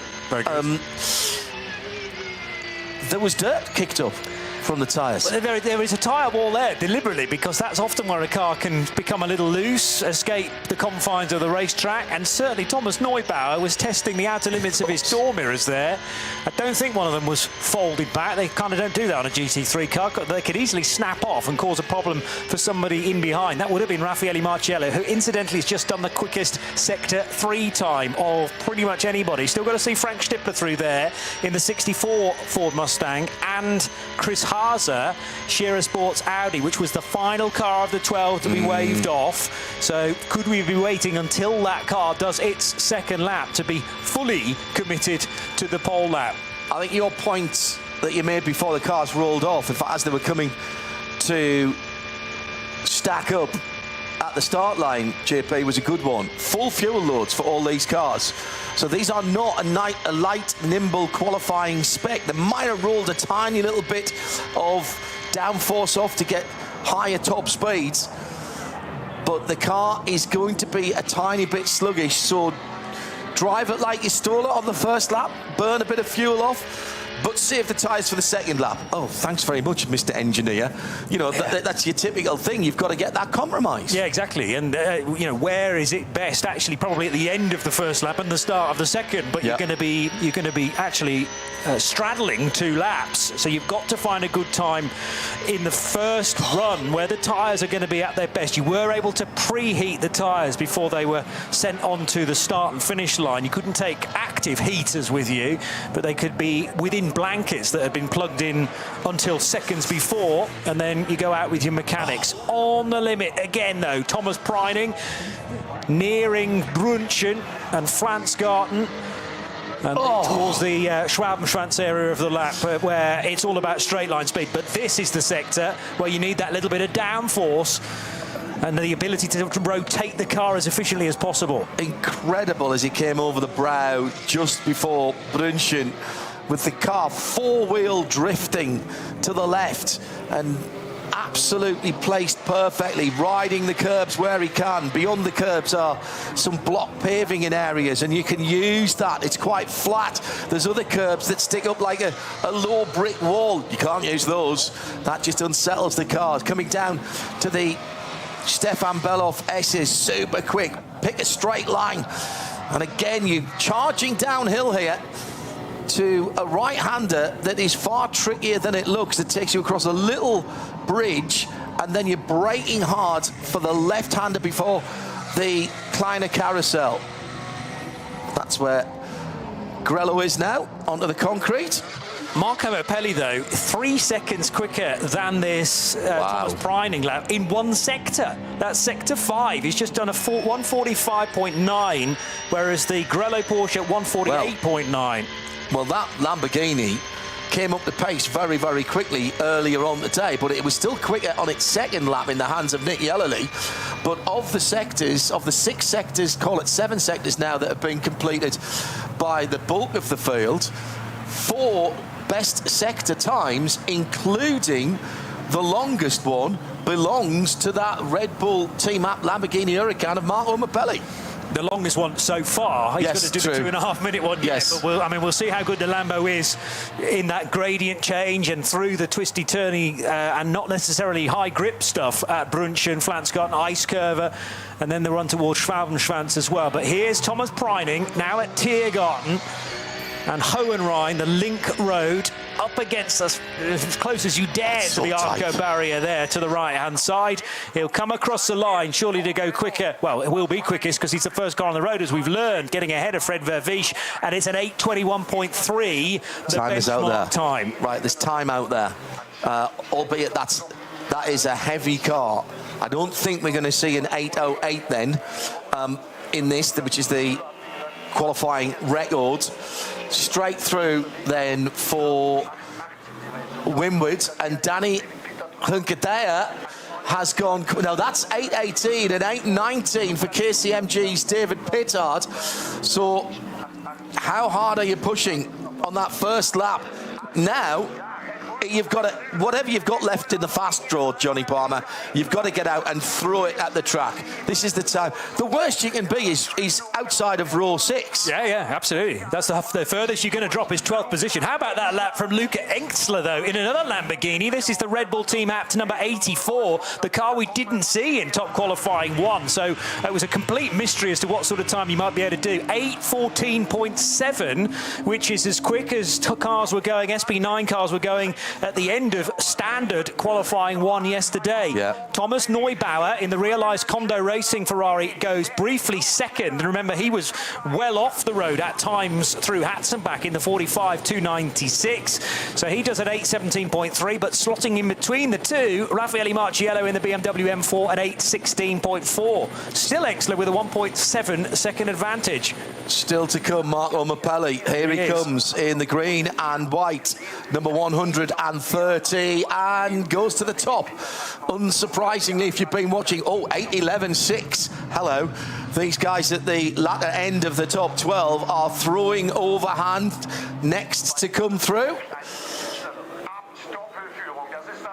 there was dirt kicked up from the tyres. Well, there is a tyre wall there deliberately, because that's often where a car can become a little loose, escape the confines of the racetrack, and certainly Thomas Neubauer was testing the outer limits of his door mirrors there. I don't think one of them was folded back. They kind of don't do that on a GT3 car. They could easily snap off and cause a problem for somebody in behind. That would have been Raffaele Marciello, who incidentally has just done the quickest Sector 3 time of pretty much anybody. Still got to see Frank Stippler through there in the 64 Ford Mustang, and Chris Haase, Shearer Sports Audi, which was the final car of the 12 to be waved off. So could we be waiting until that car does its second lap to be fully committed to the pole lap? I think your point that you made before the cars rolled off, in fact, as they were coming to stack up at the start line, JP, was a good one. Full fuel loads for all these cars. So these are not a light, nimble qualifying spec. They might have rolled a tiny little bit of downforce off to get higher top speeds, but the car is going to be a tiny bit sluggish. So drive it like you stole it on the first lap, burn a bit of fuel off, but save the tyres for the second lap. Oh, thanks very much, Mr. Engineer. You know, that's your typical thing. You've got to get that compromise. Yeah, exactly. And, you know, where is it best? Actually, probably at the end of the first lap and the start of the second. But you're going to be actually straddling 2 laps. So you've got to find a good time in the first run where the tyres are going to be at their best. You were able to preheat the tyres before they were sent onto the start and finish line. You couldn't take active heaters with you, but they could be within blankets that had been plugged in until seconds before, and then you go out with your mechanics. On the limit again, though, Thomas Preining nearing Brunchen and Fransgarten, and towards the Schwabenschwanz area of the lap, where it's all about straight line speed. But this is the sector where you need that little bit of downforce and the ability to rotate the car as efficiently as possible. Incredible as he came over the brow just before Brunchen, with the car four-wheel drifting to the left and absolutely placed perfectly, riding the curbs where he can. Beyond the curbs are some block paving in areas, and you can use that. It's quite flat. There's other curbs that stick up like a low brick wall. You can't use those. That just unsettles the cars. Coming down to the Stefan Beloff S's, super quick, pick a straight line. And again, you charging downhill here to a right-hander that is far trickier than it looks. It takes you across a little bridge, and then you're braking hard for the left-hander before the Kleiner carousel. That's where Grello is now, onto the concrete. Marco Appelli, though, 3 seconds quicker than this Thomas Preining lap in one sector. That's sector 5. He's just done a 145.9, whereas the Grello Porsche at 148.9. Well, that Lamborghini came up the pace very, very quickly earlier on today, but it was still quicker on its second lap in the hands of Nick Yellerly. But of the sectors, of the 6 sectors, call it 7 sectors now, that have been completed by the bulk of the field, 4 best sector times, including the longest one, belongs to that Red Bull Team App Lamborghini Huracan of Marco Appelli. The longest one so far. He's Yes, going to do true. the 2.5-minute one. Yes. Yet, but we'll see how good the Lambo is in that gradient change and through the twisty, turny, and not necessarily high grip stuff at Brunchen, Flanscott, Ice Curver, and then the run towards Schwabenschwanz as well. But here's Thomas Preining now at Tiergarten and Hohenrhein, the link road, up against us as close as you dare to the Arco barrier there to the right-hand side. He'll come across the line, surely to go quicker. Well, it will be quickest because he's the first car on the road, as we've learned, getting ahead of Fred Vervisch, and it's an 8:21.3, the Time is out there. time. Right, there's time out there, albeit that is a heavy car. I don't think we're going to see an 8:08 then in this, which is the qualifying record. Straight through then for Winward, and Danny Hunkadea has gone. Now that's 8:18 and 8:19 for KCMG's David Pittard. So how hard are you pushing on that first lap? Now you've got to, whatever you've got left in the fast draw, Johnny Palmer, you've got to get out and throw it at the track. This is the time. The worst you can be is outside of row 6. Yeah, absolutely. That's the furthest you're going to drop is 12th position. How about that lap from Luca Engstler, though, in another Lamborghini? This is the Red Bull Team Apt number 84, the car we didn't see in top qualifying 1. So it was a complete mystery as to what sort of time you might be able to do. 8:14.7, which is as quick as cars were going, SP9 cars were going at the end of standard qualifying 1 yesterday. Yeah. Thomas Neubauer in the Realized Condo Racing Ferrari goes briefly second. And remember, he was well off the road at times through Hatzenbach in the 45.296. So he does at 8:17.3, but slotting in between the two, Raffaele Marciello in the BMW M4 at 8:16.4. Still Engstler with a 1.7 second advantage. Still to come, Marco Appelli. Here he comes in the green and white, number 130, and goes to the top. Unsurprisingly, if you've been watching, 8:11.6. Hello. These guys at the latter end of the top 12 are throwing overhand next to come through.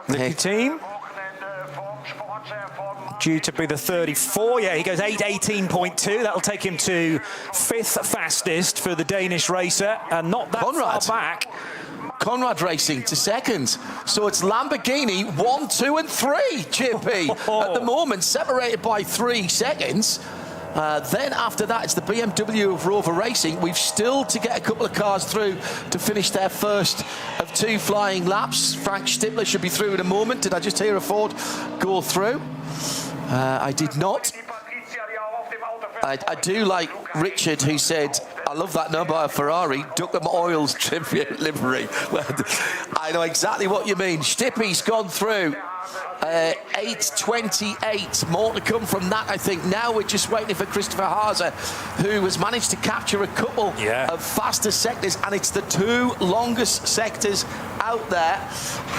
The team due to be the 34. Yeah, he goes 8:18.2. That'll take him to 5th fastest for the Danish racer, and not that far back. Conrad Racing to 2nd. So it's Lamborghini 1, 2 and 3, JP. At the moment, separated by 3 seconds. Then after that, it's the BMW of Rover Racing. We've still to get a couple of cars through to finish their first of 2 flying laps. Frank Stippler should be through in a moment. Did I just hear a Ford go through? I did not. I do like Richard, who said, I love that number of Ferrari, Duckham Oil's tribute livery. Well, I know exactly what you mean. Stippy's gone through. 8:28. More to come from that, I think. Now we're just waiting for Christopher Haase, who has managed to capture a couple of faster sectors, and it's the 2 longest sectors out there.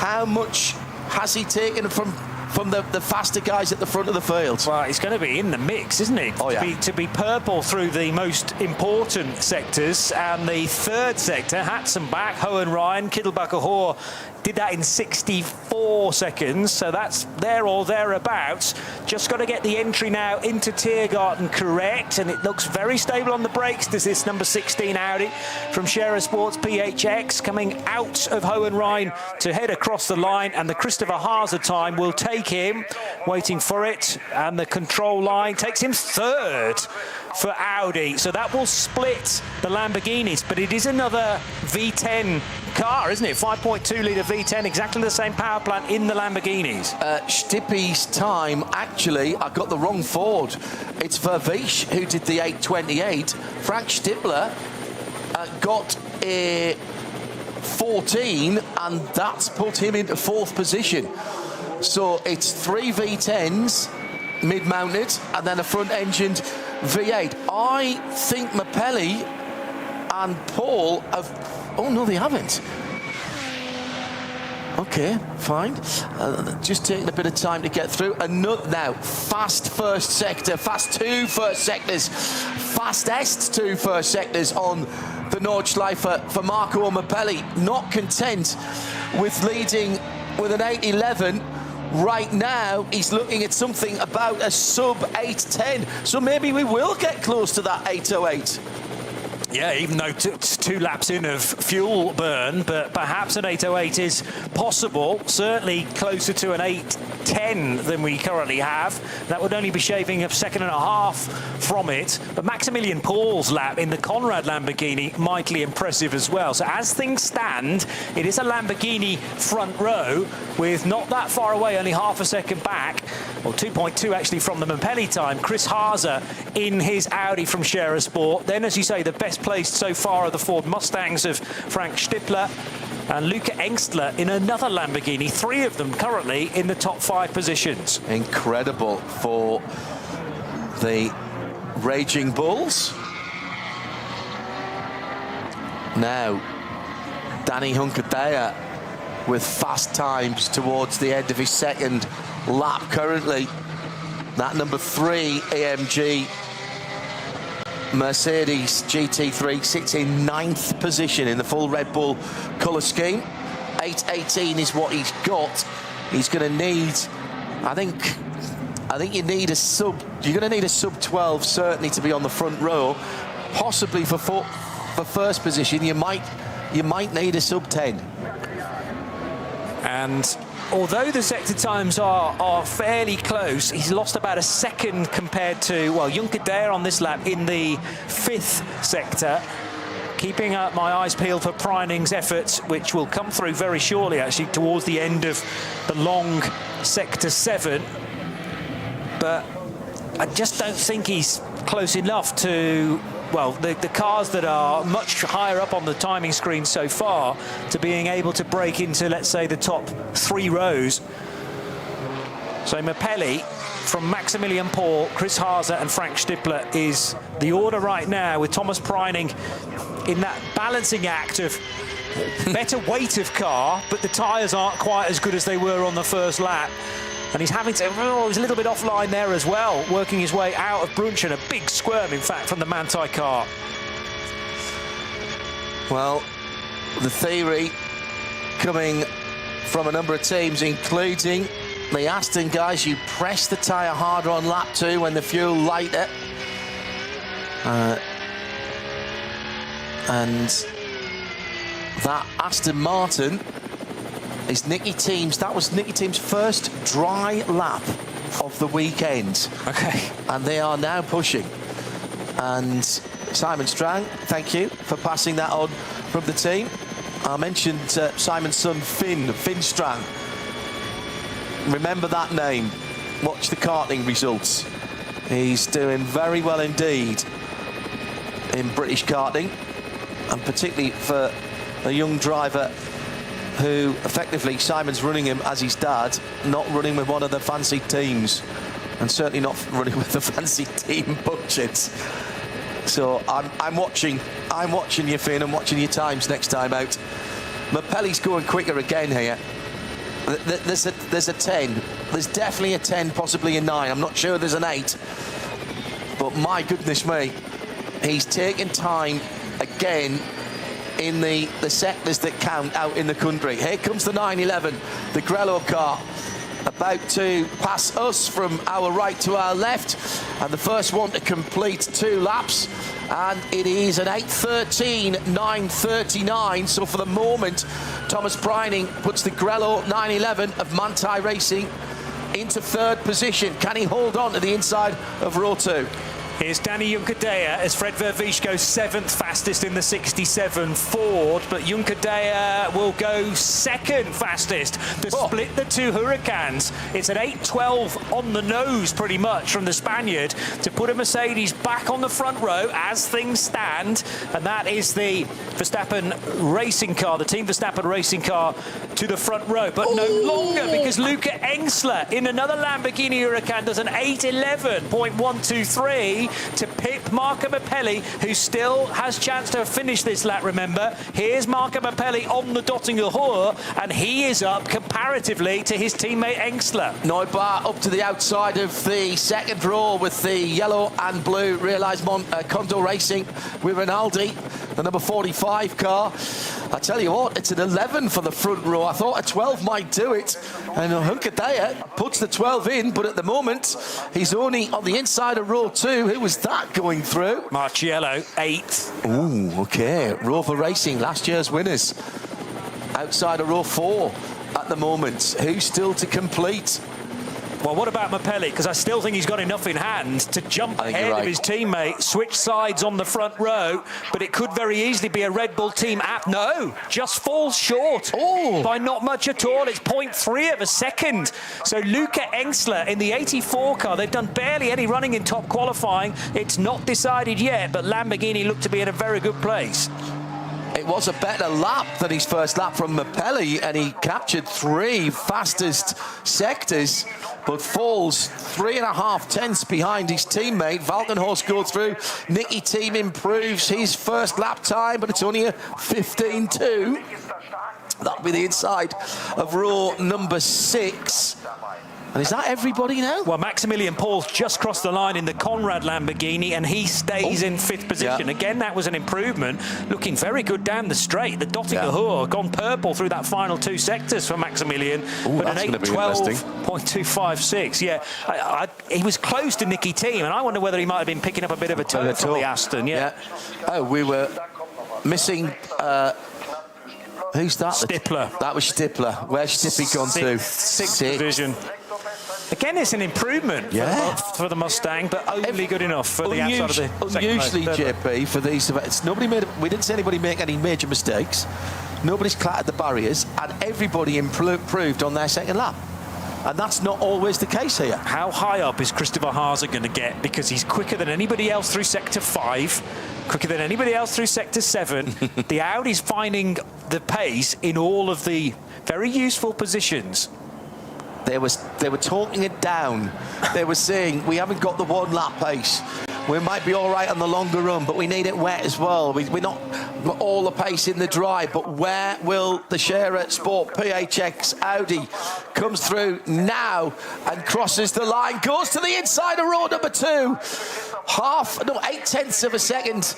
How much has he taken from from the faster guys at the front of the field. Well, it's going to be in the mix, isn't it? Oh, yeah. To be purple through the most important sectors, and the third sector, Hatzenbach, Hohenrhein, Kittelbacher-Hohr, did that in 64 seconds, so that's there or thereabouts. Just got to get the entry now into Tiergarten correct, and it looks very stable on the brakes. There's this number 16 Audi from Scherer Sports PHX coming out of Hohenrhein to head across the line, and the Christopher Haase time will take him, waiting for it, and the control line takes him third for Audi. So that will split the Lamborghinis, but it is another V10 car, isn't it? 5.2 litre V10, exactly the same power plant in the Lamborghinis. Stippy's time, actually, I got the wrong Ford. It's Vervisch who did the 8:28. Frank Stippler got a 14, and that's put him into fourth position. So it's 3 V10s, mid-mounted, and then a front-engined V8. I think Mappelli and Paul have... Oh, no, they haven't. OK, fine. Just taking a bit of time to get through. Now, fast first sector, fast two first sectors, fastest two first sectors on the Nordschleife for Marco Mappelli. Not content with leading with an 8:11. Right now, he's looking at something about a sub 8:10. So maybe we will get close to that 8:08. Yeah, even though it's 2 laps in of fuel burn, but perhaps an 8:08 is possible. Certainly closer to an 8:10 than we currently have. That would only be shaving a second and a half from it. But Maximilian Paul's lap in the Conrad Lamborghini, mightily impressive as well. So as things stand, it is a Lamborghini front row with not that far away, only half a second back, or 2.2 actually from the Mappelli time. Chris Haase in his Audi from Scherer Sport. Then, as you say, the best placed so far are the Ford Mustangs of Frank Stippler and Luca Engstler in another Lamborghini. 3 of them currently in the top 5 positions. Incredible for the Raging Bulls. Now, Danny Hunkadea with fast times towards the end of his second lap currently. That number 3 AMG Mercedes GT3 sits in 9th position in the full Red Bull colour scheme. 8:18 is what he's got. He's going to need, I think you need a sub. You're going to need a sub 12 certainly to be on the front row. Possibly for first position, you might need a sub 10. And although the sector times are fairly close, he's lost about a second compared to, well, Junkadere on this lap in the 5th sector. Keeping my eyes peeled for Preining's efforts, which will come through very shortly, actually, towards the end of the long sector 7. But I just don't think he's close enough to, well, the cars that are much higher up on the timing screen so far to being able to break into, let's say, the top 3 rows. So Mappelli from Maximilian Paul, Chris Haase and Frank Stippler is the order right now, with Thomas Preining in that balancing act of better weight of car, but the tyres aren't quite as good as they were on the first lap. And he's having to, he's a little bit offline there as well, working his way out of Brunchen. A big squirm, in fact, from the Manthey car. Well, the theory coming from a number of teams, including the Aston guys, you press the tyre harder on lap 2 when the fuel lighter. And that Aston Martin is Nicky Team's, that was Nicky Team's first dry lap of the weekend. Okay. And they are now pushing. And Simon Strang, thank you for passing that on from the team. I mentioned Simon's son Finn Strang. Remember that name. Watch the karting results. He's doing very well indeed in British karting, and particularly for a young driver who effectively Simon's running him as his dad, not running with one of the fancy teams, and certainly not running with the fancy team budgets. So I'm watching you, Finn. I'm watching your times next time out. Mappelli's going quicker again here. There's a 10. There's definitely a 10, possibly a 9. I'm not sure there's an 8. But my goodness me, he's taking time again in the sectors that count out in the country. Here comes the 911, the Grello car, about to pass us from our right to our left, and the first one to complete 2 laps, and it is an 8:13, 9:39. So for the moment, Thomas Breining puts the Grello 911 of Manthey Racing into 3rd position. Can he hold on to the inside of row 2? Here's Danny Juncadella as Fred Vervisch goes 7th fastest in the 67 Ford, but Juncadella will go 2nd fastest to split the 2 Hurricanes. It's an 8:12 on the nose pretty much from the Spaniard to put a Mercedes back on the front row as things stand, and that is the Verstappen racing car, the Team Verstappen racing car to the front row, but no longer, because Luca Engsler in another Lamborghini Huracan does an 8:11.123 to pip Marco Mappelli, who still has chance to finish this lap, remember. Here's Marco Mappelli on the Dottinger Hohe, and he is up comparatively to his teammate Engsler. Neubauer up to the outside of the 2nd row with the yellow and blue Realised Condor Racing with Rinaldi, the number 45 car. I tell you what, it's an 11 for the front row. I thought a 12 might do it. And Juncadella puts the 12 in, but at the moment, he's only on the inside of row 2. Who was that going through? Marciello, 8th. Ooh, okay. Rover Racing, last year's winners. Outside of row 4 at the moment. Who's still to complete? Well, what about Mappelli? Because I still think he's got enough in hand to jump ahead of his teammate, switch sides on the front row, but it could very easily be a Red Bull team app. No, just falls short by not much at all. It's 0.3 of a second. So Luca Engsler in the 84 car, they've done barely any running in top qualifying. It's not decided yet, but Lamborghini look to be in a very good place. It was a better lap than his first lap from Mappelli, and he captured 3 fastest sectors, but falls 3.5 tenths behind his teammate. Valkenhorst goes through. Nicky Team improves his first lap time, but it's only a 15.2. That'll be the inside of row number 6. And is that everybody now? Well, Maximilian Paul's just crossed the line in the Conrad Lamborghini, and he stays in 5th position. Yeah. Again, that was an improvement. Looking very good down the straight. The Dottinger Hohe gone purple through that final 2 sectors for Maximilian. But an 8:12.256. Yeah, he was close to Nicky Team, and I wonder whether he might have been picking up a bit of a turn from the Aston. Yeah. Oh, we were missing... who's that? Stippler. That was Stippler. Where's Stippy gone to? 6th division. Again, it's an improvement for the Mustang, but only good enough for the outside of the second usually, JP, for these events, we didn't see anybody make any major mistakes. Nobody's clattered the barriers, and everybody improved on their second lap. And that's not always the case here. How high up is Christopher Haase going to get? Because he's quicker than anybody else through Sector 5, quicker than anybody else through Sector 7. The Audi's finding the pace in all of the very useful positions. They were talking it down. They were saying, we haven't got the 1 lap pace. We might be all right on the longer run, but we need it wet as well. We're not all the pace in the dry, but where will the Scherer Sport PHX Audi comes through now and crosses the line, goes to the inside of row number 2. 8 tenths of a second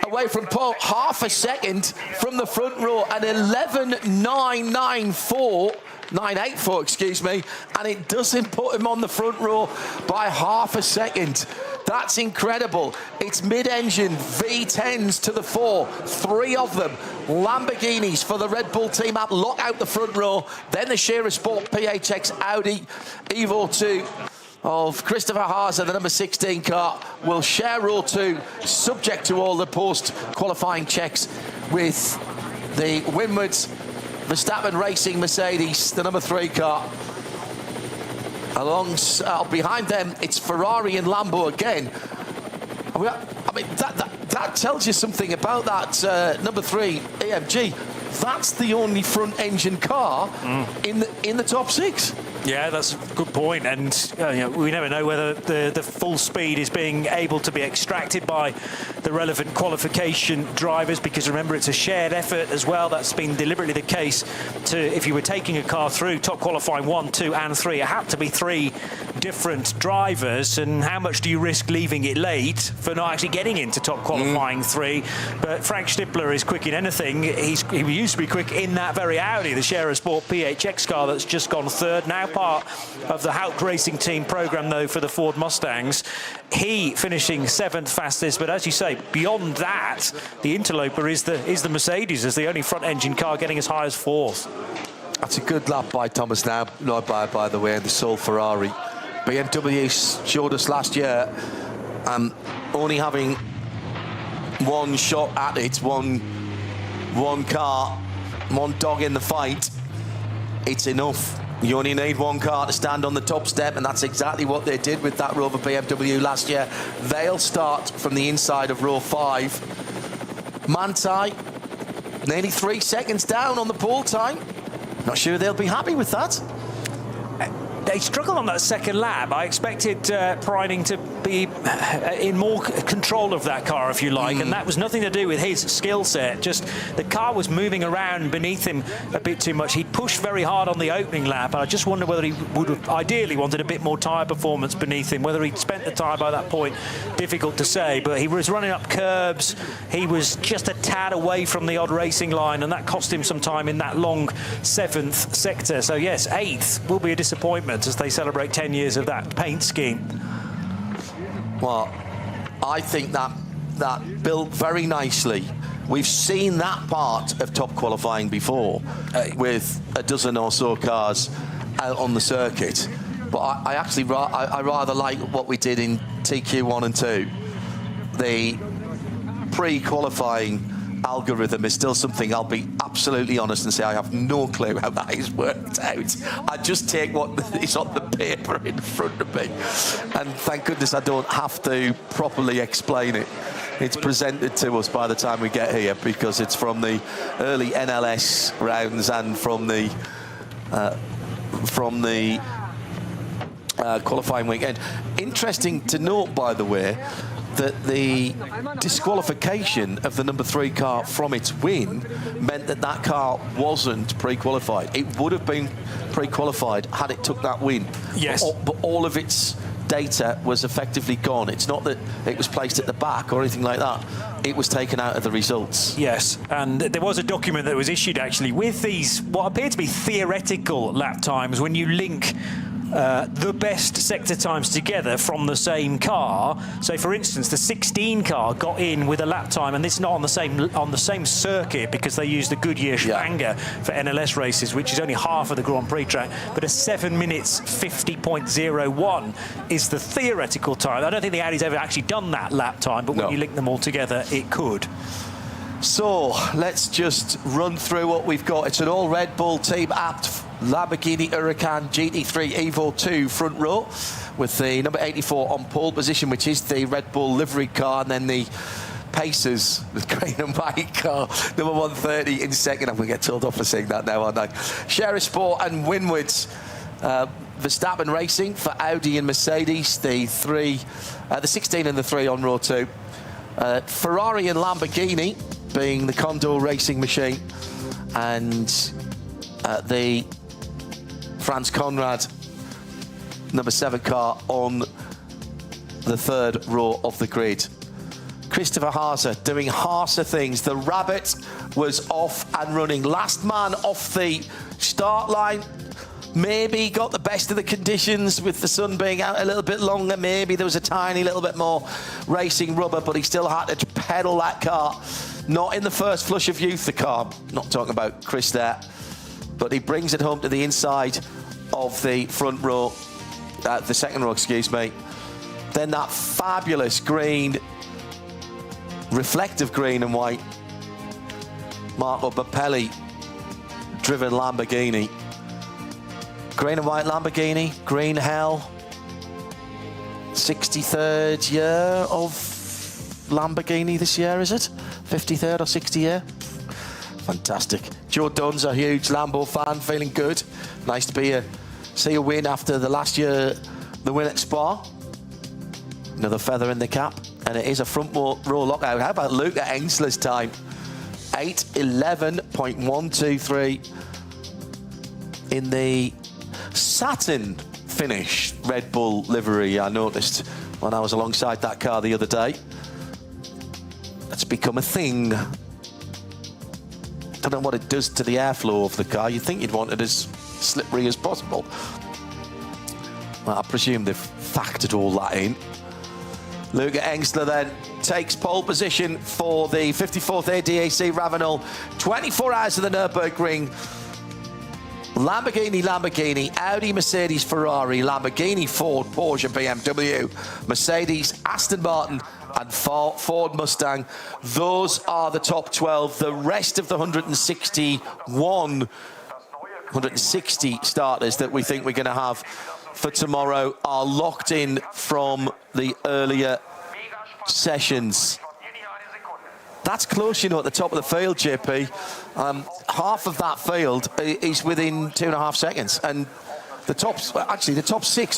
away from Paul, half a second from the front row, and 11.984, excuse me, and it doesn't put him on the front row by half a second. That's incredible. It's mid-engine V10s to the 4, 3 of them Lamborghinis for the Red Bull team app, lock out the front row, then the Scherer Sport PHX Audi Evo 2 of Christopher Haase, the number 16 car, will share row 2, subject to all the post-qualifying checks, with the Windward Verstappen Racing Mercedes, the number 3 car. Behind them, it's Ferrari and Lambo again. I mean, that tells you something about that number 3 AMG. that's the only front-engine car in the top 6. Yeah, that's a good point. And you know, we never know whether the full speed is being able to be extracted by the relevant qualification drivers, because remember, it's a shared effort as well. That's been deliberately the case. If you were taking a car through top qualifying 1, 2 and 3, it had to be 3 different drivers. And how much do you risk leaving it late for not actually getting into top qualifying 3? But Frank Stippler is quick in anything. He used to be quick in that very Audi, the Scherer Sport PHX car that's just gone 3rd, now part of the Haupt Racing Team program, though, for the Ford Mustangs. He finishing 7th fastest, but as you say, beyond that, the interloper is the Mercedes as the only front-engine car getting as high as 4th. That's a good lap by Thomas now, not by the way, and the sole Ferrari. BMW showed us last year only having one shot at it, one car, one dog in the fight. It's enough. You only need one car to stand on the top step, and that's exactly what they did with that Rover BMW last year. They'll start from the inside of row 5. Manthey, nearly 3 seconds down on the pole time. Not sure they'll be happy with that. They struggled on that second lap. I expected Preining to be in more control of that car, if you like, and that was nothing to do with his skill set. Just the car was moving around beneath him a bit too much. He'd pushed very hard on the opening lap, and I just wonder whether he would have ideally wanted a bit more tyre performance beneath him. Whether he'd spent the tyre by that point, difficult to say, but he was running up curbs. He was just a tad away from the odd racing line, and that cost him some time in that long 7th sector. So yes, 8th will be a disappointment as they celebrate 10 years of that paint scheme. Well, I think that built very nicely. We've seen that part of top qualifying before with a dozen or so cars out on the circuit. But I actually I rather like what we did in TQ1 and 2. The pre-qualifying algorithm is still something, I'll be absolutely honest and say I have no clue how that is worked out. I just take what is on the paper in front of me, and thank goodness I don't have to properly explain it. It's presented to us by the time we get here, because it's from the early NLS rounds and from the qualifying weekend. Interesting to note, by the way, that the disqualification of the number 3 car from its win meant that that car wasn't pre-qualified. It would have been pre-qualified had it took that win. Yes. But all of its data was effectively gone. It's not that it was placed at the back or anything like that. It was taken out of the results. Yes, and there was a document that was issued actually with these, what appear to be theoretical lap times, when you link the best sector times together from the same car. So, for instance, the 16 car got in with a lap time, and this is not on the same circuit because they used the Goodyear Schwanger for NLS races, which is only half of the Grand Prix track. But a 7 minutes 50.01 is the theoretical time. I don't think the Audi's ever actually done that lap time, but when you link them all together, it could. So let's just run through what we've got. It's an all Red Bull team apt Lamborghini Huracan GT3 Evo 2 front row, with the number 84 on pole position, which is the Red Bull livery car, and then the Pacers, the green and white car, number 130 in second. I'm going to get told off for saying that now, aren't I? Scherer Sport and Winward's Verstappen Racing for Audi and Mercedes, the 16 and the 3 on row 2. Ferrari and Lamborghini being the Condor Racing Machine, and the Franz Conrad number 7 car on the 3rd row of the grid. Christopher Haase doing Haase things. The Rabbit was off and running. Last man off the start line. Maybe got the best of the conditions with the sun being out a little bit longer. Maybe there was a tiny little bit more racing rubber, but he still had to pedal that car. Not in the first flush of youth, the car. Not talking about Chris there. But he brings it home to the inside of the front row, the second row, excuse me. Then that fabulous green, reflective green and white, Marco Bappelli driven Lamborghini. Green and white Lamborghini, green hell. 63rd year of Lamborghini this year, is it? 53rd or 60th year? Fantastic. Joe Dunn's a huge Lambo fan, feeling good. Nice to see a win after the last year, the win at Spa. Another feather in the cap, and it is a front row lockout. How about Luca Engsler's time? 8:11.123 in the satin finish Red Bull livery, I noticed when I was alongside that car the other day. It's become a thing. Don't know what it does to the airflow of the car. You'd think you'd want it as slippery as possible. Well, I presume they've factored all that in. Luca Engsler then takes pole position for the 54th ADAC RAVENOL 24 hours of the Nürburgring. Lamborghini, Audi, Mercedes, Ferrari, Lamborghini, Ford, Porsche, BMW, Mercedes, Aston Martin and Ford Mustang. Those are the top 12. The rest of the 160 starters that we think we're going to have for tomorrow are locked in from the earlier sessions. That's close, you know, at the top of the field, JP. Half of that field is within 2.5 seconds, and the top 6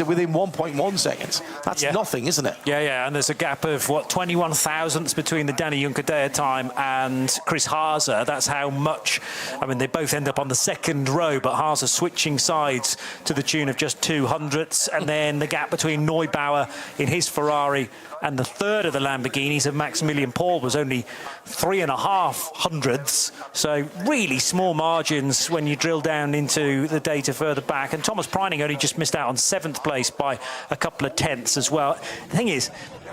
are within 1.1 seconds. That's nothing, isn't it? Yeah, and there's a gap of, 21 thousandths between the Danny Juncadella time and Chris Haase. That's how much, I mean, they both end up on the second row, but Haase switching sides to the tune of just 200ths, and then the gap between Neubauer in his Ferrari and the third of the Lamborghinis of Maximilian Paul was only 3.5 hundredths. So really small margins when you drill down into the data further back. And Thomas Preining only just missed out on 7th place by a couple of tenths as well. The thing is,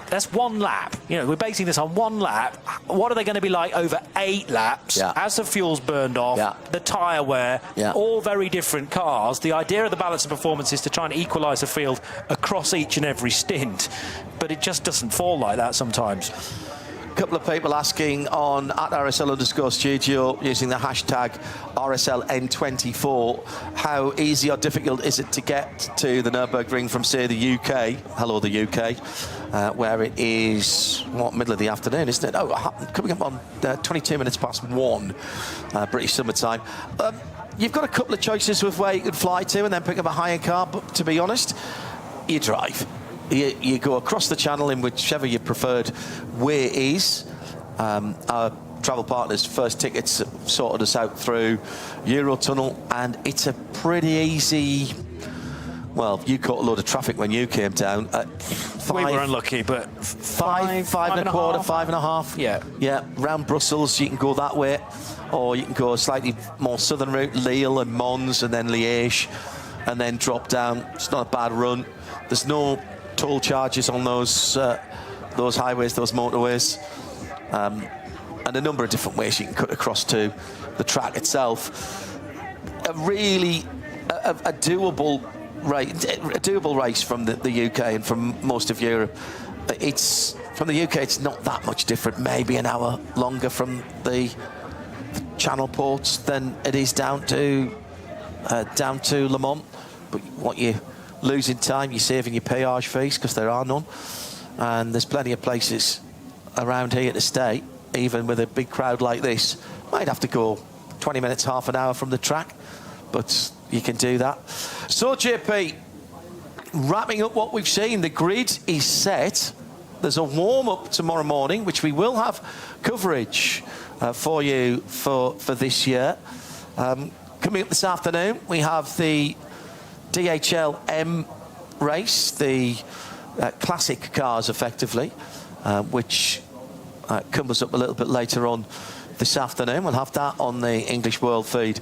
that's one lap. You know, we're basing this on one lap. What are they going to be like over 8 laps as the fuel's burned off, the tyre wear, all very different cars. The idea of the balance of performance is to try and equalise the field across each and every stint, but it just doesn't fall like that sometimes. A couple of people asking on at RSL_studio using the hashtag RSLN24, how easy or difficult is it to get to the Nürburgring from, say, the UK? Hello, the UK, where it is, middle of the afternoon, isn't it? Oh, coming up on 22 minutes past 1, British summertime. You've got a couple of choices with where you could fly to and then pick up a hire car, but to be honest, you drive. You go across the channel in whichever your preferred way is. Our travel partners' first tickets sorted us out through Eurotunnel, and it's a pretty easy... Well, you caught a load of traffic when you came down. We were unlucky, but five and a quarter, 5.5. Yeah, round Brussels, you can go that way, or you can go a slightly more southern route, Lille and Mons, and then Liège, and then drop down. It's not a bad run. There's no toll charges on those highways, those motorways, and a number of different ways you can cut across to the track itself. A doable race from the UK and from most of Europe. From the UK, it's not that much different. Maybe an hour longer from the channel ports than it is down to Le Mans. But what you lose in time, you're saving your peage fees because there are none, and there's plenty of places around here to stay. Even with a big crowd like this, might have to go 20 minutes, half an hour from the track, but you can do that. So, JP, wrapping up what we've seen, the grid is set. There's a warm-up tomorrow morning, which we will have coverage for you for this year. Coming up this afternoon, we have the DHL M race, the classic cars, effectively, which comes up a little bit later on this afternoon. We'll have that on the English World feed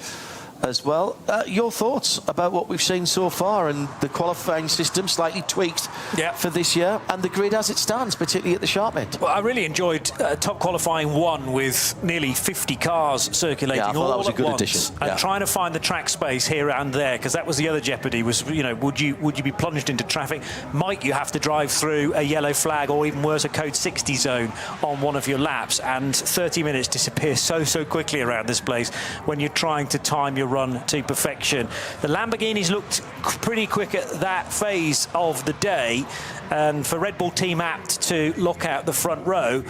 as well. Your thoughts about what we've seen so far and the qualifying system slightly tweaked for this year and the grid as it stands, particularly at the sharp end? Well, I really enjoyed top qualifying 1 with nearly 50 cars circulating all that was a good once, addition. and trying to find the track space here and there, because that was the other jeopardy, was, you know, would you be plunged into traffic? Might you have to drive through a yellow flag or even worse, a code 60 zone on one of your laps? And 30 minutes disappears so quickly around this place when you're trying to time your run to perfection. The Lamborghinis looked pretty quick at that phase of the day, and for Red Bull Team Apt to lock out the front row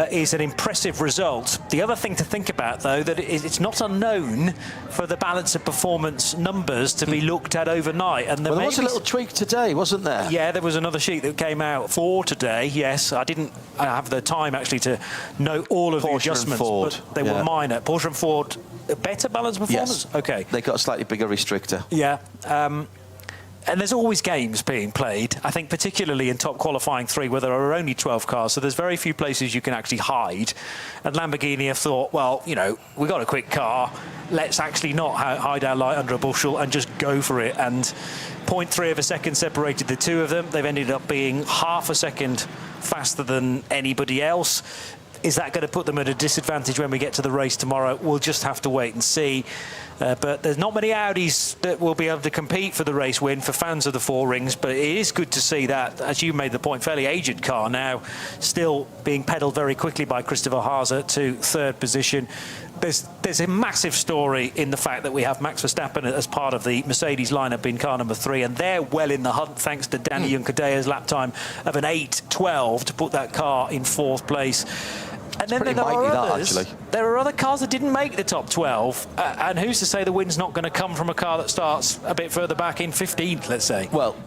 is an impressive result. The other thing to think about, though, that it's not unknown for the balance of performance numbers to be looked at overnight. And there was a little tweak today, wasn't there? Yeah, there was another sheet that came out for today. Yes, I didn't have the time actually to note all of the adjustments, but they were minor. Porsche and Ford, a better balance of performance? Yes. Okay. They got a slightly bigger restrictor. Yeah. And there's always games being played, I think, particularly in top qualifying 3, where there are only 12 cars, so there's very few places you can actually hide. And Lamborghini have thought, well, you know, we got a quick car, let's actually not hide our light under a bushel and just go for it. And 0.3 of a second separated the two of them. They've ended up being half a second faster than anybody else. Is that going to put them at a disadvantage when we get to the race tomorrow? We'll just have to wait and see. But there's not many Audis that will be able to compete for the race win for fans of the Four Rings. But it is good to see that, as you made the point, fairly aged car now still being pedalled very quickly by Christopher Haase to third position. There's a massive story in the fact that we have Max Verstappen as part of the Mercedes lineup in car number 3, and they're well in the hunt thanks to Danny Juncadea's lap time of an 8:12 to put that car in 4th place. And then there are others. There are other cars that didn't make the top 12, and who's to say the win's not going to come from a car that starts a bit further back in 15th, let's say? Well,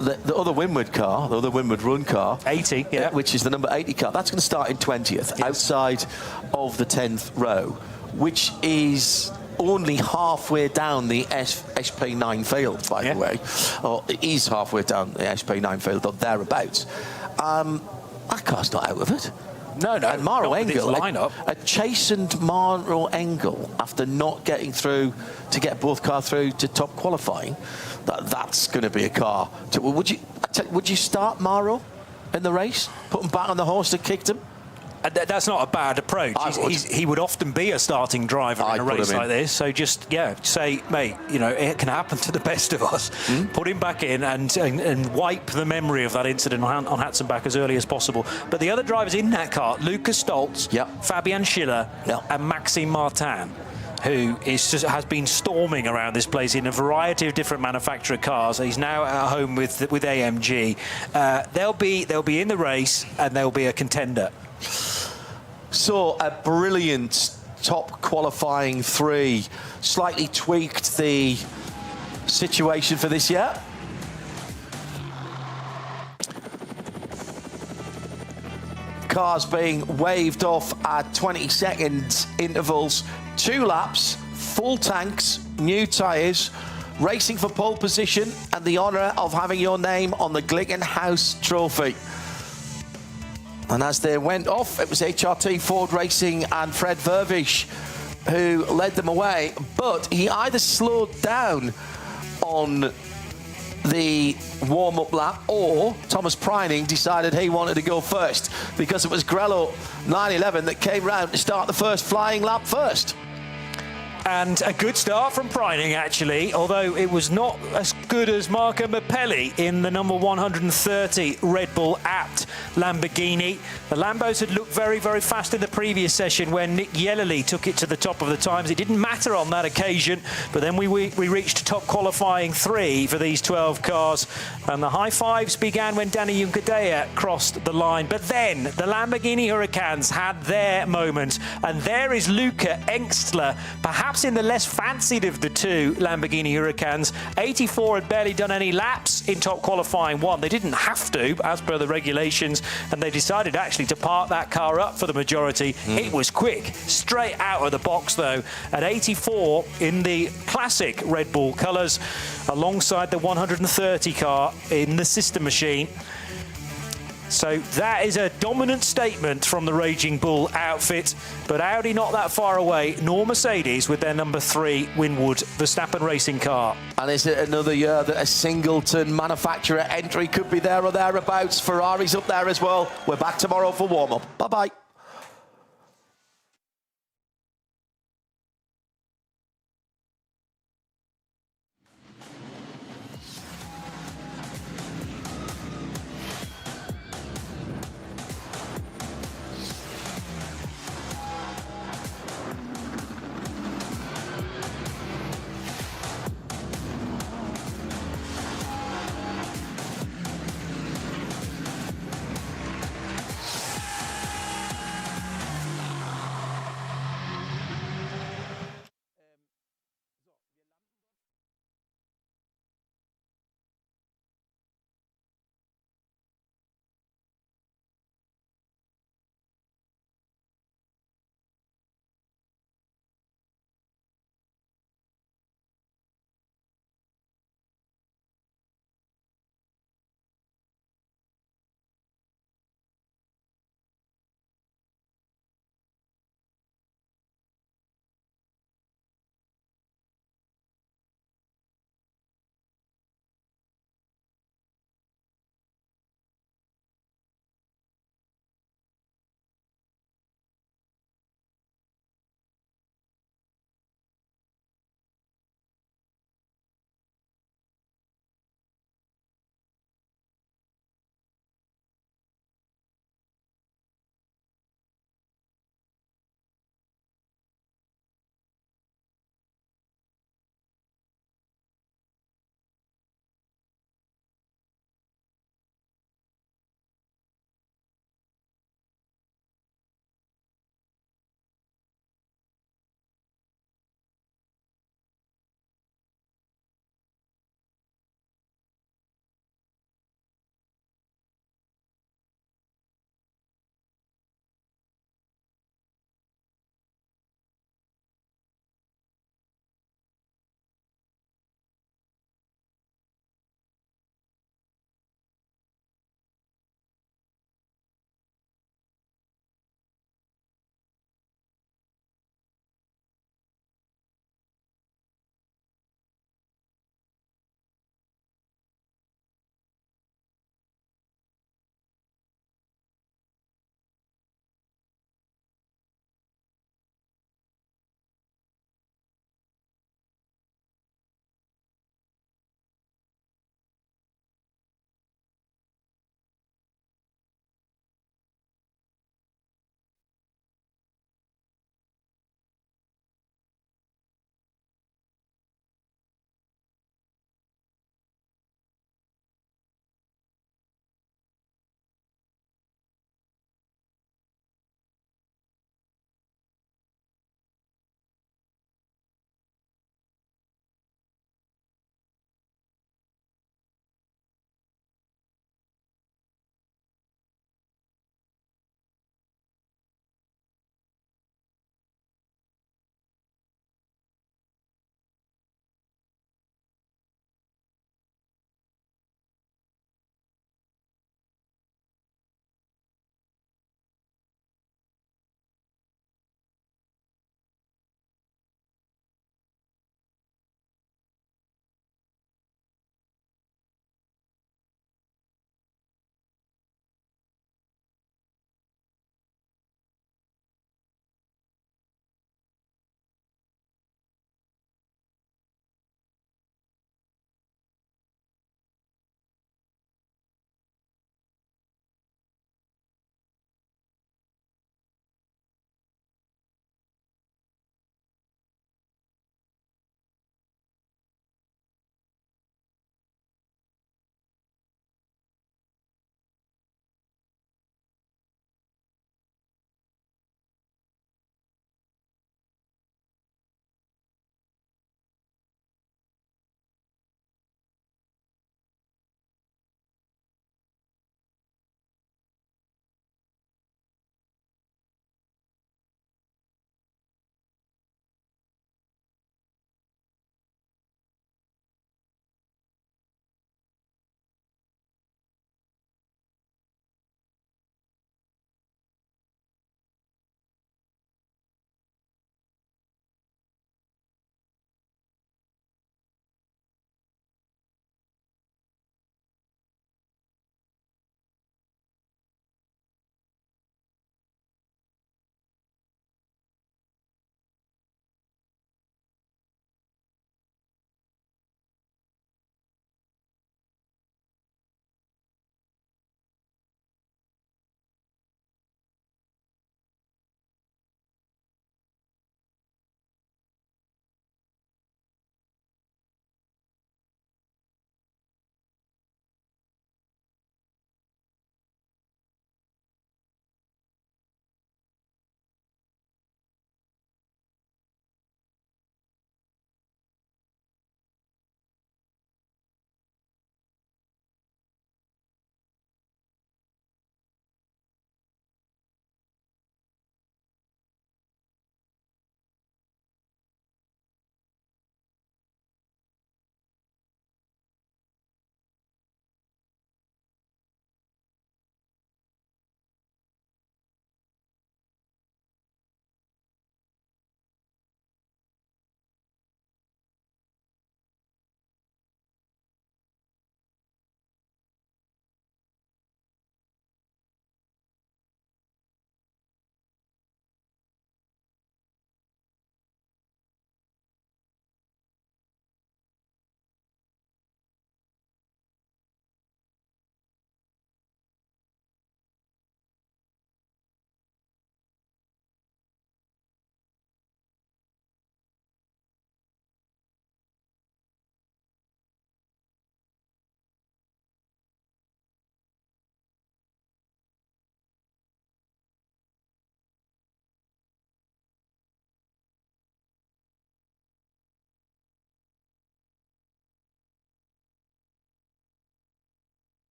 the other Winward car, the other Winward Run car, 80, yeah, which is the number 80 car, that's going to start in 20th, outside of the 10th row, which is only halfway down the SP9 field, by the way. Or it is halfway down the SP9 field, or thereabouts. That car's not out of it. No. And Maro Engel, lineup. a chastened Maro Engel, after not getting through to get both cars through to top qualifying, that's going to be a car. Would you start Maro in the race? Put him back on the horse that kicked him? That's not a bad approach. He would often be a starting driver in a race like this. So just, say, mate, you know, it can happen to the best of us. Put him back in and wipe the memory of that incident on Hatzenbach as early as possible. But the other drivers in that car, Lucas Stoltz, Fabian Schiller, and Maxime Martin, who has been storming around this place in a variety of different manufacturer cars. He's now at home with AMG. They'll be in the race, and they'll be a contender. So a brilliant top qualifying 3, slightly tweaked the situation for this year. Cars being waved off at 20-second intervals, 2 laps, full tanks, new tyres, racing for pole position and the honour of having your name on the Glickenhaus trophy. And as they went off, it was HRT Ford Racing and Fred Vervish who led them away. But he either slowed down on the warm-up lap, or Thomas Preining decided he wanted to go first, because it was Grello 911 that came round to start the first flying lap first. And a good start from Preining, actually, although it was not as good as Marco Mappelli in the number 130 Red Bull Apt Lamborghini. The Lambos had looked very, very fast in the previous session when Nick Yellerly took it to the top of the times. It didn't matter on that occasion, but then we reached top qualifying 3 for these 12 cars, and the high fives began when Danny Juncadea crossed the line. But then the Lamborghini Huracans had their moment, and there is Luca Engstler, perhaps in the less fancied of the 2 Lamborghini Huracans. 84 had barely done any laps in top qualifying 1. They didn't have to, as per the regulations, and they decided actually to park that car up for the majority. It was quick, straight out of the box though, at 84 in the classic Red Bull colours, alongside the 130 car in the sister machine. So that is a dominant statement from the Raging Bull outfit, but Audi not that far away, nor Mercedes with their number 3 Winward Verstappen racing car. And is it another year that a singleton manufacturer entry could be there or thereabouts? Ferrari's up there as well. We're back tomorrow for warm-up. Bye-bye.